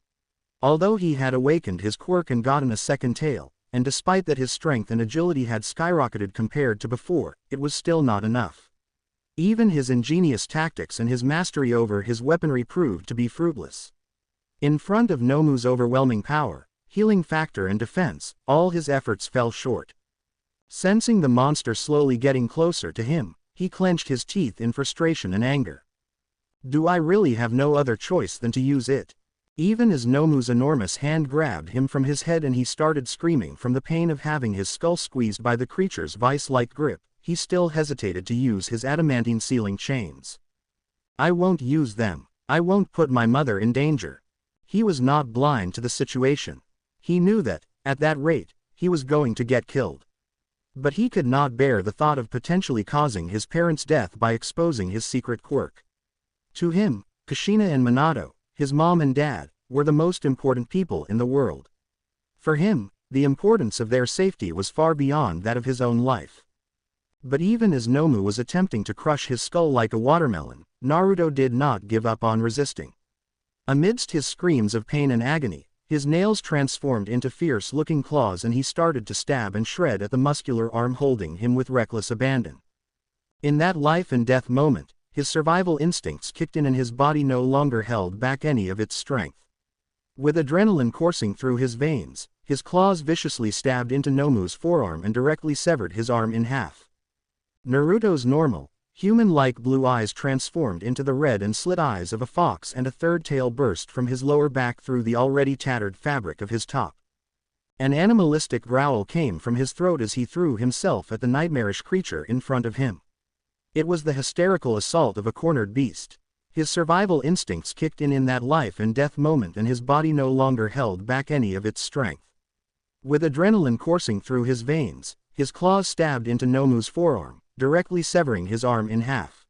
Although he had awakened his quirk and gotten a second tail, and despite that his strength and agility had skyrocketed compared to before, it was still not enough. Even his ingenious tactics and his mastery over his weaponry proved to be fruitless. In front of Nomu's overwhelming power, healing factor and defense, all his efforts fell short. Sensing the monster slowly getting closer to him, he clenched his teeth in frustration and anger. "Do I really have no other choice than to use it?" Even as Nomu's enormous hand grabbed him from his head and he started screaming from the pain of having his skull squeezed by the creature's vice-like grip, he still hesitated to use his adamantine sealing chains. "I won't use them. I won't put my mother in danger." He was not blind to the situation. He knew that, at that rate, he was going to get killed. But he could not bear the thought of potentially causing his parents' death by exposing his secret quirk. To him, Kushina and Minato, his mom and dad, were the most important people in the world. For him, the importance of their safety was far beyond that of his own life. But even as Nomu was attempting to crush his skull like a watermelon, Naruto did not give up on resisting. Amidst his screams of pain and agony, his nails transformed into fierce-looking claws and he started to stab and shred at the muscular arm holding him with reckless abandon. In that life-and-death moment, his survival instincts kicked in and his body no longer held back any of its strength. With adrenaline coursing through his veins, his claws viciously stabbed into Nomu's forearm and directly severed his arm in half. Naruto's normal, human-like blue eyes transformed into the red and slit eyes of a fox and a third tail burst from his lower back through the already tattered fabric of his top. An animalistic growl came from his throat as he threw himself at the nightmarish creature in front of him. It was the hysterical assault of a cornered beast. His survival instincts kicked in that life-and-death moment and his body no longer held back any of its strength. With adrenaline coursing through his veins, his claws stabbed into Nomu's forearm, directly severing his arm in half.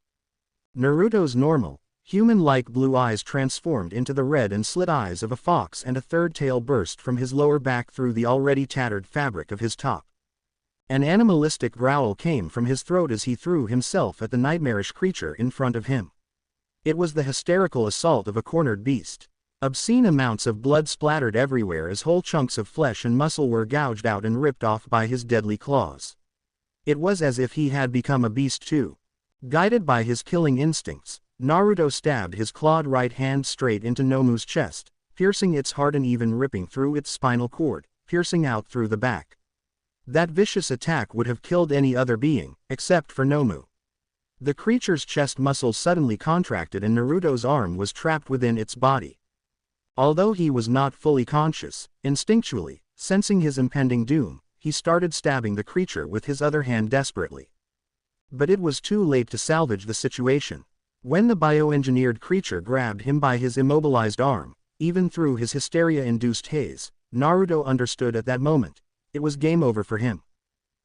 Naruto's normal, human-like blue eyes transformed into the red and slit eyes of a fox and a third tail burst from his lower back through the already tattered fabric of his top. An animalistic growl came from his throat as he threw himself at the nightmarish creature in front of him. It was the hysterical assault of a cornered beast. Obscene amounts of blood splattered everywhere as whole chunks of flesh and muscle were gouged out and ripped off by his deadly claws. It was as if he had become a beast too. Guided by his killing instincts, Naruto stabbed his clawed right hand straight into Nomu's chest, piercing its heart and even ripping through its spinal cord, piercing out through the back. That vicious attack would have killed any other being, except for Nomu. The creature's chest muscles suddenly contracted and Naruto's arm was trapped within its body. Although he was not fully conscious, instinctually, Sensing his impending doom, he started stabbing the creature with his other hand desperately. But it was too late to salvage the situation. When the bioengineered creature grabbed him by his immobilized arm, even through his hysteria-induced haze, Naruto understood at that moment. It was game over for him.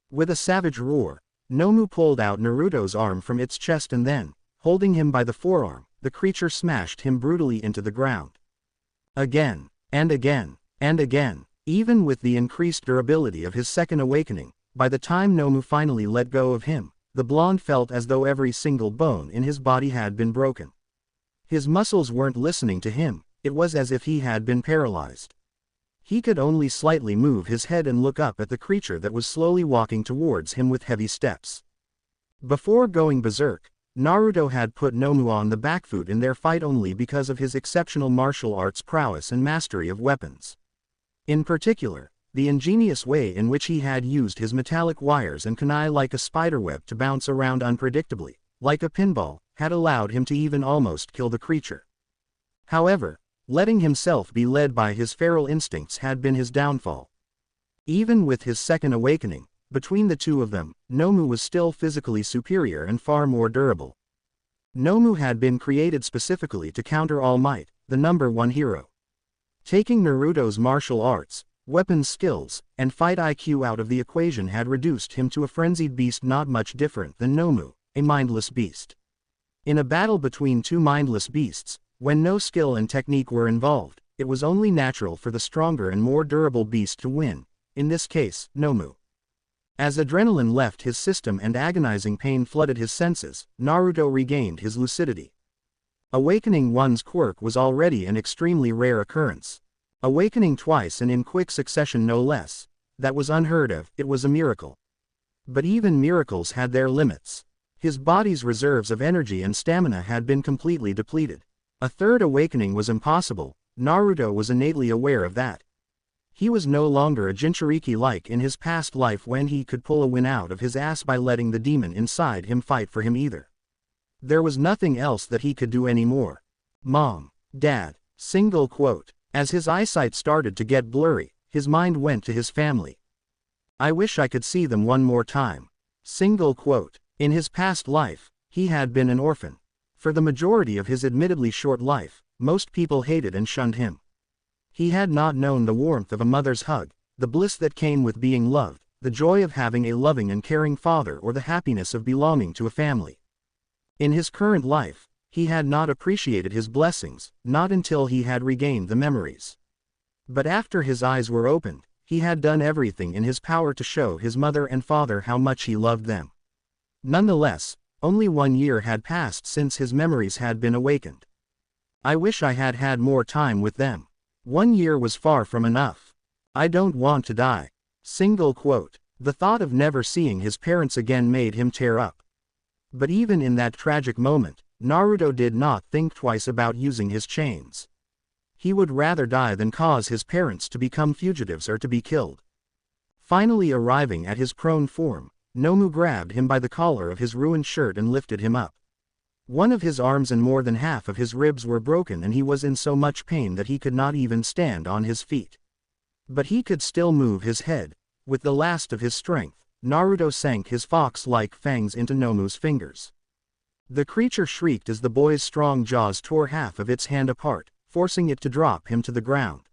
With a savage roar, Nomu pulled out Naruto's arm from its chest and then, holding him by the forearm, the creature smashed him brutally into the ground. Again, and again, and again. Even with the increased durability of his second awakening, by the time Nomu finally let go of him, the blonde felt as though every single bone in his body had been broken. His muscles weren't listening to him, it was as if he had been paralyzed. He could only slightly move his head and look up at the creature that was slowly walking towards him with heavy steps. Before going berserk, Naruto had put Nomu on the back foot in their fight only because of his exceptional martial arts prowess and mastery of weapons. In particular, the ingenious way in which he had used his metallic wires and kunai like a spiderweb to bounce around unpredictably, like a pinball, had allowed him to even almost kill the creature. However, letting himself be led by his feral instincts had been his downfall. Even with his second awakening, between the two of them, Nomu was still physically superior and far more durable. Nomu had been created specifically to counter All Might, the #1 hero. Taking Naruto's martial arts, weapons skills, and fight IQ out of the equation had reduced him to a frenzied beast not much different than Nomu, a mindless beast. In a battle between two mindless beasts, when no skill and technique were involved, it was only natural for the stronger and more durable beast to win, in this case, Nomu. As adrenaline left his system and agonizing pain flooded his senses, Naruto regained his lucidity. Awakening one's quirk was already an extremely rare occurrence. Awakening twice and in quick succession no less, that was unheard of, it was a miracle. But even miracles had their limits. His body's reserves of energy and stamina had been completely depleted. A third awakening was impossible, Naruto was innately aware of that. He was no longer a Jinchuriki like in his past life when he could pull a win out of his ass by letting the demon inside him fight for him either. There was nothing else that he could do anymore. Mom, Dad, single quote. As his eyesight started to get blurry, his mind went to his family. I wish I could see them one more time. Single quote. In his past life, he had been an orphan. For the majority of his admittedly short life, most people hated and shunned him. He had not known the warmth of a mother's hug, the bliss that came with being loved, the joy of having a loving and caring father or the happiness of belonging to a family. In his current life, he had not appreciated his blessings, not until he had regained the memories. But after his eyes were opened, he had done everything in his power to show his mother and father how much he loved them. Nonetheless, only 1 year had passed since his memories had been awakened. I wish I had had more time with them. 1 year was far from enough. I don't want to die. Single quote. The thought of never seeing his parents again made him tear up. But even in that tragic moment, Naruto did not think twice about using his chains. He would rather die than cause his parents to become fugitives or to be killed. Finally arriving at his prone form, Nomu grabbed him by the collar of his ruined shirt and lifted him up. One of his arms and more than half of his ribs were broken and he was in so much pain that he could not even stand on his feet. But he could still move his head. With the last of his strength, Naruto sank his fox-like fangs into Nomu's fingers. The creature shrieked as the boy's strong jaws tore half of its hand apart, forcing it to drop him to the ground.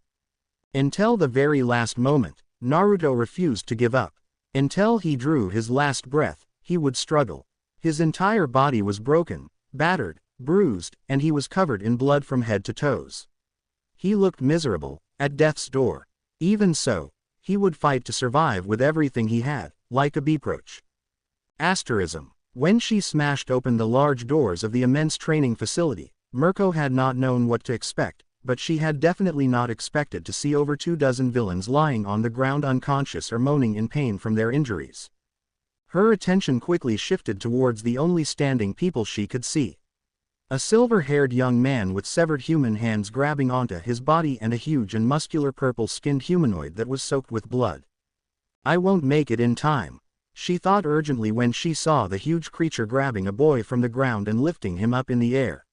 Until the very last moment, Naruto refused to give up. Until he drew his last breath, he would struggle. His entire body was broken, battered, bruised, and he was covered in blood from head to toes. He looked miserable, at death's door. Even so, he would fight to survive with everything he had, like a beeproach. Asterism. When she smashed open the large doors of the immense training facility, Mirko had not known what to expect, but she had definitely not expected to see over 24 villains lying on the ground unconscious or moaning in pain from their injuries. Her attention quickly shifted towards the only standing people she could see. A silver-haired young man with severed human hands grabbing onto his body and a huge and muscular purple-skinned humanoid that was soaked with blood. I won't make it in time, she thought urgently when she saw the huge creature grabbing a boy from the ground and lifting him up in the air.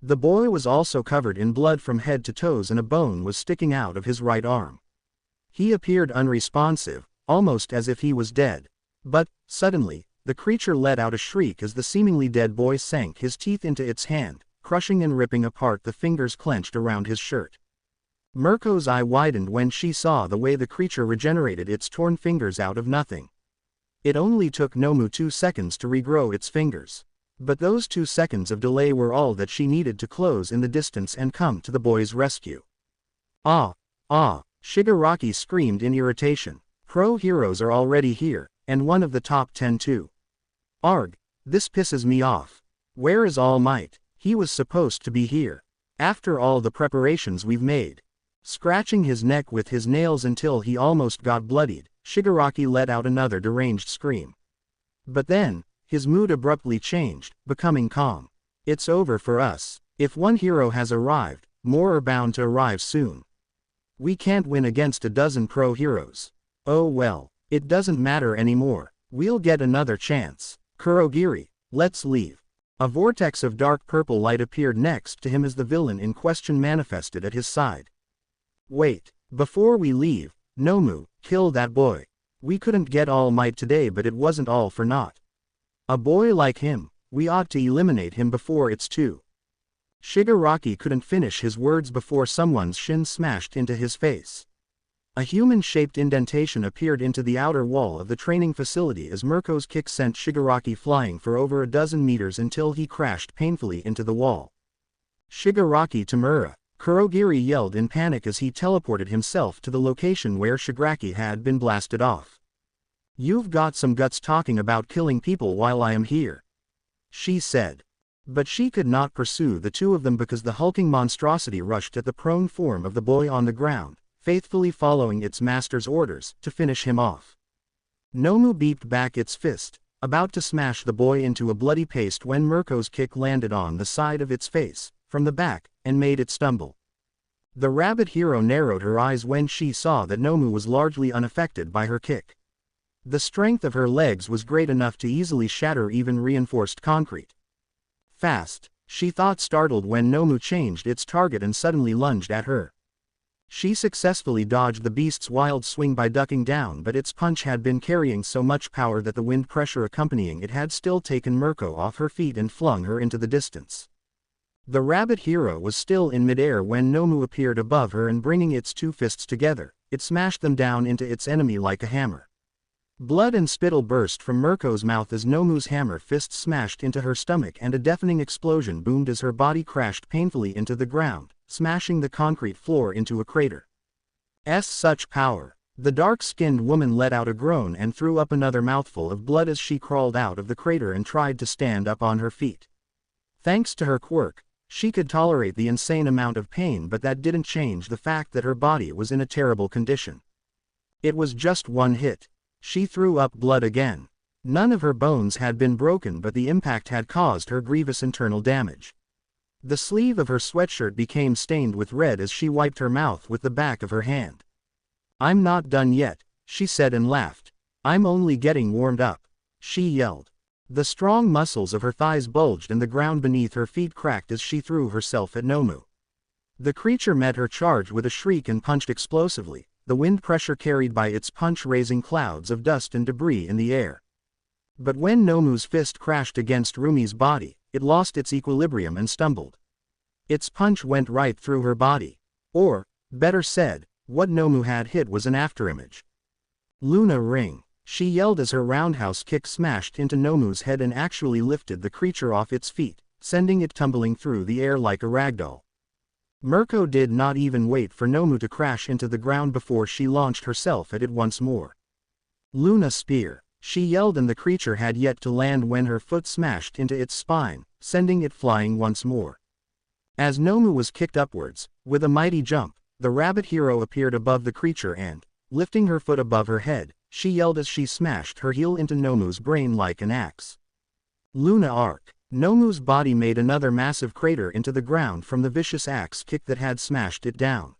The boy was also covered in blood from head to toes and a bone was sticking out of his right arm. He appeared unresponsive, almost as if he was dead. But, suddenly, the creature let out a shriek as the seemingly dead boy sank his teeth into its hand, crushing and ripping apart the fingers clenched around his shirt. Mirko's eye widened when she saw the way the creature regenerated its torn fingers out of nothing. It only took Nomu 2 seconds to regrow its fingers. But those 2 seconds of delay were all that she needed to close in the distance and come to the boy's rescue. Ah! Ah! Shigaraki screamed in irritation. Pro heroes are already here, and one of the top 10 too. Arg! This pisses me off. Where is All Might? He was supposed to be here. After all the preparations we've made. Scratching his neck with his nails until he almost got bloodied, Shigaraki let out another deranged scream. But then, his mood abruptly changed, becoming calm. It's over for us. If one hero has arrived, more are bound to arrive soon. We can't win against a dozen pro heroes. Oh well, it doesn't matter anymore. We'll get another chance. Kurogiri, let's leave. A vortex of dark purple light appeared next to him as the villain in question manifested at his side. Wait, before we leave, Nomu, kill that boy. We couldn't get All Might today, but it wasn't all for naught. A boy like him, we ought to eliminate him before it's too. Shigaraki couldn't finish his words before someone's shin smashed into his face. A human-shaped indentation appeared into the outer wall of the training facility as Mirko's kick sent Shigaraki flying for over a dozen meters until he crashed painfully into the wall. Shigaraki Tamura, Kurogiri yelled in panic as he teleported himself to the location where Shigaraki had been blasted off. You've got some guts talking about killing people while I am here, she said. But she could not pursue the two of them because the hulking monstrosity rushed at the prone form of the boy on the ground, faithfully following its master's orders to finish him off. Nomu beeped back its fist, about to smash the boy into a bloody paste when Mirko's kick landed on the side of its face, from the back, and made it stumble. The rabbit hero narrowed her eyes when she saw that Nomu was largely unaffected by her kick. The strength of her legs was great enough to easily shatter even reinforced concrete. Fast, she thought, startled when Nomu changed its target and suddenly lunged at her. She successfully dodged the beast's wild swing by ducking down, but its punch had been carrying so much power that the wind pressure accompanying it had still taken Mirko off her feet and flung her into the distance. The rabbit hero was still in midair when Nomu appeared above her, and bringing its two fists together, it smashed them down into its enemy like a hammer. Blood and spittle burst from Mirko's mouth as Nomu's hammer fist smashed into her stomach, and a deafening explosion boomed as her body crashed painfully into the ground, smashing the concrete floor into a crater. Such power! The dark-skinned woman let out a groan and threw up another mouthful of blood as she crawled out of the crater and tried to stand up on her feet. Thanks to her quirk, she could tolerate the insane amount of pain, but that didn't change the fact that her body was in a terrible condition. It was just one hit. She threw up blood again. None of her bones had been broken, but the impact had caused her grievous internal damage. The sleeve of her sweatshirt became stained with red as she wiped her mouth with the back of her hand. "I'm not done yet," she said and laughed. "I'm only getting warmed up," she yelled. The strong muscles of her thighs bulged and the ground beneath her feet cracked as she threw herself at Nomu. The creature met her charge with a shriek and punched explosively, the wind pressure carried by its punch raising clouds of dust and debris in the air. But when Nomu's fist crashed against Rumi's body, it lost its equilibrium and stumbled. Its punch went right through her body. Or, better said, what Nomu had hit was an afterimage. "Luna Ring," she yelled as her roundhouse kick smashed into Nomu's head and actually lifted the creature off its feet, sending it tumbling through the air like a ragdoll. Mirko did not even wait for Nomu to crash into the ground before she launched herself at it once more. "Luna Spear," she yelled, and the creature had yet to land when her foot smashed into its spine, sending it flying once more. As Nomu was kicked upwards, with a mighty jump, the rabbit hero appeared above the creature and, lifting her foot above her head, she yelled as she smashed her heel into Nomu's brain like an axe. Luna Arc. Nomu's body made another massive crater into the ground from the vicious axe kick that had smashed it down.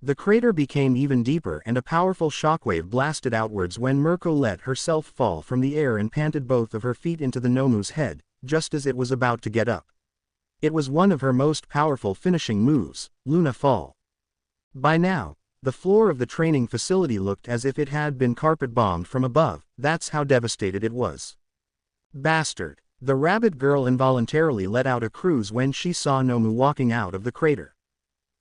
The crater became even deeper and a powerful shockwave blasted outwards when Mirko let herself fall from the air and planted both of her feet into the Nomu's head, just as it was about to get up. It was one of her most powerful finishing moves, Luna Fall. By now, The floor of the training facility looked as if it had been carpet-bombed from above, that's how devastated it was. Bastard! The rabbit girl involuntarily let out a cruise when she saw Nomu walking out of the crater.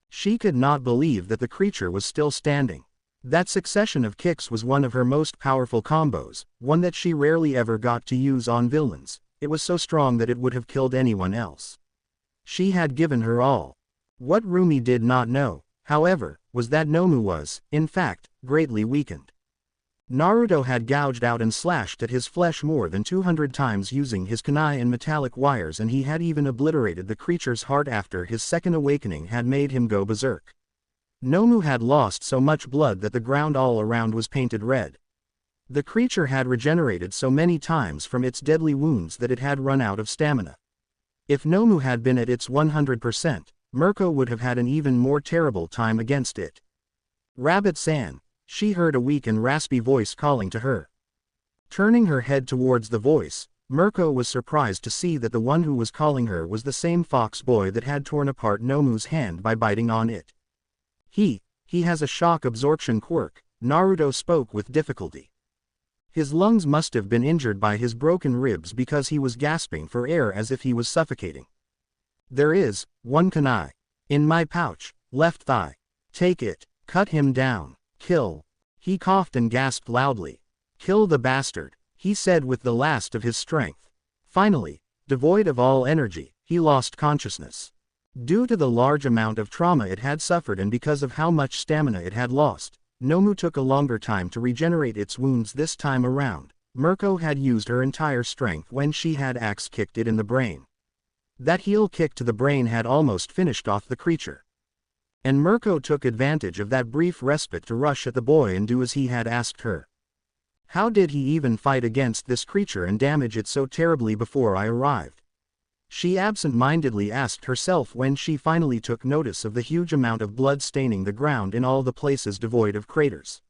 She could not believe that the creature was still standing. That succession of kicks was one of her most powerful combos, one that she rarely ever got to use on villains. It was so strong that it would have killed anyone else. She had given her all. What Rumi did not know, however, was that Nomu was, in fact, greatly weakened. Naruto had gouged out and slashed at his flesh more than 200 times using his kunai and metallic wires, and he had even obliterated the creature's heart after his second awakening had made him go berserk. Nomu had lost so much blood that the ground all around was painted red. The creature had regenerated so many times from its deadly wounds that it had run out of stamina. If Nomu had been at its 100%, Mirko would have had an even more terrible time against it. Rabbit-san, she heard a weak and raspy voice calling to her. Turning her head towards the voice, Mirko was surprised to see that the one who was calling her was the same fox boy that had torn apart Nomu's hand by biting on it. He has a shock absorption quirk, Naruto spoke with difficulty. His lungs must have been injured by his broken ribs because he was gasping for air as if he was suffocating. There is one kunai in my pouch, left thigh. Take it, cut him down, kill. He coughed and gasped loudly. Kill the bastard, he said with the last of his strength. Finally, devoid of all energy, he lost consciousness. Due to the large amount of trauma it had suffered and because of how much stamina it had lost, Nomu took a longer time to regenerate its wounds this time around. Mirko had used her entire strength when she had axe-kicked it in the brain. That heel kick to the brain had almost finished off the creature. And Mirko took advantage of that brief respite to rush at the boy and do as he had asked her. How did he even fight against this creature and damage it so terribly before I arrived? She absent-mindedly asked herself when she finally took notice of the huge amount of blood staining the ground in all the places devoid of craters.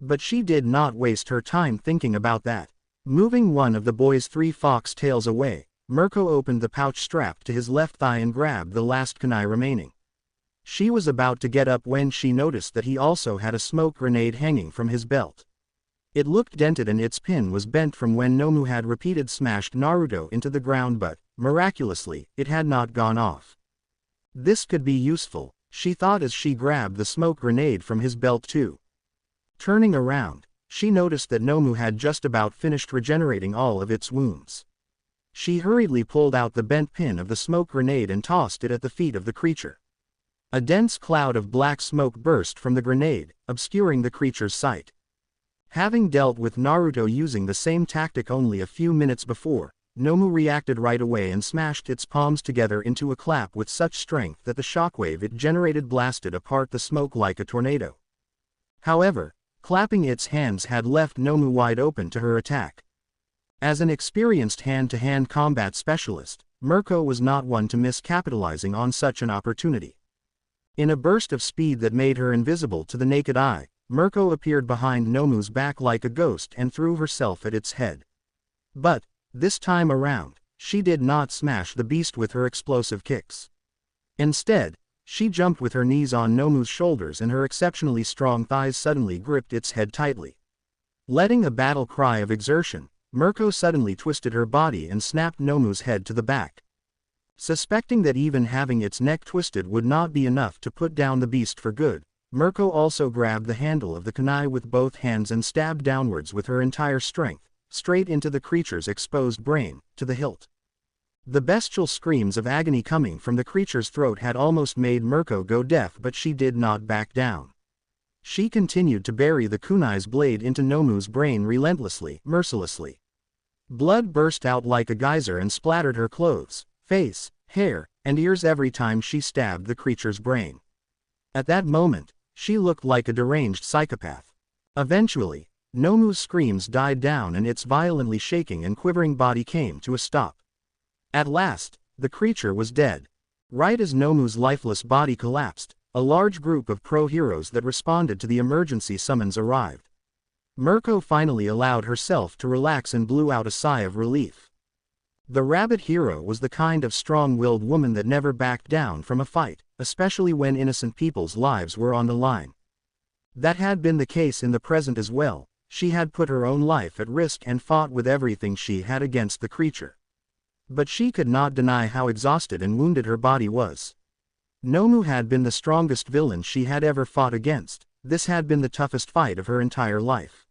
But she did not waste her time thinking about that. Moving one of the boy's 3 fox tails away, Mirko opened the pouch strapped to his left thigh and grabbed the last kunai remaining. She was about to get up when she noticed that he also had a smoke grenade hanging from his belt. It looked dented and its pin was bent from when Nomu had repeatedly smashed Naruto into the ground, but, miraculously, it had not gone off. This could be useful, she thought as she grabbed the smoke grenade from his belt too. Turning around, she noticed that Nomu had just about finished regenerating all of its wounds. She hurriedly pulled out the bent pin of the smoke grenade and tossed it at the feet of the creature. A dense cloud of black smoke burst from the grenade, obscuring the creature's sight. Having dealt with Naruto using the same tactic only a few minutes before, Nomu reacted right away and smashed its palms together into a clap with such strength that the shockwave it generated blasted apart the smoke like a tornado. However, clapping its hands had left Nomu wide open to her attack. As an experienced hand-to-hand combat specialist, Mirko was not one to miss capitalizing on such an opportunity. In a burst of speed that made her invisible to the naked eye, Mirko appeared behind Nomu's back like a ghost and threw herself at its head. But, this time around, she did not smash the beast with her explosive kicks. Instead, she jumped with her knees on Nomu's shoulders and her exceptionally strong thighs suddenly gripped its head tightly. Letting a battle cry of exertion, Mirko suddenly twisted her body and snapped Nomu's head to the back. Suspecting that even having its neck twisted would not be enough to put down the beast for good, Mirko also grabbed the handle of the kunai with both hands and stabbed downwards with her entire strength, straight into the creature's exposed brain, to the hilt. The bestial screams of agony coming from the creature's throat had almost made Mirko go deaf, but she did not back down. She continued to bury the kunai's blade into Nomu's brain relentlessly, mercilessly. Blood burst out like a geyser and splattered her clothes, face, hair, and ears every time she stabbed the creature's brain. At that moment, she looked like a deranged psychopath. Eventually, Nomu's screams died down and its violently shaking and quivering body came to a stop. At last, the creature was dead. Right as Nomu's lifeless body collapsed, a large group of pro-heroes that responded to the emergency summons arrived. Mirko finally allowed herself to relax and blew out a sigh of relief. The rabbit hero was the kind of strong-willed woman that never backed down from a fight, especially when innocent people's lives were on the line. That had been the case in the present as well. She had put her own life at risk and fought with everything she had against the creature. But she could not deny how exhausted and wounded her body was. Nomu had been the strongest villain she had ever fought against. This had been the toughest fight of her entire life.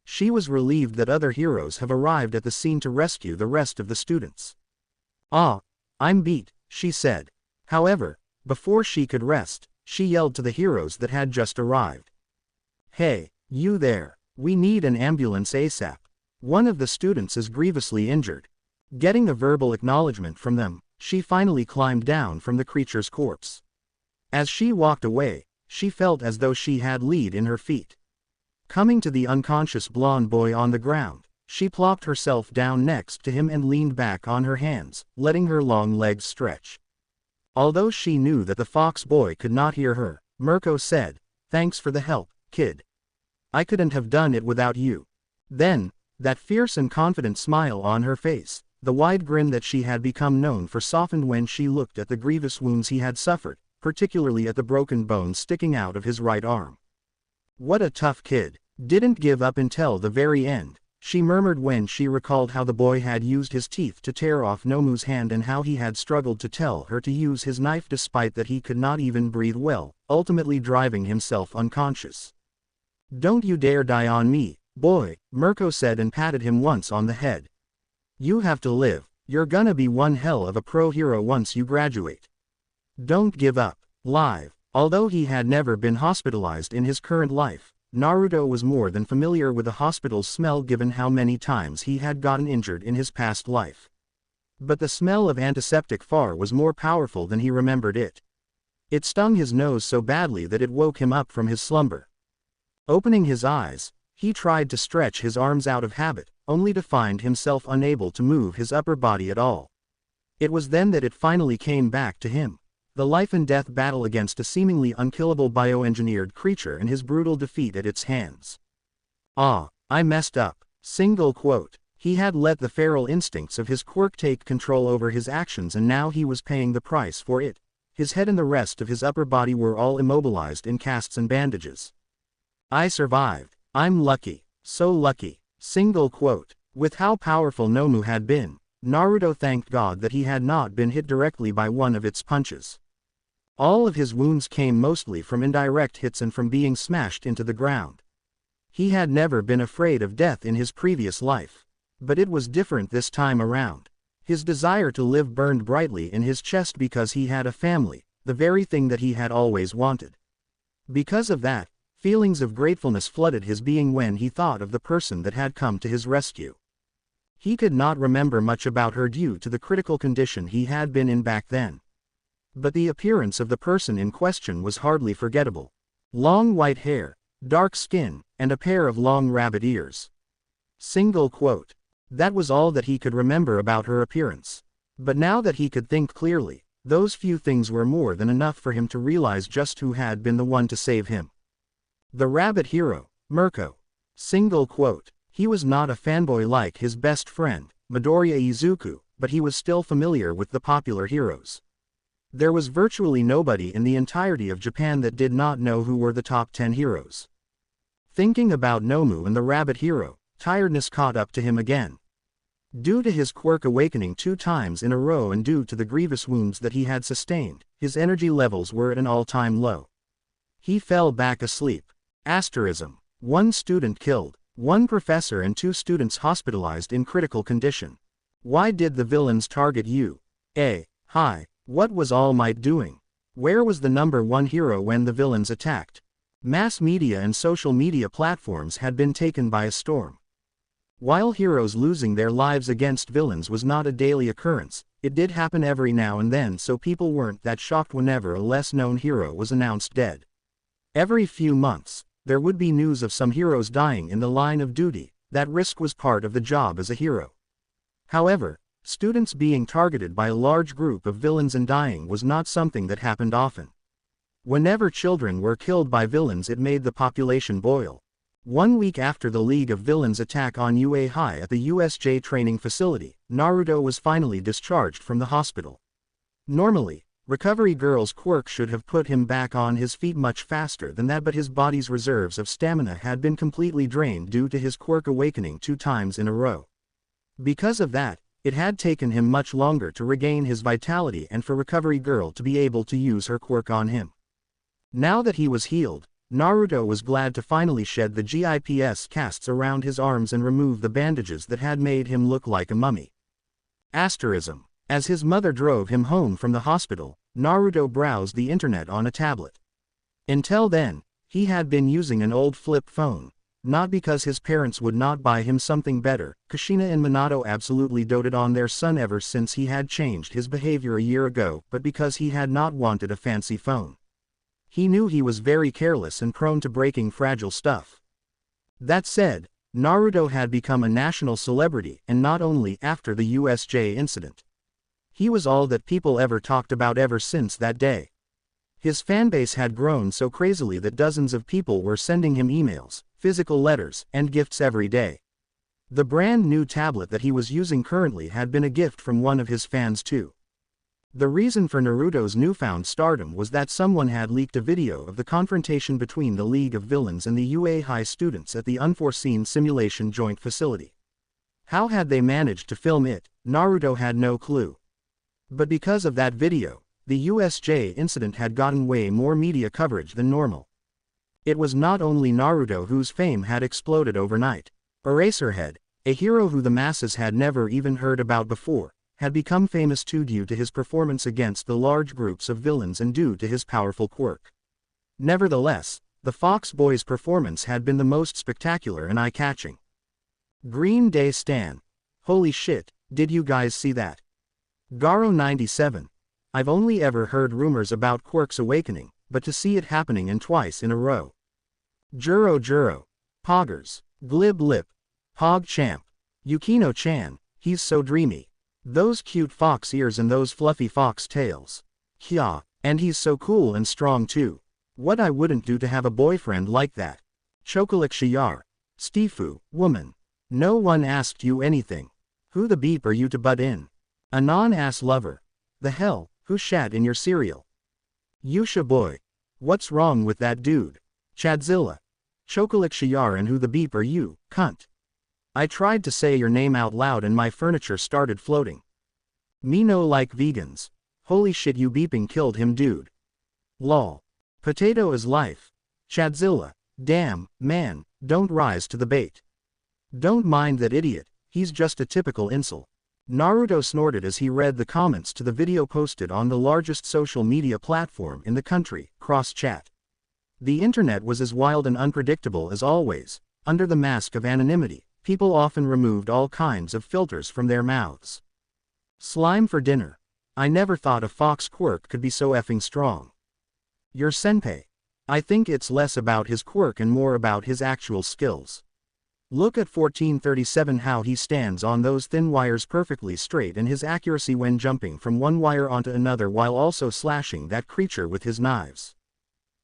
She was relieved that other heroes have arrived at the scene to rescue the rest of the students. "Ah, I'm beat," she said. However, before she could rest, she yelled to the heroes that had just arrived. "Hey, you there, we need an ambulance ASAP. One of the students is grievously injured." Getting a verbal acknowledgement from them, she finally climbed down from the creature's corpse. As she walked away, she felt as though she had lead in her feet. Coming to the unconscious blonde boy on the ground, she plopped herself down next to him and leaned back on her hands, letting her long legs stretch. Although she knew that the fox boy could not hear her, Mirko said, "Thanks for the help, kid. I couldn't have done it without you." Then, that fierce and confident smile on her face, the wide grin that she had become known for, softened when she looked at the grievous wounds he had suffered, particularly at the broken bones sticking out of his right arm. "What a tough kid. Didn't give up until the very end," she murmured when she recalled how the boy had used his teeth to tear off Nomu's hand and how he had struggled to tell her to use his knife despite that he could not even breathe well, ultimately driving himself unconscious. "Don't you dare die on me, boy," Mirko said and patted him once on the head. "You have to live. You're gonna be one hell of a pro hero once you graduate. Don't give up." Live. Although he had never been hospitalized in his current life, Naruto was more than familiar with the hospital's smell given how many times he had gotten injured in his past life. But the smell of antiseptic far was more powerful than he remembered it. It stung his nose so badly that it woke him up from his slumber. Opening his eyes, he tried to stretch his arms out of habit, only to find himself unable to move his upper body at all. It was then that it finally came back to him. The life-and-death battle against a seemingly unkillable bioengineered creature and his brutal defeat at its hands. "Ah, I messed up." Single quote. He had let the feral instincts of his quirk take control over his actions and now he was paying the price for it. His head and the rest of his upper body were all immobilized in casts and bandages. "I survived. I'm lucky. So lucky." Single quote. With how powerful Nomu had been, Naruto thanked God that he had not been hit directly by one of its punches. All of his wounds came mostly from indirect hits and from being smashed into the ground. He had never been afraid of death in his previous life. But it was different this time around. His desire to live burned brightly in his chest because he had a family, the very thing that he had always wanted. Because of that, feelings of gratefulness flooded his being when he thought of the person that had come to his rescue. He could not remember much about her due to the critical condition he had been in back then. But the appearance of the person in question was hardly forgettable. Long white hair, dark skin, and a pair of long rabbit ears. Single quote. That was all that he could remember about her appearance. But now that he could think clearly, those few things were more than enough for him to realize just who had been the one to save him. The rabbit hero, Mirko. Single quote. He was not a fanboy like his best friend, Midoriya Izuku, but he was still familiar with the popular heroes. There was virtually nobody in the entirety of Japan that did not know who were the top 10 heroes. Thinking about Nomu and the rabbit hero, tiredness caught up to him again. Due to his quirk awakening 2 times in a row and due to the grievous wounds that he had sustained, his energy levels were at an all-time low. He fell back asleep. Asterism. 1 student killed, 1 professor and 2 students hospitalized in critical condition. Why did the villains target you? Hi, what was All Might doing? Where was the #1 hero when the villains attacked? Mass media and social media platforms had been taken by a storm. While heroes losing their lives against villains was not a daily occurrence, it did happen every now and then, so people weren't that shocked whenever a less-known hero was announced dead. Every few months, there would be news of some heroes dying in the line of duty. That risk was part of the job as a hero. However, students being targeted by a large group of villains and dying was not something that happened often. Whenever children were killed by villains, it made the population boil. 1 week after the League of Villains attack on UA High at the USJ training facility, Naruto was finally discharged from the hospital. Normally, Recovery Girl's quirk should have put him back on his feet much faster than that, but his body's reserves of stamina had been completely drained due to his quirk awakening 2 times in a row. Because of that, it had taken him much longer to regain his vitality and for Recovery Girl to be able to use her quirk on him. Now that he was healed, Naruto was glad to finally shed the GIPS casts around his arms and remove the bandages that had made him look like a mummy. Asterism. As his mother drove him home from the hospital, Naruto browsed the internet on a tablet. Until then, he had been using an old flip phone. Not because his parents would not buy him something better. Kushina and Minato absolutely doted on their son ever since he had changed his behavior a year ago, but because he had not wanted a fancy phone. He knew he was very careless and prone to breaking fragile stuff. That said, Naruto had become a national celebrity, and not only after the USJ incident. He was all that people ever talked about ever since that day. His fanbase had grown so crazily that dozens of people were sending him emails, physical letters, and gifts every day. The brand new tablet that he was using currently had been a gift from one of his fans too. The reason for Naruto's newfound stardom was that someone had leaked a video of the confrontation between the League of Villains and the UA High students at the unforeseen simulation joint facility. How had they managed to film it? Naruto had no clue. But because of that video, the USJ incident had gotten way more media coverage than normal. It was not only Naruto whose fame had exploded overnight. Eraserhead, a hero who the masses had never even heard about before, had become famous too due to his performance against the large groups of villains and due to his powerful quirk. Nevertheless, the Fox Boys' performance had been the most spectacular and eye-catching. Green Day Stan. Holy shit, did you guys see that? Garo 97. I've only ever heard rumors about quirks awakening, but to see it happening and twice in a row. Juro Juro. Poggers. Glib Lip. Pog Champ. Yukino-chan, he's so dreamy. Those cute fox ears and those fluffy fox tails. Hya, and he's so cool and strong too. What I wouldn't do to have a boyfriend like that. Chocolate Shiar. Stifu, woman. No one asked you anything. Who the beep are you to butt in? A non-ass lover. The hell, who shat in your cereal? Yusha boy. What's wrong with that dude? Chadzilla. Chocolate Shiar and who the beep are you, cunt? I tried to say your name out loud and my furniture started floating. Me no like vegans. Holy shit, you beeping killed him, dude. Lol. Potato is life. Chadzilla. Damn, man, don't rise to the bait. Don't mind that idiot, he's just a typical incel. Naruto snorted as he read the comments to the video posted on the largest social media platform in the country, cross-chat. The internet was as wild and unpredictable as always. Under the mask of anonymity, people often removed all kinds of filters from their mouths. Slime for dinner. I never thought a fox quirk could be so effing strong. Your senpai. I think it's less about his quirk and more about his actual skills. Look at 1437, how he stands on those thin wires perfectly straight, and his accuracy when jumping from one wire onto another while also slashing that creature with his knives.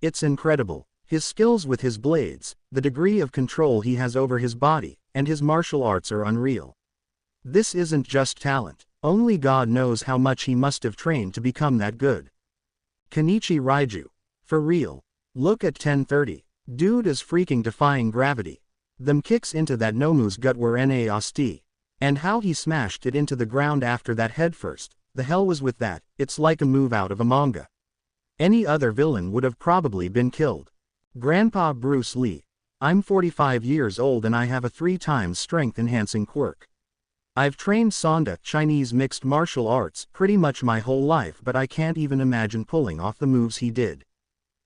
It's incredible. His skills with his blades, the degree of control he has over his body, and his martial arts are unreal. This isn't just talent. Only God knows how much he must have trained to become that good. Kenichi Raiju. For real. Look at 1030. Dude is freaking defying gravity. Them kicks into that Nomu's gut were nasty. And how he smashed it into the ground after that headfirst. The hell was with that? It's like a move out of a manga. Any other villain would have probably been killed. Grandpa Bruce Lee. I'm 45 years old and I have a 3 times strength enhancing quirk. I've trained Sonda Chinese mixed martial arts pretty much my whole life, but I can't even imagine pulling off the moves he did.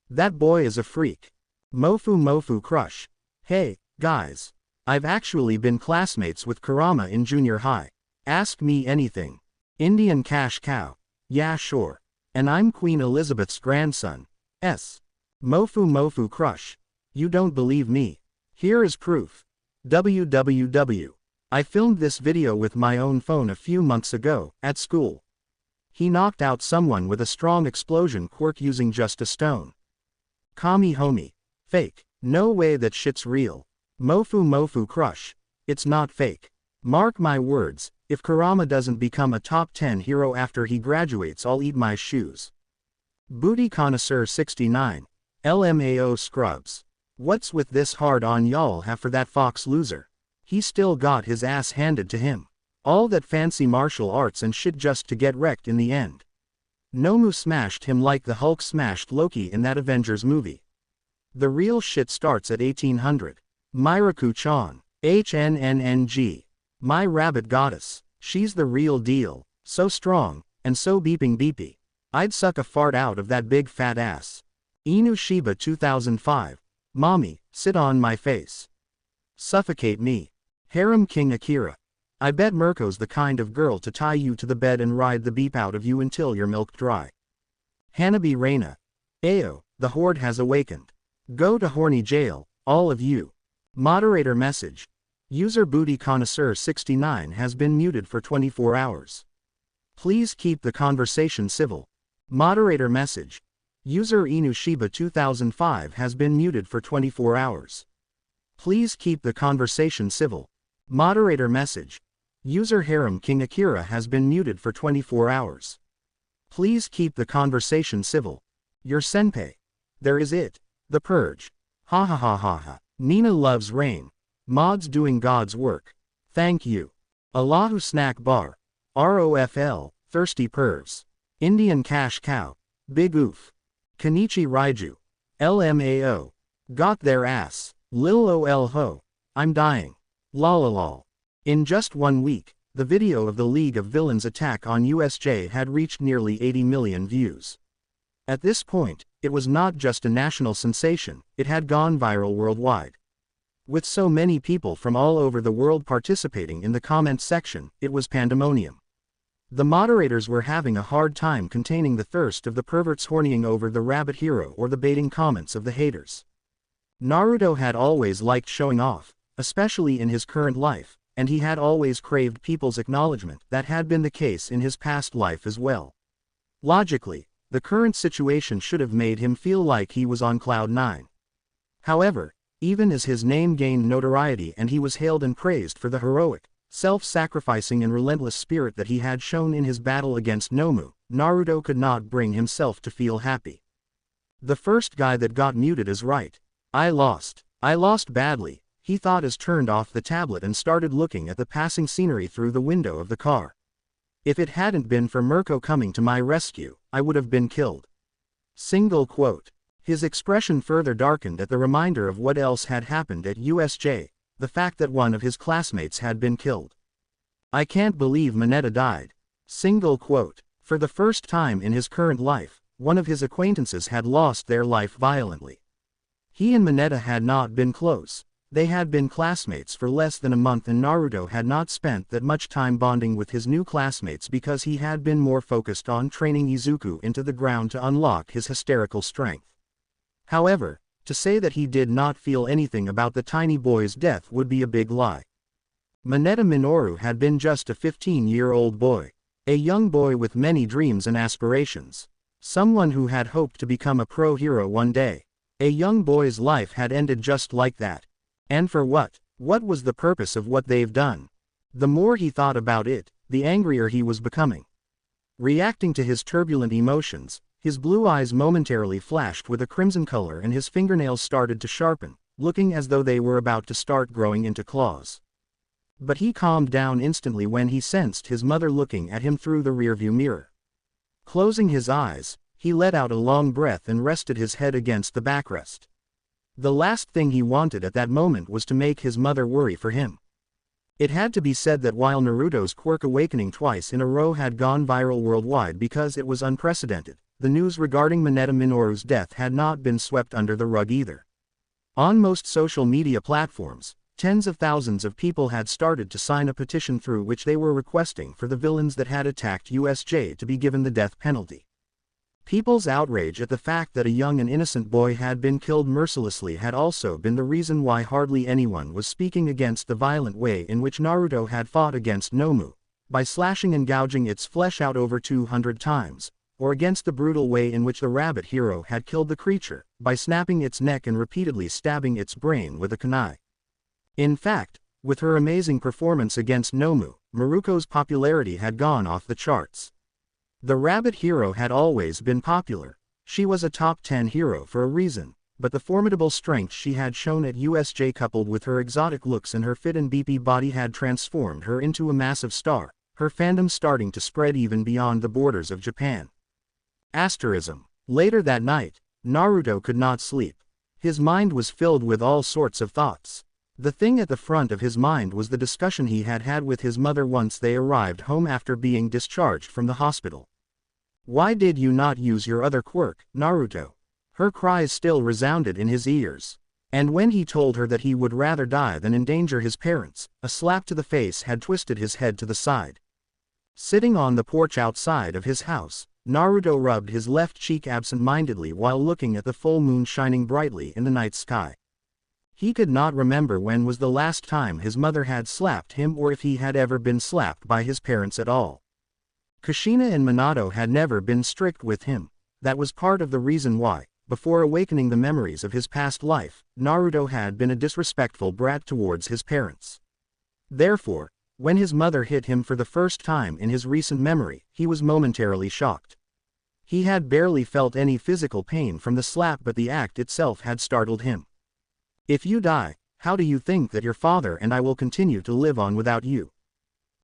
That boy is a freak. Mofu Crush. Hey, guys. I've actually been classmates with Kurama in junior high. Ask me anything. Indian cash cow. Yeah, sure. And I'm Queen Elizabeth's grandson. Mofu Crush. You don't believe me? Here is proof. www. I filmed this video with my own phone a few months ago, at school. He knocked out someone with a strong explosion quirk using just a stone. Kami homie. Fake. No way that shit's real. Mofu Crush. It's not fake. Mark my words, if Kurama doesn't become a top 10 hero after he graduates, I'll eat my shoes. Booty Connoisseur 69. LMAO Scrubs. What's with this hard on y'all have for that Fox loser? He still got his ass handed to him. All that fancy martial arts and shit just to get wrecked in the end. Nomu smashed him like the Hulk smashed Loki in that Avengers movie. The real shit starts at 1800. Mirko-chan. HNNNG. My rabbit goddess. She's the real deal. So strong, and so beeping beepy. I'd suck a fart out of that big fat ass. Inu Shiba 2005. Mommy, sit on my face. Suffocate me. Harem King Akira. I bet Mirko's the kind of girl to tie you to the bed and ride the beep out of you until you're milk dry. Hanabi Reina. Ayo, the horde has awakened. Go to horny jail, all of you. Moderator message. User Booty Connoisseur 69 has been muted for 24 hours. Please keep the conversation civil. Moderator message. User Inu Shiba 2005 has been muted for 24 hours. Please keep the conversation civil. Moderator message. User Harem King Akira has been muted for 24 hours. Please keep the conversation civil. Your senpai. There is it. The Purge. Ha ha ha ha ha. Nina loves rain. Mods doing God's work. Thank you. Allahu Snack Bar. ROFL, Thirsty Pervs. Indian Cash Cow. Big Oof. Kenichi Raiju. LMAO. Got their ass. Lil ol ho. I'm dying. Lolalol. In just 1 week, the video of the League of Villains attack on USJ had reached nearly 80 million views. At this point, it was not just a national sensation, it had gone viral worldwide. With so many people from all over the world participating in the comments section, it was pandemonium. The moderators were having a hard time containing the thirst of the perverts hornying over the rabbit hero or the baiting comments of the haters. Naruto had always liked showing off, especially in his current life, and he had always craved people's acknowledgement. That had been the case in his past life as well. Logically, the current situation should have made him feel like he was on cloud 9. However, even as his name gained notoriety and he was hailed and praised for the heroic, self-sacrificing and relentless spirit that he had shown in his battle against Nomu, Naruto could not bring himself to feel happy. The first guy that got muted is right. I lost badly, he thought as turned off the tablet and started looking at the passing scenery through the window of the car. If it hadn't been for Mirko coming to my rescue, I would have been killed. Single quote. His expression further darkened at the reminder of what else had happened at USJ, the fact that one of his classmates had been killed. I can't believe Mineta died. Single quote. For the first time in his current life, one of his acquaintances had lost their life violently. He and Mineta had not been close. They had been classmates for less than a month and Naruto had not spent that much time bonding with his new classmates because he had been more focused on training Izuku into the ground to unlock his hysterical strength. However, to say that he did not feel anything about the tiny boy's death would be a big lie. Mineta Minoru had been just a 15-year-old boy. A young boy with many dreams and aspirations. Someone who had hoped to become a pro hero one day. A young boy's life had ended just like that. And for what? What was the purpose of what they've done? The more he thought about it, the angrier he was becoming. Reacting to his turbulent emotions, his blue eyes momentarily flashed with a crimson color and his fingernails started to sharpen, looking as though they were about to start growing into claws. But he calmed down instantly when he sensed his mother looking at him through the rearview mirror. Closing his eyes, he let out a long breath and rested his head against the backrest. The last thing he wanted at that moment was to make his mother worry for him. It had to be said that while Naruto's quirk awakening twice in a row had gone viral worldwide because it was unprecedented, the news regarding Mineta Minoru's death had not been swept under the rug either. On most social media platforms, tens of thousands of people had started to sign a petition through which they were requesting for the villains that had attacked USJ to be given the death penalty. People's outrage at the fact that a young and innocent boy had been killed mercilessly had also been the reason why hardly anyone was speaking against the violent way in which Naruto had fought against Nomu, by slashing and gouging its flesh out over 200 times, or against the brutal way in which the rabbit hero had killed the creature, by snapping its neck and repeatedly stabbing its brain with a kunai. In fact, with her amazing performance against Nomu, Miruko's popularity had gone off the charts. The rabbit hero had always been popular, She was a top 10 hero for a reason, but the formidable strength she had shown at USJ coupled with her exotic looks and her fit and beefy body had transformed her into a massive star, her fandom starting to spread even beyond the borders of Japan. Asterism. Later that night, Naruto could not sleep. His mind was filled with all sorts of thoughts. The thing at the front of his mind was the discussion he had had with his mother once they arrived home after being discharged from the hospital. "Why did you not use your other quirk, Naruto?" Her cries still resounded in his ears. And when he told her that he would rather die than endanger his parents, a slap to the face had twisted his head to the side. Sitting on the porch outside of his house, Naruto rubbed his left cheek absent-mindedly while looking at the full moon shining brightly in the night sky. He could not remember when was the last time his mother had slapped him or if he had ever been slapped by his parents at all. Kushina and Minato had never been strict with him. That was part of the reason why, before awakening the memories of his past life, Naruto had been a disrespectful brat towards his parents. Therefore, when his mother hit him for the first time in his recent memory, he was momentarily shocked. He had barely felt any physical pain from the slap, but the act itself had startled him. "If you die, how do you think that your father and I will continue to live on without you?"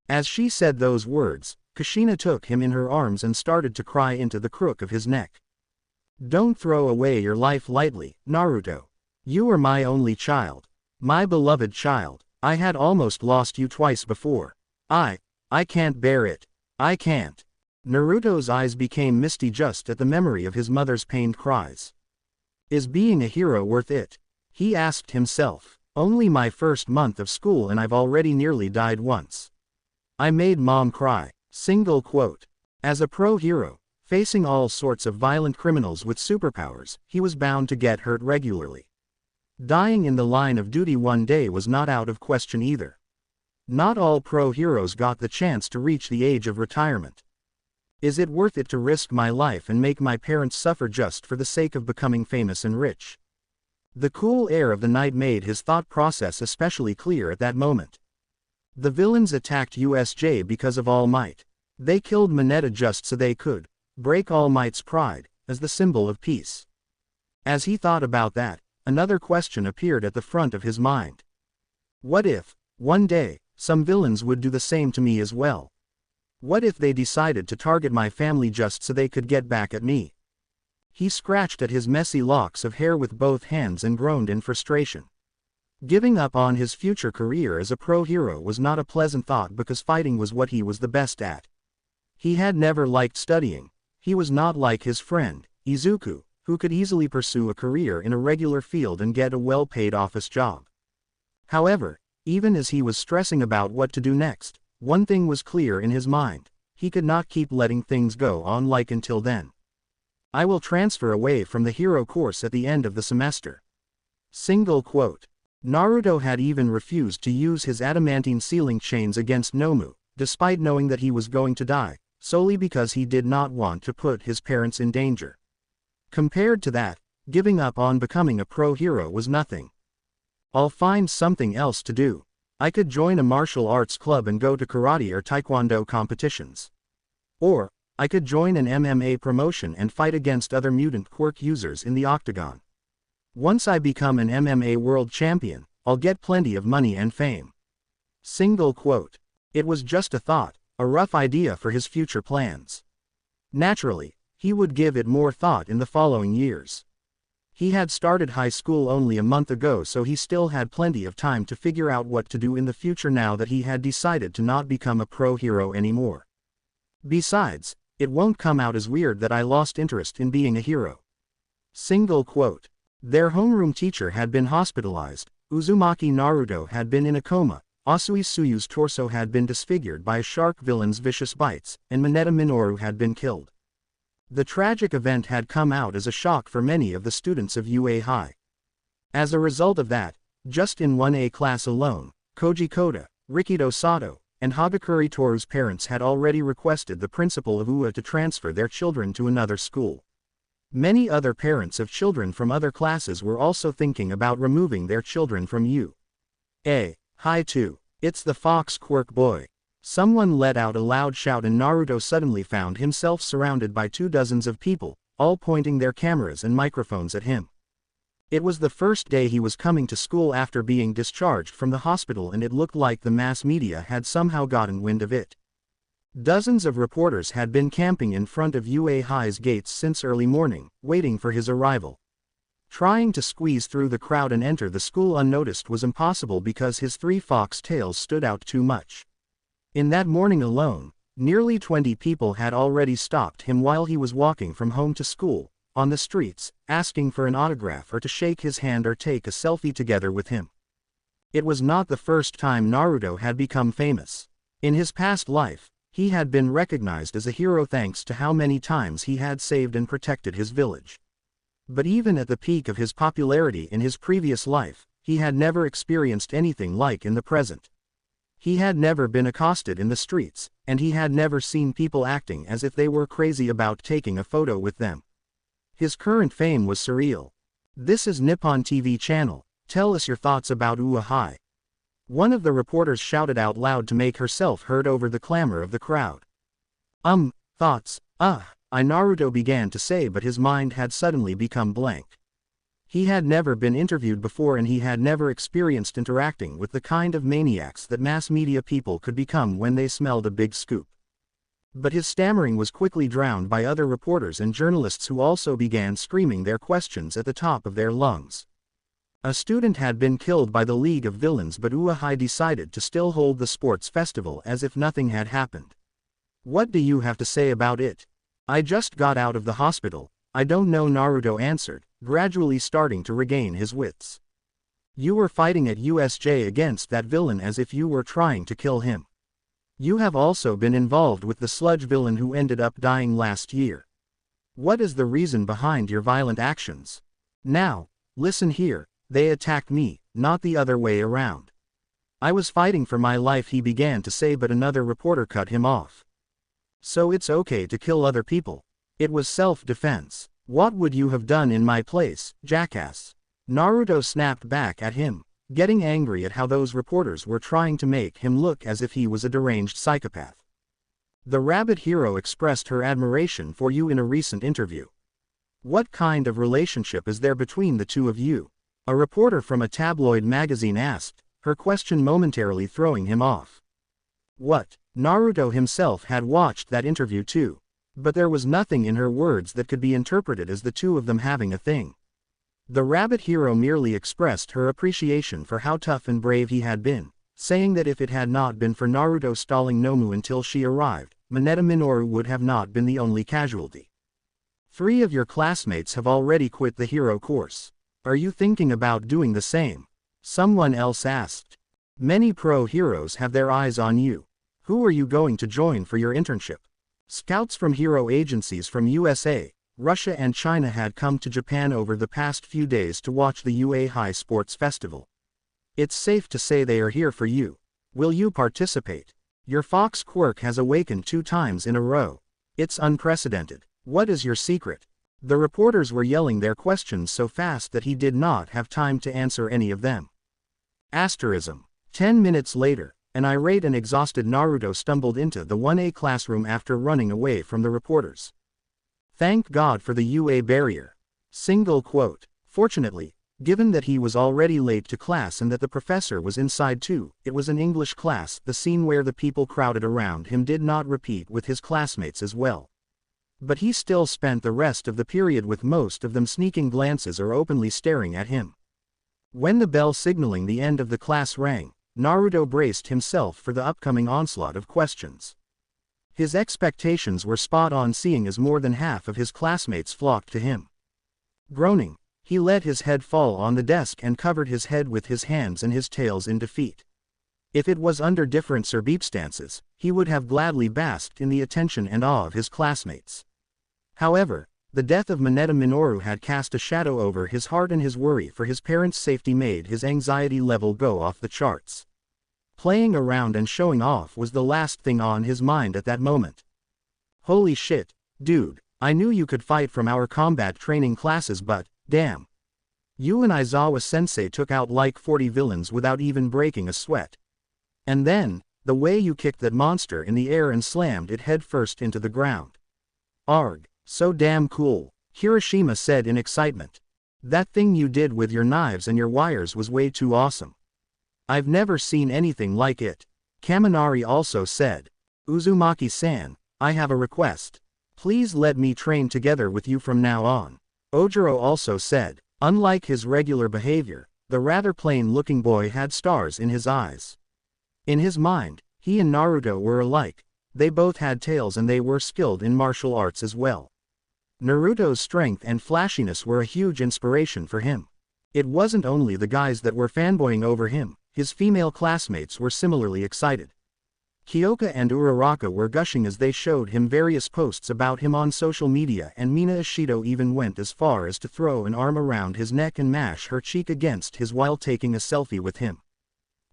As she said those words, Kushina took him in her arms and started to cry into the crook of his neck. "Don't throw away your life lightly, Naruto. You are my only child. My beloved child. I had almost lost you twice before. I can't bear it. I can't." Naruto's eyes became misty just at the memory of his mother's pained cries. Is being a hero worth it? He asked himself. Only my first month of school and I've already nearly died once. I made mom cry. Single quote. As a pro hero, facing all sorts of violent criminals with superpowers, he was bound to get hurt regularly. Dying in the line of duty one day was not out of question either. Not all pro heroes got the chance to reach the age of retirement. Is it worth it to risk my life and make my parents suffer just for the sake of becoming famous and rich? The cool air of the night made his thought process especially clear at that moment. The villains attacked USJ because of All Might. They killed Mineta just so they could break All Might's pride, as the symbol of peace. As he thought about that, another question appeared at the front of his mind. What if, one day, some villains would do the same to me as well? What if they decided to target my family just so they could get back at me? He scratched at his messy locks of hair with both hands and groaned in frustration. Giving up on his future career as a pro hero was not a pleasant thought because fighting was what he was the best at. He had never liked studying. He was not like his friend, Izuku, who could easily pursue a career in a regular field and get a well-paid office job. However, even as he was stressing about what to do next, one thing was clear in his mind. He could not keep letting things go on like until then. I will transfer away from the hero course at the end of the semester. Single quote. Naruto had even refused to use his adamantine sealing chains against Nomu, despite knowing that he was going to die, solely because he did not want to put his parents in danger. Compared to that, giving up on becoming a pro hero was nothing. I'll find something else to do. I could join a martial arts club and go to karate or taekwondo competitions. Or, I could join an MMA promotion and fight against other mutant quirk users in the octagon. Once I become an MMA world champion, I'll get plenty of money and fame. Single quote. It was just a thought, a rough idea for his future plans. Naturally, he would give it more thought in the following years. He had started high school only a month ago, so he still had plenty of time to figure out what to do in the future now that he had decided to not become a pro hero anymore. Besides, it won't come out as weird that I lost interest in being a hero. Single quote. Their homeroom teacher had been hospitalized, Uzumaki Naruto had been in a coma, Asui Suyu's torso had been disfigured by a shark villain's vicious bites, and Mineta Minoru had been killed. The tragic event had come out as a shock for many of the students of UA High. As a result of that, just in 1A class alone, Koji Koda, Rikido Sato, and Hagakure Toru's parents had already requested the principal of UA to transfer their children to another school. Many other parents of children from other classes were also thinking about removing their children from UA High too. It's the Fox Quirk boy. Someone let out a loud shout and Naruto suddenly found himself surrounded by 2 dozen of people, all pointing their cameras and microphones at him. It was the first day he was coming to school after being discharged from the hospital, and it looked like the mass media had somehow gotten wind of it. Dozens of reporters had been camping in front of UA High's gates since early morning, waiting for his arrival. Trying to squeeze through the crowd and enter the school unnoticed was impossible because his 3 fox tails stood out too much. In that morning alone, nearly 20 people had already stopped him while he was walking from home to school, on the streets, asking for an autograph or to shake his hand or take a selfie together with him. It was not the first time Naruto had become famous. In his past life, he had been recognized as a hero thanks to how many times he had saved and protected his village. But even at the peak of his popularity in his previous life, he had never experienced anything like in the present. He had never been accosted in the streets, and he had never seen people acting as if they were crazy about taking a photo with them. His current fame was surreal. This is Nippon TV channel, tell us your thoughts about UA High. One of the reporters shouted out loud to make herself heard over the clamor of the crowd. Thoughts, Naruto began to say, but his mind had suddenly become blank. He had never been interviewed before, and he had never experienced interacting with the kind of maniacs that mass media people could become when they smelled a big scoop. But his stammering was quickly drowned by other reporters and journalists who also began screaming their questions at the top of their lungs. A student had been killed by the League of Villains, but UA High decided to still hold the sports festival as if nothing had happened. What do you have to say about it? I just got out of the hospital. I don't know, Naruto answered, gradually starting to regain his wits. You were fighting at USJ against that villain as if you were trying to kill him. You have also been involved with the sludge villain who ended up dying last year. What is the reason behind your violent actions? Now, listen here, they attacked me, not the other way around. I was fighting for my life, he began to say, but another reporter cut him off. So it's okay to kill other people. It was self-defense. What would you have done in my place, jackass? Naruto snapped back at him, getting angry at how those reporters were trying to make him look as if he was a deranged psychopath. The rabbit hero expressed her admiration for you in a recent interview. What kind of relationship is there between the two of you? A reporter from a tabloid magazine asked, her question momentarily throwing him off. What? Naruto himself had watched that interview too, but there was nothing in her words that could be interpreted as the two of them having a thing. The rabbit hero merely expressed her appreciation for how tough and brave he had been, saying that if it had not been for Naruto stalling Nomu until she arrived, Mineta Minoru would have not been the only casualty. 3 of your classmates have already quit the hero course. Are you thinking about doing the same? Someone else asked. Many pro heroes have their eyes on you. Who are you going to join for your internship? Scouts from hero agencies from USA, Russia and China had come to Japan over the past few days to watch the UA High Sports Festival. It's safe to say they are here for you. Will you participate? Your fox quirk has awakened 2 times in a row. It's unprecedented. What is your secret? The reporters were yelling their questions so fast that he did not have time to answer any of them. Asterism. 10 minutes later, an irate and exhausted Naruto stumbled into the 1A classroom after running away from the reporters. Thank God for the UA barrier. Single quote. Fortunately, given that he was already late to class and that the professor was inside too, it was an English class. The scene where the people crowded around him did not repeat with his classmates as well. But he still spent the rest of the period with most of them sneaking glances or openly staring at him. When the bell signaling the end of the class rang, Naruto braced himself for the upcoming onslaught of questions. His expectations were spot on, seeing as more than half of his classmates flocked to him. Groaning, he let his head fall on the desk and covered his head with his hands and his tails in defeat. If it was under different circumstances, he would have gladly basked in the attention and awe of his classmates. However, the death of Mineta Minoru had cast a shadow over his heart, and his worry for his parents' safety made his anxiety level go off the charts. Playing around and showing off was the last thing on his mind at that moment. Holy shit, dude, I knew you could fight from our combat training classes, but, damn. You and Aizawa-sensei took out like 40 villains without even breaking a sweat. And then, the way you kicked that monster in the air and slammed it headfirst into the ground. Arg, so damn cool. Hiroshima said in excitement. That thing you did with your knives and your wires was way too awesome. I've never seen anything like it. Kaminari also said. Uzumaki-san, I have a request. Please let me train together with you from now on. Ojiro also said. Unlike his regular behavior, the rather plain-looking boy had stars in his eyes. In his mind, he and Naruto were alike. They both had tails and they were skilled in martial arts as well. Naruto's strength and flashiness were a huge inspiration for him. It wasn't only the guys that were fanboying over him, his female classmates were similarly excited. Kyoka and Uraraka were gushing as they showed him various posts about him on social media, and Mina Ishido even went as far as to throw an arm around his neck and mash her cheek against his while taking a selfie with him.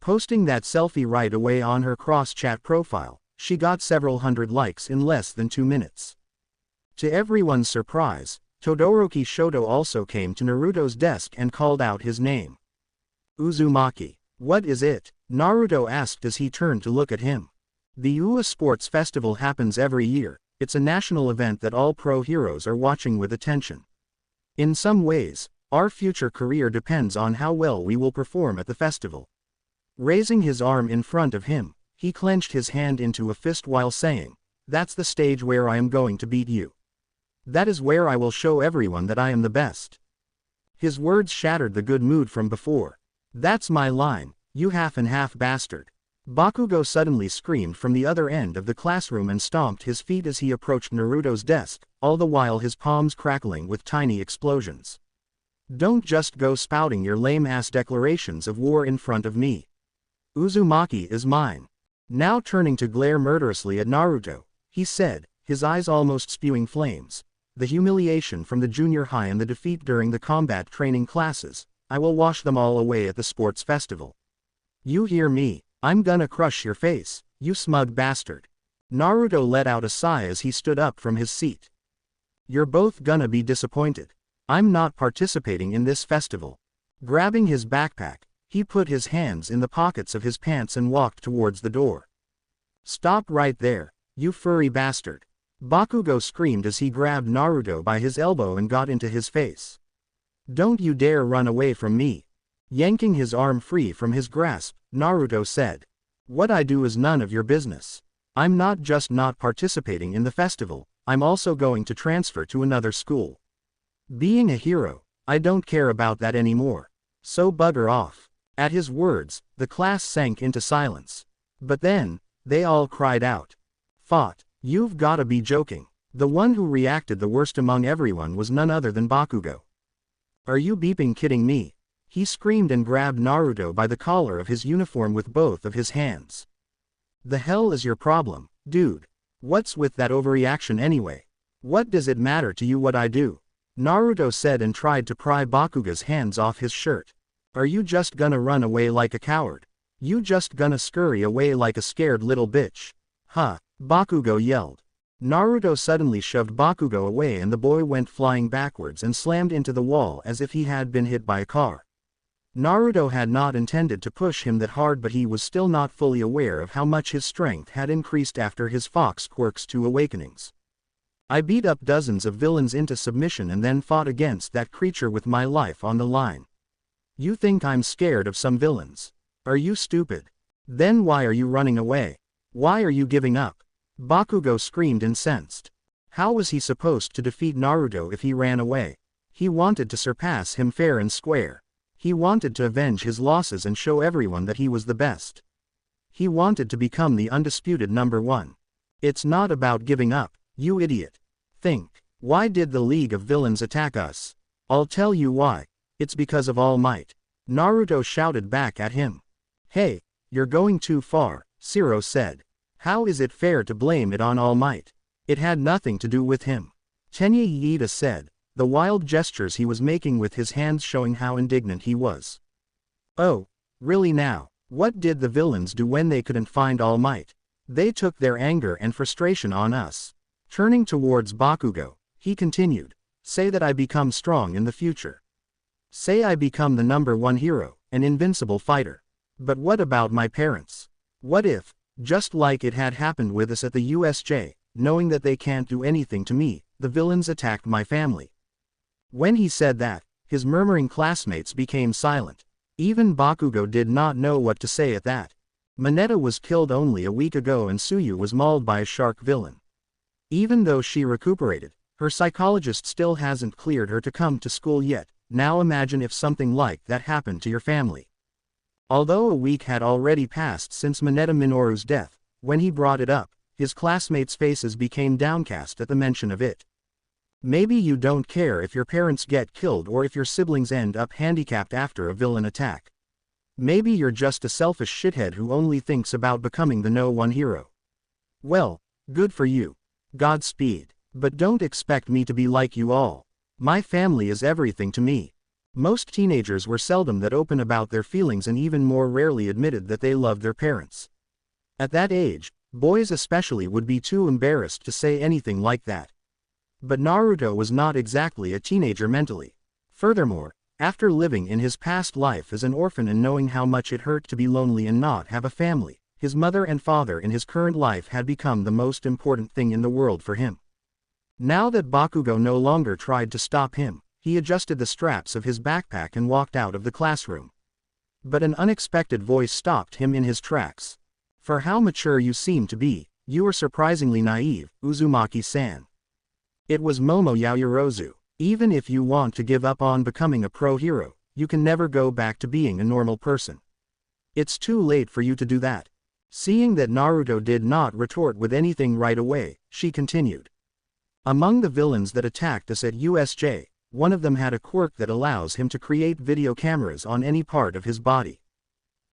Posting that selfie right away on her cross-chat profile, she got several hundred likes in less than 2 minutes. To everyone's surprise, Todoroki Shoto also came to Naruto's desk and called out his name. Uzumaki. What is it? Naruto asked as he turned to look at him. The UA Sports Festival happens every year. It's a national event that all pro heroes are watching with attention. In some ways, our future career depends on how well we will perform at the festival. Raising his arm in front of him, he clenched his hand into a fist while saying, "That's the stage where I am going to beat you. That is where I will show everyone that I am the best." His words shattered the good mood from before. "That's my line, you half and half bastard." Bakugo suddenly screamed from the other end of the classroom and stomped his feet as he approached Naruto's desk, all the while his palms crackling with tiny explosions. "Don't just go spouting your lame-ass declarations of war in front of me. Uzumaki is mine." Now turning to glare murderously at Naruto, he said, his eyes almost spewing flames. "The humiliation from the junior high and the defeat during the combat training classes, I will wash them all away at the sports festival. You hear me? I'm gonna crush your face, you smug bastard." Naruto let out a sigh as he stood up from his seat. "You're both gonna be disappointed. I'm not participating in this festival." Grabbing his backpack, he put his hands in the pockets of his pants and walked towards the door. "Stop right there, you furry bastard." Bakugo screamed as he grabbed Naruto by his elbow and got into his face. "Don't you dare run away from me." Yanking his arm free from his grasp, Naruto said. "What I do is none of your business. I'm not just not participating in the festival, I'm also going to transfer to another school. Being a hero, I don't care about that anymore. So bugger off." At his words, the class sank into silence. But then, they all cried out. "Fought, you've gotta be joking." The one who reacted the worst among everyone was none other than Bakugo. "Are you beeping kidding me?" He screamed and grabbed Naruto by the collar of his uniform with both of his hands. "The hell is your problem, dude? What's with that overreaction anyway? What does it matter to you what I do?" Naruto said and tried to pry Bakugo's hands off his shirt. "Are you just gonna run away like a coward? You just gonna scurry away like a scared little bitch? Huh?" Bakugo yelled. Naruto suddenly shoved Bakugo away and the boy went flying backwards and slammed into the wall as if he had been hit by a car. Naruto had not intended to push him that hard, but he was still not fully aware of how much his strength had increased after his Fox Quirks 2 awakenings. "I beat up dozens of villains into submission and then fought against that creature with my life on the line. You think I'm scared of some villains? Are you stupid? Then why are you running away? Why are you giving up?" Bakugo screamed incensed. How was he supposed to defeat Naruto if he ran away? He wanted to surpass him fair and square. He wanted to avenge his losses and show everyone that he was the best. He wanted to become the undisputed number one. "It's not about giving up, you idiot. Think, why did the League of Villains attack us? I'll tell you why. It's because of All Might." Naruto shouted back at him. "Hey, you're going too far," Zero said. "How is it fair to blame it on All Might? It had nothing to do with him." Tenya Iida said, the wild gestures he was making with his hands showing how indignant he was. "Oh, really now? What did the villains do when they couldn't find All Might? They took their anger and frustration on us." Turning towards Bakugo, he continued, "Say that I become strong in the future. Say I become the number one hero, an invincible fighter. But what about my parents? What if, just like it had happened with us at the USJ, knowing that they can't do anything to me, the villains attacked my family? When he said that, his murmuring classmates became silent. Even Bakugo did not know what to say at that. Mineta was killed only a week ago and Tsuyu was mauled by a shark villain. Even though she recuperated, her psychologist still hasn't cleared her to come to school yet. Now imagine if something like that happened to your family. Although a week had already passed since Mineta Minoru's death, when he brought it up, his classmates' faces became downcast at the mention of it. Maybe you don't care if your parents get killed or if your siblings end up handicapped after a villain attack. Maybe you're just a selfish shithead who only thinks about becoming the no one hero. Well, good for you. Godspeed. But don't expect me to be like you all. My family is everything to me. Most teenagers were seldom that open about their feelings and even more rarely admitted that they loved their parents. At that age, boys especially would be too embarrassed to say anything like that. But Naruto was not exactly a teenager mentally. Furthermore, after living in his past life as an orphan and knowing how much it hurt to be lonely and not have a family, his mother and father in his current life had become the most important thing in the world for him. Now that Bakugo no longer tried to stop him, he adjusted the straps of his backpack and walked out of the classroom. But an unexpected voice stopped him in his tracks. For how mature you seem to be, you are surprisingly naive, Uzumaki-san. It was Momo Yaoyorozu. Even if you want to give up on becoming a pro-hero, you can never go back to being a normal person. It's too late for you to do that. Seeing that Naruto did not retort with anything right away, she continued. Among the villains that attacked us at USJ, one of them had a quirk that allows him to create video cameras on any part of his body.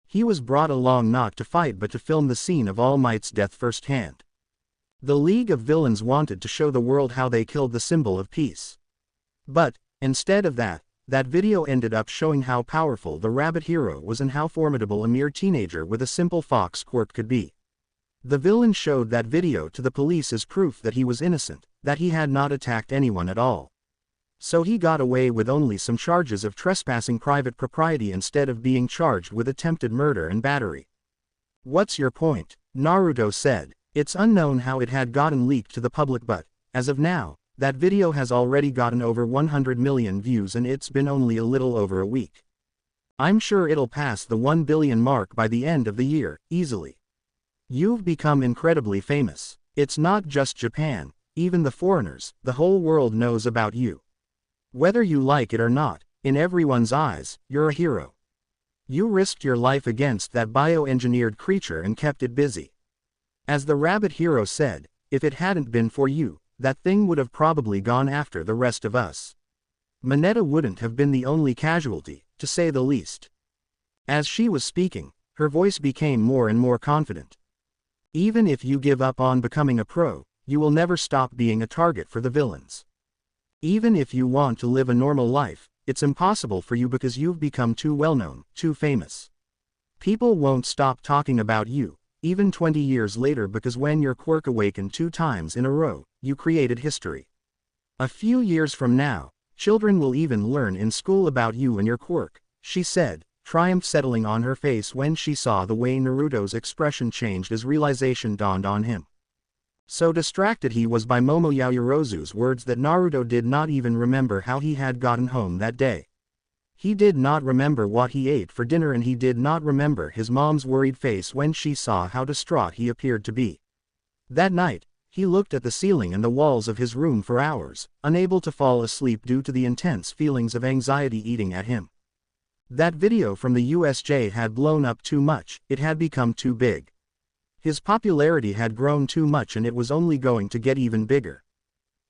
He was brought along not to fight but to film the scene of All Might's death firsthand. The League of Villains wanted to show the world how they killed the symbol of peace. But, instead of that, that video ended up showing how powerful the rabbit hero was and how formidable a mere teenager with a simple fox quirk could be. The villain showed that video to the police as proof that he was innocent, that he had not attacked anyone at all. So he got away with only some charges of trespassing private property instead of being charged with attempted murder and battery. What's your point? Naruto said. It's unknown how it had gotten leaked to the public but, as of now, that video has already gotten over 100 million views and it's been only a little over a week. I'm sure it'll pass the 1 billion mark by the end of the year, easily. You've become incredibly famous. It's not just Japan, even the foreigners, the whole world knows about you. Whether you like it or not, in everyone's eyes, you're a hero. You risked your life against that bioengineered creature and kept it busy. As the rabbit hero said, if it hadn't been for you, that thing would have probably gone after the rest of us. Mineta wouldn't have been the only casualty, to say the least. As she was speaking, her voice became more and more confident. Even if you give up on becoming a pro, you will never stop being a target for the villains. Even if you want to live a normal life, it's impossible for you because you've become too well-known, too famous. People won't stop talking about you, even 20 years later because when your quirk awakened 2 times in a row, you created history. A few years from now, children will even learn in school about you and your quirk, she said, triumph settling on her face when she saw the way Naruto's expression changed as realization dawned on him. So distracted he was by Momo Yaoyorozu's words that Naruto did not even remember how he had gotten home that day. He did not remember what he ate for dinner and he did not remember his mom's worried face when she saw how distraught he appeared to be. That night, he looked at the ceiling and the walls of his room for hours, unable to fall asleep due to the intense feelings of anxiety eating at him. That video from the USJ had blown up too much, it had become too big. His popularity had grown too much and it was only going to get even bigger.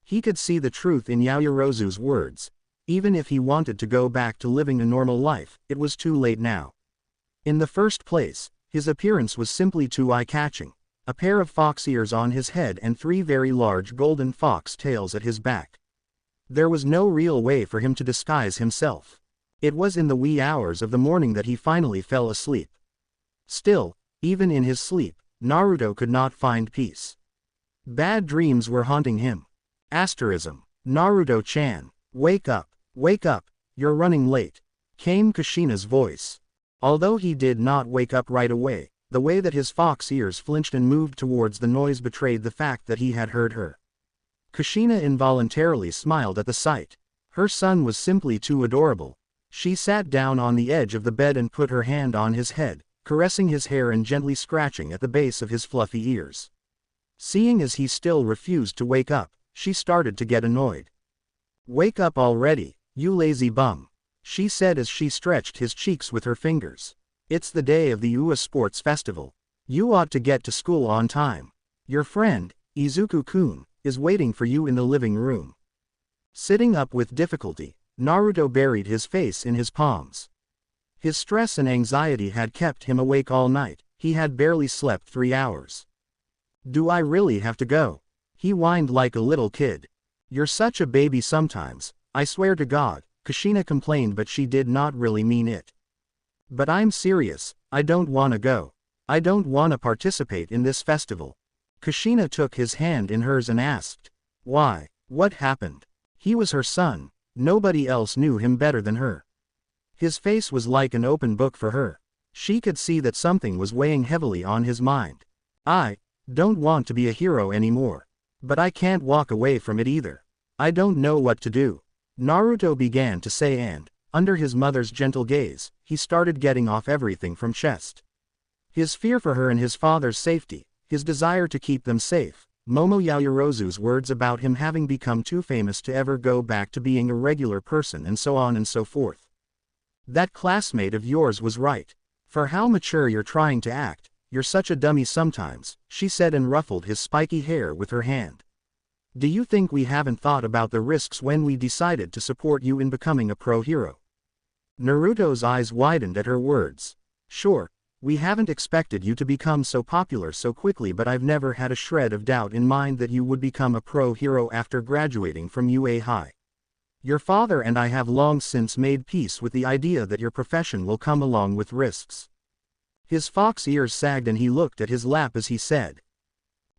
He could see the truth in Yaoyorozu's words. Even if he wanted to go back to living a normal life, it was too late now. In the first place, his appearance was simply too eye-catching. A pair of fox ears on his head and 3 very large golden fox tails at his back. There was no real way for him to disguise himself. It was in the wee hours of the morning that he finally fell asleep. Still, even in his sleep, Naruto could not find peace. Bad dreams were haunting him. Asterism. Naruto-chan, wake up, you're running late, came Kushina's voice. Although he did not wake up right away, the way that his fox ears flinched and moved towards the noise betrayed the fact that he had heard her. Kushina involuntarily smiled at the sight. Her son was simply too adorable. She sat down on the edge of the bed and put her hand on his head, caressing his hair and gently scratching at the base of his fluffy ears. Seeing as he still refused to wake up, she started to get annoyed. "Wake up already, you lazy bum," she said as she stretched his cheeks with her fingers. "It's the day of the UA Sports Festival. You ought to get to school on time. Your friend, Izuku-kun, is waiting for you in the living room." Sitting up with difficulty, Naruto buried his face in his palms. His stress and anxiety had kept him awake all night. He had barely slept 3 hours. "Do I really have to go?" he whined like a little kid. "You're such a baby sometimes, I swear to God," Kushina complained, but she did not really mean it. "But I'm serious, I don't wanna go. I don't wanna participate in this festival." Kushina took his hand in hers and asked, "Why? What happened?" He was her son, nobody else knew him better than her. His face was like an open book for her. She could see that something was weighing heavily on his mind. "I don't want to be a hero anymore. But I can't walk away from it either. I don't know what to do," Naruto began to say, and, under his mother's gentle gaze, he started getting off everything from chest. His fear for her and his father's safety, his desire to keep them safe, Momo Yaoyorozu's words about him having become too famous to ever go back to being a regular person, and so on and so forth. "That classmate of yours was right. For how mature you're trying to act, you're such a dummy sometimes," she said and ruffled his spiky hair with her hand. "Do you think we haven't thought about the risks when we decided to support you in becoming a pro hero?" Naruto's eyes widened at her words. "Sure, we haven't expected you to become so popular so quickly, but I've never had a shred of doubt in mind that you would become a pro hero after graduating from UA High. Your father and I have long since made peace with the idea that your profession will come along with risks." His fox ears sagged and he looked at his lap as he said,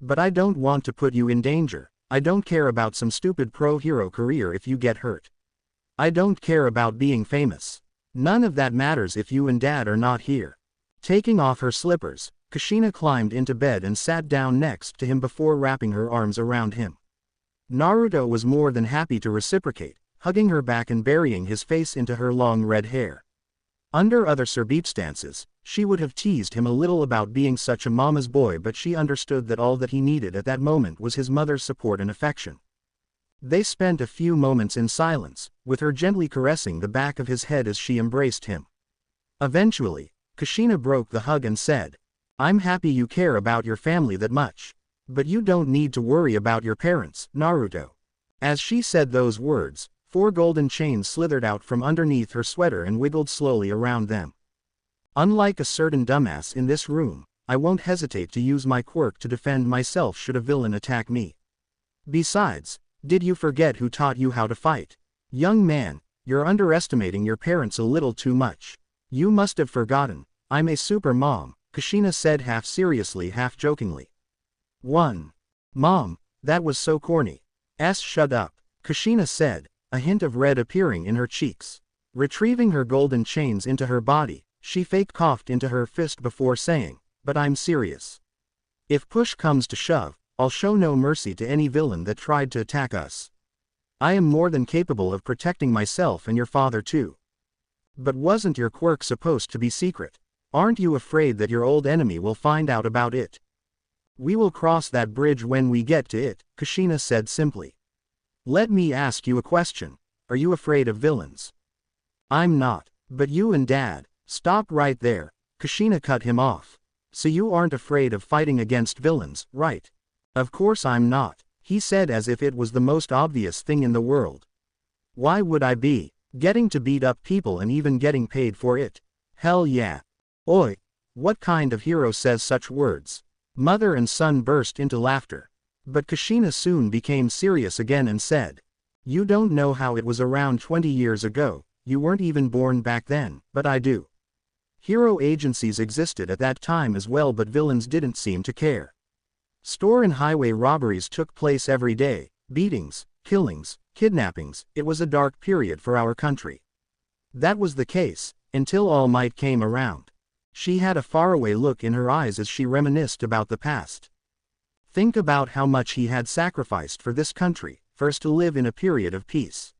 "But I don't want to put you in danger. I don't care about some stupid pro hero career if you get hurt. I don't care about being famous. None of that matters if you and Dad are not here." Taking off her slippers, Kushina climbed into bed and sat down next to him before wrapping her arms around him. Naruto was more than happy to reciprocate, hugging her back and burying his face into her long red hair. Under other circumstances, she would have teased him a little about being such a mama's boy, but she understood that all that he needed at that moment was his mother's support and affection. They spent a few moments in silence, with her gently caressing the back of his head as she embraced him. Eventually, Kushina broke the hug and said, "I'm happy you care about your family that much. But you don't need to worry about your parents, Naruto." As she said those words, 4 golden chains slithered out from underneath her sweater and wiggled slowly around them. "Unlike a certain dumbass in this room, I won't hesitate to use my quirk to defend myself should a villain attack me. Besides, did you forget who taught you how to fight? Young man, you're underestimating your parents a little too much. You must have forgotten, I'm a super mom," Kushina said half seriously half jokingly. "One. Mom, that was so corny." Shut up," Kushina said, a hint of red appearing in her cheeks. Retrieving her golden chains into her body, she fake coughed into her fist before saying, "But I'm serious. If push comes to shove, I'll show no mercy to any villain that tried to attack us. I am more than capable of protecting myself and your father too." "But wasn't your quirk supposed to be secret? Aren't you afraid that your old enemy will find out about it?" "We will cross that bridge when we get to it," Kushina said simply. "Let me ask you a question. Are you afraid of villains?" "I'm not. But you and Dad." "Stop right there," Kushina cut him off. "So you aren't afraid of fighting against villains, right?" "Of course I'm not," he said as if it was the most obvious thing in the world. "Why would I be? Getting to beat up people and even getting paid for it? Hell yeah. Oi, what kind of hero says such words?" Mother and son burst into laughter. But Kushina soon became serious again and said, "You don't know how it was around 20 years ago, you weren't even born back then, but I do. Hero agencies existed at that time as well, but villains didn't seem to care. Store and highway robberies took place every day, beatings, killings, kidnappings. It was a dark period for our country. That was the case, until All Might came around." She had a faraway look in her eyes as she reminisced about the past. Think about how much he had sacrificed for this country, first to live in a period of peace.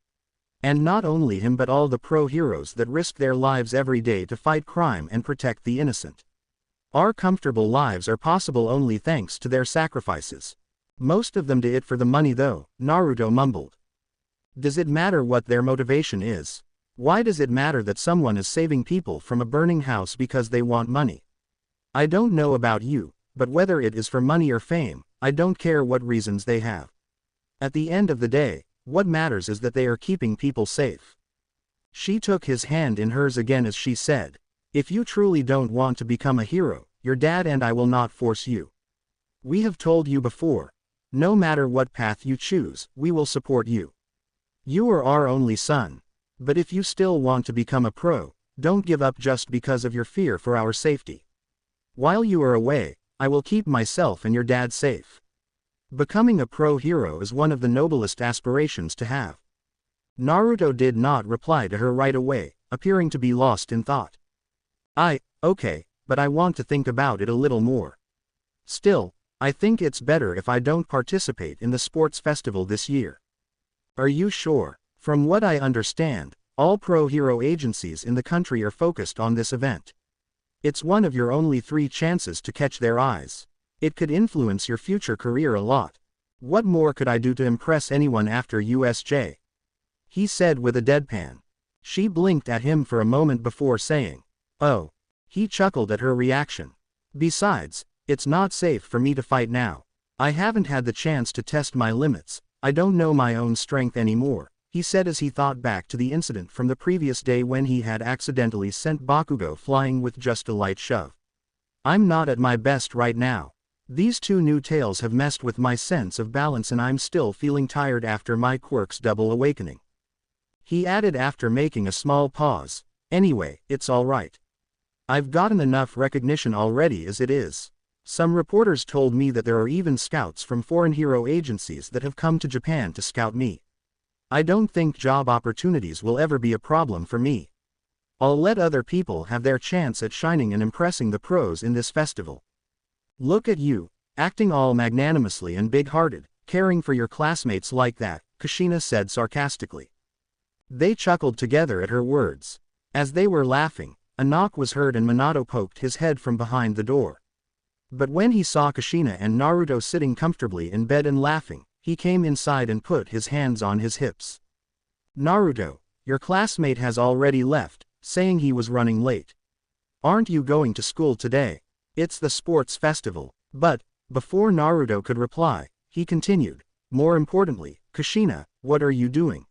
And not only him but all the pro-heroes that risk their lives every day to fight crime and protect the innocent. Our comfortable lives are possible only thanks to their sacrifices. Most of them do it for the money though, Naruto mumbled. Does it matter what their motivation is? Why does it matter that someone is saving people from a burning house because they want money? I don't know about you, but whether it is for money or fame, I don't care what reasons they have. At the end of the day, what matters is that they are keeping people safe. She took his hand in hers again as she said, if you truly don't want to become a hero, your dad and I will not force you. We have told you before, no matter what path you choose, we will support you. You are our only son. But if you still want to become a pro, don't give up just because of your fear for our safety. While you are away, I will keep myself and your dad safe. Becoming a pro hero is one of the noblest aspirations to have. Naruto did not reply to her right away, appearing to be lost in thought. Okay, but I want to think about it a little more. Still, I think it's better if I don't participate in the sports festival this year. Are you sure? From what I understand, all pro-hero agencies in the country are focused on this event. It's one of your only 3 chances to catch their eyes. It could influence your future career a lot. What more could I do to impress anyone after USJ? He said with a deadpan. She blinked at him for a moment before saying, oh. He chuckled at her reaction. Besides, it's not safe for me to fight now. I haven't had the chance to test my limits, I don't know my own strength anymore, he said as he thought back to the incident from the previous day when he had accidentally sent Bakugo flying with just a light shove. I'm not at my best right now. These 2 new tales have messed with my sense of balance and I'm still feeling tired after my quirk's double awakening. He added after making a small pause, anyway, it's alright. I've gotten enough recognition already as it is. Some reporters told me that there are even scouts from foreign hero agencies that have come to Japan to scout me. I don't think job opportunities will ever be a problem for me. I'll let other people have their chance at shining and impressing the pros in this festival. Look at you, acting all magnanimously and big-hearted, caring for your classmates like that, Kushina said sarcastically. They chuckled together at her words. As they were laughing, a knock was heard and Minato poked his head from behind the door. But when he saw Kushina and Naruto sitting comfortably in bed and laughing, he came inside and put his hands on his hips. Naruto, your classmate has already left, saying he was running late. Aren't you going to school today? It's the sports festival. But, before Naruto could reply, he continued, more importantly, Kushina, what are you doing?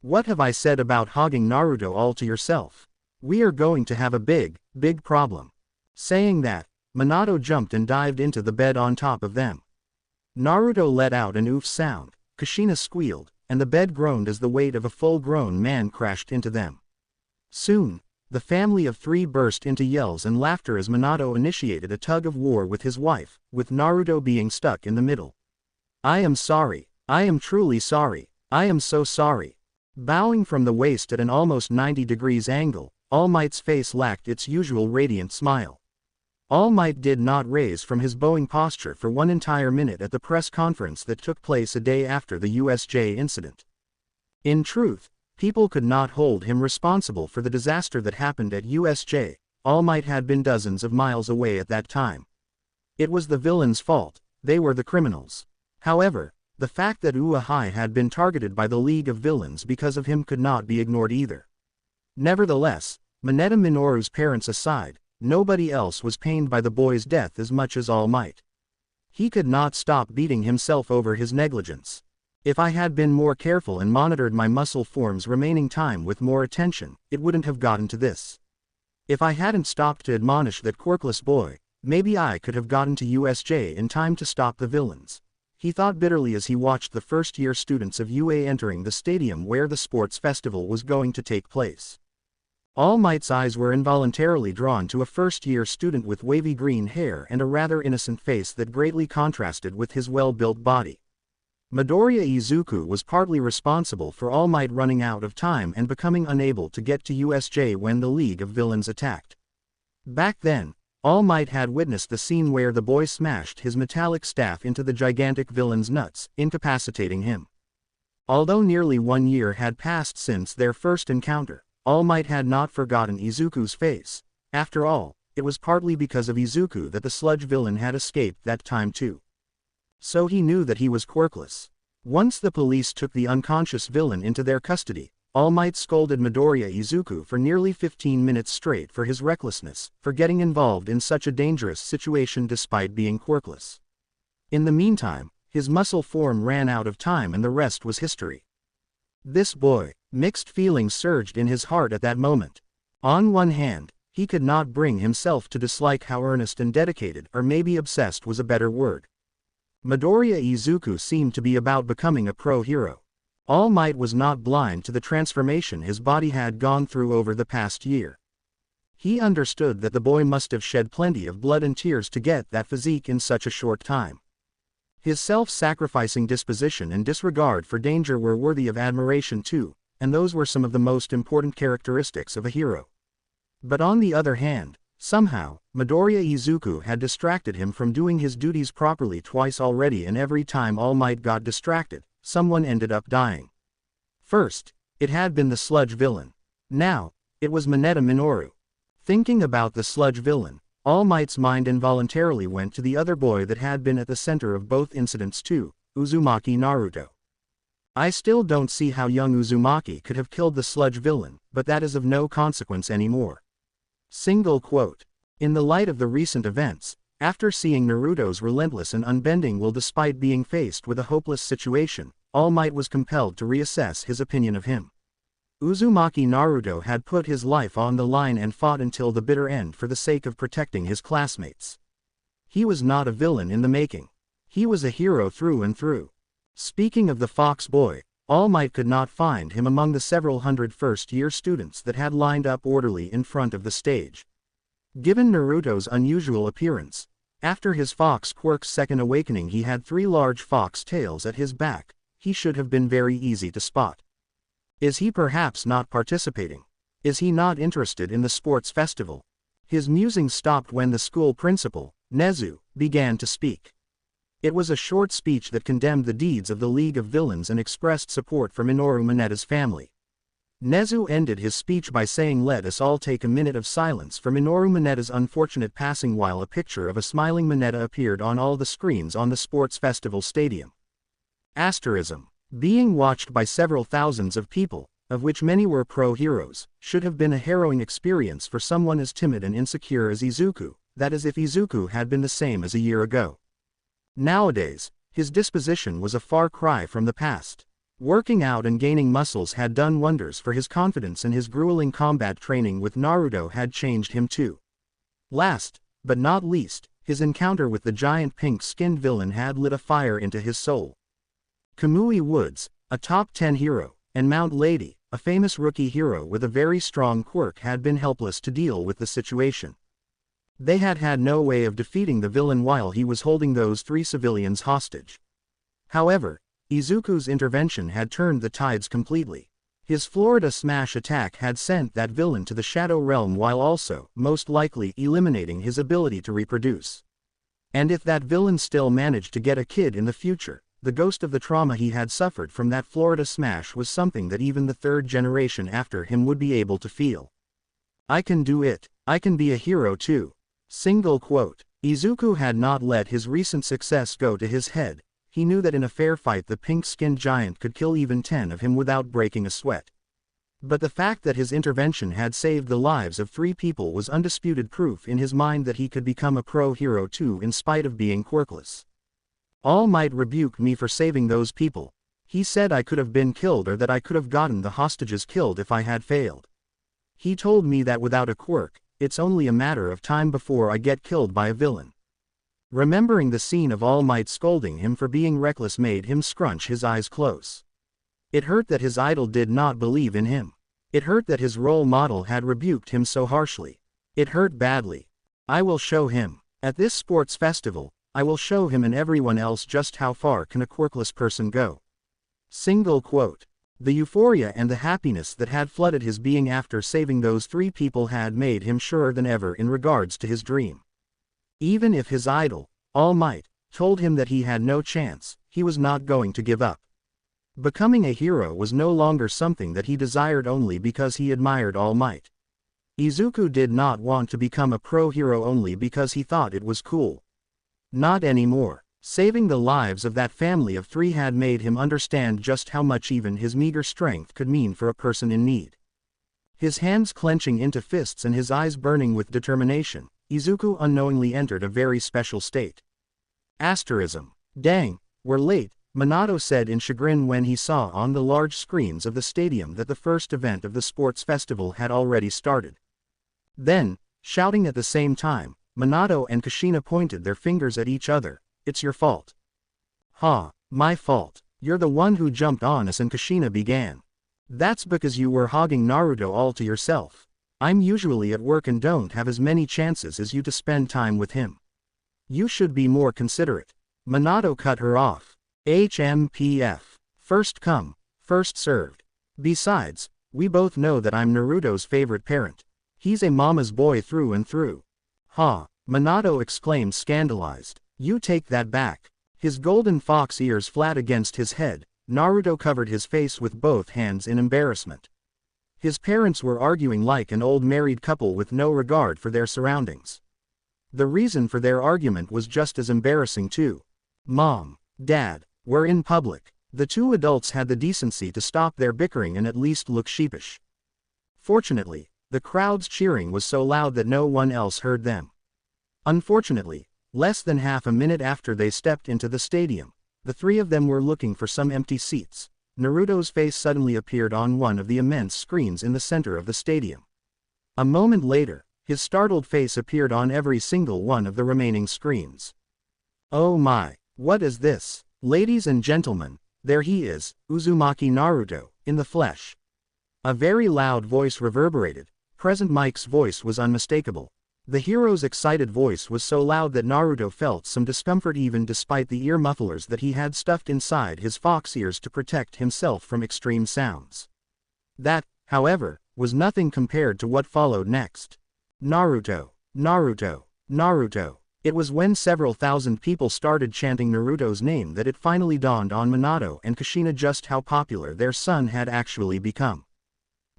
What have I said about hogging Naruto all to yourself? We are going to have a big problem. Saying that, Minato jumped and dived into the bed on top of them. Naruto let out an oof sound, Kushina squealed, and the bed groaned as the weight of a full-grown man crashed into them. Soon, the family of 3 burst into yells and laughter as Minato initiated a tug-of-war with his wife, with Naruto being stuck in the middle. I am sorry. I am truly sorry. I am so sorry. Bowing from the waist at an almost 90 degrees angle, All Might's face lacked its usual radiant smile. All Might did not raise from his bowing posture for 1 entire minute at the press conference that took place a day after the USJ incident. In truth, people could not hold him responsible for the disaster that happened at USJ. All Might had been dozens of miles away at that time. It was the villains' fault, they were the criminals. However, the fact that Uehai had been targeted by the League of Villains because of him could not be ignored either. Nevertheless, Mineta Minoru's parents aside, nobody else was pained by the boy's death as much as All Might. He could not stop beating himself over his negligence. If I had been more careful and monitored my muscle form's remaining time with more attention, it wouldn't have gotten to this. If I hadn't stopped to admonish that quirkless boy, maybe I could have gotten to USJ in time to stop the villains. He thought bitterly as he watched the first-year students of UA entering the stadium where the sports festival was going to take place. All Might's eyes were involuntarily drawn to a first-year student with wavy green hair and a rather innocent face that greatly contrasted with his well-built body. Midoriya Izuku was partly responsible for All Might running out of time and becoming unable to get to USJ when the League of Villains attacked. Back then, All Might had witnessed the scene where the boy smashed his metallic staff into the gigantic villain's nuts, incapacitating him. Although nearly 1 year had passed since their first encounter, All Might had not forgotten Izuku's face. After all, it was partly because of Izuku that the sludge villain had escaped that time too. So he knew that he was quirkless. Once the police took the unconscious villain into their custody, All Might scolded Midoriya Izuku for nearly 15 minutes straight for his recklessness, for getting involved in such a dangerous situation despite being quirkless. In the meantime, his muscle form ran out of time and the rest was history. This boy, mixed feelings surged in his heart at that moment. On one hand, he could not bring himself to dislike how earnest and dedicated, or maybe obsessed was a better word. Midoriya Izuku seemed to be about becoming a pro-hero. All Might was not blind to the transformation his body had gone through over the past year. He understood that the boy must have shed plenty of blood and tears to get that physique in such a short time. His self-sacrificing disposition and disregard for danger were worthy of admiration too, and those were some of the most important characteristics of a hero. But on the other hand, somehow, Midoriya Izuku had distracted him from doing his duties properly twice already, and every time All Might got distracted, someone ended up dying. First, it had been the sludge villain. Now, it was Mineta Minoru. Thinking about the sludge villain, All Might's mind involuntarily went to the other boy that had been at the center of both incidents too, Uzumaki Naruto. I still don't see how young Uzumaki could have killed the sludge villain, but that is of no consequence anymore. Single quote. In the light of the recent events, after seeing Naruto's relentless and unbending will despite being faced with a hopeless situation, All Might was compelled to reassess his opinion of him. Uzumaki Naruto had put his life on the line and fought until the bitter end for the sake of protecting his classmates. He was not a villain in the making. He was a hero through and through. Speaking of the Fox boy, All Might could not find him among the several hundred first-year students that had lined up orderly in front of the stage. Given Naruto's unusual appearance, after his fox quirk's second awakening he had 3 large fox tails at his back, he should have been very easy to spot. Is he perhaps not participating? Is he not interested in the sports festival? His musings stopped when the school principal, Nezu, began to speak. It was a short speech that condemned the deeds of the League of Villains and expressed support for Minoru Mineta's family. Nezu ended his speech by saying, "Let us all take a minute of silence for Minoru Mineta's unfortunate passing," while a picture of a smiling Mineta appeared on all the screens on the sports festival stadium. Asterism. Being watched by several thousands of people, of which many were pro-heroes, should have been a harrowing experience for someone as timid and insecure as Izuku, that is if Izuku had been the same as a year ago. Nowadays, his disposition was a far cry from the past. Working out and gaining muscles had done wonders for his confidence, and his grueling combat training with Naruto had changed him too. Last, but not least, his encounter with the giant pink-skinned villain had lit a fire into his soul. Kamui Woods, a top 10 hero, and Mount Lady, a famous rookie hero with a very strong quirk, had been helpless to deal with the situation. They had had no way of defeating the villain while he was holding those 3 civilians hostage. However, Izuku's intervention had turned the tides completely. His Florida Smash attack had sent that villain to the Shadow Realm while also, most likely, eliminating his ability to reproduce. And if that villain still managed to get a kid in the future, the ghost of the trauma he had suffered from that Florida Smash was something that even the 3rd generation after him would be able to feel. "I can do it. I can be a hero too." Single quote. Izuku had not let his recent success go to his head. He knew that in a fair fight the pink-skinned giant could kill even 10 of him without breaking a sweat. But the fact that his intervention had saved the lives of 3 people was undisputed proof in his mind that he could become a pro-hero too in spite of being quirkless. "All Might rebuked me for saving those people. He said I could have been killed, or that I could have gotten the hostages killed if I had failed. He told me that without a quirk, it's only a matter of time before I get killed by a villain." Remembering the scene of All Might scolding him for being reckless made him scrunch his eyes close. It hurt that his idol did not believe in him. It hurt that his role model had rebuked him so harshly. It hurt badly. "I will show him. At this sports festival, I will show him and everyone else just how far can a quirkless person go." Single quote. The euphoria and the happiness that had flooded his being after saving those 3 people had made him surer than ever in regards to his dream. Even if his idol, All Might, told him that he had no chance, he was not going to give up. Becoming a hero was no longer something that he desired only because he admired All Might. Izuku did not want to become a pro-hero only because he thought it was cool. Not anymore. Saving the lives of that family of 3 had made him understand just how much even his meager strength could mean for a person in need. His hands clenching into fists and his eyes burning with determination, Izuku unknowingly entered a very special state. Asterism. Dang, we're late, Minato said in chagrin when he saw on the large screens of the stadium that the first event of the sports festival had already started. Then, shouting at the same time, Minato and Kushina pointed their fingers at each other. It's your fault. Ha, my fault. You're the one who jumped on us, and Kushina began. That's because you were hogging Naruto all to yourself. I'm usually at work and don't have as many chances as you to spend time with him. You should be more considerate. Minato cut her off. HMPF. First come, first served. Besides, we both know that I'm Naruto's favorite parent. He's a mama's boy through and through. Ha, Minato exclaimed scandalized. You take that back. His golden fox ears flat against his head, Naruto covered his face with both hands in embarrassment. His parents were arguing like an old married couple with no regard for their surroundings. The reason for their argument was just as embarrassing too. Mom, Dad, we're in public. The 2 adults had the decency to stop their bickering and at least look sheepish. Fortunately, the crowd's cheering was so loud that no one else heard them. Unfortunately, less than half a minute after they stepped into the stadium, the 3 of them were looking for some empty seats. Naruto's face suddenly appeared on one of the immense screens in the center of the stadium. A moment later, his startled face appeared on every single one of the remaining screens. Oh my, what is this? Ladies and gentlemen, there he is, Uzumaki Naruto, in the flesh. A very loud voice reverberated. Present Mike's voice was unmistakable. The hero's excited voice was so loud that Naruto felt some discomfort even despite the ear mufflers that he had stuffed inside his fox ears to protect himself from extreme sounds. That, however, was nothing compared to what followed next. Naruto, Naruto, Naruto. It was when several thousand people started chanting Naruto's name that it finally dawned on Minato and Kushina just how popular their son had actually become.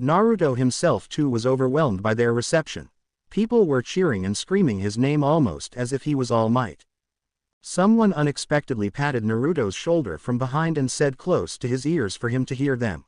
Naruto himself too was overwhelmed by their reception. People were cheering and screaming his name almost as if he was All Might. Someone unexpectedly patted Naruto's shoulder from behind and said close to his ears for him to hear them.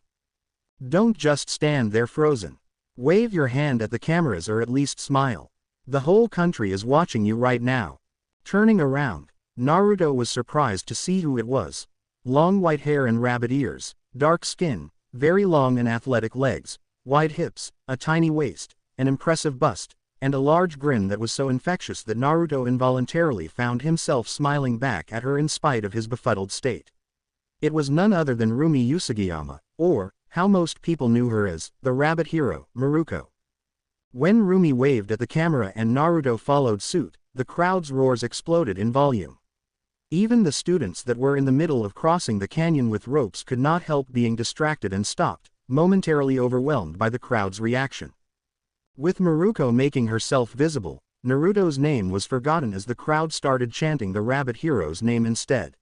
Don't just stand there frozen. Wave your hand at the cameras or at least smile. The whole country is watching you right now. Turning around, Naruto was surprised to see who it was. Long white hair and rabbit ears, dark skin, very long and athletic legs, wide hips, a tiny waist, an impressive bust, and a large grin that was so infectious that Naruto involuntarily found himself smiling back at her in spite of his befuddled state. It was none other than Rumi Usagiyama, or, how most people knew her as, the rabbit hero, Mirko. When Rumi waved at the camera and Naruto followed suit, the crowd's roars exploded in volume. Even the students that were in the middle of crossing the canyon with ropes could not help being distracted and stopped, momentarily overwhelmed by the crowd's reaction. With Mirko making herself visible, Naruto's name was forgotten as the crowd started chanting the rabbit hero's name instead.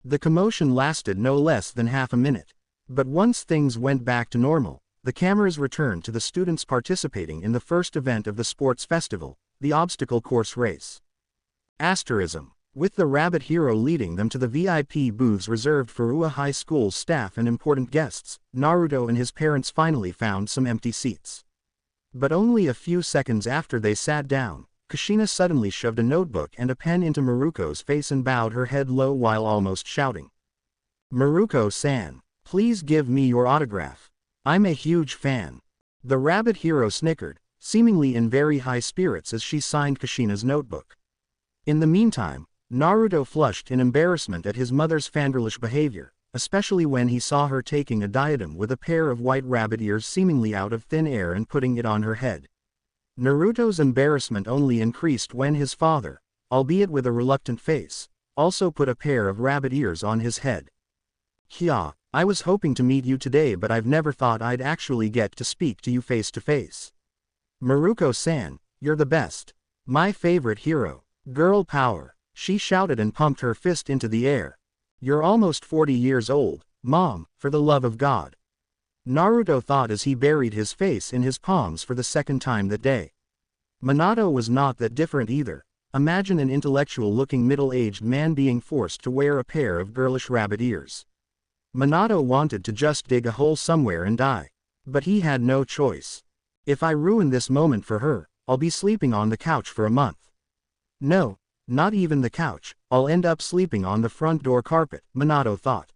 The commotion lasted no less than half a minute. But once things went back to normal, the cameras returned to the students participating in the first event of the sports festival, the obstacle course race. Asterism. With the rabbit hero leading them to the VIP booths reserved for Ua High School's staff and important guests, Naruto and his parents finally found some empty seats. But only a few seconds after they sat down, Kushina suddenly shoved a notebook and a pen into Miruko's face and bowed her head low while almost shouting. Miruko-san, please give me your autograph. I'm a huge fan. The rabbit hero snickered, seemingly in very high spirits as she signed Kushina's notebook. In the meantime, Naruto flushed in embarrassment at his mother's fangirlish behavior, especially when he saw her taking a diadem with a pair of white rabbit ears seemingly out of thin air and putting it on her head. Naruto's embarrassment only increased when his father, albeit with a reluctant face, also put a pair of rabbit ears on his head. "Kya, I was hoping to meet you today, but I've never thought I'd actually get to speak to you face to face. Miruko-san, you're the best. My favorite hero. Girl power," she shouted and pumped her fist into the air. "You're almost 40 years old, "Mom, for the love of God." Naruto thought as he buried his face in his palms for the second time that day. Minato was not that different either. Imagine an intellectual-looking middle-aged man being forced to wear a pair of girlish rabbit ears. Minato wanted to just dig a hole somewhere and die. But he had no choice. If I ruin this moment for her, I'll be sleeping on the couch for a month. No, not even the couch, I'll end up sleeping on the front door carpet, Minato thought.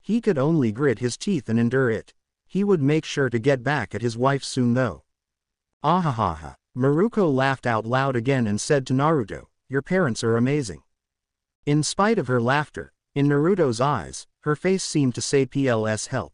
He could only grit his teeth and endure it. He would make sure to get back at his wife soon though. Ahahaha. Mirko laughed out loud again and said to Naruto, "Your parents are amazing." In spite of her laughter, in Naruto's eyes, her face seemed to say "Pls help."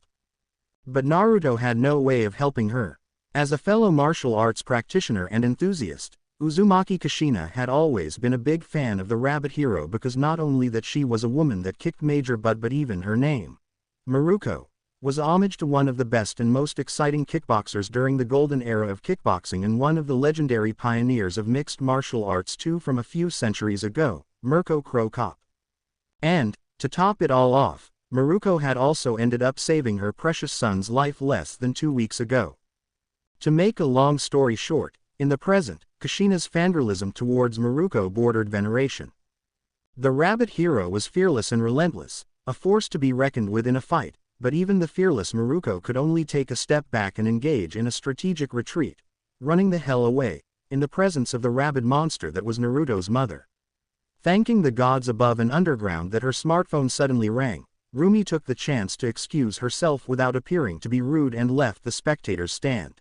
But Naruto had no way of helping her. As a fellow martial arts practitioner and enthusiast, Uzumaki Kushina had always been a big fan of the rabbit hero because not only that she was a woman that kicked major butt but even her name, Mirko, was homage to one of the best and most exciting kickboxers during the golden era of kickboxing and one of the legendary pioneers of mixed martial arts too from a few centuries ago, Mirko Cro Cop. And, to top it all off, Mirko had also ended up saving her precious son's life less than 2 weeks ago. To make a long story short, in the present, Kushina's fangirlism towards Mirko bordered veneration. The rabbit hero was fearless and relentless, a force to be reckoned with in a fight, but even the fearless Mirko could only take a step back and engage in a strategic retreat, running the hell away, in the presence of the rabid monster that was Naruto's mother. Thanking the gods above and underground that her smartphone suddenly rang, Rumi took the chance to excuse herself without appearing to be rude and left the spectator's stand.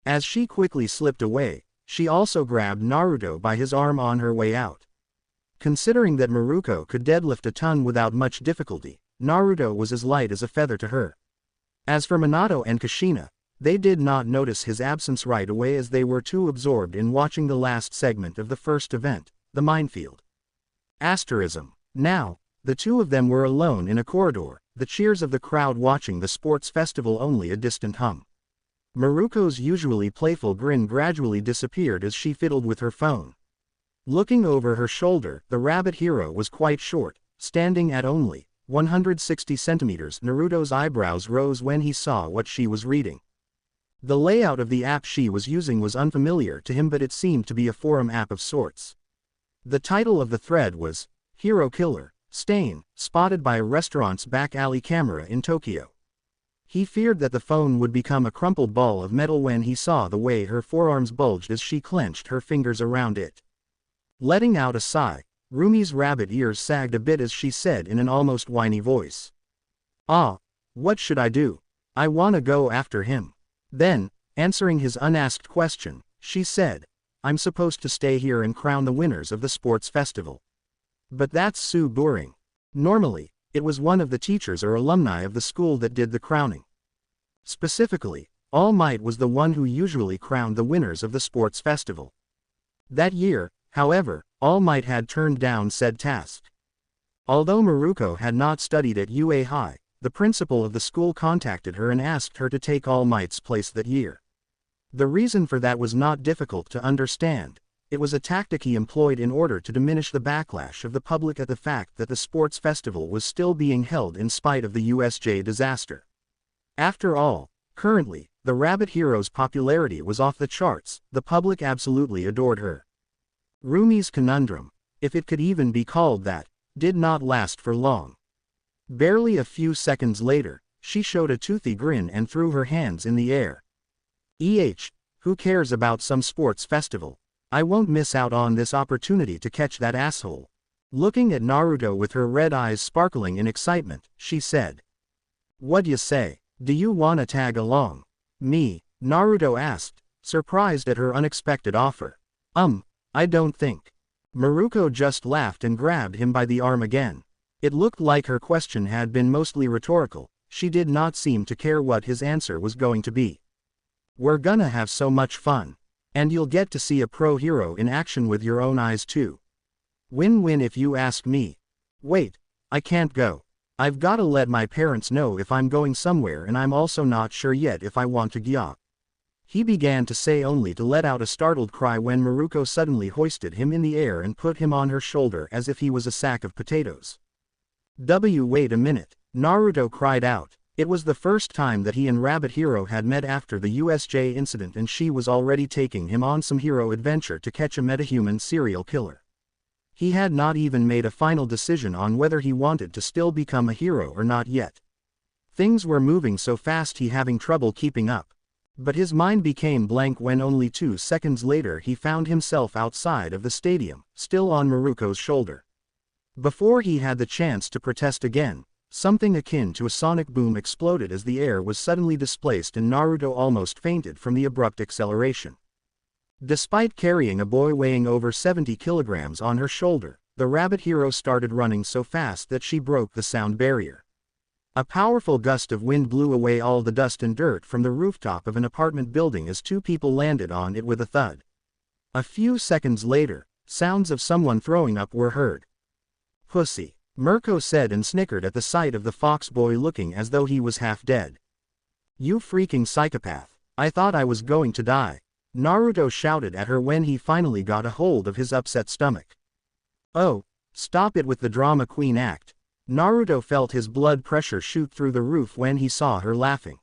As she quickly slipped away, she also grabbed Naruto by his arm on her way out. Considering that Mirko could deadlift a ton without much difficulty, Naruto was as light as a feather to her. As for Minato and Kushina, they did not notice his absence right away as they were too absorbed in watching the last segment of the first event, the minefield. Asterism. Now, the two of them were alone in a corridor, the cheers of the crowd watching the sports festival only a distant hum. Miruko's usually playful grin gradually disappeared as she fiddled with her phone. Looking over her shoulder, the rabbit hero was quite short, standing at only 160 centimeters. Naruto's eyebrows rose when he saw what she was reading. The layout of the app she was using was unfamiliar to him, but it seemed to be a forum app of sorts. The title of the thread was, "Hero Killer, Stain, Spotted by a Restaurant's Back Alley Camera in Tokyo." He feared that the phone would become a crumpled ball of metal when he saw the way her forearms bulged as she clenched her fingers around it. Letting out a sigh, Rumi's rabbit ears sagged a bit as she said in an almost whiny voice, "Ah, what should I do? I wanna go after him." Then, answering his unasked question, she said, "I'm supposed to stay here and crown the winners of the sports festival. But that's so boring. Normally, it was one of the teachers or alumni of the school that did the crowning. Specifically, All Might was the one who usually crowned the winners of the sports festival. That year, however, All Might had turned down said task. Although Mirko had not studied at UA High, the principal of the school contacted her and asked her to take All Might's place that year. The reason for that was not difficult to understand. It was a tactic he employed in order to diminish the backlash of the public at the fact that the sports festival was still being held in spite of the USJ disaster. After all, currently, the rabbit hero's popularity was off the charts. The public absolutely adored her. Rumi's conundrum, if it could even be called that, did not last for long. Barely a few seconds later, she showed a toothy grin and threw her hands in the air. Who cares about some sports festival? I won't miss out on this opportunity to catch that asshole." Looking at Naruto with her red eyes sparkling in excitement, she said, "What'd you say? Do you wanna tag along?" "Me?" Naruto asked, surprised at her unexpected offer. I don't think." Mirko just laughed and grabbed him by the arm again. It looked like her question had been mostly rhetorical. She did not seem to care what his answer was going to be. "We're gonna have so much fun. And you'll get to see a pro hero in action with your own eyes too. Win-win if you ask me. Wait, I can't go. I've gotta let my parents know if I'm going somewhere, and I'm also not sure yet if I want to gya." He began to say only to let out a startled cry when Mirko suddenly hoisted him in the air and put him on her shoulder as if he was a sack of potatoes. Wait a minute. Naruto cried out. It was the first time that he and Rabbit Hero had met after the USJ incident, and she was already taking him on some hero adventure to catch a metahuman serial killer. He had not even made a final decision on whether he wanted to still become a hero or not yet. Things were moving so fast he having trouble keeping up. But his mind became blank when only 2 seconds later he found himself outside of the stadium, still on Mirko's shoulder. Before he had the chance to protest again, something akin to a sonic boom exploded as the air was suddenly displaced and Naruto almost fainted from the abrupt acceleration. Despite carrying a boy weighing over 70 kilograms on her shoulder, the Rabbit Hero started running so fast that she broke the sound barrier. A powerful gust of wind blew away all the dust and dirt from the rooftop of an apartment building as 2 people landed on it with a thud. A few seconds later, sounds of someone throwing up were heard. "Pussy," Mirko said and snickered at the sight of the fox boy looking as though he was half dead. "You freaking psychopath, I thought I was going to die," Naruto shouted at her when he finally got a hold of his upset stomach. "Oh, stop it with the drama queen act." Naruto felt his blood pressure shoot through the roof when he saw her laughing.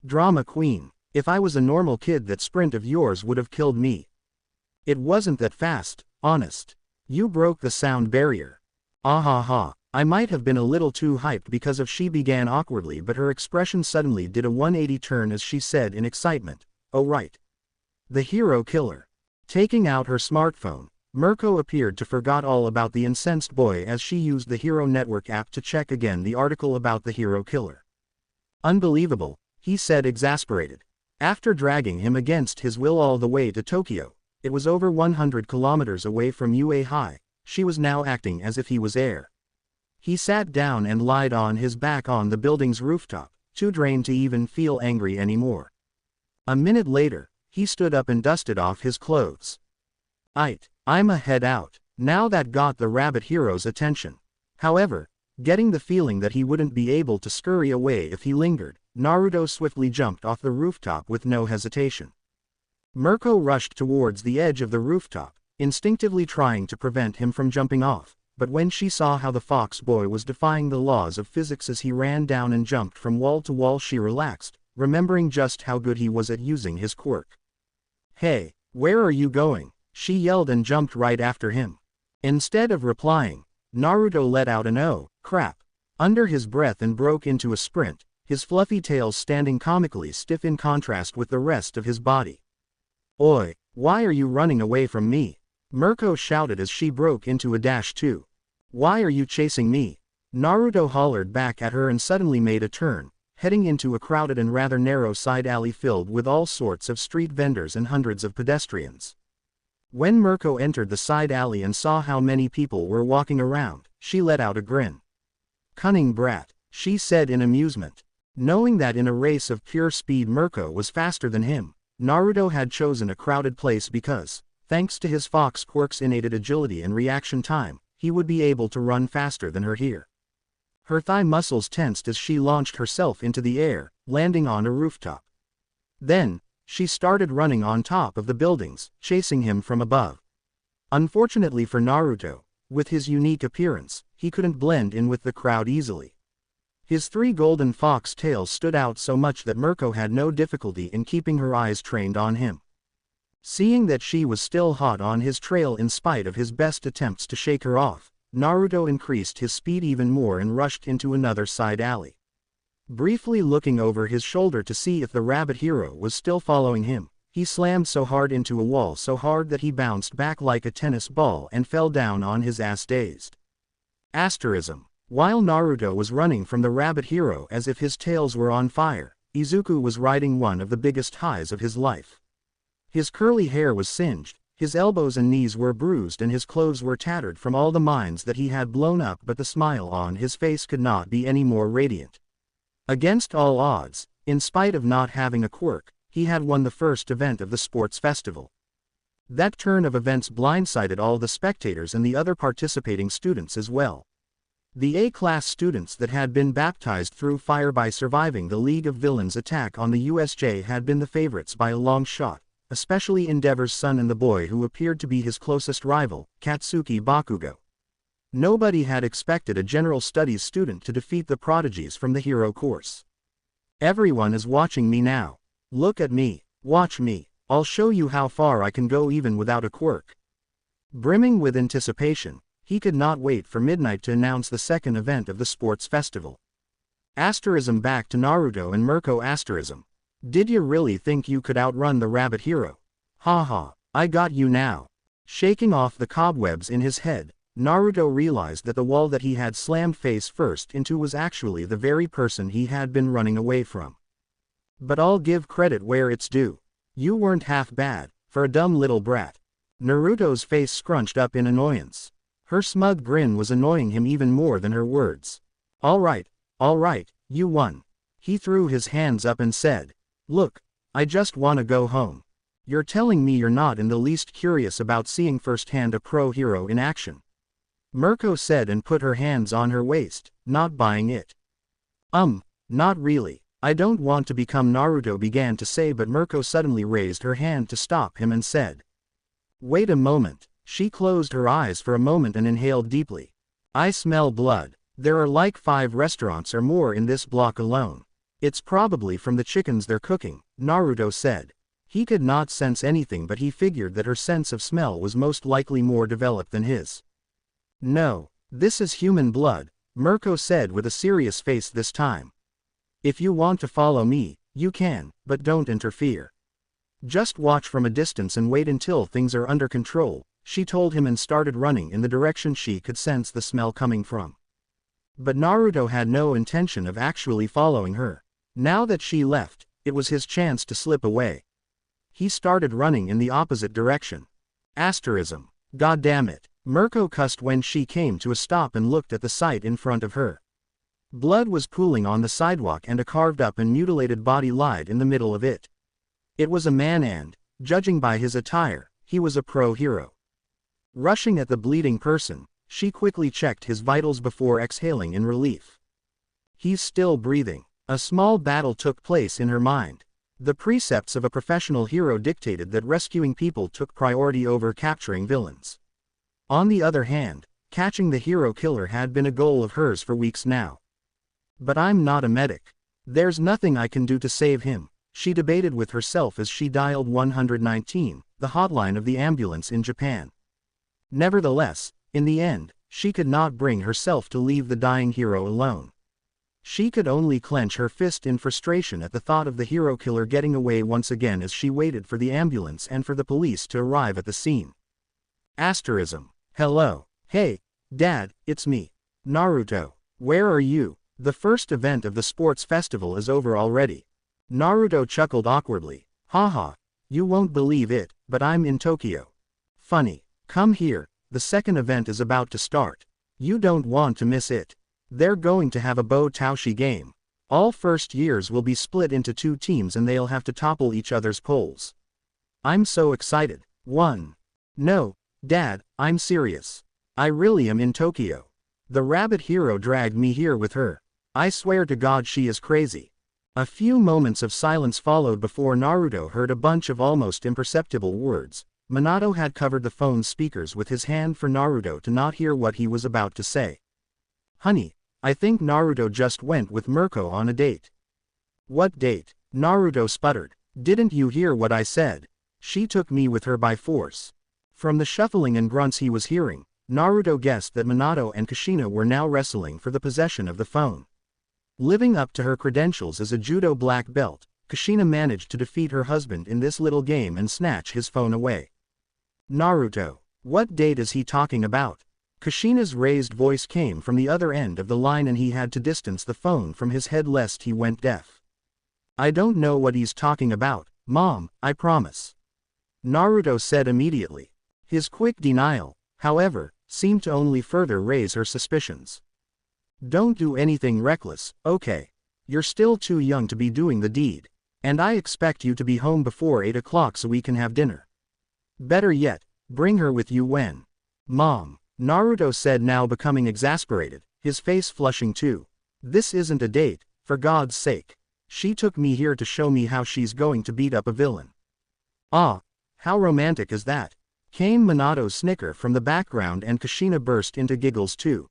"Drama queen, if I was a normal kid that sprint of yours would have killed me. It wasn't that fast, honest. You broke the sound barrier. Ah ha ha, I might have been a little too hyped because of," she began awkwardly, but her expression suddenly did a 180 turn as she said in excitement, "Oh right. The hero killer." Taking out her smartphone, Mirko appeared to forgot all about the incensed boy as she used the Hero Network app to check again the article about the hero killer. "Unbelievable," he said exasperated. After dragging him against his will all the way to Tokyo, it was over 100 kilometers away from UA High, she was now acting as if he was air. He sat down and lied on his back on the building's rooftop, too drained to even feel angry anymore. A minute later, he stood up and dusted off his clothes. "I'ma head out." Now that got the Rabbit Hero's attention. However, getting the feeling that he wouldn't be able to scurry away if he lingered, Naruto swiftly jumped off the rooftop with no hesitation. Mirko rushed towards the edge of the rooftop, instinctively trying to prevent him from jumping off, but when she saw how the fox boy was defying the laws of physics as he ran down and jumped from wall to wall, she relaxed, remembering just how good he was at using his quirk. "Hey, where are you going?" she yelled and jumped right after him. Instead of replying, Naruto let out an "oh, crap" under his breath and broke into a sprint, his fluffy tail standing comically stiff in contrast with the rest of his body. "Oi, why are you running away from me?" Mirko shouted as she broke into a dash too. "Why are you chasing me?" Naruto hollered back at her and suddenly made a turn, heading into a crowded and rather narrow side alley filled with all sorts of street vendors and hundreds of pedestrians. When Mirko entered the side alley and saw how many people were walking around, she let out a grin. "Cunning brat," she said in amusement. Knowing that in a race of pure speed Mirko was faster than him, Naruto had chosen a crowded place because, thanks to his fox quirk's innate agility and reaction time, he would be able to run faster than her here. Her thigh muscles tensed as she launched herself into the air, landing on a rooftop. Then, she started running on top of the buildings, chasing him from above. Unfortunately for Naruto, with his unique appearance, he couldn't blend in with the crowd easily. His 3 golden fox tails stood out so much that Mirko had no difficulty in keeping her eyes trained on him. Seeing that she was still hot on his trail in spite of his best attempts to shake her off, Naruto increased his speed even more and rushed into another side alley. Briefly looking over his shoulder to see if the Rabbit Hero was still following him, he slammed so hard into a wall so hard that he bounced back like a tennis ball and fell down on his ass dazed. Asterism. While Naruto was running from the Rabbit Hero as if his tails were on fire, Izuku was riding one of the biggest highs of his life. His curly hair was singed, his elbows and knees were bruised and his clothes were tattered from all the mines that he had blown up, but the smile on his face could not be any more radiant. Against all odds, in spite of not having a quirk, he had won the first event of the sports festival. That turn of events blindsided all the spectators and the other participating students as well. The A-class students that had been baptized through fire by surviving the League of Villains attack on the USJ had been the favorites by a long shot, especially Endeavor's son and the boy who appeared to be his closest rival, Katsuki Bakugo. Nobody had expected a general studies student to defeat the prodigies from the hero course. Everyone is watching me now. Look at me, watch me, I'll show you how far I can go even without a quirk. Brimming with anticipation, he could not wait for midnight to announce the second event of the sports festival. Asterism back to Naruto and Mirko asterism. Did you really think you could outrun the rabbit hero? Haha, I got you now. Shaking off the cobwebs in his head, Naruto realized that the wall that he had slammed face first into was actually the very person he had been running away from. But I'll give credit where it's due. You weren't half bad, for a dumb little brat. Naruto's face scrunched up in annoyance. Her smug grin was annoying him even more than her words. All right, you won. He threw his hands up and said, look, I just wanna go home. You're telling me you're not in the least curious about seeing firsthand a pro hero in action? Mirko said and put her hands on her waist, not buying it. Not really. I don't want to become Naruto began to say, but Mirko suddenly raised her hand to stop him and said, wait a moment. She closed her eyes for a moment and inhaled deeply. I smell blood. There are like 5 restaurants or more in this block alone. It's probably from the chickens they're cooking, Naruto said. He could not sense anything, but he figured that her sense of smell was most likely more developed than his. No, this is human blood, Mirko said with a serious face this time. If you want to follow me, you can, but don't interfere. Just watch from a distance and wait until things are under control, she told him and started running in the direction she could sense the smell coming from. But Naruto had no intention of actually following her. Now that she left, it was his chance to slip away. He started running in the opposite direction. Asterism. God damn it. Mirko cussed when she came to a stop and looked at the sight in front of her. Blood was pooling on the sidewalk and a carved up and mutilated body lied in the middle of it. It was a man and, judging by his attire, he was a pro hero. Rushing at the bleeding person, she quickly checked his vitals before exhaling in relief. He's still breathing. A small battle took place in her mind. The precepts of a professional hero dictated that rescuing people took priority over capturing villains. On the other hand, catching the hero killer had been a goal of hers for weeks now. But I'm not a medic. There's nothing I can do to save him, she debated with herself as she dialed 119, the hotline of the ambulance in Japan. Nevertheless, in the end, she could not bring herself to leave the dying hero alone. She could only clench her fist in frustration at the thought of the hero killer getting away once again as she waited for the ambulance and for the police to arrive at the scene. Asterism. Hello. Hey, Dad, it's me. Naruto. Where are you? The first event of the sports festival is over already. Naruto chuckled awkwardly. Haha, you won't believe it, but I'm in Tokyo. Funny. Come here, the second event is about to start. You don't want to miss it. They're going to have a Bo Taoshi game. All first years will be split into 2 teams and they'll have to topple each other's poles. I'm so excited. 1. No, Dad, I'm serious. I really am in Tokyo. The rabbit hero dragged me here with her. I swear to God she is crazy. A few moments of silence followed before Naruto heard a bunch of almost imperceptible words. Minato had covered the phone's speakers with his hand for Naruto to not hear what he was about to say. Honey, I think Naruto just went with Mirko on a date. What date? Naruto sputtered. Didn't you hear what I said? She took me with her by force. From the shuffling and grunts he was hearing, Naruto guessed that Minato and Kushina were now wrestling for the possession of the phone. Living up to her credentials as a judo black belt, Kushina managed to defeat her husband in this little game and snatch his phone away. Naruto, what date is he talking about? Kushina's raised voice came from the other end of the line and he had to distance the phone from his head lest he went deaf. I don't know what he's talking about, Mom, I promise. Naruto said immediately. His quick denial, however, seemed to only further raise her suspicions. Don't do anything reckless, okay? You're still too young to be doing the deed. And I expect you to be home before 8 o'clock so we can have dinner. Better yet, bring her with you when. Mom, Naruto said, now becoming exasperated, his face flushing too. This isn't a date, for God's sake. She took me here to show me how she's going to beat up a villain. Ah, how romantic is that? Came Minato's snicker from the background and Kushina burst into giggles too.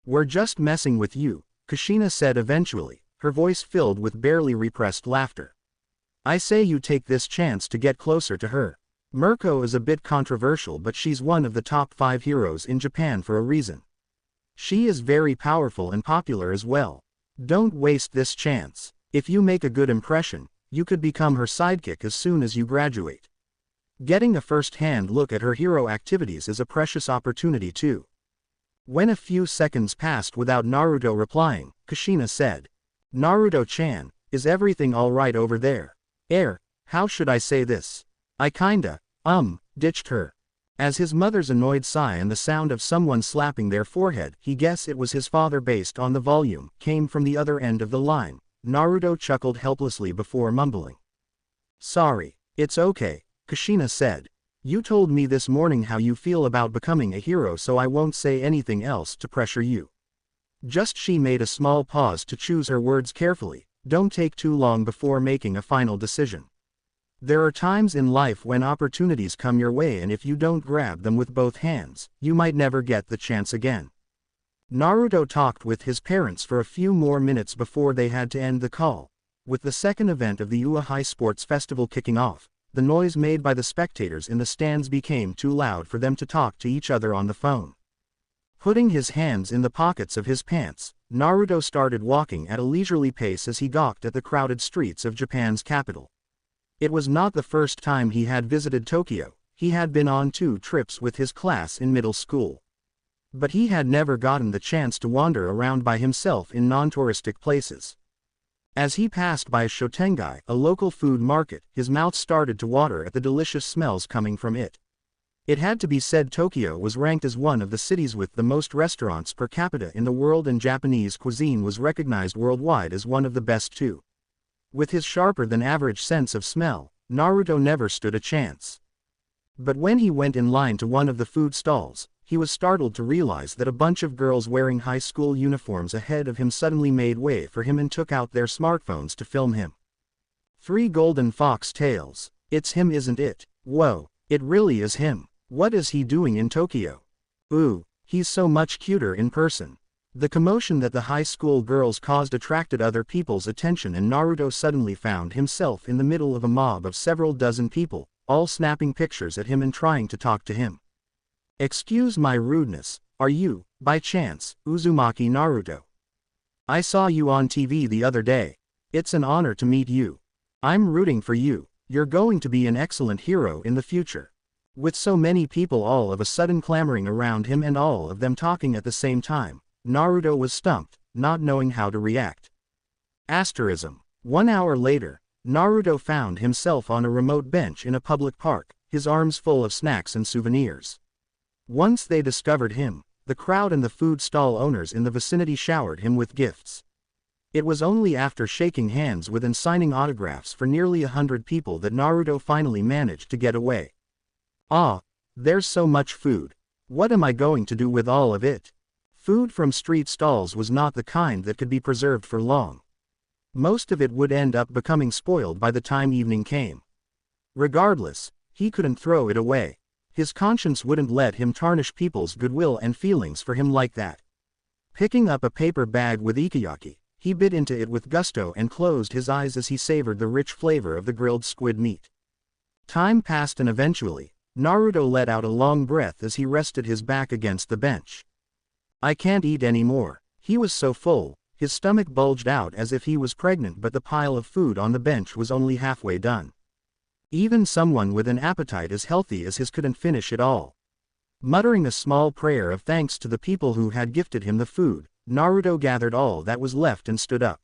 We're just messing with you, Kushina said eventually, her voice filled with barely repressed laughter. I say you take this chance to get closer to her. Mirko is a bit controversial, but she's one of the top 5 heroes in Japan for a reason. She is very powerful and popular as well. Don't waste this chance. If you make a good impression, you could become her sidekick as soon as you graduate. Getting a first-hand look at her hero activities is a precious opportunity too. When a few seconds passed without Naruto replying, Kushina said, Naruto-chan, is everything alright over there? How should I say this? I kinda, ditched her. As his mother's annoyed sigh and the sound of someone slapping their forehead, he guessed it was his father based on the volume, came from the other end of the line. Naruto chuckled helplessly before mumbling. Sorry, it's okay, Kushina said. You told me this morning how you feel about becoming a hero, so I won't say anything else to pressure you. She made a small pause to choose her words carefully. Don't take too long before making a final decision. There are times in life when opportunities come your way, and if you don't grab them with both hands, you might never get the chance again. Naruto talked with his parents for a few more minutes before they had to end the call. With the second event of the High Sports Festival kicking off, the noise made by the spectators in the stands became too loud for them to talk to each other on the phone. Putting his hands in the pockets of his pants, Naruto started walking at a leisurely pace as he gawked at the crowded streets of Japan's capital. It was not the first time he had visited Tokyo. He had been on 2 trips with his class in middle school. But he had never gotten the chance to wander around by himself in non-touristic places. As he passed by Shotengai, a local food market, his mouth started to water at the delicious smells coming from it. It had to be said Tokyo was ranked as one of the cities with the most restaurants per capita in the world, and Japanese cuisine was recognized worldwide as one of the best too. With his sharper-than-average sense of smell, Naruto never stood a chance. But when he went in line to one of the food stalls, he was startled to realize that a bunch of girls wearing high school uniforms ahead of him suddenly made way for him and took out their smartphones to film him. 3 golden fox tails. It's him, isn't it? Whoa, it really is him. What is he doing in Tokyo? Ooh, he's so much cuter in person. The commotion that the high school girls caused attracted other people's attention, and Naruto suddenly found himself in the middle of a mob of several dozen people, all snapping pictures at him and trying to talk to him. Excuse my rudeness, are you, by chance, Uzumaki Naruto? I saw you on TV the other day. It's an honor to meet you. I'm rooting for you. You're going to be an excellent hero in the future. With so many people all of a sudden clamoring around him and all of them talking at the same time, Naruto was stumped, not knowing how to react. 1 hour later, Naruto found himself on a remote bench in a public park, his arms full of snacks and souvenirs. Once they discovered him, the crowd and the food stall owners in the vicinity showered him with gifts. It was only after shaking hands with and signing autographs for nearly 100 people that Naruto finally managed to get away. There's so much food. What am I going to do with all of it? Food from street stalls was not the kind that could be preserved for long. Most of it would end up becoming spoiled by the time evening came. Regardless, he couldn't throw it away. His conscience wouldn't let him tarnish people's goodwill and feelings for him like that. Picking up a paper bag with ikiyaki, he bit into it with gusto and closed his eyes as he savored the rich flavor of the grilled squid meat. Time passed and eventually, Naruto let out a long breath as he rested his back against the bench. I can't eat anymore. He was so full, his stomach bulged out as if he was pregnant, but the pile of food on the bench was only halfway done. Even someone with an appetite as healthy as his couldn't finish it all. Muttering a small prayer of thanks to the people who had gifted him the food, Naruto gathered all that was left and stood up.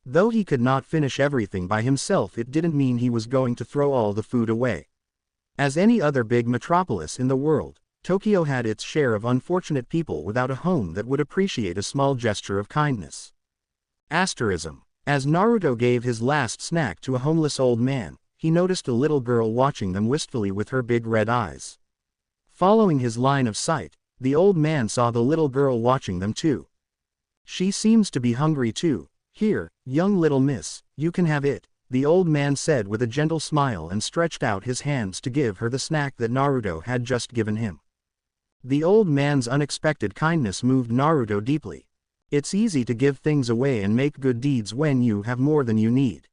Though he could not finish everything by himself, it didn't mean he was going to throw all the food away. As any other big metropolis in the world, Tokyo had its share of unfortunate people without a home that would appreciate a small gesture of kindness. As Naruto gave his last snack to a homeless old man, he noticed a little girl watching them wistfully with her big red eyes. Following his line of sight, the old man saw the little girl watching them too. She seems to be hungry too. Here, young little miss, you can have it, the old man said with a gentle smile and stretched out his hands to give her the snack that Naruto had just given him. The old man's unexpected kindness moved Naruto deeply. It's easy to give things away and make good deeds when you have more than you need.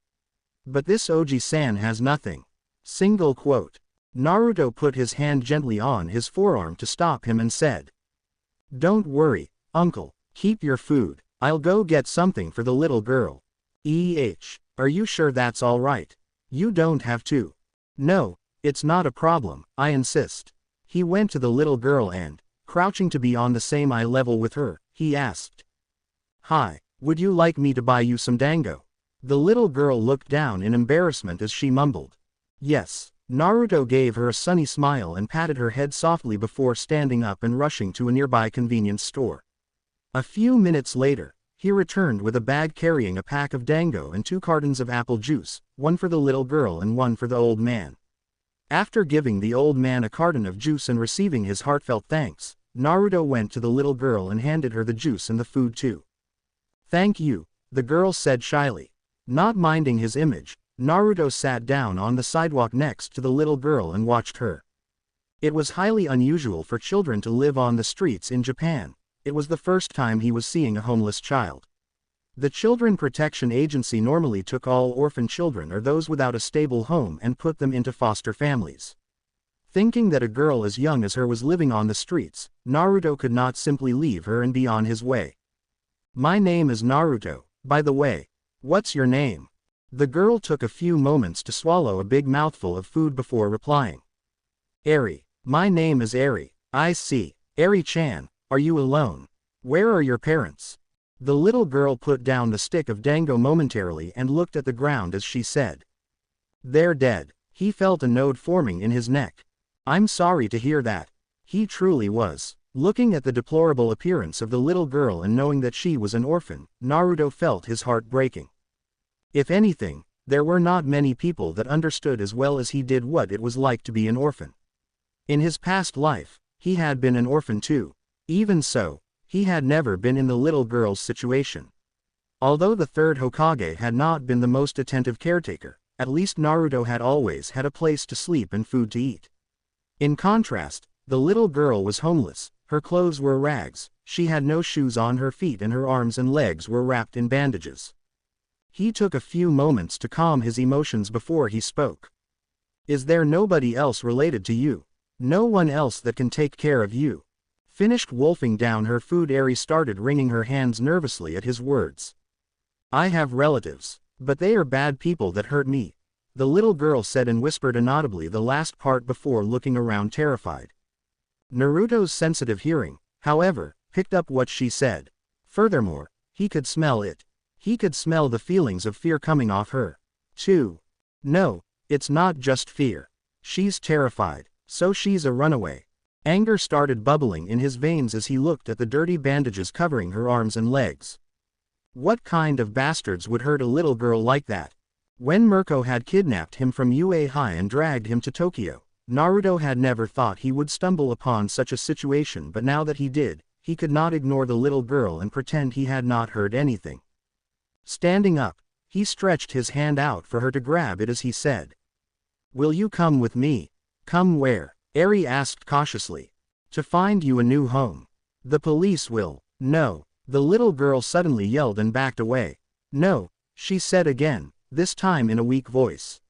But this Oji-san has nothing. Single quote. Naruto put his hand gently on his forearm to stop him and said, "Don't worry, uncle, keep your food, I'll go get something for the little girl. Are you sure that's alright? You don't have to." "No, it's not a problem, I insist." He went to the little girl and, crouching to be on the same eye level with her, he asked, "Hi, would you like me to buy you some dango?" The little girl looked down in embarrassment as she mumbled, "Yes." Naruto gave her a sunny smile and patted her head softly before standing up and rushing to a nearby convenience store. A few minutes later, he returned with a bag carrying a pack of dango and 2 cartons of apple juice, one for the little girl and one for the old man. After giving the old man a carton of juice and receiving his heartfelt thanks, Naruto went to the little girl and handed her the juice and the food too. "Thank you," the girl said shyly. Not minding his image, Naruto sat down on the sidewalk next to the little girl and watched her. It was highly unusual for children to live on the streets in Japan. It was the first time he was seeing a homeless child. The Children Protection Agency normally took all orphan children or those without a stable home and put them into foster families. Thinking that a girl as young as her was living on the streets, Naruto could not simply leave her and be on his way. "My name is Naruto, by the way. What's your name?" The girl took a few moments to swallow a big mouthful of food before replying. "Eri. My name is Eri." "I see. Eri-chan, are you alone? Where are your parents?" The little girl put down the stick of dango momentarily and looked at the ground as she said, "They're dead." He felt a node forming in his neck. "I'm sorry to hear that." He truly was. Looking at the deplorable appearance of the little girl and knowing that she was an orphan, Naruto felt his heart breaking. If anything, there were not many people that understood as well as he did what it was like to be an orphan. In his past life, he had been an orphan too. Even so, he had never been in the little girl's situation. Although the third Hokage had not been the most attentive caretaker, at least Naruto had always had a place to sleep and food to eat. In contrast, the little girl was homeless, her clothes were rags, she had no shoes on her feet and her arms and legs were wrapped in bandages. He took a few moments to calm his emotions before he spoke. "Is there nobody else related to you? No one else that can take care of you?" Finished wolfing down her food, Eri started wringing her hands nervously at his words. "I have relatives, but they are bad people that hurt me," the little girl said and whispered inaudibly the last part before looking around terrified. Naruto's sensitive hearing, however, picked up what she said. Furthermore, he could smell it. He could smell the feelings of fear coming off her, too. "No, it's not just fear. She's terrified, so she's a runaway." Anger started bubbling in his veins as he looked at the dirty bandages covering her arms and legs. What kind of bastards would hurt a little girl like that? When Mirko had kidnapped him from UA High and dragged him to Tokyo, Naruto had never thought he would stumble upon such a situation, but now that he did, he could not ignore the little girl and pretend he had not heard anything. Standing up, he stretched his hand out for her to grab it as he said, "Will you come with me?" "Come where?" Eri asked cautiously. "To find you a new home. The police will." "No," the little girl suddenly yelled and backed away. "No," she said again, this time in a weak voice.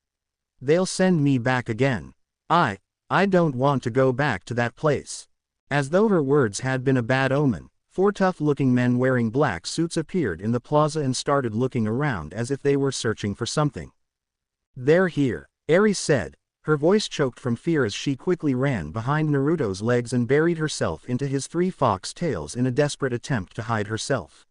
"They'll send me back again. I don't want to go back to that place." As though her words had been a bad omen, 4 tough-looking men wearing black suits appeared in the plaza and started looking around as if they were searching for something. "They're here," Eri said, her voice choked from fear as she quickly ran behind Naruto's legs and buried herself into his 3 fox tails in a desperate attempt to hide herself.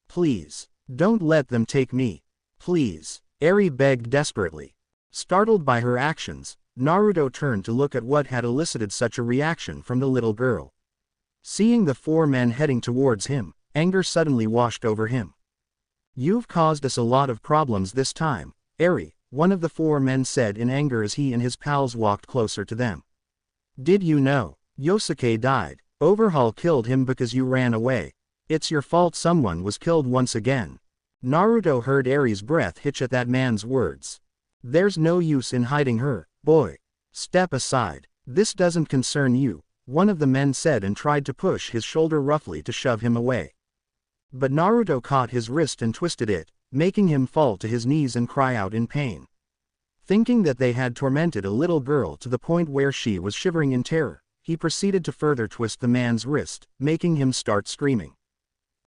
"Please, don't let them take me. Please," Eri begged desperately. Startled by her actions, Naruto turned to look at what had elicited such a reaction from the little girl. Seeing the 4 men heading towards him, anger suddenly washed over him. "You've caused us a lot of problems this time, Eri," one of the 4 men said in anger as he and his pals walked closer to them. "Did you know? Yosuke died. Overhaul killed him because you ran away. It's your fault someone was killed once again." Naruto heard Eri's breath hitch at that man's words. There's no use in hiding her, boy. Step aside. This doesn't concern you, one of the men said and tried to push his shoulder roughly to shove him away. But Naruto caught his wrist and twisted it, making him fall to his knees and cry out in pain. Thinking that they had tormented a little girl to the point where she was shivering in terror, he proceeded to further twist the man's wrist, making him start screaming.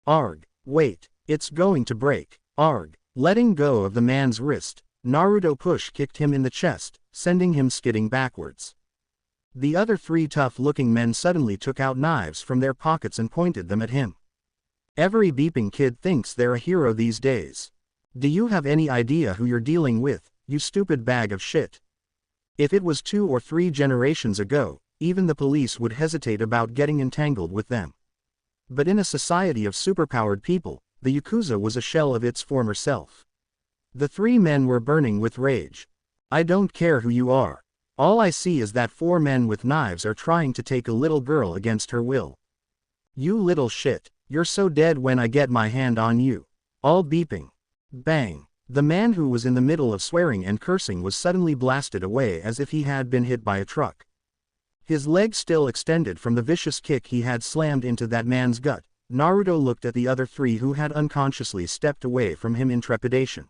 Arg, wait, it's going to break, arg. Letting go of the man's wrist, Naruto kicked him in the chest, sending him skidding backwards. The other three tough-looking men suddenly took out knives from their pockets and pointed them at him. Every beeping kid thinks they're a hero these days. Do you have any idea who you're dealing with, you stupid bag of shit? If it was 2 or 3 generations ago, even the police would hesitate about getting entangled with them. But in a society of superpowered people, the Yakuza was a shell of its former self. The 3 men were burning with rage. I don't care who you are. All I see is that 4 men with knives are trying to take a little girl against her will. You little shit, you're so dead when I get my hand on you. All beeping. Bang. The man who was in the middle of swearing and cursing was suddenly blasted away as if he had been hit by a truck. His leg still extended from the vicious kick he had slammed into that man's gut. Naruto looked at the other 3 who had unconsciously stepped away from him in trepidation.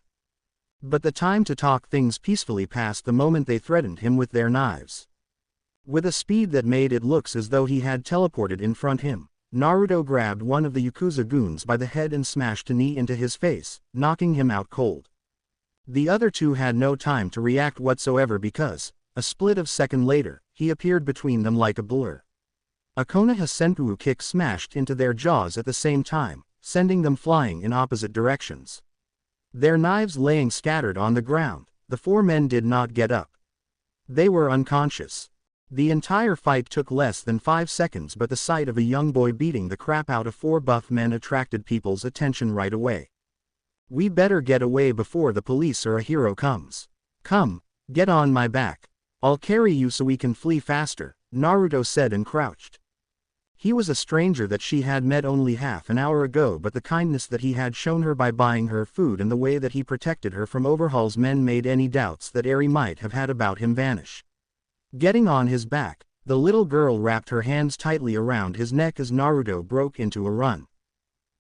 But the time to talk things peacefully passed the moment they threatened him with their knives. With a speed that made it look as though he had teleported in front of him, Naruto grabbed one of the Yakuza goons by the head and smashed a knee into his face, knocking him out cold. The other 2 had no time to react whatsoever because, a split of a second later, he appeared between them like a blur. A Konoha Senpu kick smashed into their jaws at the same time, sending them flying in opposite directions. Their knives laying scattered on the ground, the 4 men did not get up. They were unconscious. The entire fight took less than 5 seconds, but the sight of a young boy beating the crap out of 4 buff men attracted people's attention right away. We better get away before the police or a hero comes. Come, get on my back. I'll carry you so we can flee faster, Naruto said and crouched. He was a stranger that she had met only half an hour ago, but the kindness that he had shown her by buying her food and the way that he protected her from Overhaul's men made any doubts that Eri might have had about him vanish. Getting on his back, the little girl wrapped her hands tightly around his neck as Naruto broke into a run.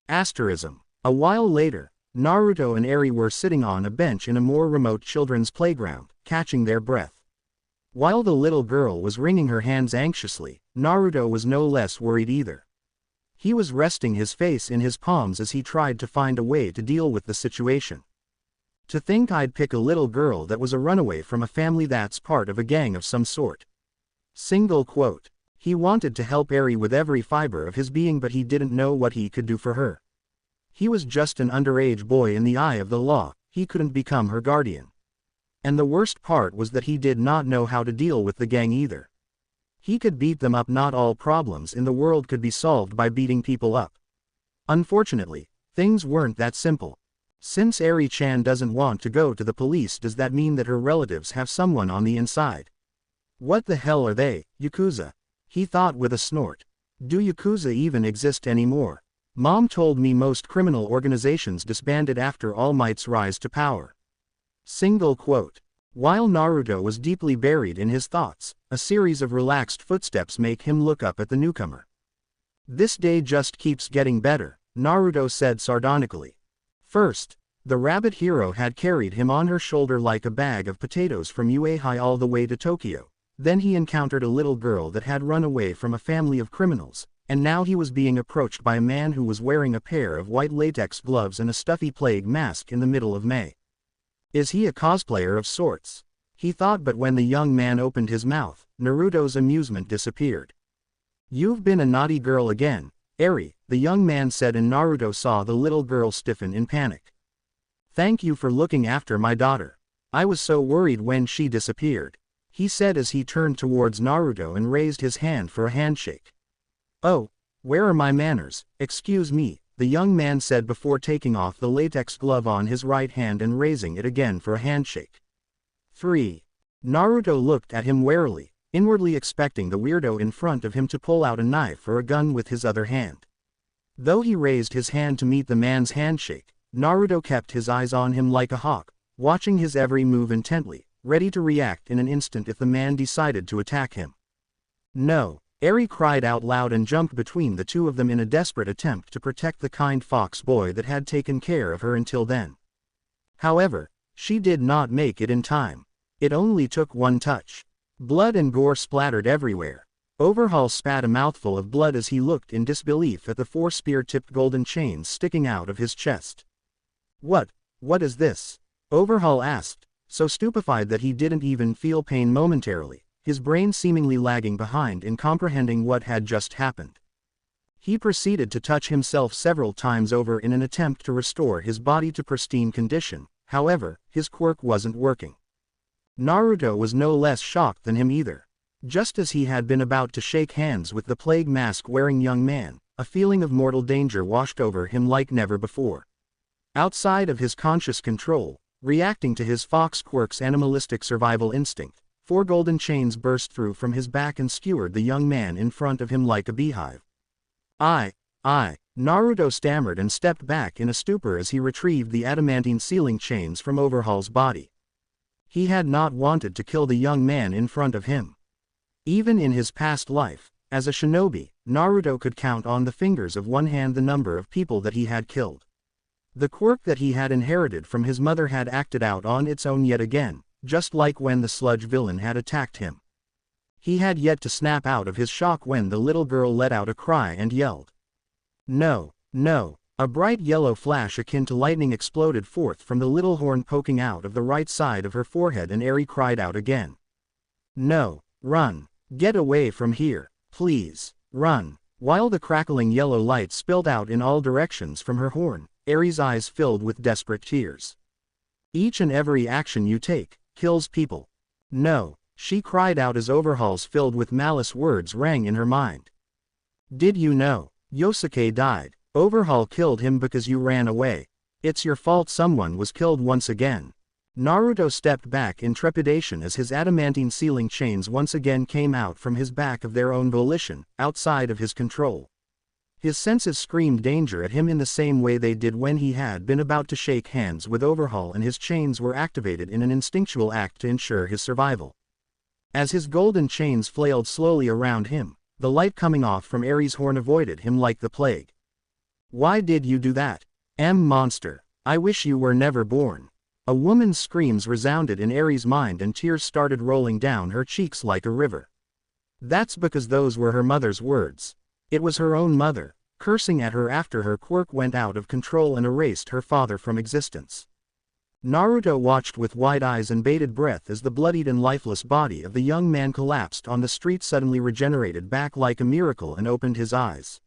Asterism. A while later, Naruto and Eri were sitting on a bench in a more remote children's playground, catching their breath. While the little girl was wringing her hands anxiously, Naruto was no less worried either. He was resting his face in his palms as he tried to find a way to deal with the situation. To think I'd pick a little girl that was a runaway from a family that's part of a gang of some sort. Single quote. He wanted to help Eri with every fiber of his being, but he didn't know what he could do for her. He was just an underage boy in the eye of the law, he couldn't become her guardian. And the worst part was that he did not know how to deal with the gang either. He could beat them up. Not all problems in the world could be solved by beating people up. Unfortunately, things weren't that simple. Since Eri-chan doesn't want to go to the police, does that mean that her relatives have someone on the inside? What the hell are they, Yakuza? He thought with a snort. Do Yakuza even exist anymore? Mom told me most criminal organizations disbanded after All Might's rise to power. Single quote. While Naruto was deeply buried in his thoughts, a series of relaxed footsteps make him look up at the newcomer. This day just keeps getting better, Naruto said sardonically. First, the rabbit hero had carried him on her shoulder like a bag of potatoes from Uehai all the way to Tokyo. Then he encountered a little girl that had run away from a family of criminals, and now he was being approached by a man who was wearing a pair of white latex gloves and a stuffy plague mask in the middle of May. Is he a cosplayer of sorts? He thought, but when the young man opened his mouth, Naruto's amusement disappeared. You've been a naughty girl again, Eri, the young man said, and Naruto saw the little girl stiffen in panic. Thank you for looking after my daughter. I was so worried when she disappeared, he said as he turned towards Naruto and raised his hand for a handshake. Oh, where are my manners? Excuse me, the young man said before taking off the latex glove on his right hand and raising it again for a handshake. 3. Naruto looked at him warily, inwardly expecting the weirdo in front of him to pull out a knife or a gun with his other hand. Though he raised his hand to meet the man's handshake, Naruto kept his eyes on him like a hawk, watching his every move intently, ready to react in an instant if the man decided to attack him. No! Eri cried out loud and jumped between the two of them in a desperate attempt to protect the kind fox boy that had taken care of her until then. However, she did not make it in time. It only took one touch. Blood and gore splattered everywhere. Overhaul spat a mouthful of blood as he looked in disbelief at the 4 spear-tipped golden chains sticking out of his chest. What is this? Overhaul asked, so stupefied that he didn't even feel pain momentarily, his brain seemingly lagging behind in comprehending what had just happened. He proceeded to touch himself several times over in an attempt to restore his body to pristine condition, however, his quirk wasn't working. Naruto was no less shocked than him either. Just as he had been about to shake hands with the plague mask-wearing young man, a feeling of mortal danger washed over him like never before. Outside of his conscious control, reacting to his fox quirk's animalistic survival instinct, 4 golden chains burst through from his back and skewered the young man in front of him like a beehive. Naruto stammered and stepped back in a stupor as he retrieved the adamantine sealing chains from Overhaul's body. He had not wanted to kill the young man in front of him. Even in his past life, as a shinobi, Naruto could count on the fingers of one hand the number of people that he had killed. The quirk that he had inherited from his mother had acted out on its own yet again, just like when the sludge villain had attacked him. He had yet to snap out of his shock when the little girl let out a cry and yelled. No! A bright yellow flash akin to lightning exploded forth from the little horn poking out of the right side of her forehead, and Eri cried out again. No! Run! Get away from here, please, run! While the crackling yellow light spilled out in all directions from her horn, Eri's eyes filled with desperate tears. Each and every action you take kills people. No! She cried out as Overhaul's filled with malice words rang in her mind. Did you know? Yosuke died. Overhaul killed him because you ran away. It's your fault someone was killed once again. Naruto stepped back in trepidation as his adamantine sealing chains once again came out from his back of their own volition, outside of his control. His senses screamed danger at him in the same way they did when he had been about to shake hands with Overhaul, and his chains were activated in an instinctual act to ensure his survival. As his golden chains flailed slowly around him, the light coming off from Eri's horn avoided him like the plague. Why did you do that? Monster! I wish you were never born. A woman's screams resounded in Eri's mind and tears started rolling down her cheeks like a river. That's because those were her mother's words. It was her own mother, cursing at her after her quirk went out of control and erased her father from existence. Naruto watched with wide eyes and bated breath as the bloodied and lifeless body of the young man collapsed on the street, suddenly regenerated back like a miracle, and opened his eyes.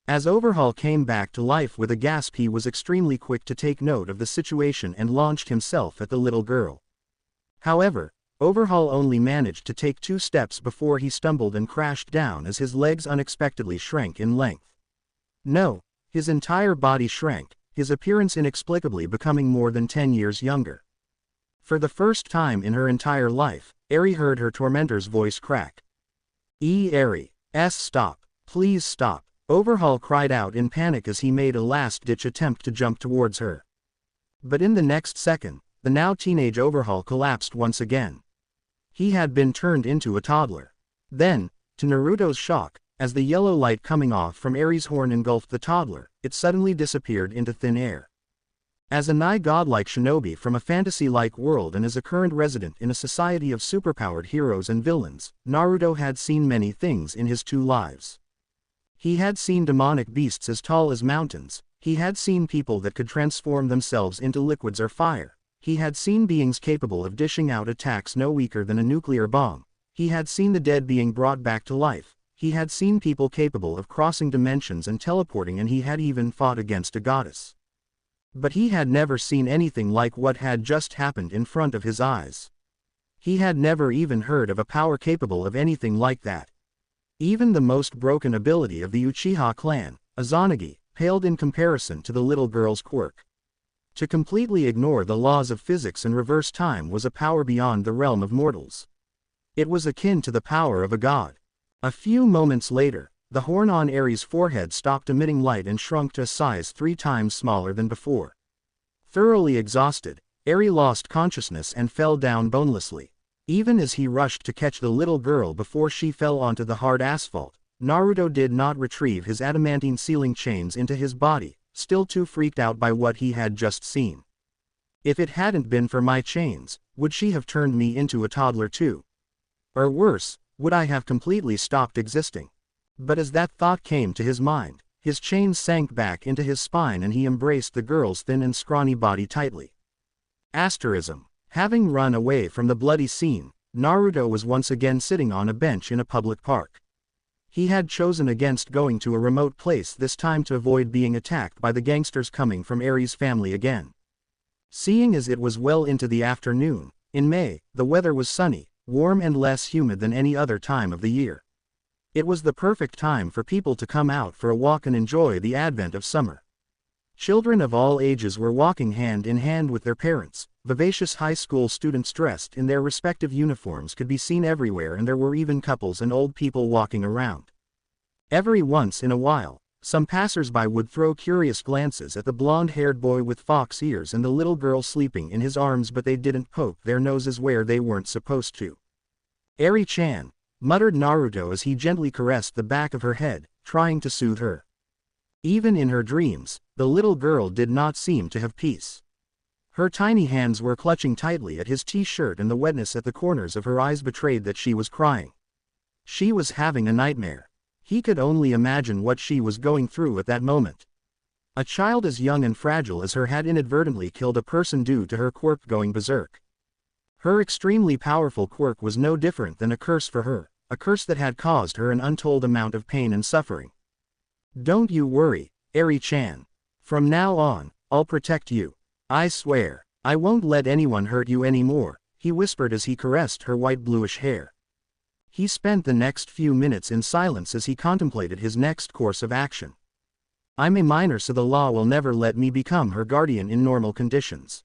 As Overhaul came back to life with a gasp, he was extremely quick to take note of the situation and launched himself at the little girl. However, Overhaul only managed to take 2 steps before he stumbled and crashed down as his legs unexpectedly shrank in length. No, his entire body shrank, his appearance inexplicably becoming more than 10 years younger. For the first time in her entire life, Eri heard her tormentor's voice crack. Eri, stop, please stop. Overhaul cried out in panic as he made a last-ditch attempt to jump towards her. But in the next second, the now teenage Overhaul collapsed once again. He had been turned into a toddler. Then, to Naruto's shock, as the yellow light coming off from Eri's horn engulfed the toddler, it suddenly disappeared into thin air. As a nigh godlike shinobi from a fantasy-like world and as a current resident in a society of superpowered heroes and villains, Naruto had seen many things in his 2 lives. He had seen demonic beasts as tall as mountains, he had seen people that could transform themselves into liquids or fire, he had seen beings capable of dishing out attacks no weaker than a nuclear bomb, he had seen the dead being brought back to life, he had seen people capable of crossing dimensions and teleporting, and he had even fought against a goddess. But he had never seen anything like what had just happened in front of his eyes. He had never even heard of a power capable of anything like that. Even the most broken ability of the Uchiha clan, Izanagi, paled in comparison to the little girl's quirk. To completely ignore the laws of physics and reverse time was a power beyond the realm of mortals. It was akin to the power of a god. A few moments later, the horn on Eri's forehead stopped emitting light and shrunk to a size 3 times smaller than before. Thoroughly exhausted, Eri lost consciousness and fell down bonelessly. Even as he rushed to catch the little girl before she fell onto the hard asphalt, Naruto did not retrieve his adamantine sealing chains into his body, still too freaked out by what he had just seen. If it hadn't been for my chains, would she have turned me into a toddler too? Or worse, would I have completely stopped existing? But as that thought came to his mind, his chains sank back into his spine and he embraced the girl's thin and scrawny body tightly. Asterism. Having run away from the bloody scene, Naruto was once again sitting on a bench in a public park. He had chosen against going to a remote place this time to avoid being attacked by the gangsters coming from Eri's family again. Seeing as it was well into the afternoon, in May, the weather was sunny, warm and less humid than any other time of the year. It was the perfect time for people to come out for a walk and enjoy the advent of summer. Children of all ages were walking hand in hand with their parents. Vivacious high school students dressed in their respective uniforms could be seen everywhere, and there were even couples and old people walking around. Every once in a while, some passers-by would throw curious glances at the blonde-haired boy with fox ears and the little girl sleeping in his arms, but they didn't poke their noses where they weren't supposed to. "Eri-chan," muttered Naruto as he gently caressed the back of her head, trying to soothe her. Even in her dreams, the little girl did not seem to have peace. Her tiny hands were clutching tightly at his t-shirt and the wetness at the corners of her eyes betrayed that she was crying. She was having a nightmare. He could only imagine what she was going through at that moment. A child as young and fragile as her had inadvertently killed a person due to her quirk going berserk. Her extremely powerful quirk was no different than a curse for her, a curse that had caused her an untold amount of pain and suffering. "Don't you worry, Eri-chan. From now on, I'll protect you. I swear, I won't let anyone hurt you anymore," he whispered as he caressed her white-bluish hair. He spent the next few minutes in silence as he contemplated his next course of action. "I'm a minor, so the law will never let me become her guardian in normal conditions.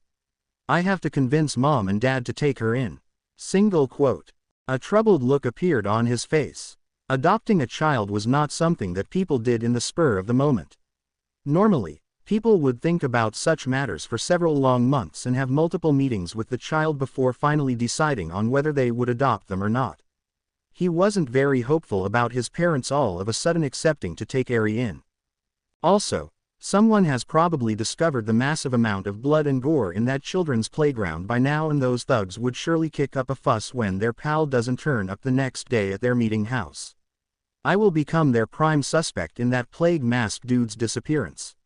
I have to convince Mom and Dad to take her in." Single quote. A troubled look appeared on his face. Adopting a child was not something that people did in the spur of the moment. Normally, people would think about such matters for several long months and have multiple meetings with the child before finally deciding on whether they would adopt them or not. He wasn't very hopeful about his parents all of a sudden accepting to take Eri in. Also, someone has probably discovered the massive amount of blood and gore in that children's playground by now, and those thugs would surely kick up a fuss when their pal doesn't turn up the next day at their meeting house. I will become their prime suspect in that plague-masked dude's disappearance.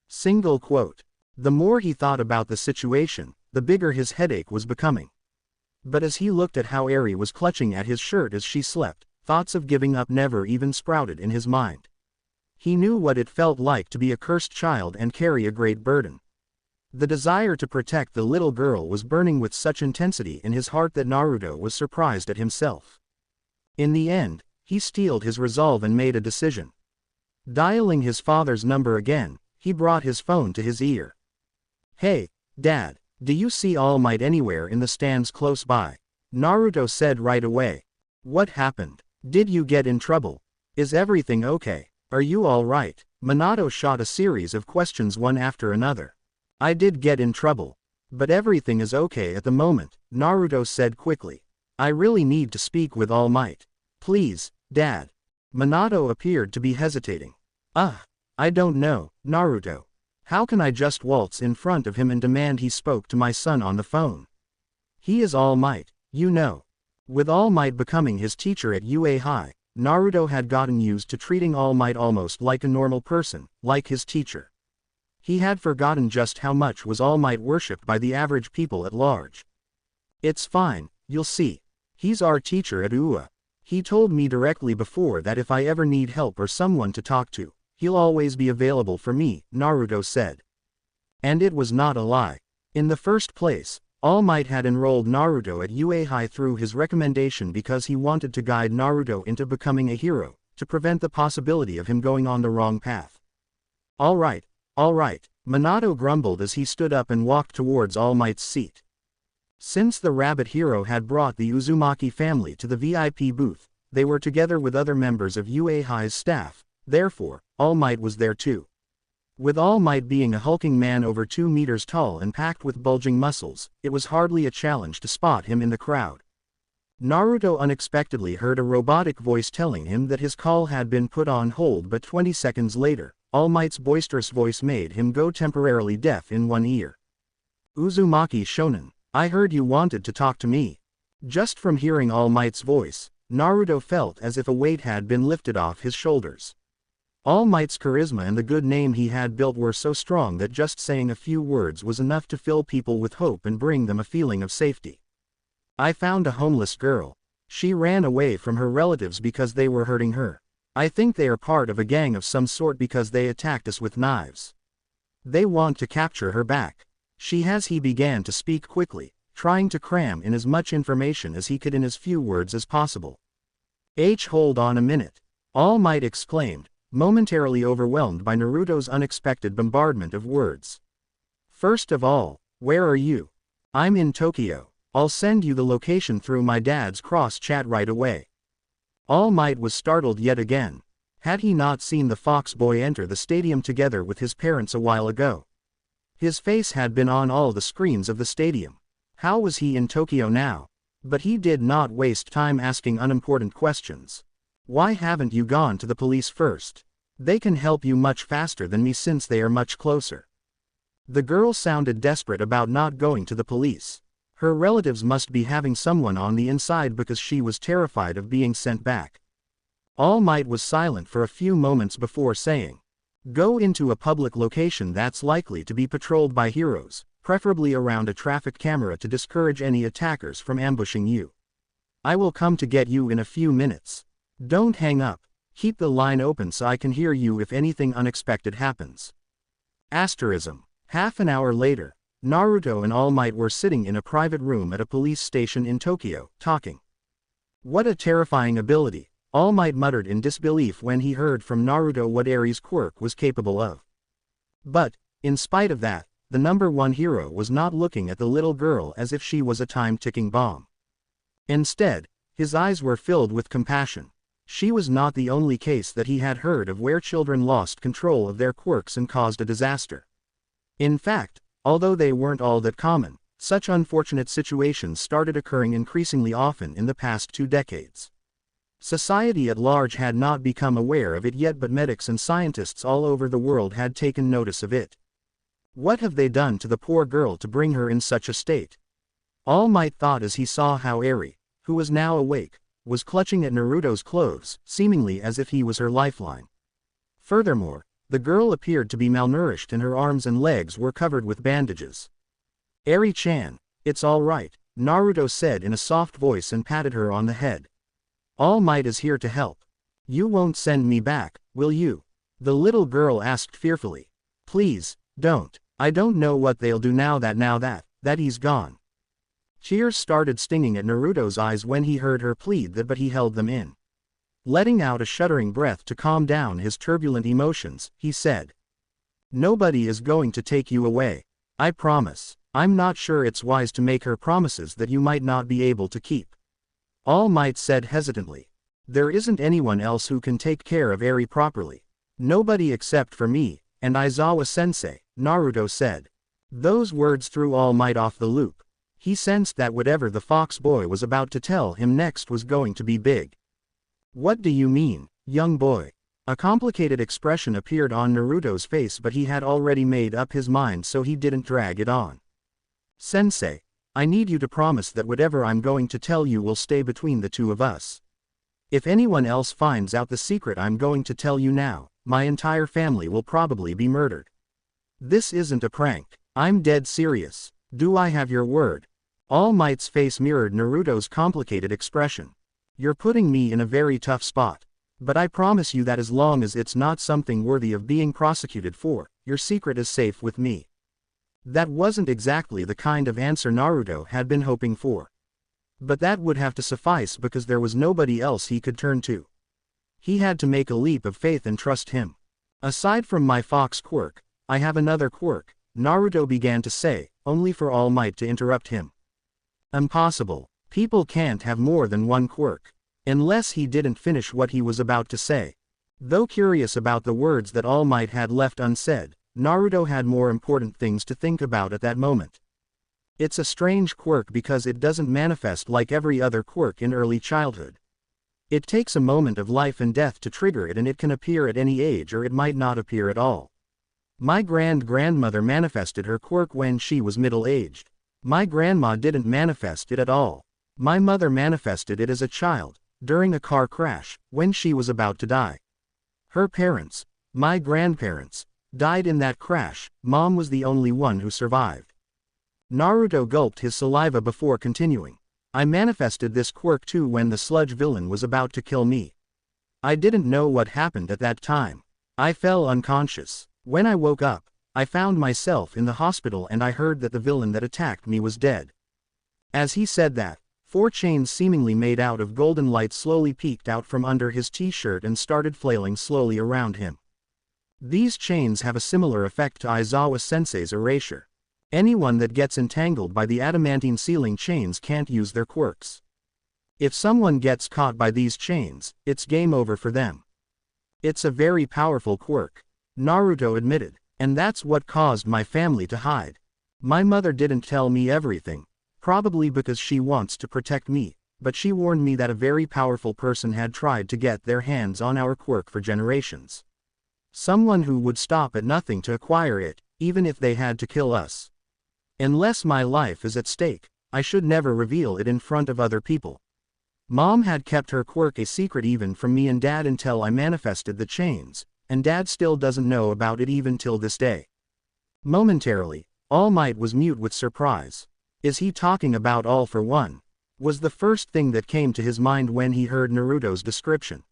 Single quote. The more he thought about the situation, the bigger his headache was becoming. But as he looked at how Eri was clutching at his shirt as she slept, thoughts of giving up never even sprouted in his mind. He knew what it felt like to be a cursed child and carry a great burden. The desire to protect the little girl was burning with such intensity in his heart that Naruto was surprised at himself. In the end, he steeled his resolve and made a decision. Dialing his father's number again, he brought his phone to his ear. "Hey, Dad, do you see All Might anywhere in the stands close by?" Naruto said right away. "What happened? Did you get in trouble? Is everything okay? Are you all right?" Minato shot a series of questions one after another. "I did get in trouble. But everything is okay at the moment," Naruto said quickly. "I really need to speak with All Might. Please, Dad." Minato appeared to be hesitating. I don't know, Naruto. How can I just waltz in front of him and demand he spoke to my son on the phone? He is All Might, you know." With All Might becoming his teacher at UA High, Naruto had gotten used to treating All Might almost like a normal person, like his teacher. He had forgotten just how much was All Might worshipped by the average people at large. "It's fine, you'll see. He's our teacher at UA. He told me directly before that if I ever need help or someone to talk to, he'll always be available for me," Naruto said. And it was not a lie. In the first place, All Might had enrolled Naruto at UA High through his recommendation because he wanted to guide Naruto into becoming a hero, to prevent the possibility of him going on the wrong path. All right, Minato grumbled as he stood up and walked towards All Might's seat. Since the rabbit hero had brought the Uzumaki family to the VIP booth, they were together with other members of UA High's staff, therefore, All Might was there too. With All Might being a hulking man over 2 meters tall and packed with bulging muscles, it was hardly a challenge to spot him in the crowd. Naruto unexpectedly heard a robotic voice telling him that his call had been put on hold, but 20 seconds later, All Might's boisterous voice made him go temporarily deaf in one ear. Uzumaki Shonen, I heard you wanted to talk to me. Just from hearing All Might's voice, Naruto felt as if a weight had been lifted off his shoulders. All Might's charisma and the good name he had built were so strong that just saying a few words was enough to fill people with hope and bring them a feeling of safety. I found a homeless girl. She ran away from her relatives because they were hurting her. I think they are part of a gang of some sort because they attacked us with knives. They want to capture her back. He began to speak quickly, trying to cram in as much information as he could in as few words as possible. Hold on a minute. All Might exclaimed, momentarily overwhelmed by Naruto's unexpected bombardment of words. First of all, where are you? I'm in Tokyo. I'll send you the location through my dad's cross chat right away. All Might was startled yet again. Had he not seen the fox boy enter the stadium together with his parents a while ago? His face had been on all the screens of the stadium. How was he in Tokyo now? But he did not waste time asking unimportant questions. Why haven't you gone to the police first? They can help you much faster than me since they are much closer. The girl sounded desperate about not going to the police. Her relatives must be having someone on the inside because she was terrified of being sent back. All Might was silent for a few moments before saying, go into a public location that's likely to be patrolled by heroes, preferably around a traffic camera to discourage any attackers from ambushing you. I will come to get you in a few minutes. Don't hang up. Keep the line open so I can hear you if anything unexpected happens. Asterism. Half an hour later, Naruto and All Might were sitting in a private room at a police station in Tokyo, talking. What a terrifying ability, All Might muttered in disbelief when he heard from Naruto what Eri's quirk was capable of. But, in spite of that, the number one hero was not looking at the little girl as if she was a time-ticking bomb. Instead, his eyes were filled with compassion. She was not the only case that he had heard of where children lost control of their quirks and caused a disaster. In fact, although they weren't all that common, such unfortunate situations started occurring increasingly often in the past 2 decades. Society at large had not become aware of it yet, but medics and scientists all over the world had taken notice of it. What have they done to the poor girl to bring her in such a state? All Might thought as he saw how Eri, who was now awake, was clutching at Naruto's clothes, seemingly as if he was her lifeline. Furthermore, the girl appeared to be malnourished and her arms and legs were covered with bandages. Eri-chan, it's all right, Naruto said in a soft voice and patted her on the head. All Might is here to help. You won't send me back, will you? The little girl asked fearfully. Please, don't. I don't know what they'll do now that he's gone. Tears started stinging at Naruto's eyes when he heard her plead that, but he held them in. Letting out a shuddering breath to calm down his turbulent emotions, he said. Nobody is going to take you away. I promise. I'm not sure it's wise to make her promises that you might not be able to keep. All Might said hesitantly. There isn't anyone else who can take care of Eri properly. Nobody except for me, and Aizawa-sensei, Naruto said. Those words threw All Might off the loop. He sensed that whatever the fox boy was about to tell him next was going to be big. What do you mean, young boy? A complicated expression appeared on Naruto's face, but he had already made up his mind, so he didn't drag it on. Sensei, I need you to promise that whatever I'm going to tell you will stay between the two of us. If anyone else finds out the secret I'm going to tell you now, my entire family will probably be murdered. This isn't a prank. I'm dead serious. Do I have your word? All Might's face mirrored Naruto's complicated expression. You're putting me in a very tough spot. But I promise you that as long as it's not something worthy of being prosecuted for, your secret is safe with me. That wasn't exactly the kind of answer Naruto had been hoping for. But that would have to suffice because there was nobody else he could turn to. He had to make a leap of faith and trust him. Aside from my fox quirk, I have another quirk, Naruto began to say, only for All Might to interrupt him. Impossible. People can't have more than one quirk. Unless he didn't finish what he was about to say. Though curious about the words that All Might had left unsaid, Naruto had more important things to think about at that moment. It's a strange quirk because it doesn't manifest like every other quirk in early childhood. It takes a moment of life and death to trigger it, and it can appear at any age or it might not appear at all. My grandmother manifested her quirk when she was middle-aged. My grandma didn't manifest it at all. My mother manifested it as a child, during a car crash, when she was about to die. Her parents, my grandparents, died in that crash. Mom was the only one who survived. Naruto gulped his saliva before continuing. I manifested this quirk too when the sludge villain was about to kill me. I didn't know what happened at that time. I fell unconscious. When I woke up, I found myself in the hospital and I heard that the villain that attacked me was dead. As he said that, 4 chains seemingly made out of golden light slowly peeked out from under his t-shirt and started flailing slowly around him. These chains have a similar effect to Aizawa Sensei's erasure. Anyone that gets entangled by the adamantine ceiling chains can't use their quirks. If someone gets caught by these chains, it's game over for them. It's a very powerful quirk, Naruto admitted, and that's what caused my family to hide. My mother didn't tell me everything, probably because she wants to protect me, but she warned me that a very powerful person had tried to get their hands on our quirk for generations. Someone who would stop at nothing to acquire it, even if they had to kill us. Unless my life is at stake, I should never reveal it in front of other people. Mom had kept her quirk a secret even from me and Dad until I manifested the chains, and Dad still doesn't know about it even till this day. Momentarily, All Might was mute with surprise. Is he talking about All for One? Was the first thing that came to his mind when he heard Naruto's description.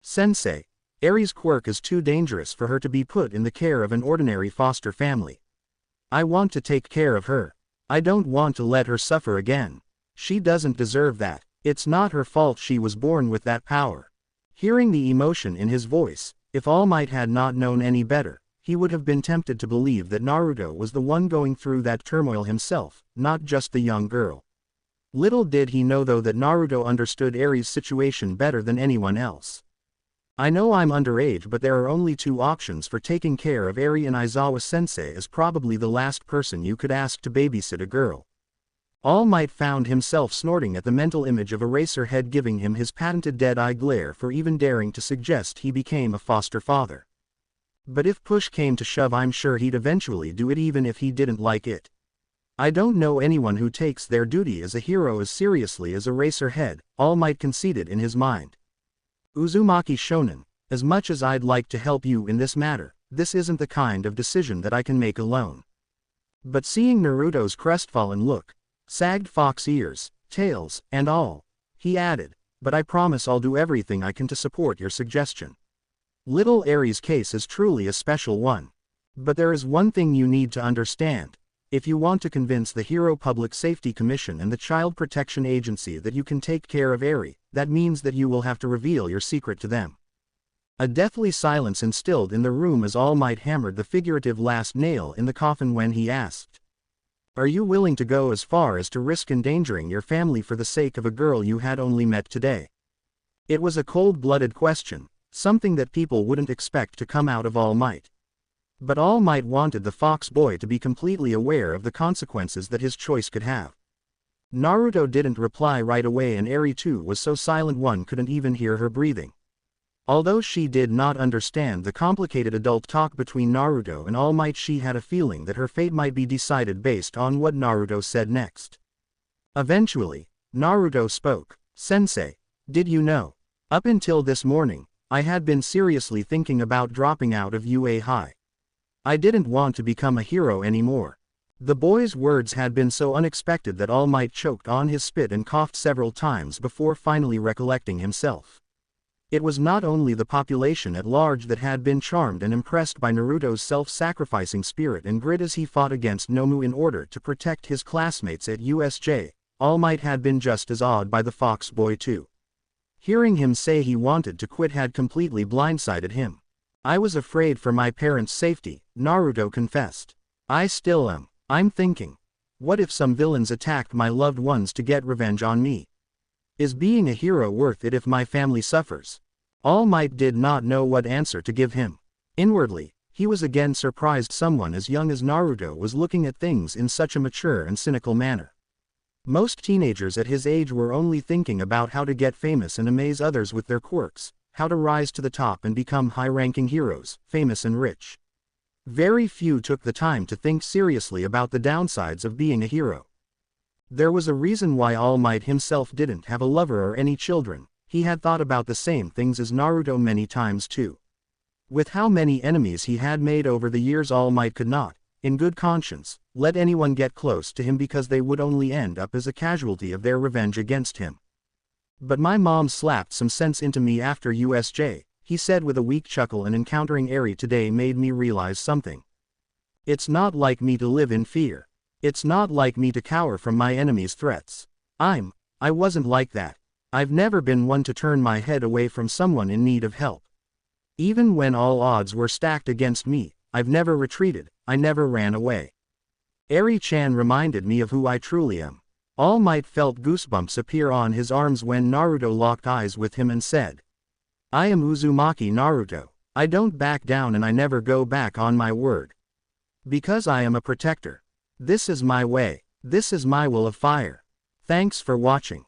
Sensei, Eri's quirk is too dangerous for her to be put in the care of an ordinary foster family. I want to take care of her. I don't want to let her suffer again. She doesn't deserve that. It's not her fault she was born with that power. Hearing the emotion in his voice, if All Might had not known any better, he would have been tempted to believe that Naruto was the one going through that turmoil himself, not just the young girl. Little did he know though that Naruto understood Eri's situation better than anyone else. I know I'm underage, but there are only 2 options for taking care of Eri, and Aizawa Sensei is probably the last person you could ask to babysit a girl. All Might found himself snorting at the mental image of Eraserhead giving him his patented dead-eye glare for even daring to suggest he became a foster father. But if push came to shove, I'm sure he'd eventually do it even if he didn't like it. I don't know anyone who takes their duty as a hero as seriously as Eraserhead, All Might conceded in his mind. Uzumaki Shonen, as much as I'd like to help you in this matter, this isn't the kind of decision that I can make alone. But seeing Naruto's crestfallen look, sagged fox ears, tails, and all, he added, but I promise I'll do everything I can to support your suggestion. Little Eri's case is truly a special one. But there is one thing you need to understand. If you want to convince the Hero Public Safety Commission and the Child Protection Agency that you can take care of Eri, that means that you will have to reveal your secret to them. A deathly silence instilled in the room as All Might hammered the figurative last nail in the coffin when he asked, "Are you willing to go as far as to risk endangering your family for the sake of a girl you had only met today?" It was a cold-blooded question, something that people wouldn't expect to come out of All Might. But All Might wanted the Fox Boy to be completely aware of the consequences that his choice could have. Naruto didn't reply right away, and Eri too was so silent one couldn't even hear her breathing. Although she did not understand the complicated adult talk between Naruto and All Might, she had a feeling that her fate might be decided based on what Naruto said next. Eventually, Naruto spoke. "Sensei, did you know? Up until this morning, I had been seriously thinking about dropping out of UA High. I didn't want to become a hero anymore." The boy's words had been so unexpected that All Might choked on his spit and coughed several times before finally recollecting himself. It was not only the population at large that had been charmed and impressed by Naruto's self-sacrificing spirit and grit as he fought against Nomu in order to protect his classmates at USJ, All Might had been just as awed by the Fox Boy too. Hearing him say he wanted to quit had completely blindsided him. "I was afraid for my parents' safety," Naruto confessed. "I still am. I'm thinking, what if some villains attacked my loved ones to get revenge on me? Is being a hero worth it if my family suffers?" All Might did not know what answer to give him. Inwardly, He was again surprised someone as young as Naruto was looking at things in such a mature and cynical manner. Most teenagers at his age were only thinking about how to get famous and amaze others with their quirks, how to rise to the top and become high-ranking heroes, famous and rich. Very few took the time to think seriously about the downsides of being a hero. There was a reason why All Might himself didn't have a lover or any children. He had thought about the same things as Naruto many times too. With how many enemies he had made over the years, All Might could not, in good conscience, let anyone get close to him because they would only end up as a casualty of their revenge against him. But my mom slapped some sense into me after USJ, he said with a weak chuckle, and encountering Eri today made me realize something. It's not like me to live in fear. It's not like me to cower from my enemies' threats. I wasn't like that. I've never been one to turn my head away from someone in need of help. Even when all odds were stacked against me, I've never retreated, I never ran away. Eri-chan reminded me of who I truly am. All Might felt goosebumps appear on his arms when Naruto locked eyes with him and said, I am Uzumaki Naruto. I don't back down and I never go back on my word. Because I am a protector. This is my way. This is my will of fire. Thanks for watching.